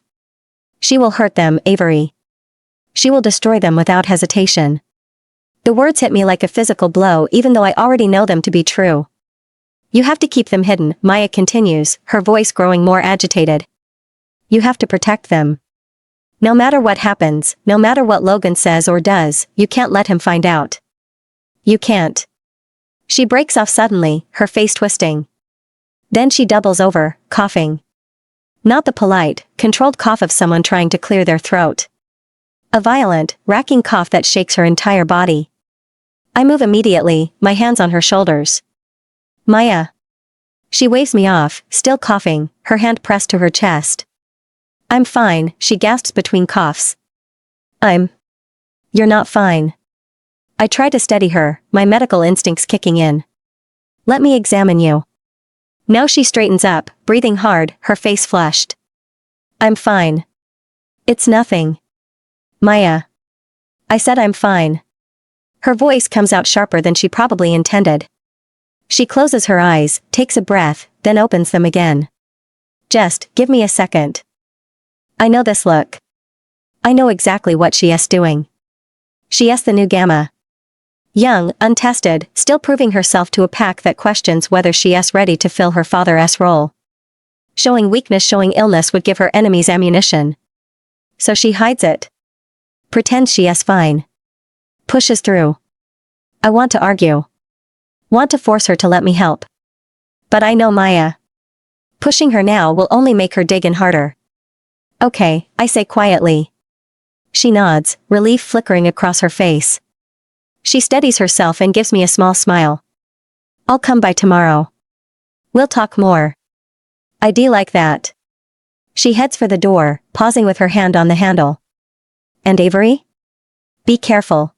She will hurt them, Avery. She will destroy them without hesitation. The words hit me like a physical blow even though I already know them to be true. "You have to keep them hidden," Maya continues, her voice growing more agitated. "You have to protect them. No matter what happens, no matter what Logan says or does, you can't let him find out. You can't." She breaks off suddenly, her face twisting. Then she doubles over, coughing. Not the polite, controlled cough of someone trying to clear their throat. A violent, racking cough that shakes her entire body. I move immediately, my hands on her shoulders. "Maya." She waves me off, still coughing, her hand pressed to her chest. "I'm fine," she gasps between coughs. You're not fine." I try to steady her, my medical instincts kicking in. "Let me examine you." Now she straightens up, breathing hard, her face flushed. "I'm fine. It's nothing." "Maya." I said I'm fine. Her voice comes out sharper than she probably intended. She closes her eyes, takes a breath, then opens them again. "Just give me a second. I know this look. I know exactly what she is doing. She is the new Gamma. Young, untested, still proving herself to a pack that questions whether she is ready to fill her father's role. Showing weakness, showing illness would give her enemies ammunition. So she hides it. Pretends she is fine. Pushes through. I want to argue. Want to force her to let me help. But I know Maya. Pushing her now will only make her dig in harder. "Okay," I say quietly. She nods, relief flickering across her face. She steadies herself and gives me a small smile. "I'll come by tomorrow. We'll talk more." "I do like that." She heads for the door, pausing with her hand on the handle. "And Avery? Be careful.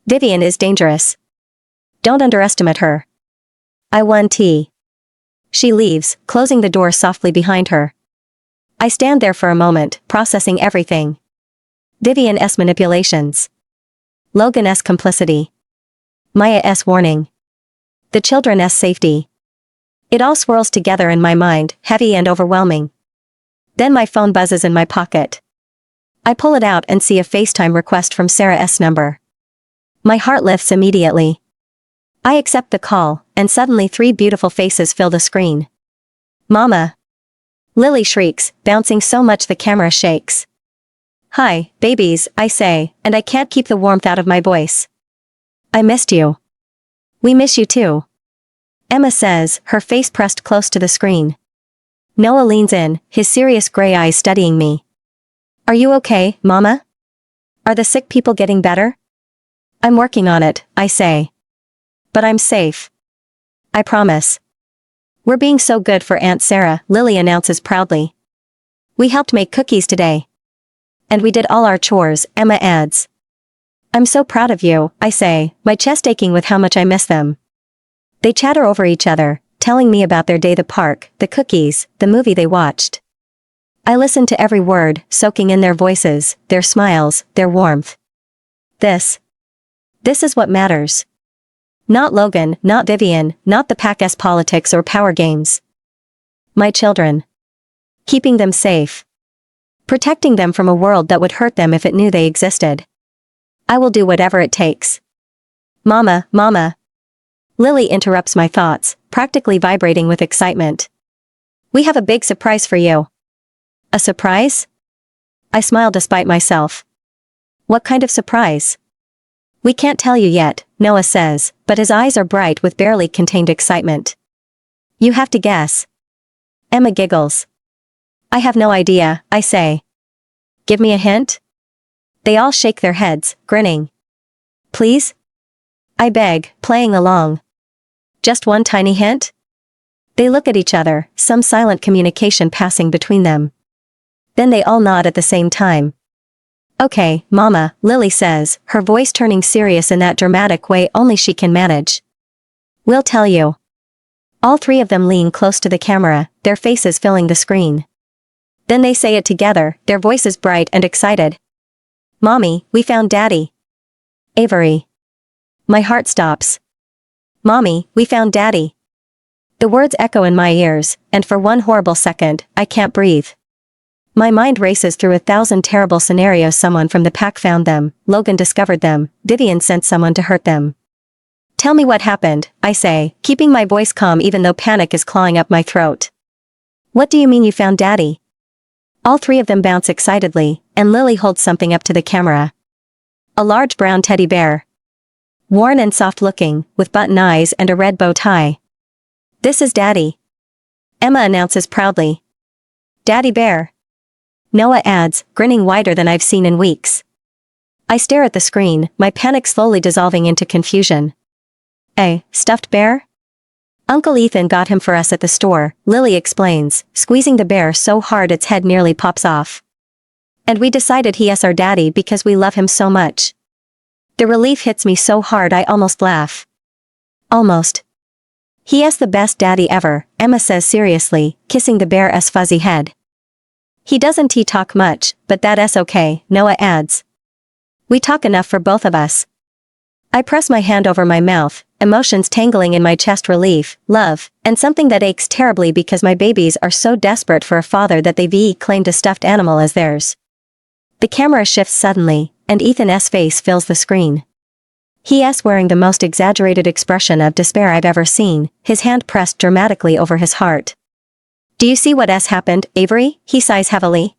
Vivian is dangerous. Don't underestimate her." I want tea. She leaves, closing the door softly behind her. I stand there for a moment, processing everything. Vivian's manipulations. Logan's complicity. Maya's warning. The children's safety. It all swirls together in my mind, heavy and overwhelming. Then my phone buzzes in my pocket. I pull it out and see a FaceTime request from Sarah's number. My heart lifts immediately. I accept the call, and suddenly 3 beautiful faces fill the screen. Mama! Lily shrieks, bouncing so much the camera shakes. Hi, babies, I say, and I can't keep the warmth out of my voice. I missed you. We miss you too. Emma says, her face pressed close to the screen. Noah leans in, his serious gray eyes studying me. Are you okay, Mama? Are the sick people getting better? I'm working on it, I say. But I'm safe. I promise. We're being so good for Aunt Sarah, Lily announces proudly. We helped make cookies today. And we did all our chores, Emma adds. I'm so proud of you, I say, my chest aching with how much I miss them. They chatter over each other, telling me about their day, the park, the cookies, the movie they watched. I listen to every word, soaking in their voices, their smiles, their warmth. This is what matters. Not Logan, not Vivian, not the pack's politics or power games. My children. Keeping them safe. Protecting them from a world that would hurt them if it knew they existed. I will do whatever it takes. Mama, Mama. Lily interrupts my thoughts, practically vibrating with excitement. We have a big surprise for you. A surprise? I smile despite myself. What kind of surprise? We can't tell you yet, Noah says, but his eyes are bright with barely contained excitement. You have to guess. Emma giggles. I have no idea, I say. Give me a hint? They all shake their heads, grinning. Please? I beg, playing along. Just one tiny hint? They look at each other, some silent communication passing between them. Then they all nod at the same time. Okay, Mama, Lily says, her voice turning serious in that dramatic way only she can manage. We'll tell you. All 3 of them lean close to the camera, their faces filling the screen. Then they say it together, their voices bright and excited. Mommy, we found Daddy. Avery. My heart stops. Mommy, we found Daddy. The words echo in my ears, and for one horrible second, I can't breathe. My mind races through 1,000 terrible scenarios. Someone from the pack found them, Logan discovered them, Vivian sent someone to hurt them. Tell me what happened, I say, keeping my voice calm even though panic is clawing up my throat. What do you mean you found Daddy? All 3 of them bounce excitedly, and Lily holds something up to the camera. A large brown teddy bear. Worn and soft-looking, with button eyes and a red bow tie. This is Daddy. Emma announces proudly. Daddy bear. Noah adds, grinning wider than I've seen in weeks. I stare at the screen, my panic slowly dissolving into confusion. A stuffed bear? Uncle Ethan got him for us at the store, Lily explains, squeezing the bear so hard its head nearly pops off. And we decided he's our daddy because we love him so much. The relief hits me so hard I almost laugh. Almost. He's the best daddy ever, Emma says seriously, kissing the bear's fuzzy head. He doesn't talk much, but that's okay, Noah adds. We talk enough for both of us. I press my hand over my mouth, emotions tangling in my chest, relief, love, and something that aches terribly because my babies are so desperate for a father that they've claimed a stuffed animal as theirs. The camera shifts suddenly, and Ethan's face fills the screen. He's wearing the most exaggerated expression of despair I've ever seen, his hand pressed dramatically over his heart. Do you see what's happened, Avery? He sighs heavily.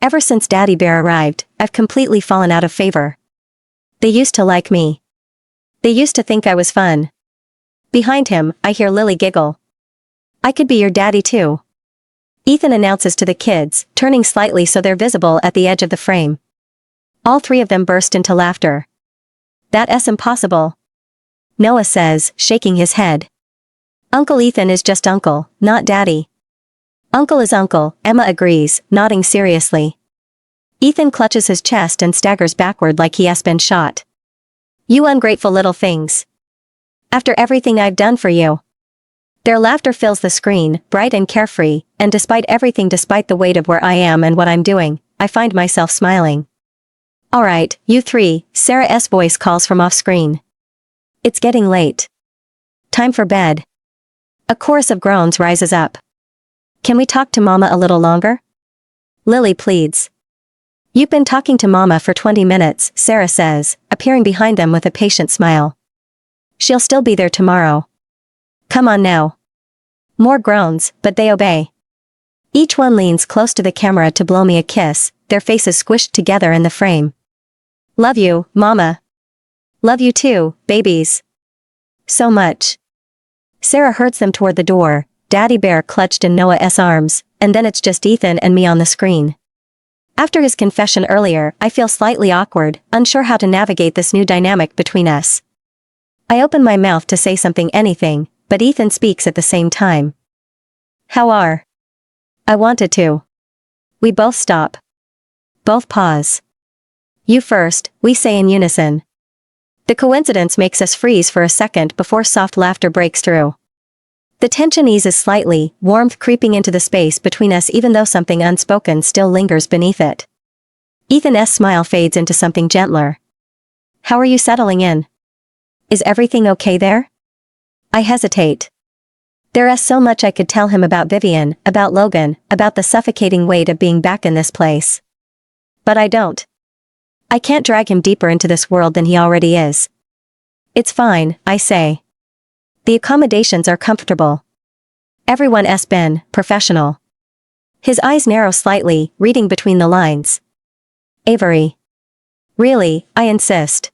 Ever since Daddy Bear arrived, I've completely fallen out of favor. They used to like me. They used to think I was fun. Behind him, I hear Lily giggle. I could be your daddy too. Ethan announces to the kids, turning slightly so they're visible at the edge of the frame. All 3 of them burst into laughter. That's impossible. Noah says, shaking his head. Uncle Ethan is just uncle, not daddy. Uncle is uncle, Emma agrees, nodding seriously. Ethan clutches his chest and staggers backward like he has been shot. You ungrateful little things. After everything I've done for you. Their laughter fills the screen, bright and carefree, and despite everything, despite the weight of where I am and what I'm doing, I find myself smiling. Alright, you 3, Sarah's voice calls from off screen. It's getting late. Time for bed. A chorus of groans rises up. Can we talk to Mama a little longer? Lily pleads. You've been talking to Mama for 20 minutes, Sarah says, appearing behind them with a patient smile. She'll still be there tomorrow. Come on now. More groans, but they obey. Each one leans close to the camera to blow me a kiss, their faces squished together in the frame. Love you, Mama. Love you too, babies. So much. Sarah hurts them toward the door, Daddy Bear clutched in Noah's arms, and then it's just Ethan and me on the screen. After his confession earlier, I feel slightly awkward, unsure how to navigate this new dynamic between us. I open my mouth to say anything, but Ethan speaks at the same time. How are? I wanted to. We both stop. Both pause. You first, we say in unison. The coincidence makes us freeze for a second before soft laughter breaks through. The tension eases slightly, warmth creeping into the space between us even though something unspoken still lingers beneath it. Ethan's smile fades into something gentler. How are you settling in? Is everything okay there? I hesitate. There is so much I could tell him about Vivian, about Logan, about the suffocating weight of being back in this place. But I don't. I can't drag him deeper into this world than he already is. It's fine, I say. The accommodations are comfortable. Everyone's been professional. His eyes narrow slightly, reading between the lines. Avery. Really, I insist.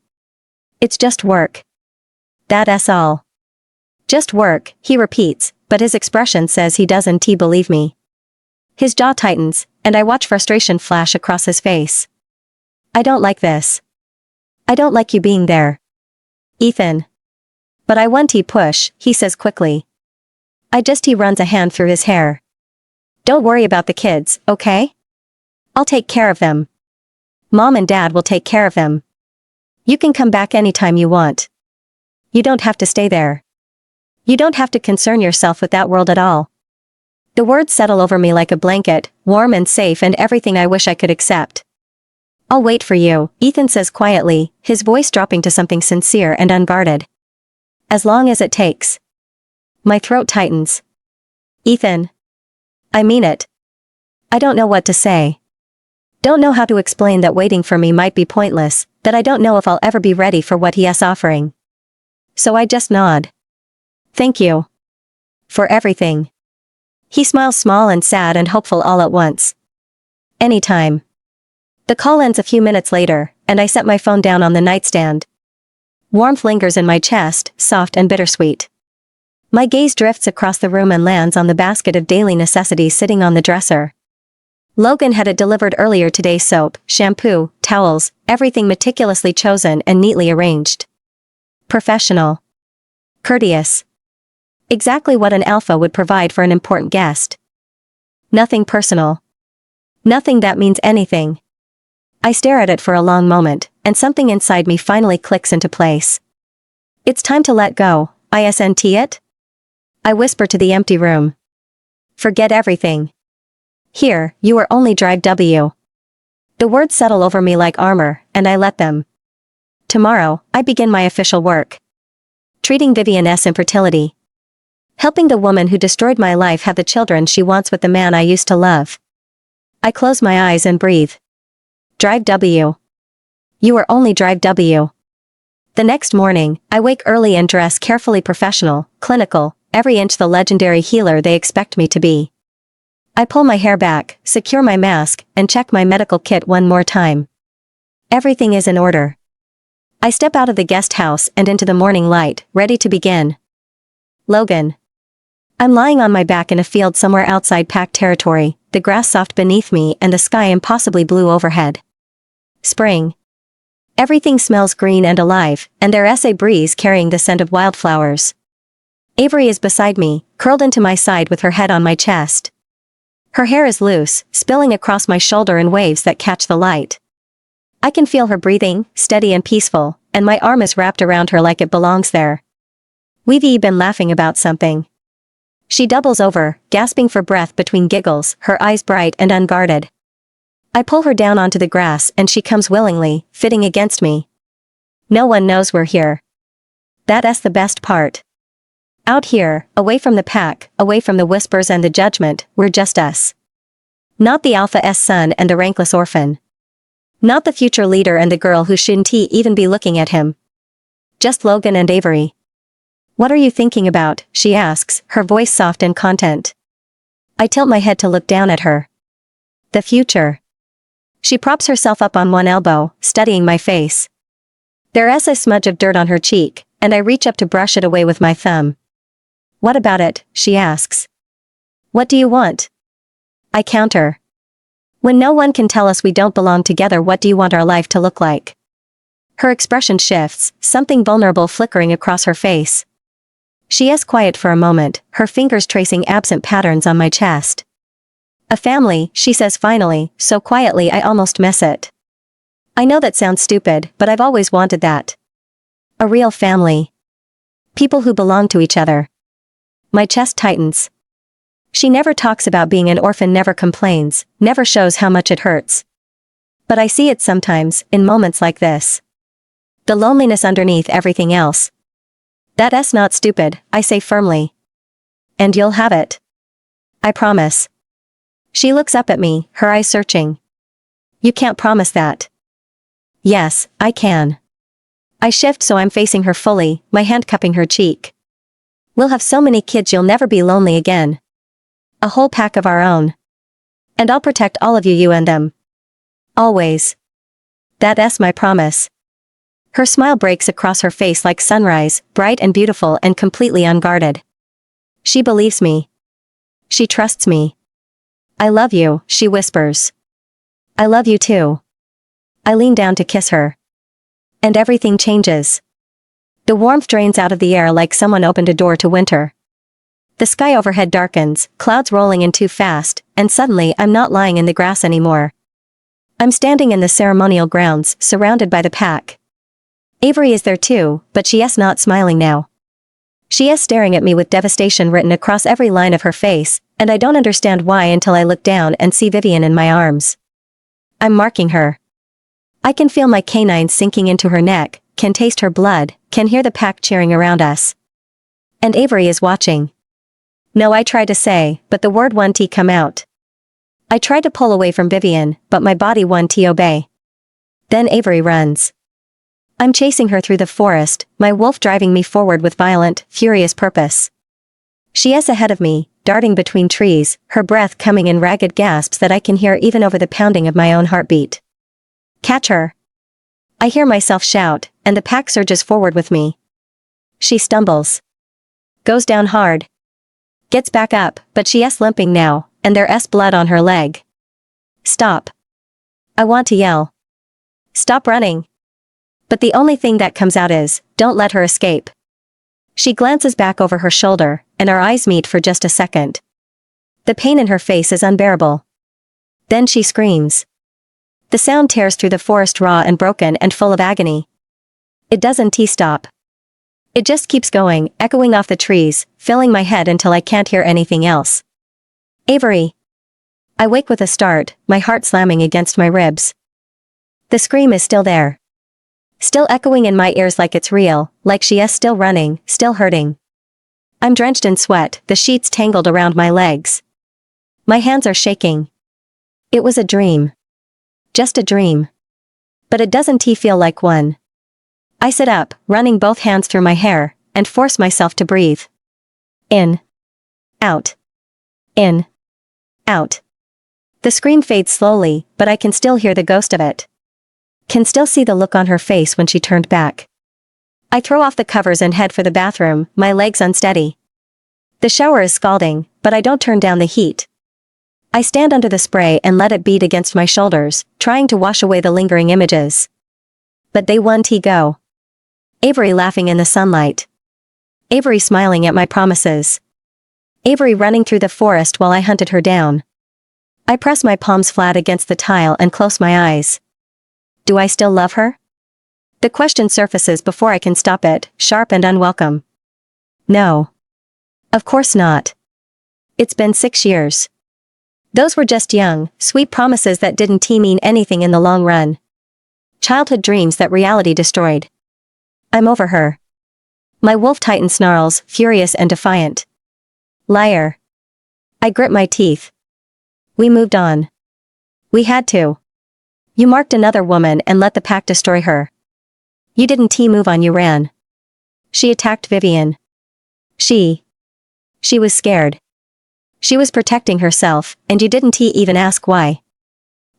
It's just work. That's all. Just work, he repeats, but his expression says he doesn't believe me. His jaw tightens, and I watch frustration flash across his face. I don't like this. I don't like you being there. Ethan. But I want to push, he says quickly. He runs a hand through his hair. Don't worry about the kids, okay? I'll take care of them. Mom and Dad will take care of them. You can come back anytime you want. You don't have to stay there. You don't have to concern yourself with that world at all. The words settle over me like a blanket, warm and safe and everything I wish I could accept. I'll wait for you, Ethan says quietly, his voice dropping to something sincere and unguarded. As long as it takes. My throat tightens. Ethan. I mean it. I don't know what to say. Don't know how to explain that waiting for me might be pointless, that I don't know if I'll ever be ready for what he's offering. So I just nod. Thank you. For everything. He smiles small and sad and hopeful all at once. Anytime. The call ends a few minutes later, and I set my phone down on the nightstand. Warmth lingers in my chest, soft and bittersweet. My gaze drifts across the room and lands on the basket of daily necessities sitting on the dresser. Logan had it delivered earlier today: soap, shampoo, towels, everything meticulously chosen and neatly arranged. Professional. Courteous. Exactly what an alpha would provide for an important guest. Nothing personal. Nothing that means anything. I stare at it for a long moment, and something inside me finally clicks into place. It's time to let go, isn't it? I whisper to the empty room. Forget everything. Here, you are only drive W. The words settle over me like armor, and I let them. Tomorrow, I begin my official work. Treating Vivian's infertility. Helping the woman who destroyed my life have the children she wants with the man I used to love. I close my eyes and breathe. Drive W. You are only drive W. The next morning, I wake early and dress carefully, professional, clinical, every inch the legendary healer they expect me to be. I pull my hair back, secure my mask, and check my medical kit one more time. Everything is in order. I step out of the guest house and into the morning light, ready to begin. Logan. I'm lying on my back in a field somewhere outside pack territory, the grass soft beneath me and the sky impossibly blue overhead. Spring. Everything smells green and alive, and there's a breeze carrying the scent of wildflowers. Avery is beside me, curled into my side with her head on my chest. Her hair is loose, spilling across my shoulder in waves that catch the light. I can feel her breathing, steady and peaceful, and my arm is wrapped around her like it belongs there. We've been laughing about something. She doubles over, gasping for breath between giggles, her eyes bright and unguarded. I pull her down onto the grass and she comes willingly, fitting against me. No one knows we're here. That's the best part. Out here, away from the pack, away from the whispers and the judgment, we're just us. Not the alpha's son and the rankless orphan. Not the future leader and the girl who shouldn't even be looking at him. Just Logan and Avery. What are you thinking about? She asks, her voice soft and content. I tilt my head to look down at her. The future. She props herself up on one elbow, studying my face. There's a smudge of dirt on her cheek, and I reach up to brush it away with my thumb. What about it? She asks. What do you want? I counter. When no one can tell us we don't belong together, what do you want our life to look like? Her expression shifts, something vulnerable flickering across her face. She is quiet for a moment, her fingers tracing absent patterns on my chest. A family, she says finally, so quietly I almost miss it. I know that sounds stupid, but I've always wanted that. A real family. People who belong to each other. My chest tightens. She never talks about being an orphan, never complains, never shows how much it hurts. But I see it sometimes, in moments like this. The loneliness underneath everything else. That's not stupid, I say firmly. And you'll have it. I promise. She looks up at me, her eyes searching. You can't promise that. Yes, I can. I shift so I'm facing her fully, my hand cupping her cheek. We'll have so many kids you'll never be lonely again. A whole pack of our own. And I'll protect all of you, you and them. Always. That's my promise. Her smile breaks across her face like sunrise, bright and beautiful and completely unguarded. She believes me. She trusts me. I love you, she whispers. I love you too. I lean down to kiss her. And everything changes. The warmth drains out of the air like someone opened a door to winter. The sky overhead darkens, clouds rolling in too fast, and suddenly I'm not lying in the grass anymore. I'm standing in the ceremonial grounds, surrounded by the pack. Avery is there too, but she is not smiling now. She is staring at me with devastation written across every line of her face, and I don't understand why until I look down and see Vivian in my arms. I'm marking her. I can feel my canines sinking into her neck, can taste her blood, can hear the pack cheering around us. And Avery is watching. No, I try to say, but the word won't come out. I try to pull away from Vivian, but my body won't obey. Then Avery runs. I'm chasing her through the forest, my wolf driving me forward with violent, furious purpose. She is ahead of me, darting between trees, her breath coming in ragged gasps that I can hear even over the pounding of my own heartbeat. Catch her. I hear myself shout, and the pack surges forward with me. She stumbles. Goes down hard. Gets back up, but she is limping now, and there's blood on her leg. Stop. I want to yell. Stop running. But the only thing that comes out is, don't let her escape. She glances back over her shoulder, and our eyes meet for just a second. The pain in her face is unbearable. Then she screams. The sound tears through the forest, raw and broken and full of agony. It doesn't stop. It just keeps going, echoing off the trees, filling my head until I can't hear anything else. Avery. I wake with a start, my heart slamming against my ribs. The scream is still there. Still echoing in my ears like it's real, like she is still running, still hurting. I'm drenched in sweat, the sheets tangled around my legs. My hands are shaking. It was a dream. Just a dream. But it doesn't feel like one. I sit up, running both hands through my hair, and force myself to breathe. In. Out. In. Out. The scream fades slowly, but I can still hear the ghost of it. Can still see the look on her face when she turned back. I throw off the covers and head for the bathroom, my legs unsteady. The shower is scalding, but I don't turn down the heat. I stand under the spray and let it beat against my shoulders, trying to wash away the lingering images. But they won't go. Avery laughing in the sunlight. Avery smiling at my promises. Avery running through the forest while I hunted her down. I press my palms flat against the tile and close my eyes. Do I still love her? The question surfaces before I can stop it, sharp and unwelcome. No. Of course not. It's been 6 years. Those were just young, sweet promises that didn't mean anything in the long run. Childhood dreams that reality destroyed. I'm over her. My wolf titan snarls, furious and defiant. Liar. I grit my teeth. We moved on. We had to. You marked another woman and let the pack destroy her. You didn't move on, you ran. She attacked Vivian. She was scared. She was protecting herself, and you didn't even ask why.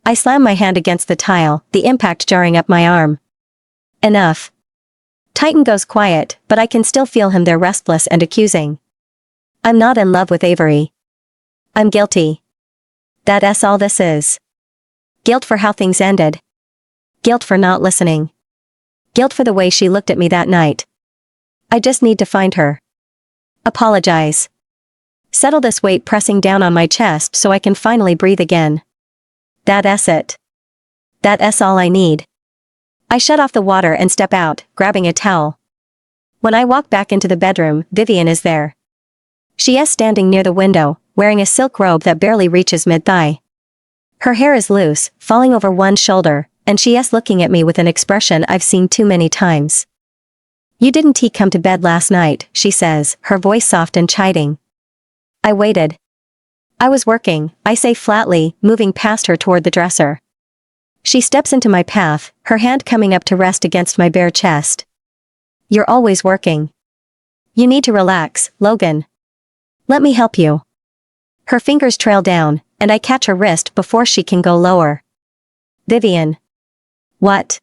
I slammed my hand against the tile, the impact jarring up my arm. Enough. Titan goes quiet, but I can still feel him there, restless and accusing. I'm not in love with Avery. I'm guilty. That's all this is. Guilt for how things ended. Guilt for not listening. Guilt for the way she looked at me that night. I just need to find her. Apologize. Settle this weight pressing down on my chest so I can finally breathe again. That's it. That's all I need. I shut off the water and step out, grabbing a towel. When I walk back into the bedroom, Vivian is there. She is standing near the window, wearing a silk robe that barely reaches mid-thigh. Her hair is loose, falling over one shoulder, and she is looking at me with an expression I've seen too many times. You didn't come to bed last night, she says, her voice soft and chiding. I waited. I was working, I say flatly, moving past her toward the dresser. She steps into my path, her hand coming up to rest against my bare chest. You're always working. You need to relax, Logan. Let me help you. Her fingers trail down, and I catch her wrist before she can go lower. Vivian. What?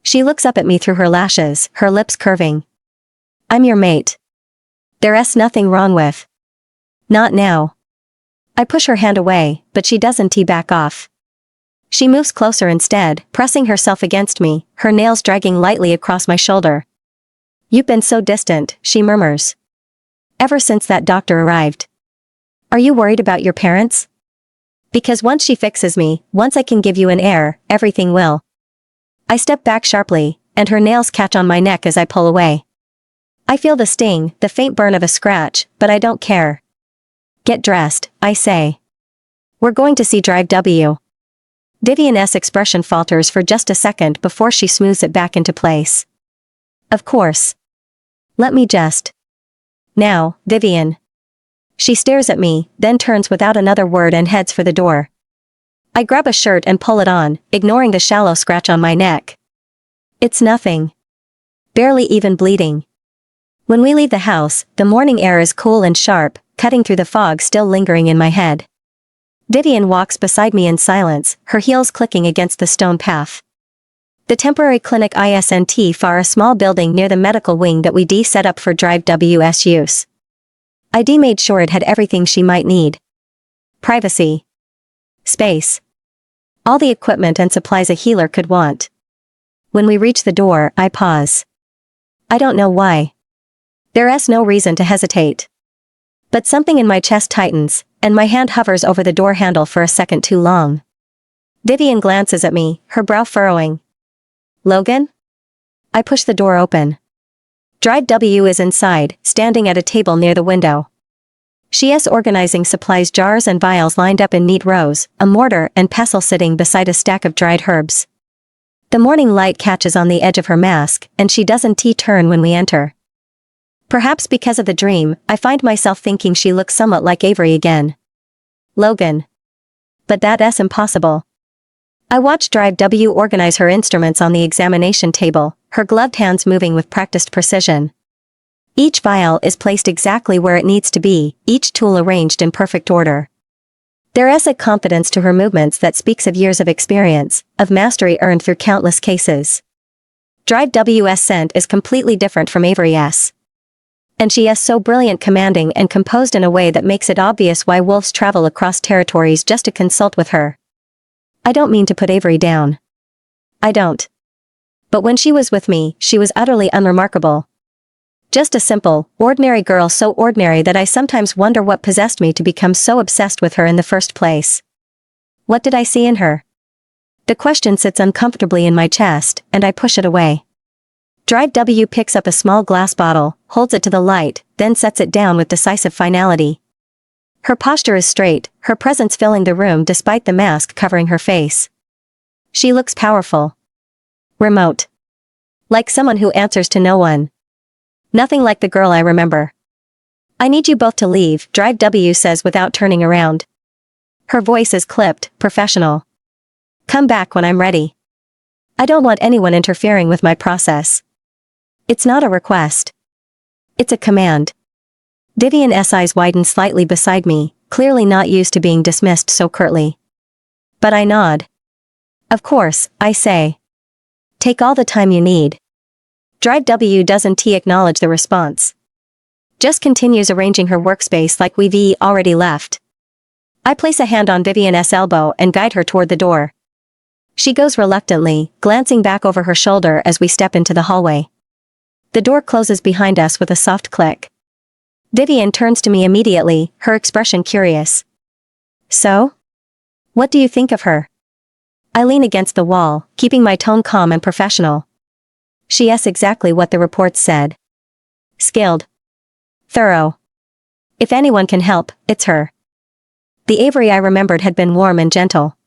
She looks up at me through her lashes, her lips curving. I'm your mate. There's nothing wrong with. Not now. I push her hand away, but she doesn't back off. She moves closer instead, pressing herself against me, her nails dragging lightly across my shoulder. You've been so distant, she murmurs. Ever since that doctor arrived. Are you worried about your parents? Because once she fixes me, once I can give you an heir, everything will. I step back sharply, and her nails catch on my neck as I pull away. I feel the sting, the faint burn of a scratch, but I don't care. Get dressed, I say. We're going to see Drive W. Vivian's expression falters for just a second before she smooths it back into place. Of course. Let me just. Now, Vivian. She stares at me, then turns without another word and heads for the door. I grab a shirt and pull it on, ignoring the shallow scratch on my neck. It's nothing. Barely even bleeding. When we leave the house, the morning air is cool and sharp, cutting through the fog still lingering in my head. Vivian walks beside me in silence, her heels clicking against the stone path. The temporary clinic isn't far, a small building near the medical wing that we set up for Drive W's use. I made sure it had everything she might need. Privacy. Space. All the equipment and supplies a healer could want. When we reach the door, I pause. I don't know why. There's no reason to hesitate. But something in my chest tightens, and my hand hovers over the door handle for a second too long. Vivian glances at me, her brow furrowing. Logan? I push the door open. Drive W is inside, standing at a table near the window. She is organizing supplies, jars and vials lined up in neat rows, a mortar and pestle sitting beside a stack of dried herbs. The morning light catches on the edge of her mask, and she doesn't turn when we enter. Perhaps because of the dream, I find myself thinking she looks somewhat like Avery again. Logan. But that's impossible. I watch Drive W organize her instruments on the examination table, her gloved hands moving with practiced precision. Each vial is placed exactly where it needs to be, each tool arranged in perfect order. There is a confidence to her movements that speaks of years of experience, of mastery earned through countless cases. Drive W's scent is completely different from Avery's. And she is so brilliant, commanding and composed in a way that makes it obvious why wolves travel across territories just to consult with her. I don't mean to put Avery down. I don't. But when she was with me, she was utterly unremarkable. Just a simple, ordinary girl, so ordinary that I sometimes wonder what possessed me to become so obsessed with her in the first place. What did I see in her? The question sits uncomfortably in my chest, and I push it away. Drive W picks up a small glass bottle, holds it to the light, then sets it down with decisive finality. Her posture is straight, her presence filling the room despite the mask covering her face. She looks powerful. Remote. Like someone who answers to no one. Nothing like the girl I remember. I need you both to leave, Drive W says without turning around. Her voice is clipped, professional. Come back when I'm ready. I don't want anyone interfering with my process. It's not a request. It's a command. Vivian's eyes widen slightly beside me, clearly not used to being dismissed so curtly. But I nod. Of course, I say. Take all the time you need. Drive W doesn't acknowledge the response. Just continues arranging her workspace like we've already left. I place a hand on Vivian's elbow and guide her toward the door. She goes reluctantly, glancing back over her shoulder as we step into the hallway. The door closes behind us with a soft click. Vivian turns to me immediately, her expression curious. So? What do you think of her? I lean against the wall, keeping my tone calm and professional. She's exactly what the reports said. Skilled. Thorough. If anyone can help, it's her. The Avery I remembered had been warm and gentle.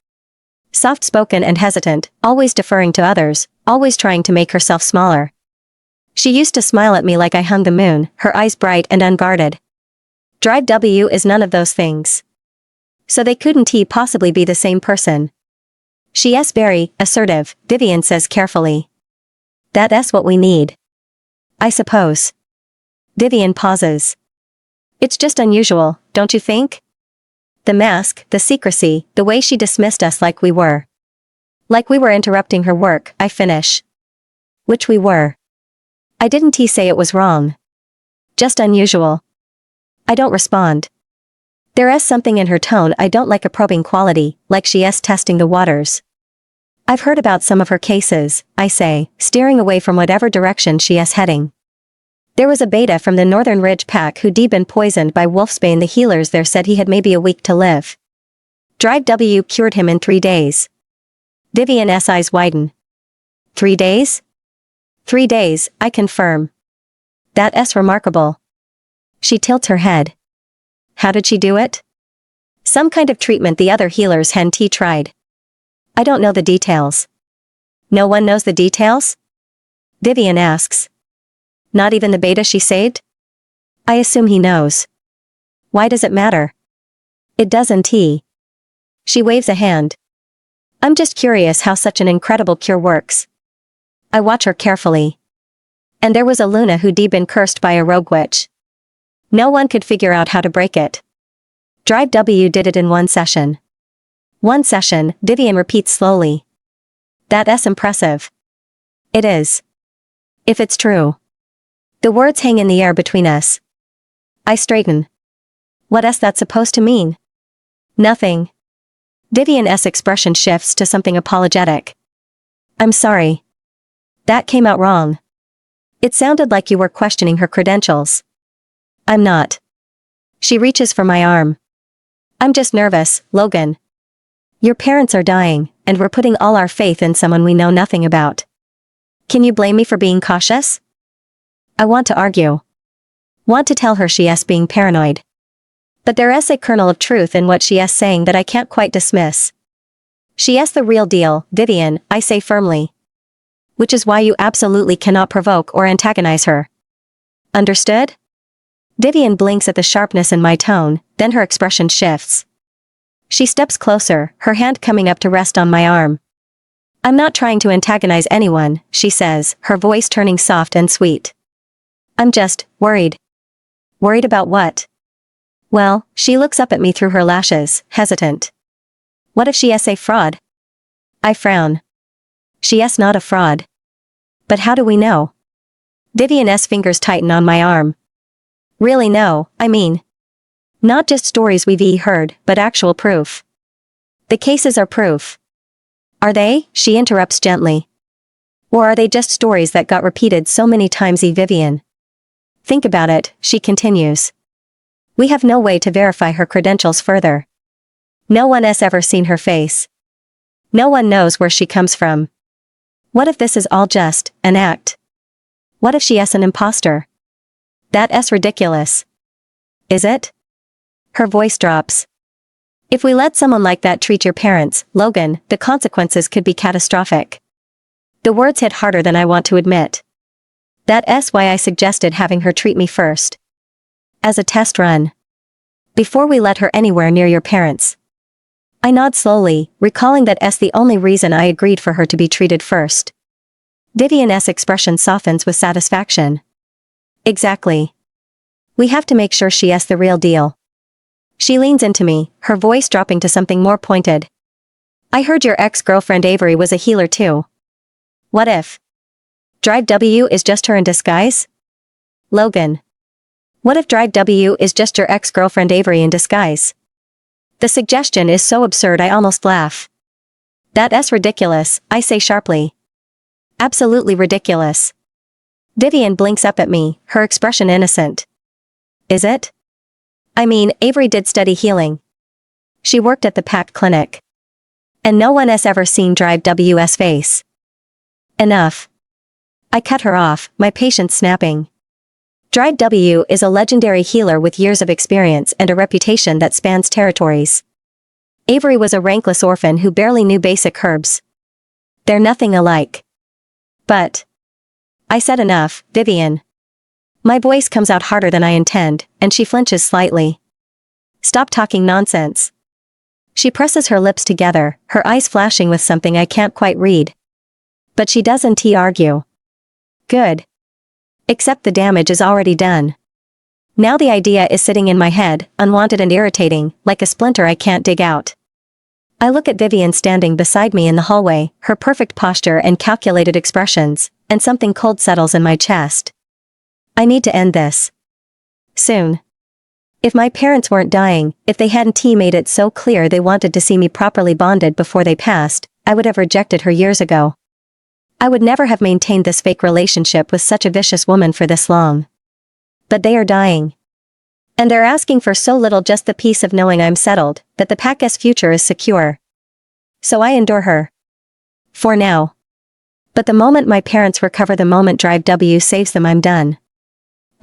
Soft-spoken and hesitant, always deferring to others, always trying to make herself smaller. She used to smile at me like I hung the moon, her eyes bright and unguarded. Drive W is none of those things. So they couldn't possibly be the same person. She's very assertive, Vivian says carefully. That's what we need. I suppose. Vivian pauses. It's just unusual, don't you think? The mask, the secrecy, the way she dismissed us like we were. Like we were interrupting her work, I finish. Which we were. I didn't say it was wrong. Just unusual. I don't respond. There is something in her tone I don't like, a probing quality, like she's testing the waters. I've heard about some of her cases, I say, steering away from whatever direction she is heading. There was a beta from the Northern Ridge pack who'd been poisoned by wolfsbane. The healers there said he had maybe a week to live. Drive W cured him in 3 days. Vivian's eyes widen. 3 days? 3 days, I confirm. That's remarkable. She tilts her head. How did she do it? Some kind of treatment the other healers hadn't tried. I don't know the details. No one knows the details? Vivian asks. Not even the beta she saved? I assume he knows. Why does it matter? It doesn't. She waves a hand. I'm just curious how such an incredible cure works. I watch her carefully. And there was a Luna who'd been cursed by a rogue witch. No one could figure out how to break it. Drive W did it in 1 session. 1 session, Vivian repeats slowly. That's impressive. It is. If it's true. The words hang in the air between us. I straighten. What's that supposed to mean? Nothing. Vivian's expression shifts to something apologetic. I'm sorry. That came out wrong. It sounded like you were questioning her credentials. I'm not. She reaches for my arm. I'm just nervous, Logan. Your parents are dying, and we're putting all our faith in someone we know nothing about. Can you blame me for being cautious? I want to argue. Want to tell her she's being paranoid. But there is a kernel of truth in what she's saying that I can't quite dismiss. She's the real deal, Vivian, I say firmly. Which is why you absolutely cannot provoke or antagonize her. Understood? Vivian blinks at the sharpness in my tone, then her expression shifts. She steps closer, her hand coming up to rest on my arm. I'm not trying to antagonize anyone, she says, her voice turning soft and sweet. I'm just worried. Worried about what? Well, she looks up at me through her lashes, hesitant. What if she's a fraud? I frown. She's not a fraud. But how do we know? Vivian's fingers tighten on my arm. Really no, I mean. Not just stories we've heard, but actual proof. The cases are proof. Are they? She interrupts gently. Or are they just stories that got repeated so many times? Vivian. Think about it, she continues. We have no way to verify her credentials further. No one has ever seen her face. No one knows where she comes from. What if this is all just an act? What if she is an imposter? That's ridiculous. Is it? Her voice drops. If we let someone like that treat your parents, Logan, the consequences could be catastrophic. The words hit harder than I want to admit. That's why I suggested having her treat me first. As a test run. Before we let her anywhere near your parents. I nod slowly, recalling that's the only reason I agreed for her to be treated first. Vivian's expression softens with satisfaction. Exactly. We have to make sure she's the real deal. She leans into me, her voice dropping to something more pointed. I heard your ex-girlfriend Avery was a healer too. What if Drive W is just her in disguise? Logan. What if Drive W is just your ex-girlfriend Avery in disguise? The suggestion is so absurd I almost laugh. That's ridiculous, I say sharply. Absolutely ridiculous. Vivian blinks up at me, her expression innocent. Is it? I mean, Avery did study healing. She worked at the Pact Clinic. And no one has ever seen Drive W's face. Enough. I cut her off, my patience snapping. Drive W is a legendary healer with years of experience and a reputation that spans territories. Avery was a rankless orphan who barely knew basic herbs. They're nothing alike. But I said enough, Vivian. My voice comes out harder than I intend, and she flinches slightly. Stop talking nonsense. She presses her lips together, her eyes flashing with something I can't quite read. But she doesn't argue. Good. Except the damage is already done. Now the idea is sitting in my head, unwanted and irritating, like a splinter I can't dig out. I look at Vivian standing beside me in the hallway, her perfect posture and calculated expressions, and something cold settles in my chest. I need to end this. Soon. If my parents weren't dying, if they hadn't made it so clear they wanted to see me properly bonded before they passed, I would have rejected her years ago. I would never have maintained this fake relationship with such a vicious woman for this long. But they are dying. And they're asking for so little, just the peace of knowing I'm settled, that the Pact's future is secure. So I endure her. For now. But the moment my parents recover, the moment Drive W saves them, I'm done.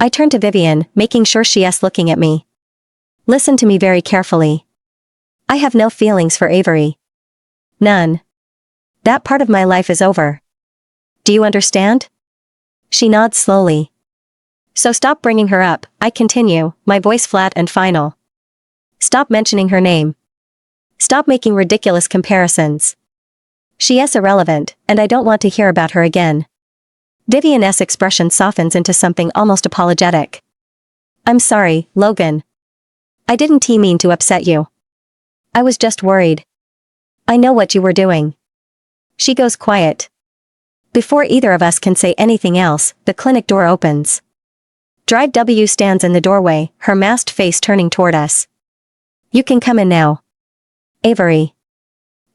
I turn to Vivian, making sure she's looking at me. Listen to me very carefully. I have no feelings for Avery. None. That part of my life is over. Do you understand? She nods slowly. So stop bringing her up, I continue, my voice flat and final. Stop mentioning her name. Stop making ridiculous comparisons. She is irrelevant, and I don't want to hear about her again. Vivian's expression softens into something almost apologetic. I'm sorry, Logan. I didn't mean to upset you. I was just worried. I know what you were doing. She goes quiet. Before either of us can say anything else, the clinic door opens. Drive W stands in the doorway, her masked face turning toward us. You can come in now. Avery.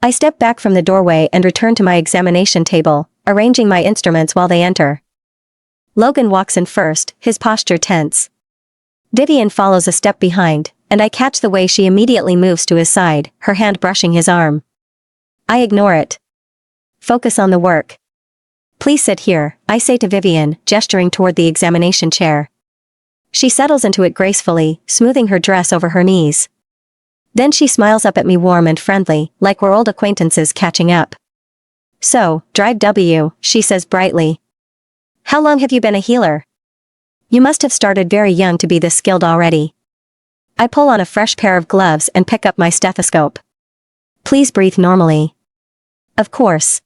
I step back from the doorway and return to my examination table, arranging my instruments while they enter. Logan walks in first, his posture tense. Vivian follows a step behind, and I catch the way she immediately moves to his side, her hand brushing his arm. I ignore it. Focus on the work. Please sit here, I say to Vivian, gesturing toward the examination chair. She settles into it gracefully, smoothing her dress over her knees. Then she smiles up at me warm and friendly, like we're old acquaintances catching up. So, Drive W, she says brightly. How long have you been a healer? You must have started very young to be this skilled already. I pull on a fresh pair of gloves and pick up my stethoscope. Please breathe normally. Of course.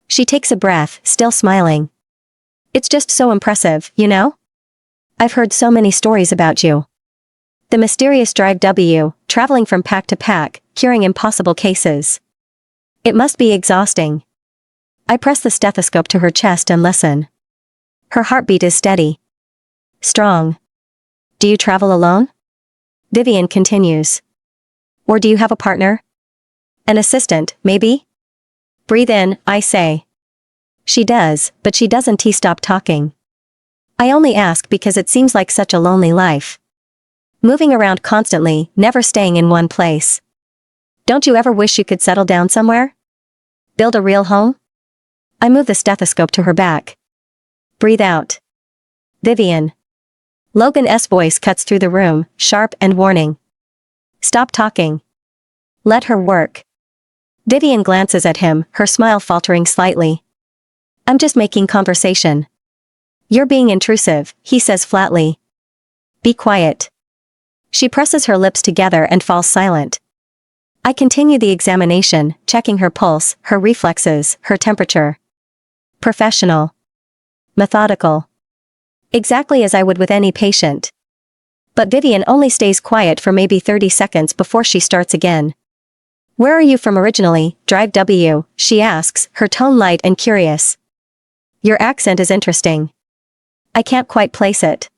She takes a breath, still smiling. It's just so impressive, you know? I've heard so many stories about you. The mysterious Drive W, traveling from pack to pack, curing impossible cases. It must be exhausting. I press the stethoscope to her chest and listen. Her heartbeat is steady. Strong. Do you travel alone? Vivian continues. Or do you have a partner? An assistant, maybe? Breathe in, I say. She does, but she doesn't stop talking. I only ask because it seems like such a lonely life. Moving around constantly, never staying in one place. Don't you ever wish you could settle down somewhere? Build a real home? I move the stethoscope to her back. Breathe out. Vivian. Logan's voice cuts through the room, sharp and warning. Stop talking. Let her work. Vivian glances at him, her smile faltering slightly. I'm just making conversation. You're being intrusive, he says flatly. Be quiet. She presses her lips together and falls silent. I continue the examination, checking her pulse, her reflexes, her temperature. Professional. Methodical. Exactly as I would with any patient. But Vivian only stays quiet for maybe 30 seconds before she starts again. Where are you from originally, Drive W? She asks, her tone light and curious. Your accent is interesting. I can't quite place it.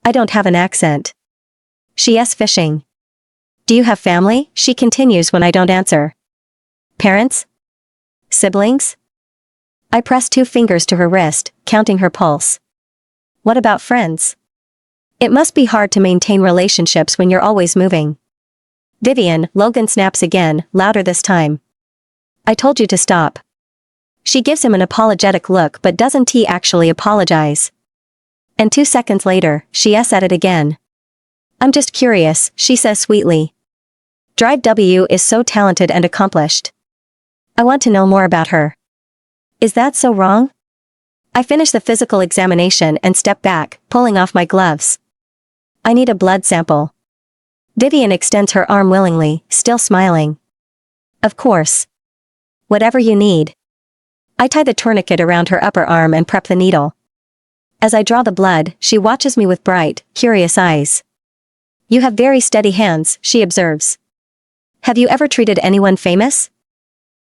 I don't have an accent. She's fishing. Do you have family? She continues when I don't answer. Parents? Siblings? I press 2 fingers to her wrist, counting her pulse. What about friends? It must be hard to maintain relationships when you're always moving. Vivian, Logan snaps again, louder this time. I told you to stop. She gives him an apologetic look but doesn't he actually apologize. And 2 seconds later, she's at it again. I'm just curious, she says sweetly. Drive W is so talented and accomplished. I want to know more about her. Is that so wrong? I finish the physical examination and step back, pulling off my gloves. I need a blood sample. Vivian extends her arm willingly, still smiling. Of course. Whatever you need. I tie the tourniquet around her upper arm and prep the needle. As I draw the blood, she watches me with bright, curious eyes. You have very steady hands, she observes. Have you ever treated anyone famous?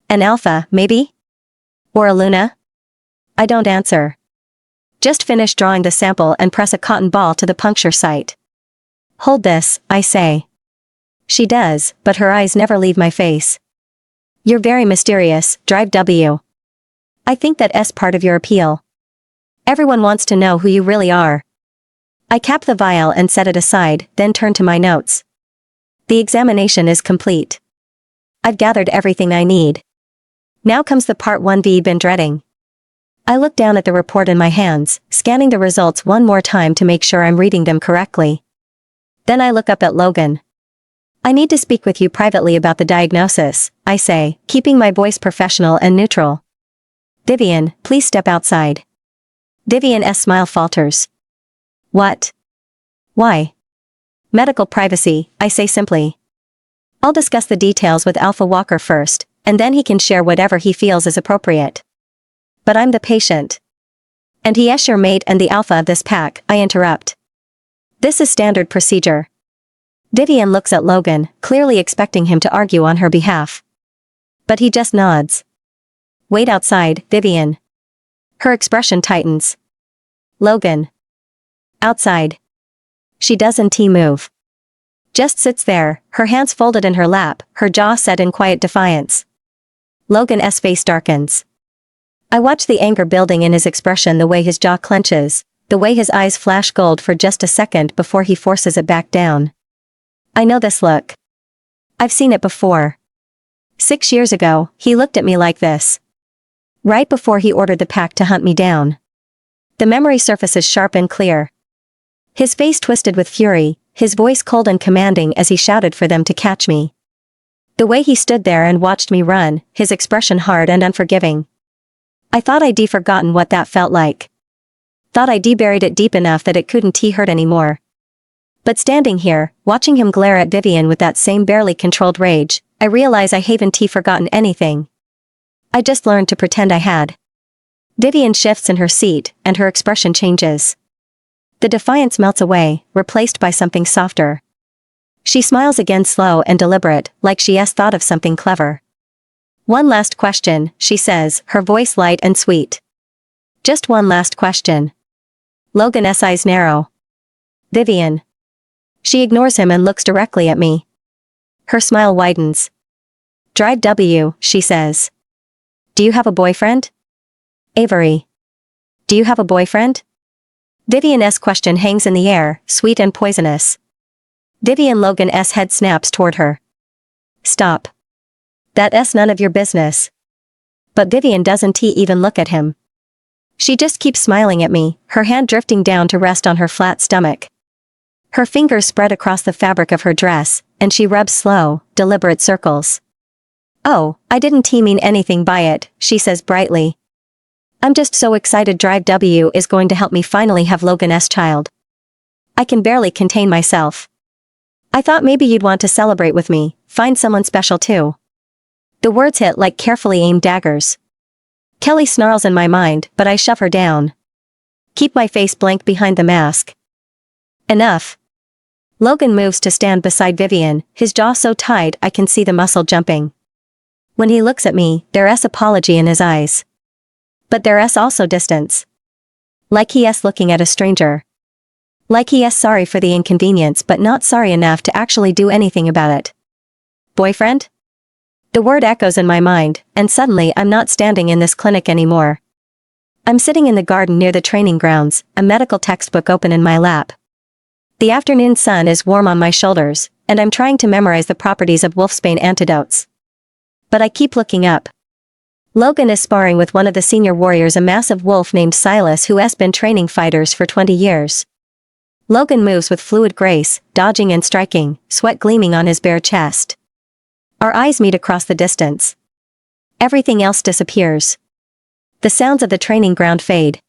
An alpha, maybe? Or a Luna? I don't answer. Just finish drawing the sample and press a cotton ball to the puncture site. Hold this, I say. She does, but her eyes never leave my face. You're very mysterious, Drive W. I think that's part of your appeal. Everyone wants to know who you really are. I cap the vial and set it aside, then turn to my notes. The examination is complete. I've gathered everything I need. Now comes the part 1 been dreading. I look down at the report in my hands, scanning the results one more time to make sure I'm reading them correctly. Then I look up at Logan. I need to speak with you privately about the diagnosis, I say, keeping my voice professional and neutral. Vivian, please step outside. Vivian's smile falters. What? Why? Medical privacy, I say simply. I'll discuss the details with Alpha Walker first, and then he can share whatever he feels is appropriate. But I'm the patient. And he's your mate and the alpha of this pack, I interrupt. This is standard procedure. Vivian looks at Logan, clearly expecting him to argue on her behalf. But he just nods. Wait outside, Vivian. Her expression tightens. Logan. Outside. She doesn't move. Just sits there, her hands folded in her lap, her jaw set in quiet defiance. Logan's face darkens. I watch the anger building in his expression, the way his jaw clenches, the way his eyes flash gold for just a second before he forces it back down. I know this look. I've seen it before. 6 years ago, he looked at me like this. Right before he ordered the pack to hunt me down. The memory surfaces sharp and clear. His face twisted with fury, his voice cold and commanding as he shouted for them to catch me. The way he stood there and watched me run, his expression hard and unforgiving. I thought I'd forgotten what that felt like. Thought I'd buried it deep enough that it couldn't hurt anymore. But standing here, watching him glare at Vivian with that same barely controlled rage, I realize I haven't forgotten anything. I just learned to pretend I had. Vivian shifts in her seat, and her expression changes. The defiance melts away, replaced by something softer. She smiles again, slow and deliberate, like she's thought of something clever. One last question, she says, her voice light and sweet. Just one last question. Logan's eyes narrow. Vivian. She ignores him and looks directly at me. Her smile widens. Drive W, she says. Do you have a boyfriend? Avery. Do you have a boyfriend? Vivian's question hangs in the air, sweet and poisonous. Vivian Logan's head snaps toward her. Stop. That's none of your business. But Vivian doesn't even look at him. She just keeps smiling at me, her hand drifting down to rest on her flat stomach. Her fingers spread across the fabric of her dress, and she rubs slow, deliberate circles. Oh, I didn't mean anything by it, she says brightly. I'm just so excited Drive W is going to help me finally have Logan's child. I can barely contain myself. I thought maybe you'd want to celebrate with me, find someone special too. The words hit like carefully aimed daggers. Kelly snarls in my mind, but I shove her down. Keep my face blank behind the mask. Enough. Logan moves to stand beside Vivian, his jaw so tight I can see the muscle jumping. When he looks at me, there's apology in his eyes. But there's also distance. Like he's looking at a stranger. Like he's sorry for the inconvenience but not sorry enough to actually do anything about it. Boyfriend? The word echoes in my mind, and suddenly I'm not standing in this clinic anymore. I'm sitting in the garden near the training grounds, a medical textbook open in my lap. The afternoon sun is warm on my shoulders, and I'm trying to memorize the properties of wolfsbane antidotes. But I keep looking up. Logan is sparring with one of the senior warriors, a massive wolf named Silas who has been training fighters for 20 years. Logan moves with fluid grace, dodging and striking, sweat gleaming on his bare chest. Our eyes meet across the distance. Everything else disappears. The sounds of the training ground fade.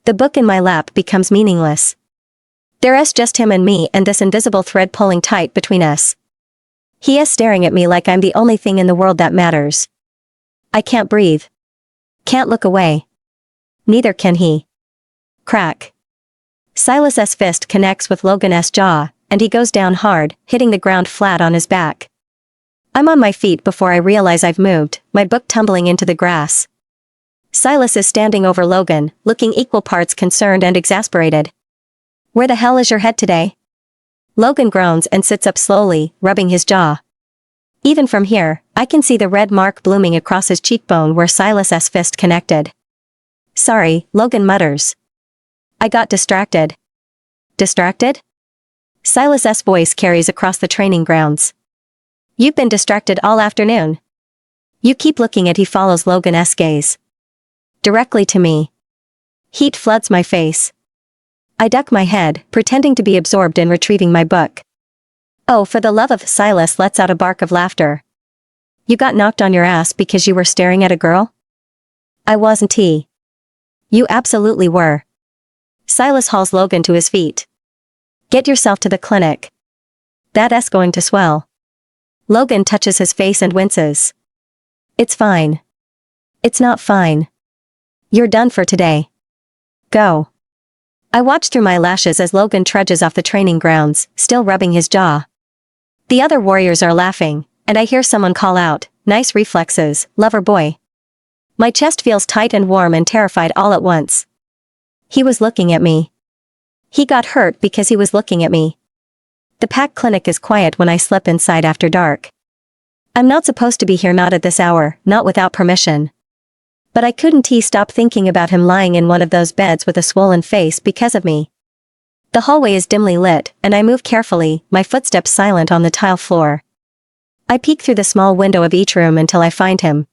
The book in my lap becomes meaningless. There's just him and me and this invisible thread pulling tight between us. He is staring at me like I'm the only thing in the world that matters. I can't breathe. Can't look away. Neither can he. Crack. Silas's fist connects with Logan's jaw, and he goes down hard, hitting the ground flat on his back. I'm on my feet before I realize I've moved, my book tumbling into the grass. Silas is standing over Logan, looking equal parts concerned and exasperated. Where the hell is your head today? Logan groans and sits up slowly, rubbing his jaw. Even from here, I can see the red mark blooming across his cheekbone where Silas's fist connected. Sorry, Logan mutters. I got distracted. Distracted? Silas's voice carries across the training grounds. You've been distracted all afternoon. You keep looking at. He follows Logan's gaze. Directly to me. Heat floods my face. I duck my head, pretending to be absorbed in retrieving my book. Oh, for the love of... Silas lets out a bark of laughter. You got knocked on your ass because you were staring at a girl? I wasn't. You absolutely were. Silas hauls Logan to his feet. Get yourself to the clinic. That's going to swell. Logan touches his face and winces. It's fine. It's not fine. You're done for today. Go. I watch through my lashes as Logan trudges off the training grounds, still rubbing his jaw. The other warriors are laughing, and I hear someone call out, "Nice reflexes, lover boy." My chest feels tight and warm and terrified all at once. He was looking at me. He got hurt because he was looking at me. The pack clinic is quiet when I slip inside after dark. I'm not supposed to be here, not at this hour, not without permission. But I couldn't stop thinking about him lying in one of those beds with a swollen face because of me. The hallway is dimly lit, and I move carefully, my footsteps silent on the tile floor. I peek through the small window of each room until I find him.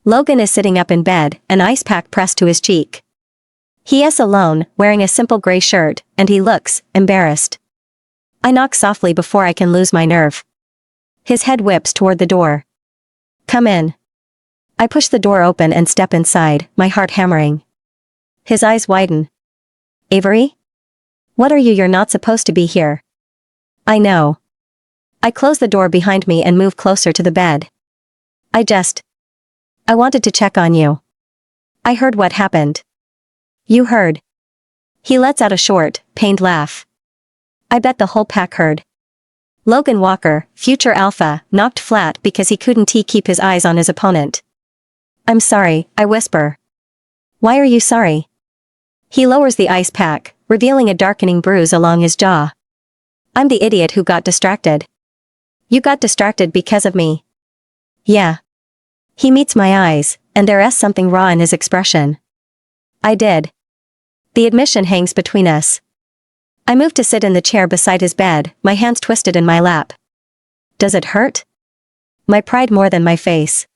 Logan is sitting up in bed, an ice pack pressed to his cheek. He is alone, wearing a simple gray shirt, and he looks embarrassed. I knock softly before I can lose my nerve. His head whips toward the door. Come in. I push the door open and step inside, my heart hammering. His eyes widen. Avery? What are you? You're not supposed to be here. I know. I close the door behind me and move closer to the bed. I wanted to check on you. I heard what happened. You heard. He lets out a short, pained laugh. I bet the whole pack heard. Logan Walker, future alpha, knocked flat because he couldn't keep his eyes on his opponent. I'm sorry, I whisper. Why are you sorry? He lowers the ice pack, revealing a darkening bruise along his jaw. I'm the idiot who got distracted. You got distracted because of me. Yeah. He meets my eyes, and there's something raw in his expression. I did. The admission hangs between us. I move to sit in the chair beside his bed, my hands twisted in my lap. Does it hurt? My pride more than my face.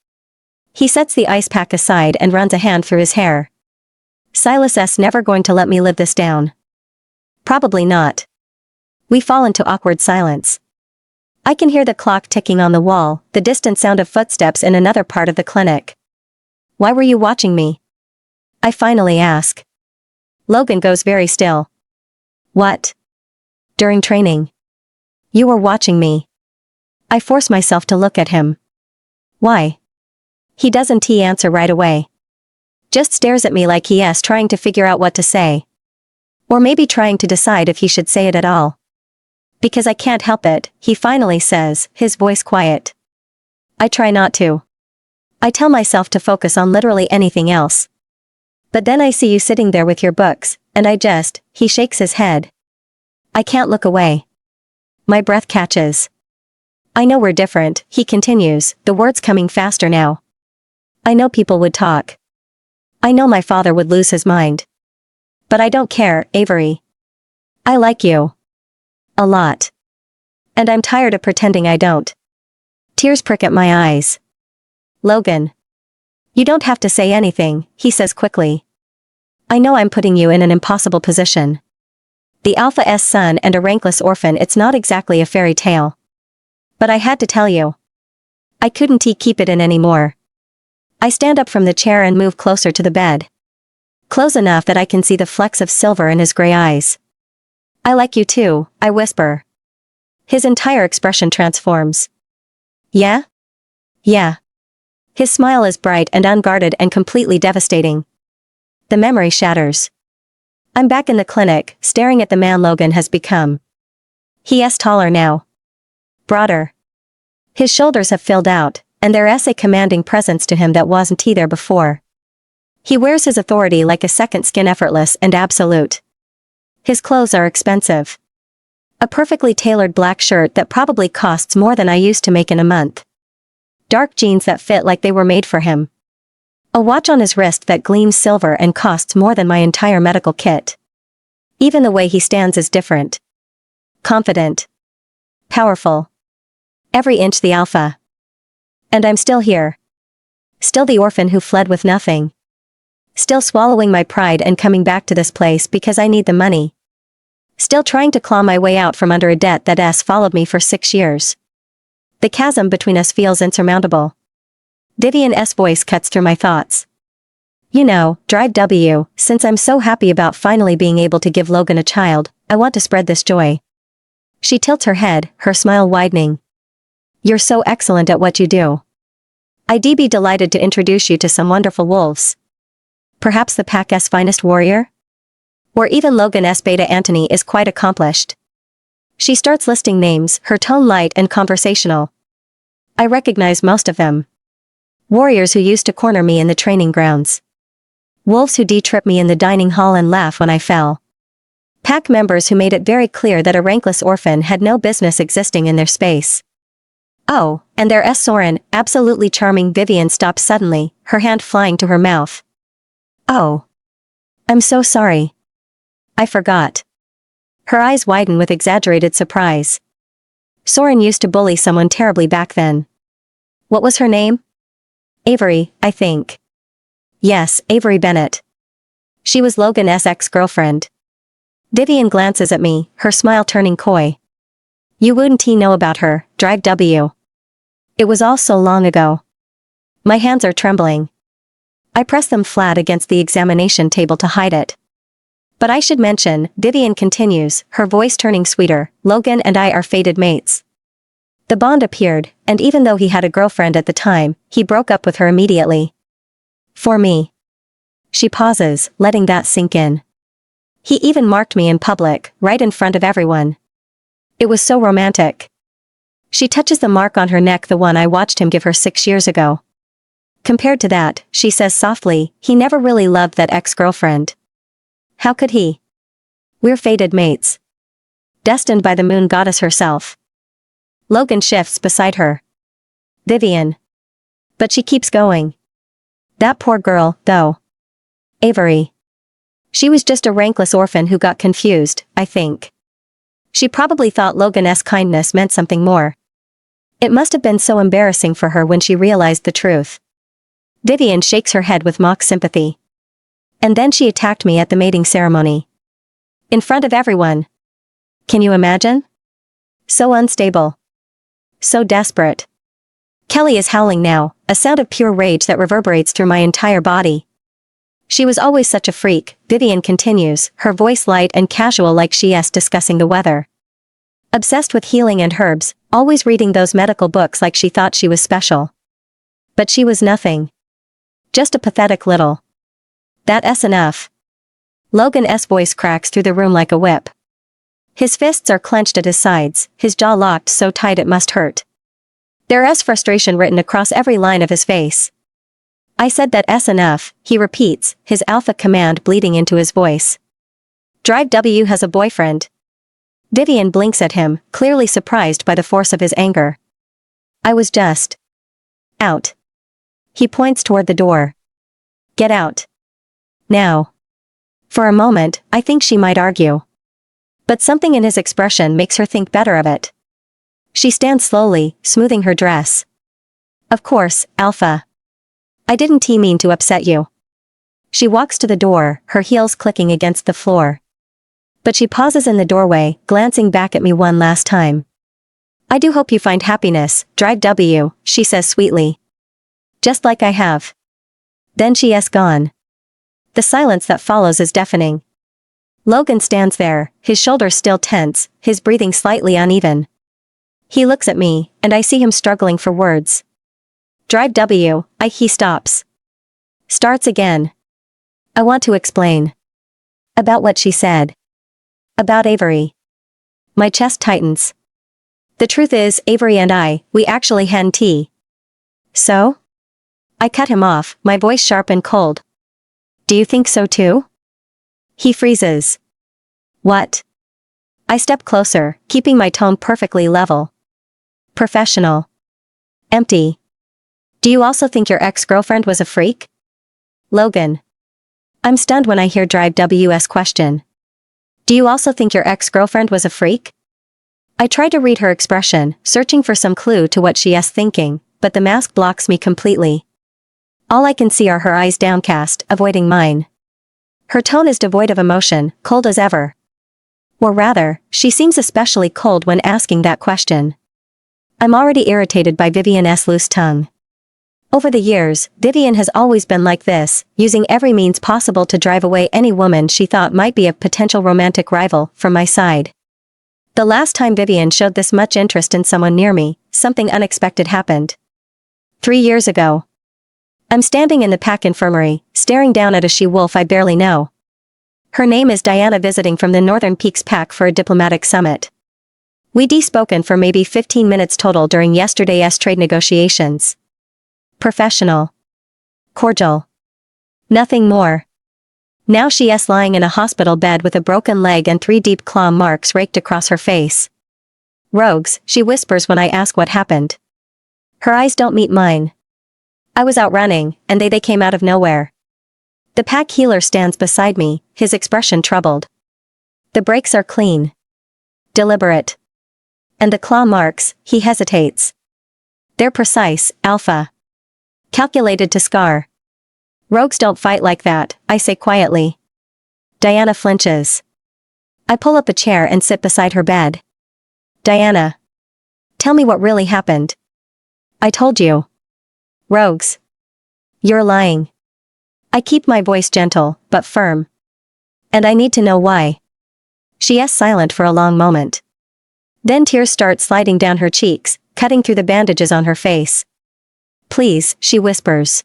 He sets the ice pack aside and runs a hand through his hair. Silas's never going to let me live this down. Probably not. We fall into awkward silence. I can hear the clock ticking on the wall, the distant sound of footsteps in another part of the clinic. Why were you watching me? I finally ask. Logan goes very still. What? During training. You were watching me. I force myself to look at him. Why? He doesn't answer right away. Just stares at me like he's trying to figure out what to say. Or maybe trying to decide if he should say it at all. Because I can't help it, he finally says, his voice quiet. I try not to. I tell myself to focus on literally anything else. But then I see you sitting there with your books, and he shakes his head. I can't look away. My breath catches. I know we're different, he continues, the words coming faster now. I know people would talk. I know my father would lose his mind. But I don't care, Avery. I like you. A lot. And I'm tired of pretending I don't. Tears prick at my eyes. Logan. You don't have to say anything, he says quickly. I know I'm putting you in an impossible position. The Alpha's son and a rankless orphan, it's not exactly a fairy tale. But I had to tell you. I couldn't keep it in anymore. I stand up from the chair and move closer to the bed. Close enough that I can see the flecks of silver in his gray eyes. I like you too, I whisper. His entire expression transforms. Yeah? Yeah. His smile is bright and unguarded and completely devastating. The memory shatters. I'm back in the clinic, staring at the man Logan has become. He's taller now. Broader. His shoulders have filled out, and there's a commanding presence to him that wasn't there before. He wears his authority like a second skin, effortless and absolute. His clothes are expensive. A perfectly tailored black shirt that probably costs more than I used to make in a month. Dark jeans that fit like they were made for him. A watch on his wrist that gleams silver and costs more than my entire medical kit. Even the way he stands is different. Confident. Powerful. Every inch the alpha. And I'm still here. Still the orphan who fled with nothing. Still swallowing my pride and coming back to this place because I need the money. Still trying to claw my way out from under a debt that's followed me for 6 years. The chasm between us feels insurmountable. Vivian's voice cuts through my thoughts. You know, Drive W, since I'm so happy about finally being able to give Logan a child, I want to spread this joy. She tilts her head, her smile widening. You're so excellent at what you do. I'd be delighted to introduce you to some wonderful wolves. Perhaps the pack's finest warrior? Or even Logan's beta Antony is quite accomplished. She starts listing names, her tone light and conversational. I recognize most of them. Warriors who used to corner me in the training grounds. Wolves who de-trip me in the dining hall and laugh when I fell. Pack members who made it very clear that a rankless orphan had no business existing in their space. Oh, and there's Soren, absolutely charming. Vivian stops suddenly, her hand flying to her mouth. Oh. I'm so sorry. I forgot. Her eyes widen with exaggerated surprise. Soren used to bully someone terribly back then. What was her name? Avery, I think. Yes, Avery Bennett. She was Logan's ex-girlfriend. Vivian glances at me, her smile turning coy. You wouldn't know about her, Drive W. It was all so long ago. My hands are trembling. I press them flat against the examination table to hide it. But I should mention, Vivian continues, her voice turning sweeter, Logan and I are fated mates. The bond appeared, and even though he had a girlfriend at the time, he broke up with her immediately. For me. She pauses, letting that sink in. He even marked me in public, right in front of everyone. It was so romantic. She touches the mark on her neck, the one I watched him give her 6 years ago. Compared to that, she says softly, he never really loved that ex-girlfriend. How could he? We're fated mates. Destined by the moon goddess herself. Logan shifts beside her. Vivian. But she keeps going. That poor girl, though. Avery. She was just a rankless orphan who got confused, I think. She probably thought Logan's kindness meant something more. It must have been so embarrassing for her when she realized the truth. Vivian shakes her head with mock sympathy. And then she attacked me at the mating ceremony. In front of everyone. Can you imagine? So unstable. So desperate. Kelly is howling now, a sound of pure rage that reverberates through my entire body. She was always such a freak, Vivian continues, her voice light and casual like she's discussing the weather. Obsessed with healing and herbs, always reading those medical books like she thought she was special. But she was nothing. Just a pathetic little. That's enough. Logan's voice cracks through the room like a whip. His fists are clenched at his sides, his jaw locked so tight it must hurt. There's frustration written across every line of his face. I said that's enough, he repeats, his alpha command bleeding into his voice. Drive W has a boyfriend. Vivian blinks at him, clearly surprised by the force of his anger. I was just out. He points toward the door. Get out. Now. For a moment, I think she might argue. But something in his expression makes her think better of it. She stands slowly, smoothing her dress. Of course, Alpha. I didn't mean to upset you. She walks to the door, her heels clicking against the floor. But she pauses in the doorway, glancing back at me one last time. I do hope you find happiness, Drive W, she says sweetly. Just like I have. Then she is gone. The silence that follows is deafening. Logan stands there, his shoulders still tense, his breathing slightly uneven. He looks at me, and I see him struggling for words. Drive W, he stops. Starts again. I want to explain. About what she said. About Avery. My chest tightens. The truth is, Avery and we actually had tea. So? I cut him off, my voice sharp and cold. Do you think so too? He freezes. What? I step closer, keeping my tone perfectly level. Professional. Empty. Do you also think your ex-girlfriend was a freak? Logan. I'm stunned when I hear Drive W's question. Do you also think your ex-girlfriend was a freak? I try to read her expression, searching for some clue to what she is thinking, but the mask blocks me completely. All I can see are her eyes downcast, avoiding mine. Her tone is devoid of emotion, cold as ever. Or rather, she seems especially cold when asking that question. I'm already irritated by Vivian's loose tongue. Over the years, Vivian has always been like this, using every means possible to drive away any woman she thought might be a potential romantic rival from my side. The last time Vivian showed this much interest in someone near me, something unexpected happened. 3 years ago. I'm standing in the pack infirmary, staring down at a she-wolf I barely know. Her name is Diana, visiting from the Northern Peaks Pack for a diplomatic summit. We'd spoken for maybe 15 minutes total during yesterday's trade negotiations. Professional. Cordial. Nothing more. Now she is lying in a hospital bed with a broken leg and 3 deep claw marks raked across her face. Rogues, she whispers when I ask what happened. Her eyes don't meet mine. I was out running, and they came out of nowhere. The pack healer stands beside me, his expression troubled. The breaks are clean. Deliberate. And the claw marks, he hesitates. They're precise, Alpha. Calculated to scar. Rogues don't fight like that, I say quietly. Diana flinches. I pull up a chair and sit beside her bed. Diana. Tell me what really happened. I told you. Rogues. You're lying. I keep my voice gentle, but firm. And I need to know why. She is silent for a long moment. Then tears start sliding down her cheeks, cutting through the bandages on her face. Please, she whispers.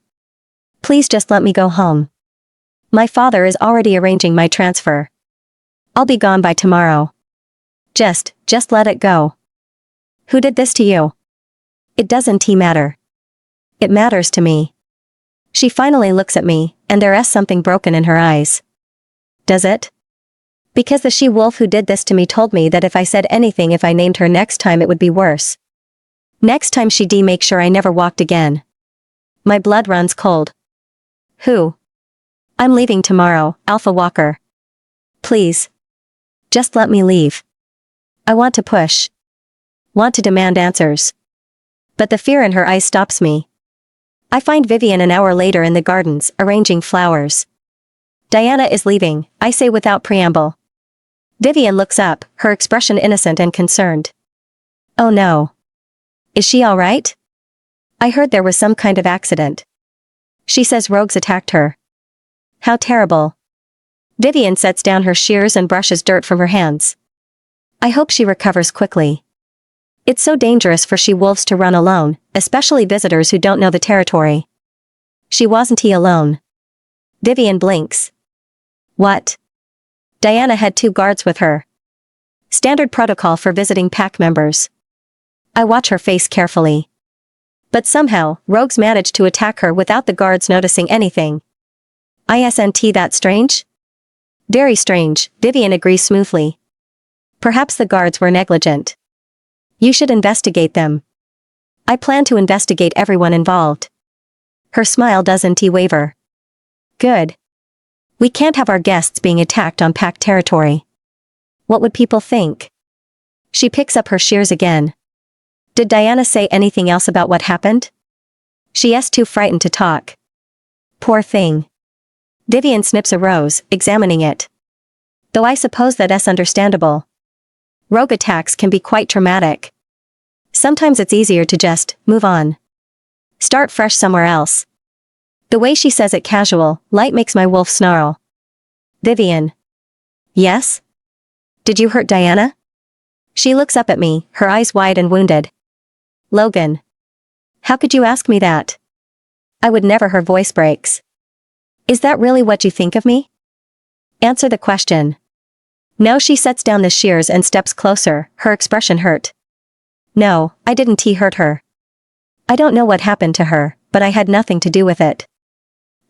Please just let me go home. My father is already arranging my transfer. I'll be gone by tomorrow. Just let it go. Who did this to you? It doesn't matter. It matters to me. She finally looks at me, and there is something broken in her eyes. Does it? Because the she-wolf who did this to me told me that if I said anything, if I named her next time, it would be worse. Next time she'd make sure I never walked again. My blood runs cold. Who? I'm leaving tomorrow, Alpha Walker. Please. Just let me leave. I want to push. Want to demand answers. But the fear in her eyes stops me. I find Vivian an hour later in the gardens, arranging flowers. Diana is leaving, I say without preamble. Vivian looks up, her expression innocent and concerned. Oh no. Is she all right? I heard there was some kind of accident. She says rogues attacked her. How terrible. Vivian sets down her shears and brushes dirt from her hands. I hope she recovers quickly. It's so dangerous for she-wolves to run alone, especially visitors who don't know the territory. She wasn't alone. Vivian blinks. What? Diana had 2 guards with her. Standard protocol for visiting pack members. I watch her face carefully. But somehow, rogues managed to attack her without the guards noticing anything. Isn't that strange? Very strange, Vivian agrees smoothly. Perhaps the guards were negligent. You should investigate them. I plan to investigate everyone involved. Her smile doesn't waver. Good. We can't have our guests being attacked on pack territory. What would people think? She picks up her shears again. Did Diana say anything else about what happened? She's too frightened to talk. Poor thing. Vivian snips a rose, examining it. Though I suppose that's understandable. Rogue attacks can be quite traumatic. Sometimes it's easier to just move on. Start fresh somewhere else. The way she says it casual, light makes my wolf snarl. Vivian. Yes? Did you hurt Diana? She looks up at me, her eyes wide and wounded. Logan. How could you ask me that? I would never. Her voice breaks. Is that really what you think of me? Answer the question. No. She sets down the shears and steps closer, her expression hurt. No, I didn't hurt her. I don't know what happened to her, but I had nothing to do with it.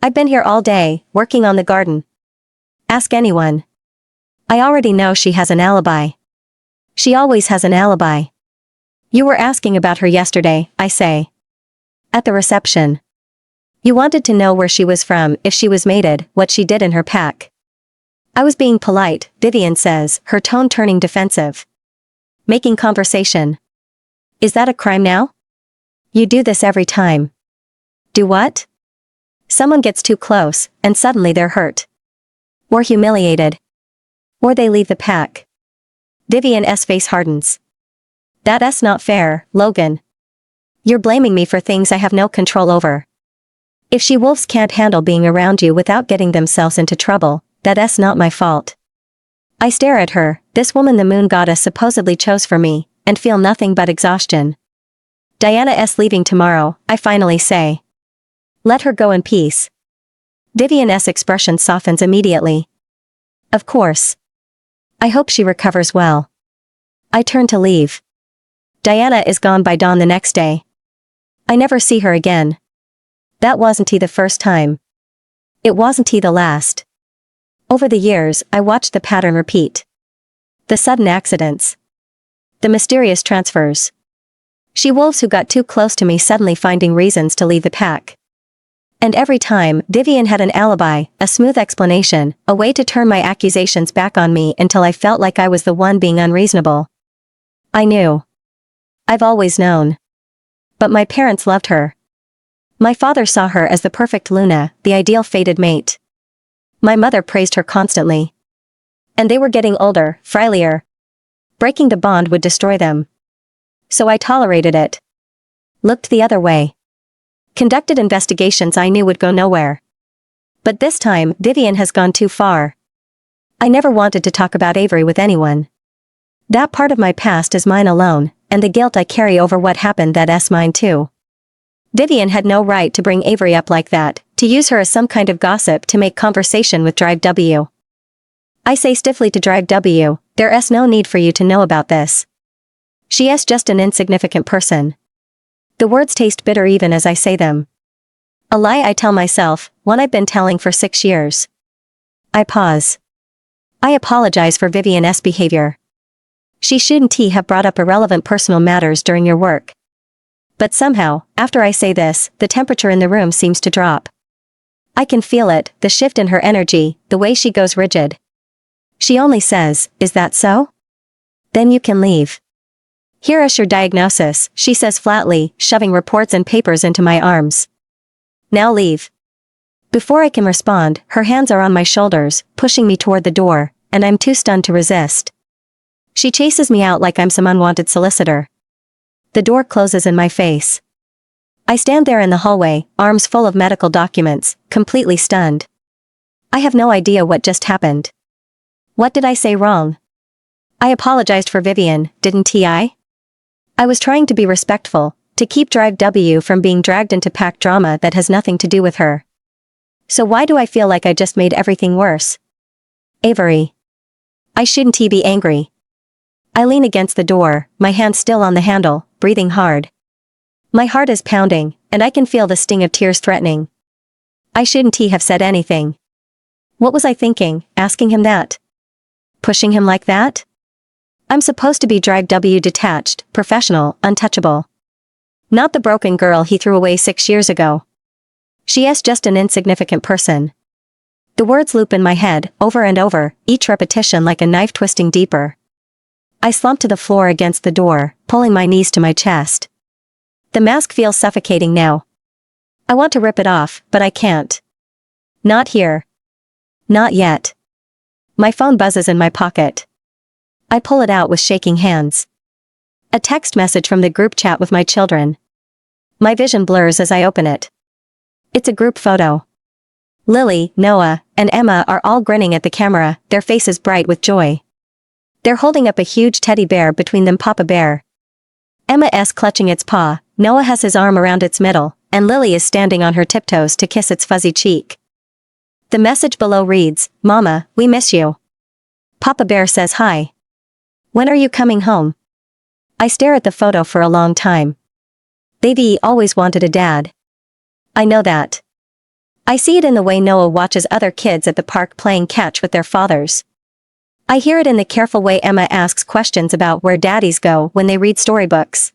I've been here all day, working on the garden. Ask anyone. I already know she has an alibi. She always has an alibi. You were asking about her yesterday, I say. At the reception. You wanted to know where she was from, if she was mated, what she did in her pack. I was being polite, Vivian says, her tone turning defensive. Making conversation. Is that a crime now? You do this every time. Do what? Someone gets too close, and suddenly they're hurt. Or humiliated. Or they leave the pack. Vivian's face hardens. That's not fair, Logan. You're blaming me for things I have no control over. If she-wolves can't handle being around you without getting themselves into trouble, that's not my fault. I stare at her, this woman the moon goddess supposedly chose for me, and feel nothing but exhaustion. Diana's leaving tomorrow, I finally say. Let her go in peace. Vivian's expression softens immediately. Of course. I hope she recovers well. I turn to leave. Diana is gone by dawn the next day. I never see her again. That wasn't the first time. It wasn't the last. Over the years, I watched the pattern repeat. The sudden accidents. The mysterious transfers. She-wolves who got too close to me suddenly finding reasons to leave the pack. And every time, Vivian had an alibi, a smooth explanation, a way to turn my accusations back on me until I felt like I was the one being unreasonable. I knew. I've always known. But my parents loved her. My father saw her as the perfect Luna, the ideal fated mate. My mother praised her constantly. And they were getting older, frailier. Breaking the bond would destroy them. So I tolerated it. Looked the other way. Conducted investigations I knew would go nowhere. But this time, Vivian has gone too far. I never wanted to talk about Avery with anyone. That part of my past is mine alone, and the guilt I carry over what happened that's mine too. Vivian had no right to bring Avery up like that, to use her as some kind of gossip to make conversation with Drive W. I say stiffly to Drive W, there's no need for you to know about this. She is just an insignificant person. The words taste bitter even as I say them. A lie I tell myself, one I've been telling for 6 years. I pause. I apologize for Vivian's behavior. She shouldn't have brought up irrelevant personal matters during your work. But somehow, after I say this, the temperature in the room seems to drop. I can feel it, the shift in her energy, the way she goes rigid. She only says, "Is that so? Then you can leave. Here is your diagnosis," she says flatly, shoving reports and papers into my arms. Now leave. Before I can respond, her hands are on my shoulders, pushing me toward the door, and I'm too stunned to resist. She chases me out like I'm some unwanted solicitor. The door closes in my face. I stand there in the hallway, arms full of medical documents, completely stunned. I have no idea what just happened. What did I say wrong? I apologized for Vivian, didn't I? I was trying to be respectful, to keep Drive W from being dragged into pack drama that has nothing to do with her. So why do I feel like I just made everything worse? Avery. I shouldn't be angry. I lean against the door, my hand still on the handle, breathing hard. My heart is pounding, and I can feel the sting of tears threatening. I shouldn't have said anything. What was I thinking, asking him that? Pushing him like that? I'm supposed to be Drive W detached, professional, untouchable. Not the broken girl he threw away 6 years ago. She is just an insignificant person. The words loop in my head, over and over, each repetition like a knife twisting deeper. I slump to the floor against the door, pulling my knees to my chest. The mask feels suffocating now. I want to rip it off, but I can't. Not here. Not yet. My phone buzzes in my pocket. I pull it out with shaking hands. A text message from the group chat with my children. My vision blurs as I open it. It's a group photo. Lily, Noah, and Emma are all grinning at the camera, their faces bright with joy. They're holding up a huge teddy bear between them, Papa Bear. Emma is clutching its paw, Noah has his arm around its middle, and Lily is standing on her tiptoes to kiss its fuzzy cheek. The message below reads, "Mama, we miss you." Papa Bear says hi. "When are you coming home?" I stare at the photo for a long time. They've always wanted a dad. I know that. I see it in the way Noah watches other kids at the park playing catch with their fathers. I hear it in the careful way Emma asks questions about where daddies go when they read storybooks.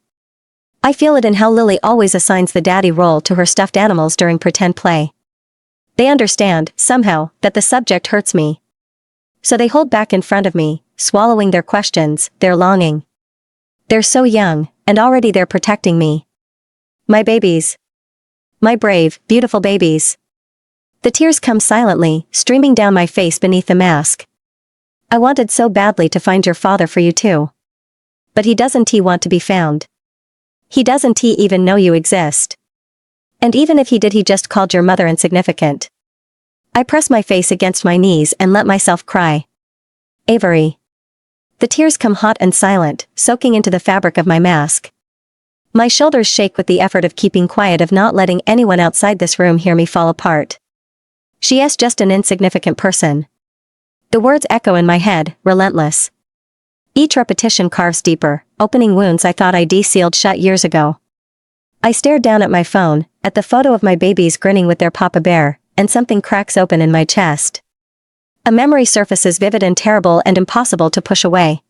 I feel it in how Lily always assigns the daddy role to her stuffed animals during pretend play. They understand, somehow, that the subject hurts me. So they hold back in front of me, swallowing their questions, their longing. They're so young, and already they're protecting me. My babies. My brave, beautiful babies. The tears come silently, streaming down my face beneath the mask. I wanted so badly to find your father for you too. But he doesn't want to be found. He doesn't even know you exist. And even if he did, he just called your mother insignificant. I press my face against my knees and let myself cry. Avery. The tears come hot and silent, soaking into the fabric of my mask. My shoulders shake with the effort of keeping quiet, of not letting anyone outside this room hear me fall apart. She is just an insignificant person. The words echo in my head, relentless. Each repetition carves deeper, opening wounds I thought I'd sealed shut years ago. I stare down at my phone, at the photo of my babies grinning with their Papa Bear, and something cracks open in my chest. A memory surfaces, vivid and terrible and impossible to push away.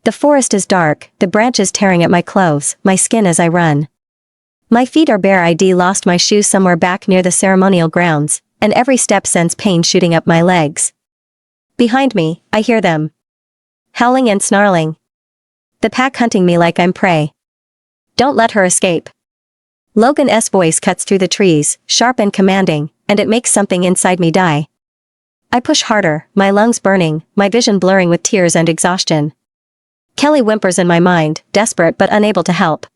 The forest is dark, the branches tearing at my clothes, my skin as I run. My feet are bare. I'd lost my shoes somewhere back near the ceremonial grounds, and every step sends pain shooting up my legs. Behind me, I hear them. Howling and snarling. The pack hunting me like I'm prey. Don't let her escape. Logan's voice cuts through the trees, sharp and commanding, and it makes something inside me die. I push harder, my lungs burning, my vision blurring with tears and exhaustion. Kelly whimpers in my mind, desperate but unable to help.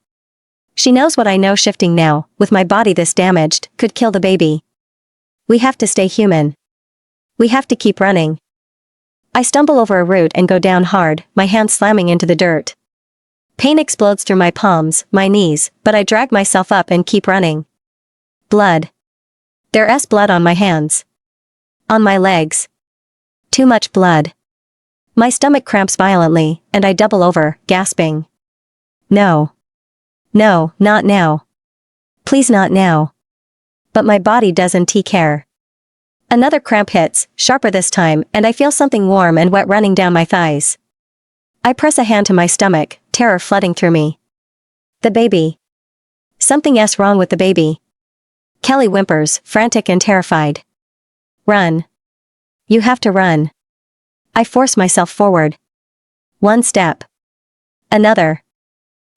She knows what I know. Shifting now, with my body this damaged, could kill the baby. We have to stay human. We have to keep running. I stumble over a root and go down hard, my hand slamming into the dirt. Pain explodes through my palms, my knees, but I drag myself up and keep running. Blood. There's blood on my hands. On my legs. Too much blood. My stomach cramps violently, and I double over, gasping. No. No, not now. Please, not now. But my body doesn't care. Another cramp hits, sharper this time, and I feel something warm and wet running down my thighs. I press a hand to my stomach, terror flooding through me. The baby. Something's wrong with the baby. Kelly whimpers, frantic and terrified. Run. You have to run. I force myself forward. One step. Another.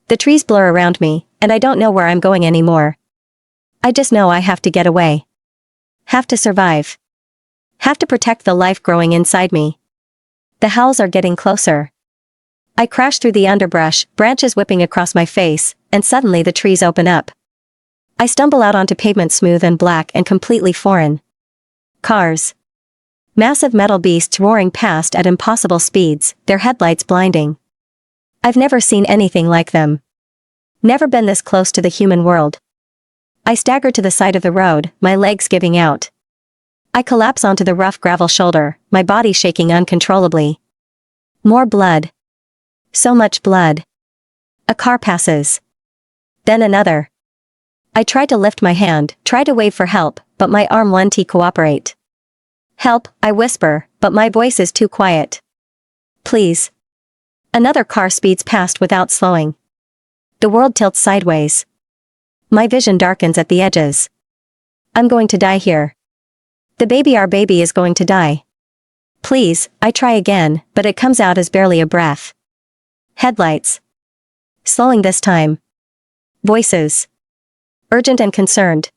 The trees blur around me, and I don't know where I'm going anymore. I just know I have to get away. Have to survive. Have to protect the life growing inside me. The howls are getting closer. I crash through the underbrush, branches whipping across my face, and suddenly the trees open up. I stumble out onto pavement smooth and black and completely foreign. Cars. Massive metal beasts roaring past at impossible speeds, their headlights blinding. I've never seen anything like them. Never been this close to the human world. I stagger to the side of the road, my legs giving out. I collapse onto the rough gravel shoulder, my body shaking uncontrollably. More blood. So much blood. A car passes. Then another. I try to lift my hand, try to wave for help, but my arm won't cooperate. Help, I whisper, but my voice is too quiet. Please. Another car speeds past without slowing. The world tilts sideways. My vision darkens at the edges. I'm going to die here. Our baby is going to die. Please, I try again, but it comes out as barely a breath. Headlights. Slowing this time. Voices. Urgent and concerned.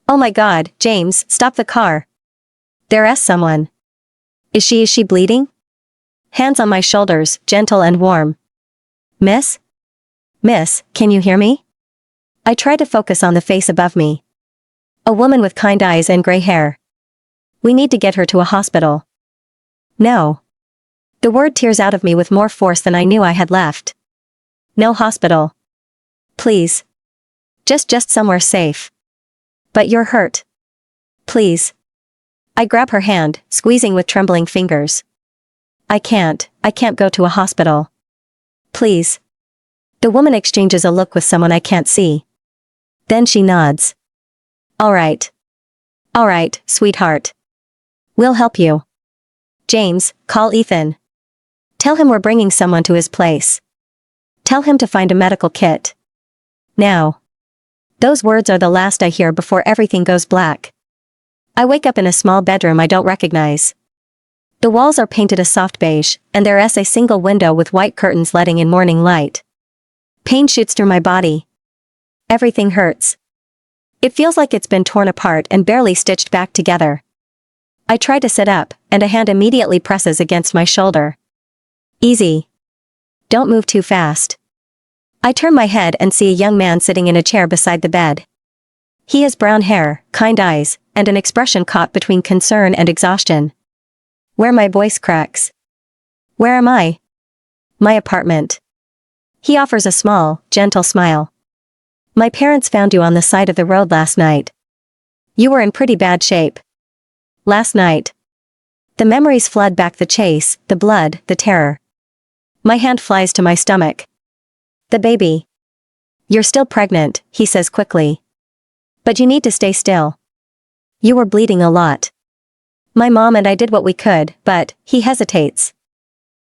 Oh my God, James, stop the car. There's someone. Is she bleeding? Hands on my shoulders, gentle and warm. Miss? Miss, can you hear me? I try to focus on the face above me. A woman with kind eyes and gray hair. We need to get her to a hospital. No. The word tears out of me with more force than I knew I had left. No hospital. Please. Just somewhere safe. But you're hurt. Please. I grab her hand, squeezing with trembling fingers. I can't go to a hospital. Please. The woman exchanges a look with someone I can't see. Then she nods. All right, sweetheart. We'll help you. James, call Ethan. Tell him we're bringing someone to his place. Tell him to find a medical kit. Now. Those words are the last I hear before everything goes black. I wake up in a small bedroom I don't recognize. The walls are painted a soft beige, and there's a single window with white curtains letting in morning light. Pain shoots through my body. Everything hurts. It feels like it's been torn apart and barely stitched back together. I try to sit up, and a hand immediately presses against my shoulder. Easy. Don't move too fast. I turn my head and see a young man sitting in a chair beside the bed. He has brown hair, kind eyes, and an expression caught between concern and exhaustion. Where my voice cracks. Where am I? My apartment. He offers a small, gentle smile. My parents found you on the side of the road last night. You were in pretty bad shape. Last night. The memories flood back, the chase, the blood, the terror. My hand flies to my stomach. The baby. You're still pregnant, he says quickly. But you need to stay still. You were bleeding a lot. My mom and I did what we could, but, he hesitates.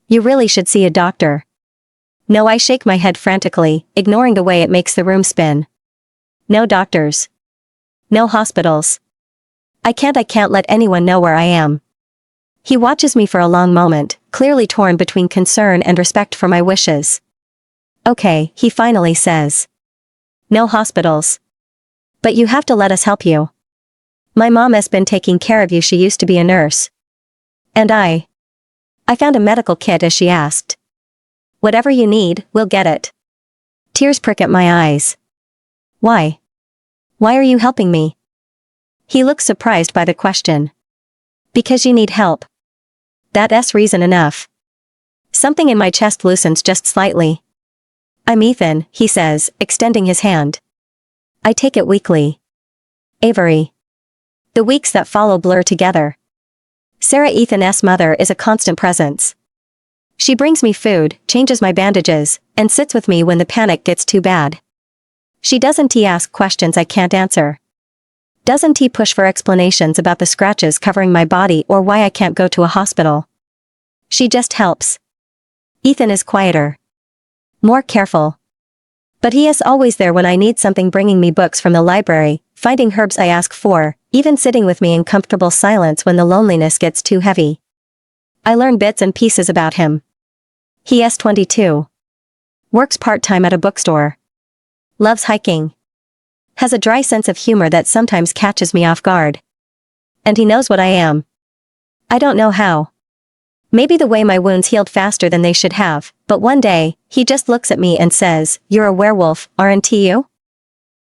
You really should see a doctor. No, I shake my head frantically, ignoring the way it makes the room spin. No doctors. No hospitals. I can't let anyone know where I am. He watches me for a long moment, clearly torn between concern and respect for my wishes. Okay, he finally says. No hospitals. But you have to let us help you. My mom has been taking care of you, she used to be a nurse. And I found a medical kit as she asked. Whatever you need, we'll get it. Tears prick at my eyes. Why? Why are you helping me? He looks surprised by the question. Because you need help. That's reason enough. Something in my chest loosens just slightly. I'm Ethan, he says, extending his hand. I take it weakly. Avery. The weeks that follow blur together. Sarah, Ethan's mother, is a constant presence. She brings me food, changes my bandages, and sits with me when the panic gets too bad. She doesn't ask questions I can't answer. Doesn't push for explanations about the scratches covering my body or why I can't go to a hospital. She just helps. Ethan is quieter. More careful. But he is always there when I need something, bringing me books from the library, finding herbs I ask for, even sitting with me in comfortable silence when the loneliness gets too heavy. I learn bits and pieces about him. He is 22. Works part-time at a bookstore. Loves hiking. Has a dry sense of humor that sometimes catches me off guard. And he knows what I am. I don't know how. Maybe the way my wounds healed faster than they should have, but one day, he just looks at me and says, "You're a werewolf, aren't you?"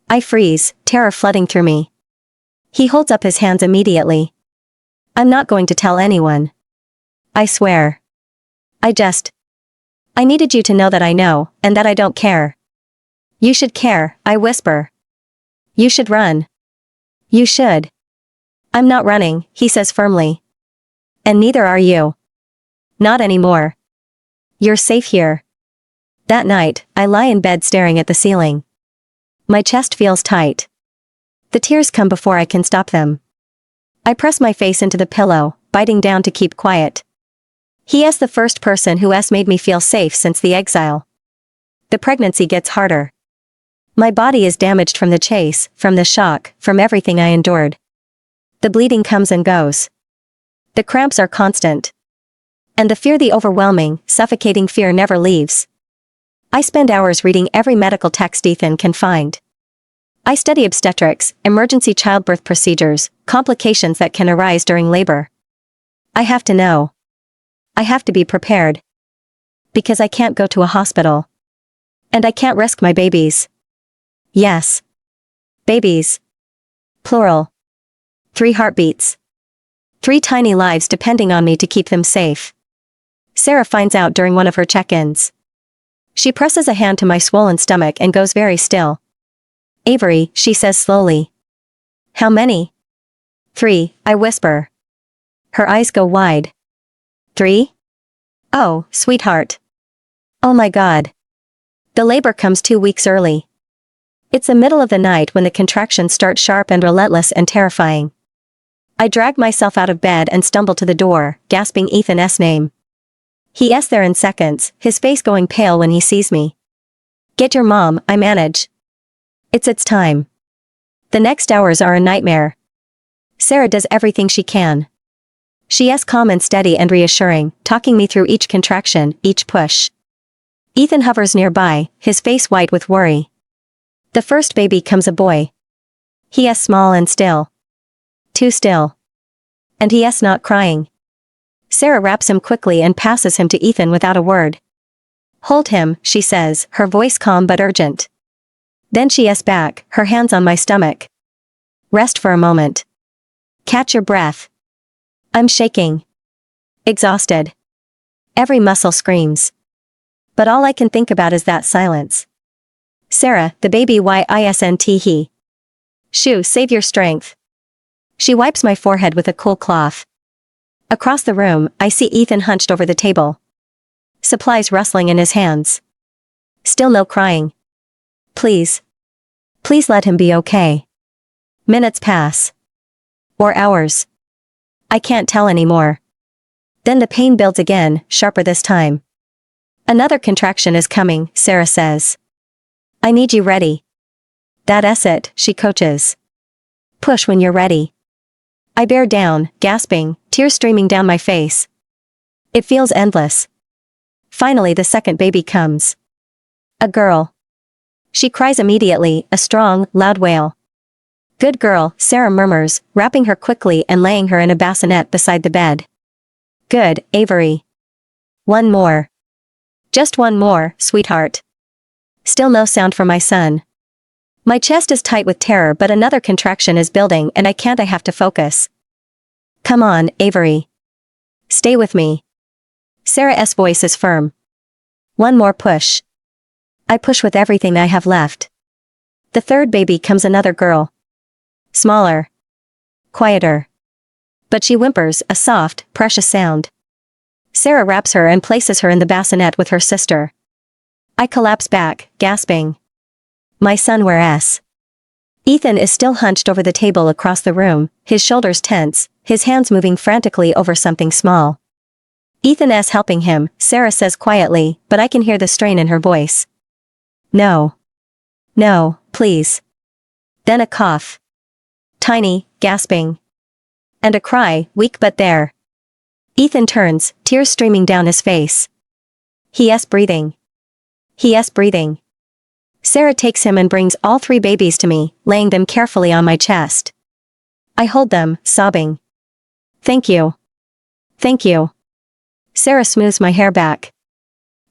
I freeze, terror flooding through me. He holds up his hands immediately. I'm not going to tell anyone. I swear. I needed you to know that I know, and that I don't care. You should care, I whisper. You should run. You should. I'm not running, he says firmly. And neither are you. Not anymore. You're safe here. That night, I lie in bed staring at the ceiling. My chest feels tight. The tears come before I can stop them. I press my face into the pillow, biting down to keep quiet. He is the first person who has made me feel safe since the exile. The pregnancy gets harder. My body is damaged from the chase, from the shock, from everything I endured. The bleeding comes and goes. The cramps are constant. And the overwhelming, suffocating fear never leaves. I spend hours reading every medical text Ethan can find. I study obstetrics, emergency childbirth procedures, complications that can arise during labor. I have to know. I have to be prepared. Because I can't go to a hospital. And I can't risk my babies. Yes. Babies. Plural. 3 heartbeats. 3 tiny lives depending on me to keep them safe. Sarah finds out during one of her check-ins. She presses a hand to my swollen stomach and goes very still. Avery, she says slowly. How many? 3, I whisper. Her eyes go wide. 3? Oh, sweetheart. Oh my God. The labor comes 2 weeks early. It's the middle of the night when the contractions start sharp and relentless and terrifying. I drag myself out of bed and stumble to the door, gasping Ethan's name. He is there in seconds, his face going pale when he sees me. Get your mom, I manage. It's time. The next hours are a nightmare. Sarah does everything she can. She is calm and steady and reassuring, talking me through each contraction, each push. Ethan hovers nearby, his face white with worry. The first baby comes a boy. He is small and still. Too still. And he is not crying. Sarah wraps him quickly and passes him to Ethan without a word. Hold him, she says, her voice calm but urgent. Then she is back, her hands on my stomach. Rest for a moment. Catch your breath. I'm shaking. Exhausted. Every muscle screams. But all I can think about is that silence. Sarah, the baby isn't he. Shoo, save your strength. She wipes my forehead with a cool cloth. Across the room, I see Ethan hunched over the table. Supplies rustling in his hands. Still no crying. Please. Please let him be okay. Minutes pass. Or hours. I can't tell anymore. Then the pain builds again, sharper this time. Another contraction is coming, Sarah says. I need you ready. That's it, she coaches. Push when you're ready. I bear down, gasping, tears streaming down my face. It feels endless. Finally the second baby comes. A girl. She cries immediately, a strong, loud wail. Good girl, Sarah murmurs, wrapping her quickly and laying her in a bassinet beside the bed. Good, Avery. One more. Just one more, sweetheart. Still no sound from my son. My chest is tight with terror but another contraction is building and I have to focus. Come on, Avery. Stay with me. Sarah's voice is firm. One more push. I push with everything I have left. The third baby comes another girl. Smaller. Quieter. But she whimpers, a soft, precious sound. Sarah wraps her and places her in the bassinet with her sister. I collapse back, gasping. My son where's? Ethan is still hunched over the table across the room, his shoulders tense, his hands moving frantically over something small. Ethan is helping him, Sarah says quietly, but I can hear the strain in her voice. No. No, please. Then a cough. Tiny, gasping. And a cry, weak but there. Ethan turns, tears streaming down his face. He is breathing. He is breathing. Sarah takes him and brings all 3 babies to me, laying them carefully on my chest. I hold them, sobbing. Thank you. Thank you. Sarah smooths my hair back.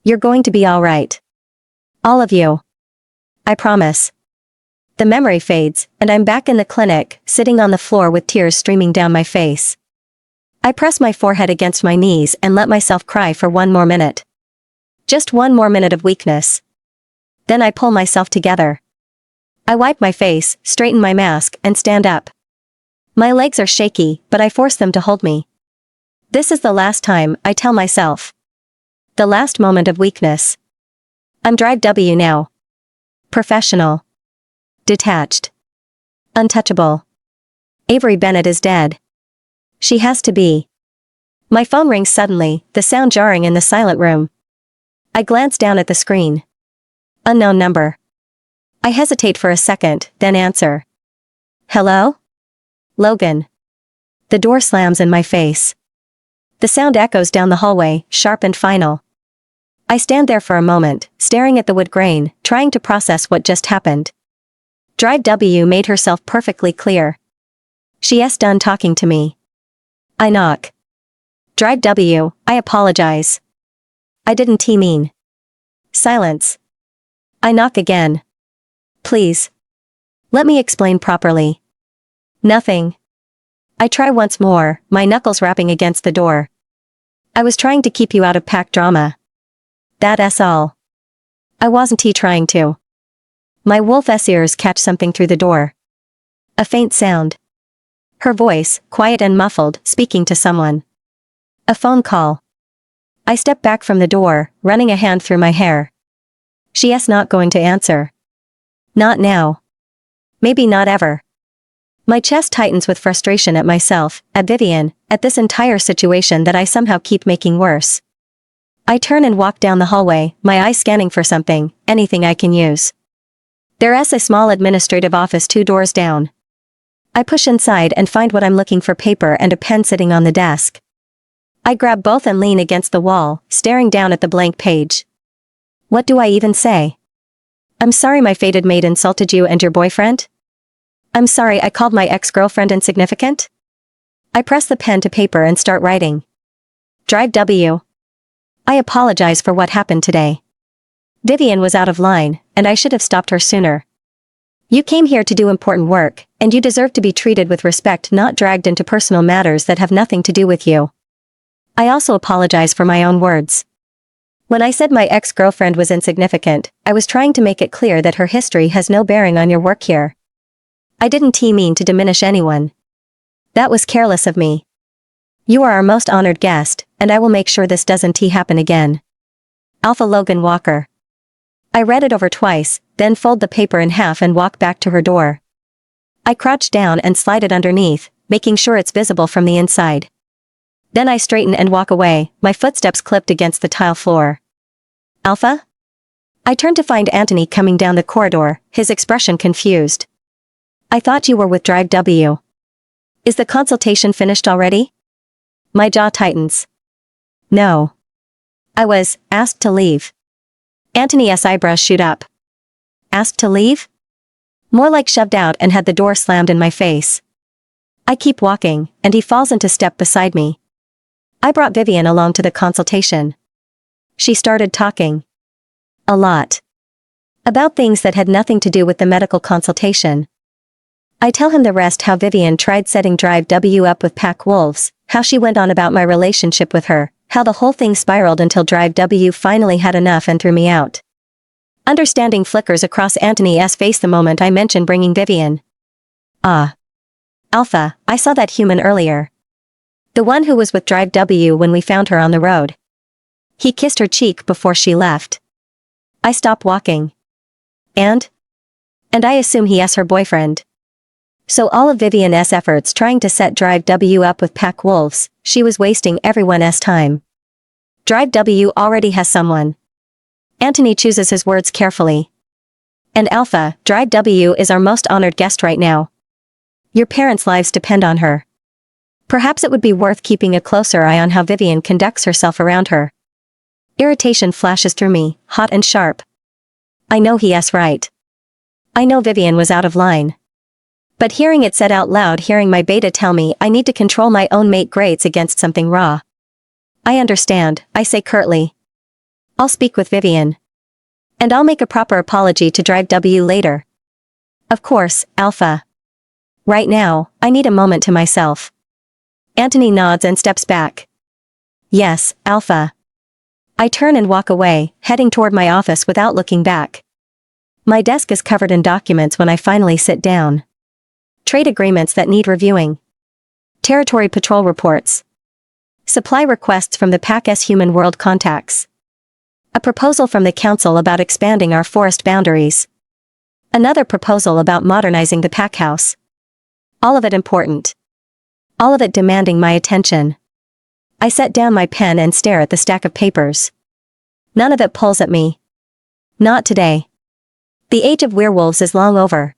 You're going to be all right. All of you. I promise. The memory fades, and I'm back in the clinic, sitting on the floor with tears streaming down my face. I press my forehead against my knees and let myself cry for one more minute. Just one more minute of weakness. Then I pull myself together. I wipe my face, straighten my mask, and stand up. My legs are shaky, but I force them to hold me. This is the last time, I tell myself. The last moment of weakness. I'm Drive W now. Professional. Detached. Untouchable. Avery Bennett is dead. She has to be. My phone rings suddenly, the sound jarring in the silent room. I glance down at the screen. Unknown number. I hesitate for a second, then answer. Hello? Logan. The door slams in my face. The sound echoes down the hallway, sharp and final. I stand there for a moment, staring at the wood grain, trying to process what just happened. Drive W made herself perfectly clear. She's done talking to me. I knock. Drive W, I apologize. I didn't mean. Silence. I knock again. Please. Let me explain properly. Nothing. I try once more, my knuckles rapping against the door. I was trying to keep you out of pack drama. That's all. I wasn't trying to. My wolf's ears catch something through the door. A faint sound. Her voice, quiet and muffled, speaking to someone. A phone call. I step back from the door, running a hand through my hair. She's not going to answer. Not now. Maybe not ever. My chest tightens with frustration at myself, at Vivian, at this entire situation that I somehow keep making worse. I turn and walk down the hallway, my eyes scanning for something, anything I can use. There's a small administrative office 2 doors down. I push inside and find what I'm looking for: paper and a pen sitting on the desk. I grab both and lean against the wall, staring down at the blank page. What do I even say? I'm sorry my fated mate insulted you and your boyfriend? I'm sorry I called my ex-girlfriend insignificant? I press the pen to paper and start writing. Drive W. I apologize for what happened today. Vivian was out of line, and I should have stopped her sooner. You came here to do important work, and you deserve to be treated with respect, not dragged into personal matters that have nothing to do with you. I also apologize for my own words. When I said my ex-girlfriend was insignificant, I was trying to make it clear that her history has no bearing on your work here. I didn't mean to diminish anyone. That was careless of me. You are our most honored guest, and I will make sure this doesn't happen again. Alpha Logan Walker. I read it over twice, then fold the paper in half and walk back to her door. I crouch down and slide it underneath, making sure it's visible from the inside. Then I straighten and walk away, my footsteps clipped against the tile floor. Alpha? I turn to find Anthony coming down the corridor, his expression confused. I thought you were with Drive W. Is the consultation finished already? My jaw tightens. No. I was asked to leave. Anthony's eyebrows shoot up. Asked to leave? More like shoved out and had the door slammed in my face. I keep walking, and he falls into step beside me. I brought Vivian along to the consultation. She started talking. A lot. About things that had nothing to do with the medical consultation. I tell him the rest: how Vivian tried setting Drive W up with pack wolves, how she went on about my relationship with her, how the whole thing spiraled until Drive W finally had enough and threw me out. Understanding flickers across Anthony's face the moment I mention bringing Vivian. Ah. Alpha, I saw that human earlier. The one who was with Drive W when we found her on the road. He kissed her cheek before she left. I stop walking. And I assume he's her boyfriend. So all of Vivian's efforts trying to set Drive W up with pack wolves, she was wasting everyone's time. Drive W already has someone. Anthony chooses his words carefully. And Alpha, Drive W is our most honored guest right now. Your parents' lives depend on her. Perhaps it would be worth keeping a closer eye on how Vivian conducts herself around her. Irritation flashes through me, hot and sharp. I know he's right. I know Vivian was out of line. But hearing it said out loud, hearing my beta tell me I need to control my own mate, grates against something raw. I understand, I say curtly. I'll speak with Vivian. And I'll make a proper apology to Drive W later. Of course, Alpha. Right now, I need a moment to myself. Anthony nods and steps back. Yes, Alpha. I turn and walk away, heading toward my office without looking back. My desk is covered in documents when I finally sit down. Trade agreements that need reviewing. Territory patrol reports. Supply requests from the Pack's human world contacts. A proposal from the council about expanding our forest boundaries. Another proposal about modernizing the pack house. All of it important. All of it demanding my attention. I set down my pen and stare at the stack of papers. None of it pulls at me. Not today. The age of werewolves is long over.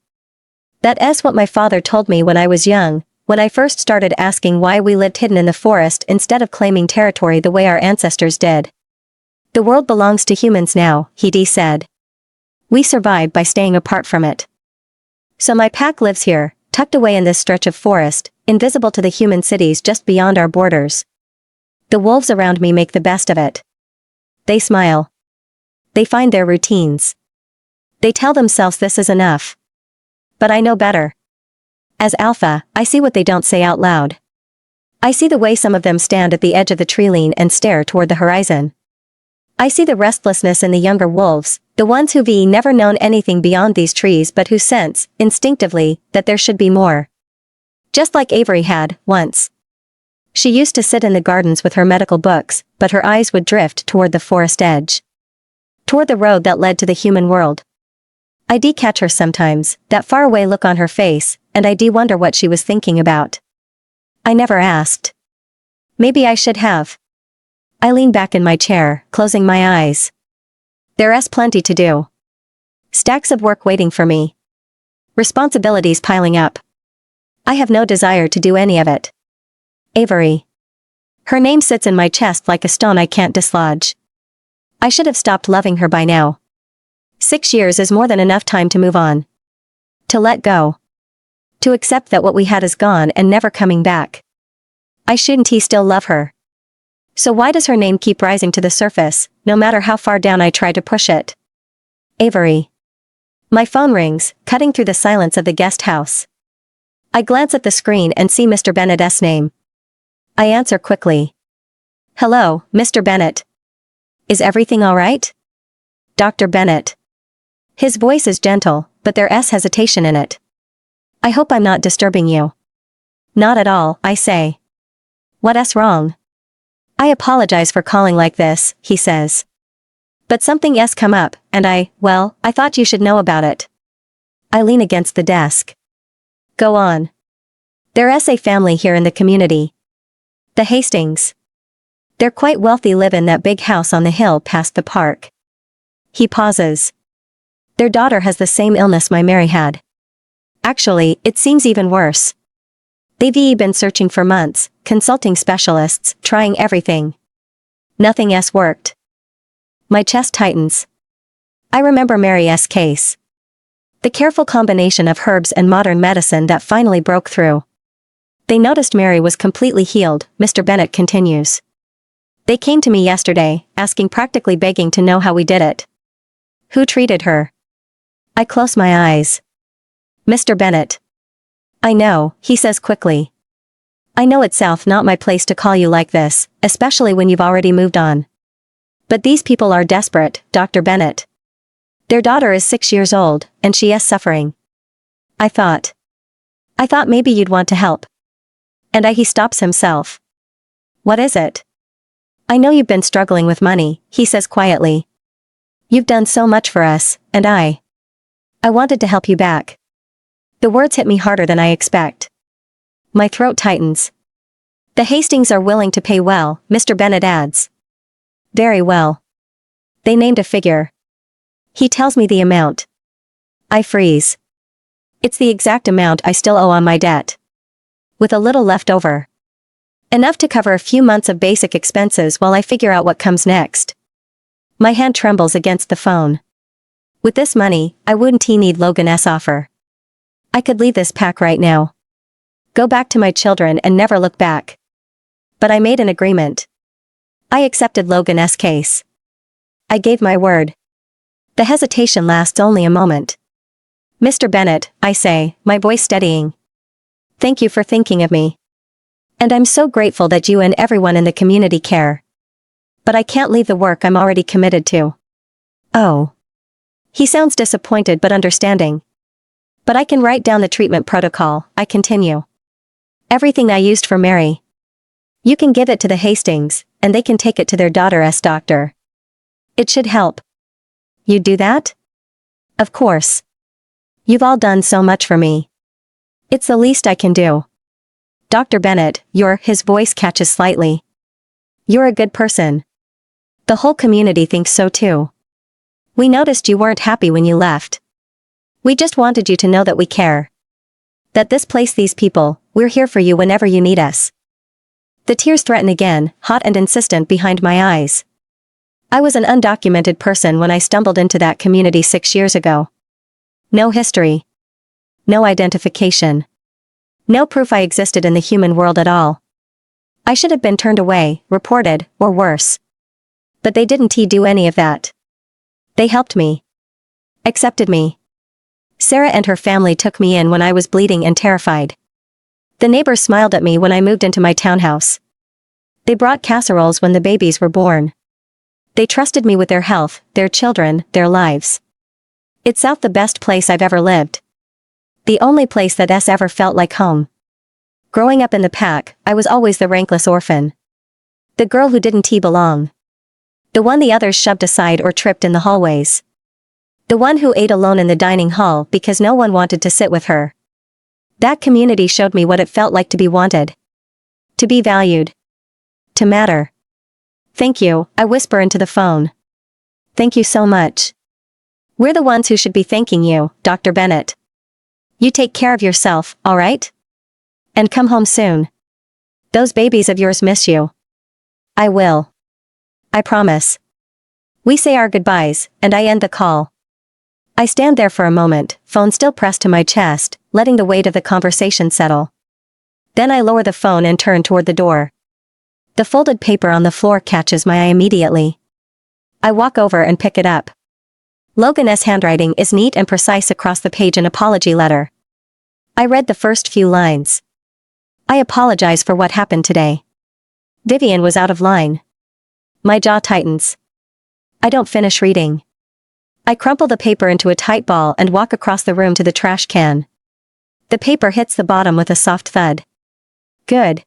That's what my father told me when I was young, when I first started asking why we lived hidden in the forest instead of claiming territory the way our ancestors did. The world belongs to humans now, he said. We survive by staying apart from it. So my pack lives here, tucked away in this stretch of forest, invisible to the human cities just beyond our borders. The wolves around me make the best of it. They smile. They find their routines. They tell themselves this is enough. But I know better. As Alpha, I see what they don't say out loud. I see the way some of them stand at the edge of the tree line and stare toward the horizon. I see the restlessness in the younger wolves, the ones who've never known anything beyond these trees but who sense, instinctively, that there should be more. Just like Avery had, once. She used to sit in the gardens with her medical books, but her eyes would drift toward the forest edge. Toward the road that led to the human world. I'd catch her sometimes, that faraway look on her face, and I'd wonder what she was thinking about. I never asked. Maybe I should have. I lean back in my chair, closing my eyes. There's plenty to do. Stacks of work waiting for me. Responsibilities piling up. I have no desire to do any of it. Avery. Her name sits in my chest like a stone I can't dislodge. I should have stopped loving her by now. 6 years is more than enough time to move on. To let go. To accept that what we had is gone and never coming back. I shouldn't still love her. So why does her name keep rising to the surface, no matter how far down I try to push it? Avery. My phone rings, cutting through the silence of the guest house. I glance at the screen and see Mr. Bennett's name. I answer quickly. Hello, Mr. Bennett. Is everything all right? Dr. Bennett. His voice is gentle, but there's hesitation in it. I hope I'm not disturbing you. Not at all, I say. What's wrong? I apologize for calling like this, he says. But something's come up, and I thought you should know about it. I lean against the desk. Go on. There's a family here in the community. The Hastings. They're quite wealthy, live in that big house on the hill past the park. He pauses. Their daughter has the same illness my Mary had. Actually, it seems even worse. They've been searching for months, consulting specialists, trying everything. Nothing's worked. My chest tightens. I remember Mary's case. The careful combination of herbs and modern medicine that finally broke through. They noticed Mary was completely healed, Mr. Bennett continues. They came to me yesterday, asking, practically begging to know how we did it. Who treated her? I close my eyes. Mr. Bennett. I know, he says quickly. I know it's not my place to call you like this, especially when you've already moved on. But these people are desperate, Dr. Bennett. Their daughter is 6 years old, and she is suffering. I thought maybe you'd want to help. And he stops himself. What is it? I know you've been struggling with money, he says quietly. You've done so much for us, and I wanted to help you back. The words hit me harder than I expect. My throat tightens. The Hastings are willing to pay well, Mr. Bennett adds. Very well. They named a figure. He tells me the amount. I freeze. It's the exact amount I still owe on my debt. With a little left over. Enough to cover a few months of basic expenses while I figure out what comes next. My hand trembles against the phone. With this money, I wouldn't need Logan's offer. I could leave this pack right now. Go back to my children and never look back. But I made an agreement. I accepted Logan's case. I gave my word. The hesitation lasts only a moment. Mr. Bennett, I say, my voice steadying. Thank you for thinking of me. And I'm so grateful that you and everyone in the community care. But I can't leave the work I'm already committed to. Oh. He sounds disappointed but understanding. But I can write down the treatment protocol, I continue. Everything I used for Mary. You can give it to the Hastings, and they can take it to their daughter's doctor. It should help. You'd do that? Of course. You've all done so much for me. It's the least I can do. Dr. Bennett, his voice catches slightly. You're a good person. The whole community thinks so too. We noticed you weren't happy when you left. We just wanted you to know that we care. That this place, these people, we're here for you whenever you need us. The tears threaten again, hot and insistent behind my eyes. I was an undocumented person when I stumbled into that community 6 years ago. No history. No identification. No proof I existed in the human world at all. I should have been turned away, reported, or worse. But they didn't do any of that. They helped me. Accepted me. Sarah and her family took me in when I was bleeding and terrified. The neighbors smiled at me when I moved into my townhouse. They brought casseroles when the babies were born. They trusted me with their health, their children, their lives. It's South the best place I've ever lived. The only place that's ever felt like home. Growing up in the pack, I was always the rankless orphan. The girl who didn't belong. The one the others shoved aside or tripped in the hallways. The one who ate alone in the dining hall because no one wanted to sit with her. That community showed me what it felt like to be wanted. To be valued. To matter. Thank you, I whisper into the phone. Thank you so much. We're the ones who should be thanking you, Dr. Bennett. You take care of yourself, all right? And come home soon. Those babies of yours miss you. I will. I promise. We say our goodbyes, and I end the call. I stand there for a moment, phone still pressed to my chest, letting the weight of the conversation settle. Then I lower the phone and turn toward the door. The folded paper on the floor catches my eye immediately. I walk over and pick it up. Logan's handwriting is neat and precise across the page, an apology letter. I read the first few lines. I apologize for what happened today. Vivian was out of line. My jaw tightens. I don't finish reading. I crumple the paper into a tight ball and walk across the room to the trash can. The paper hits the bottom with a soft thud. Good.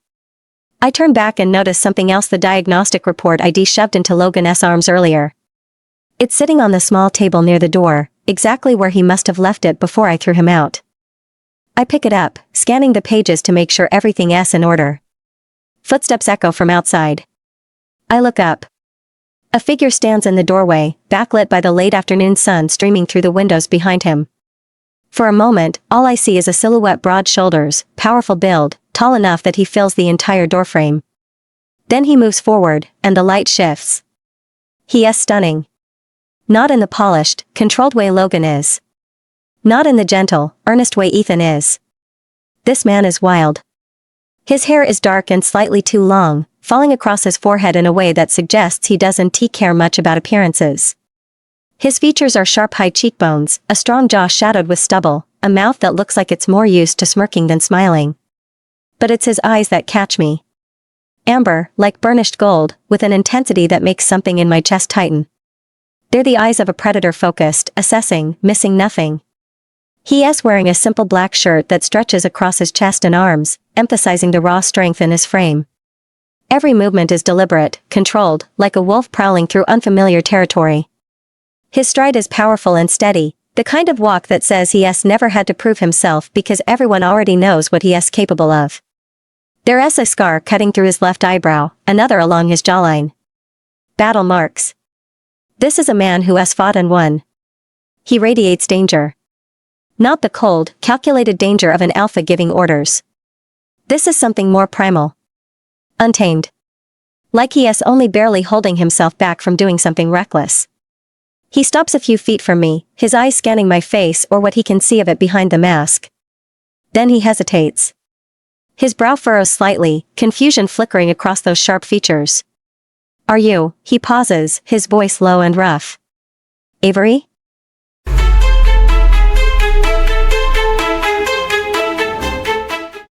I turn back and notice something else, the diagnostic report I'd shoved into Logan's arms earlier. It's sitting on the small table near the door, exactly where he must have left it before I threw him out. I pick it up, scanning the pages to make sure everything's in order. Footsteps echo from outside. I look up. A figure stands in the doorway, backlit by the late afternoon sun streaming through the windows behind him. For a moment, all I see is a silhouette, broad shoulders, powerful build, tall enough that he fills the entire doorframe. Then he moves forward, and the light shifts. He is stunning. Not in the polished, controlled way Logan is. Not in the gentle, earnest way Ethan is. This man is wild. His hair is dark and slightly too long, falling across his forehead in a way that suggests he doesn't care much about appearances. His features are sharp high cheekbones, a strong jaw shadowed with stubble, a mouth that looks like it's more used to smirking than smiling. But it's his eyes that catch me. Amber, like burnished gold, with an intensity that makes something in my chest tighten. They're the eyes of a predator, focused, assessing, missing nothing. He is wearing a simple black shirt that stretches across his chest and arms, emphasizing the raw strength in his frame. Every movement is deliberate, controlled, like a wolf prowling through unfamiliar territory. His stride is powerful and steady, the kind of walk that says he has never had to prove himself because everyone already knows what he is capable of. There is a scar cutting through his left eyebrow, another along his jawline. Battle marks. This is a man who has fought and won. He radiates danger. Not the cold, calculated danger of an alpha giving orders. This is something more primal. Untamed. Like he is only barely holding himself back from doing something reckless. He stops a few feet from me, his eyes scanning my face or what he can see of it behind the mask. Then he hesitates. His brow furrows slightly, confusion flickering across those sharp features. Are you? He pauses, his voice low and rough. Avery?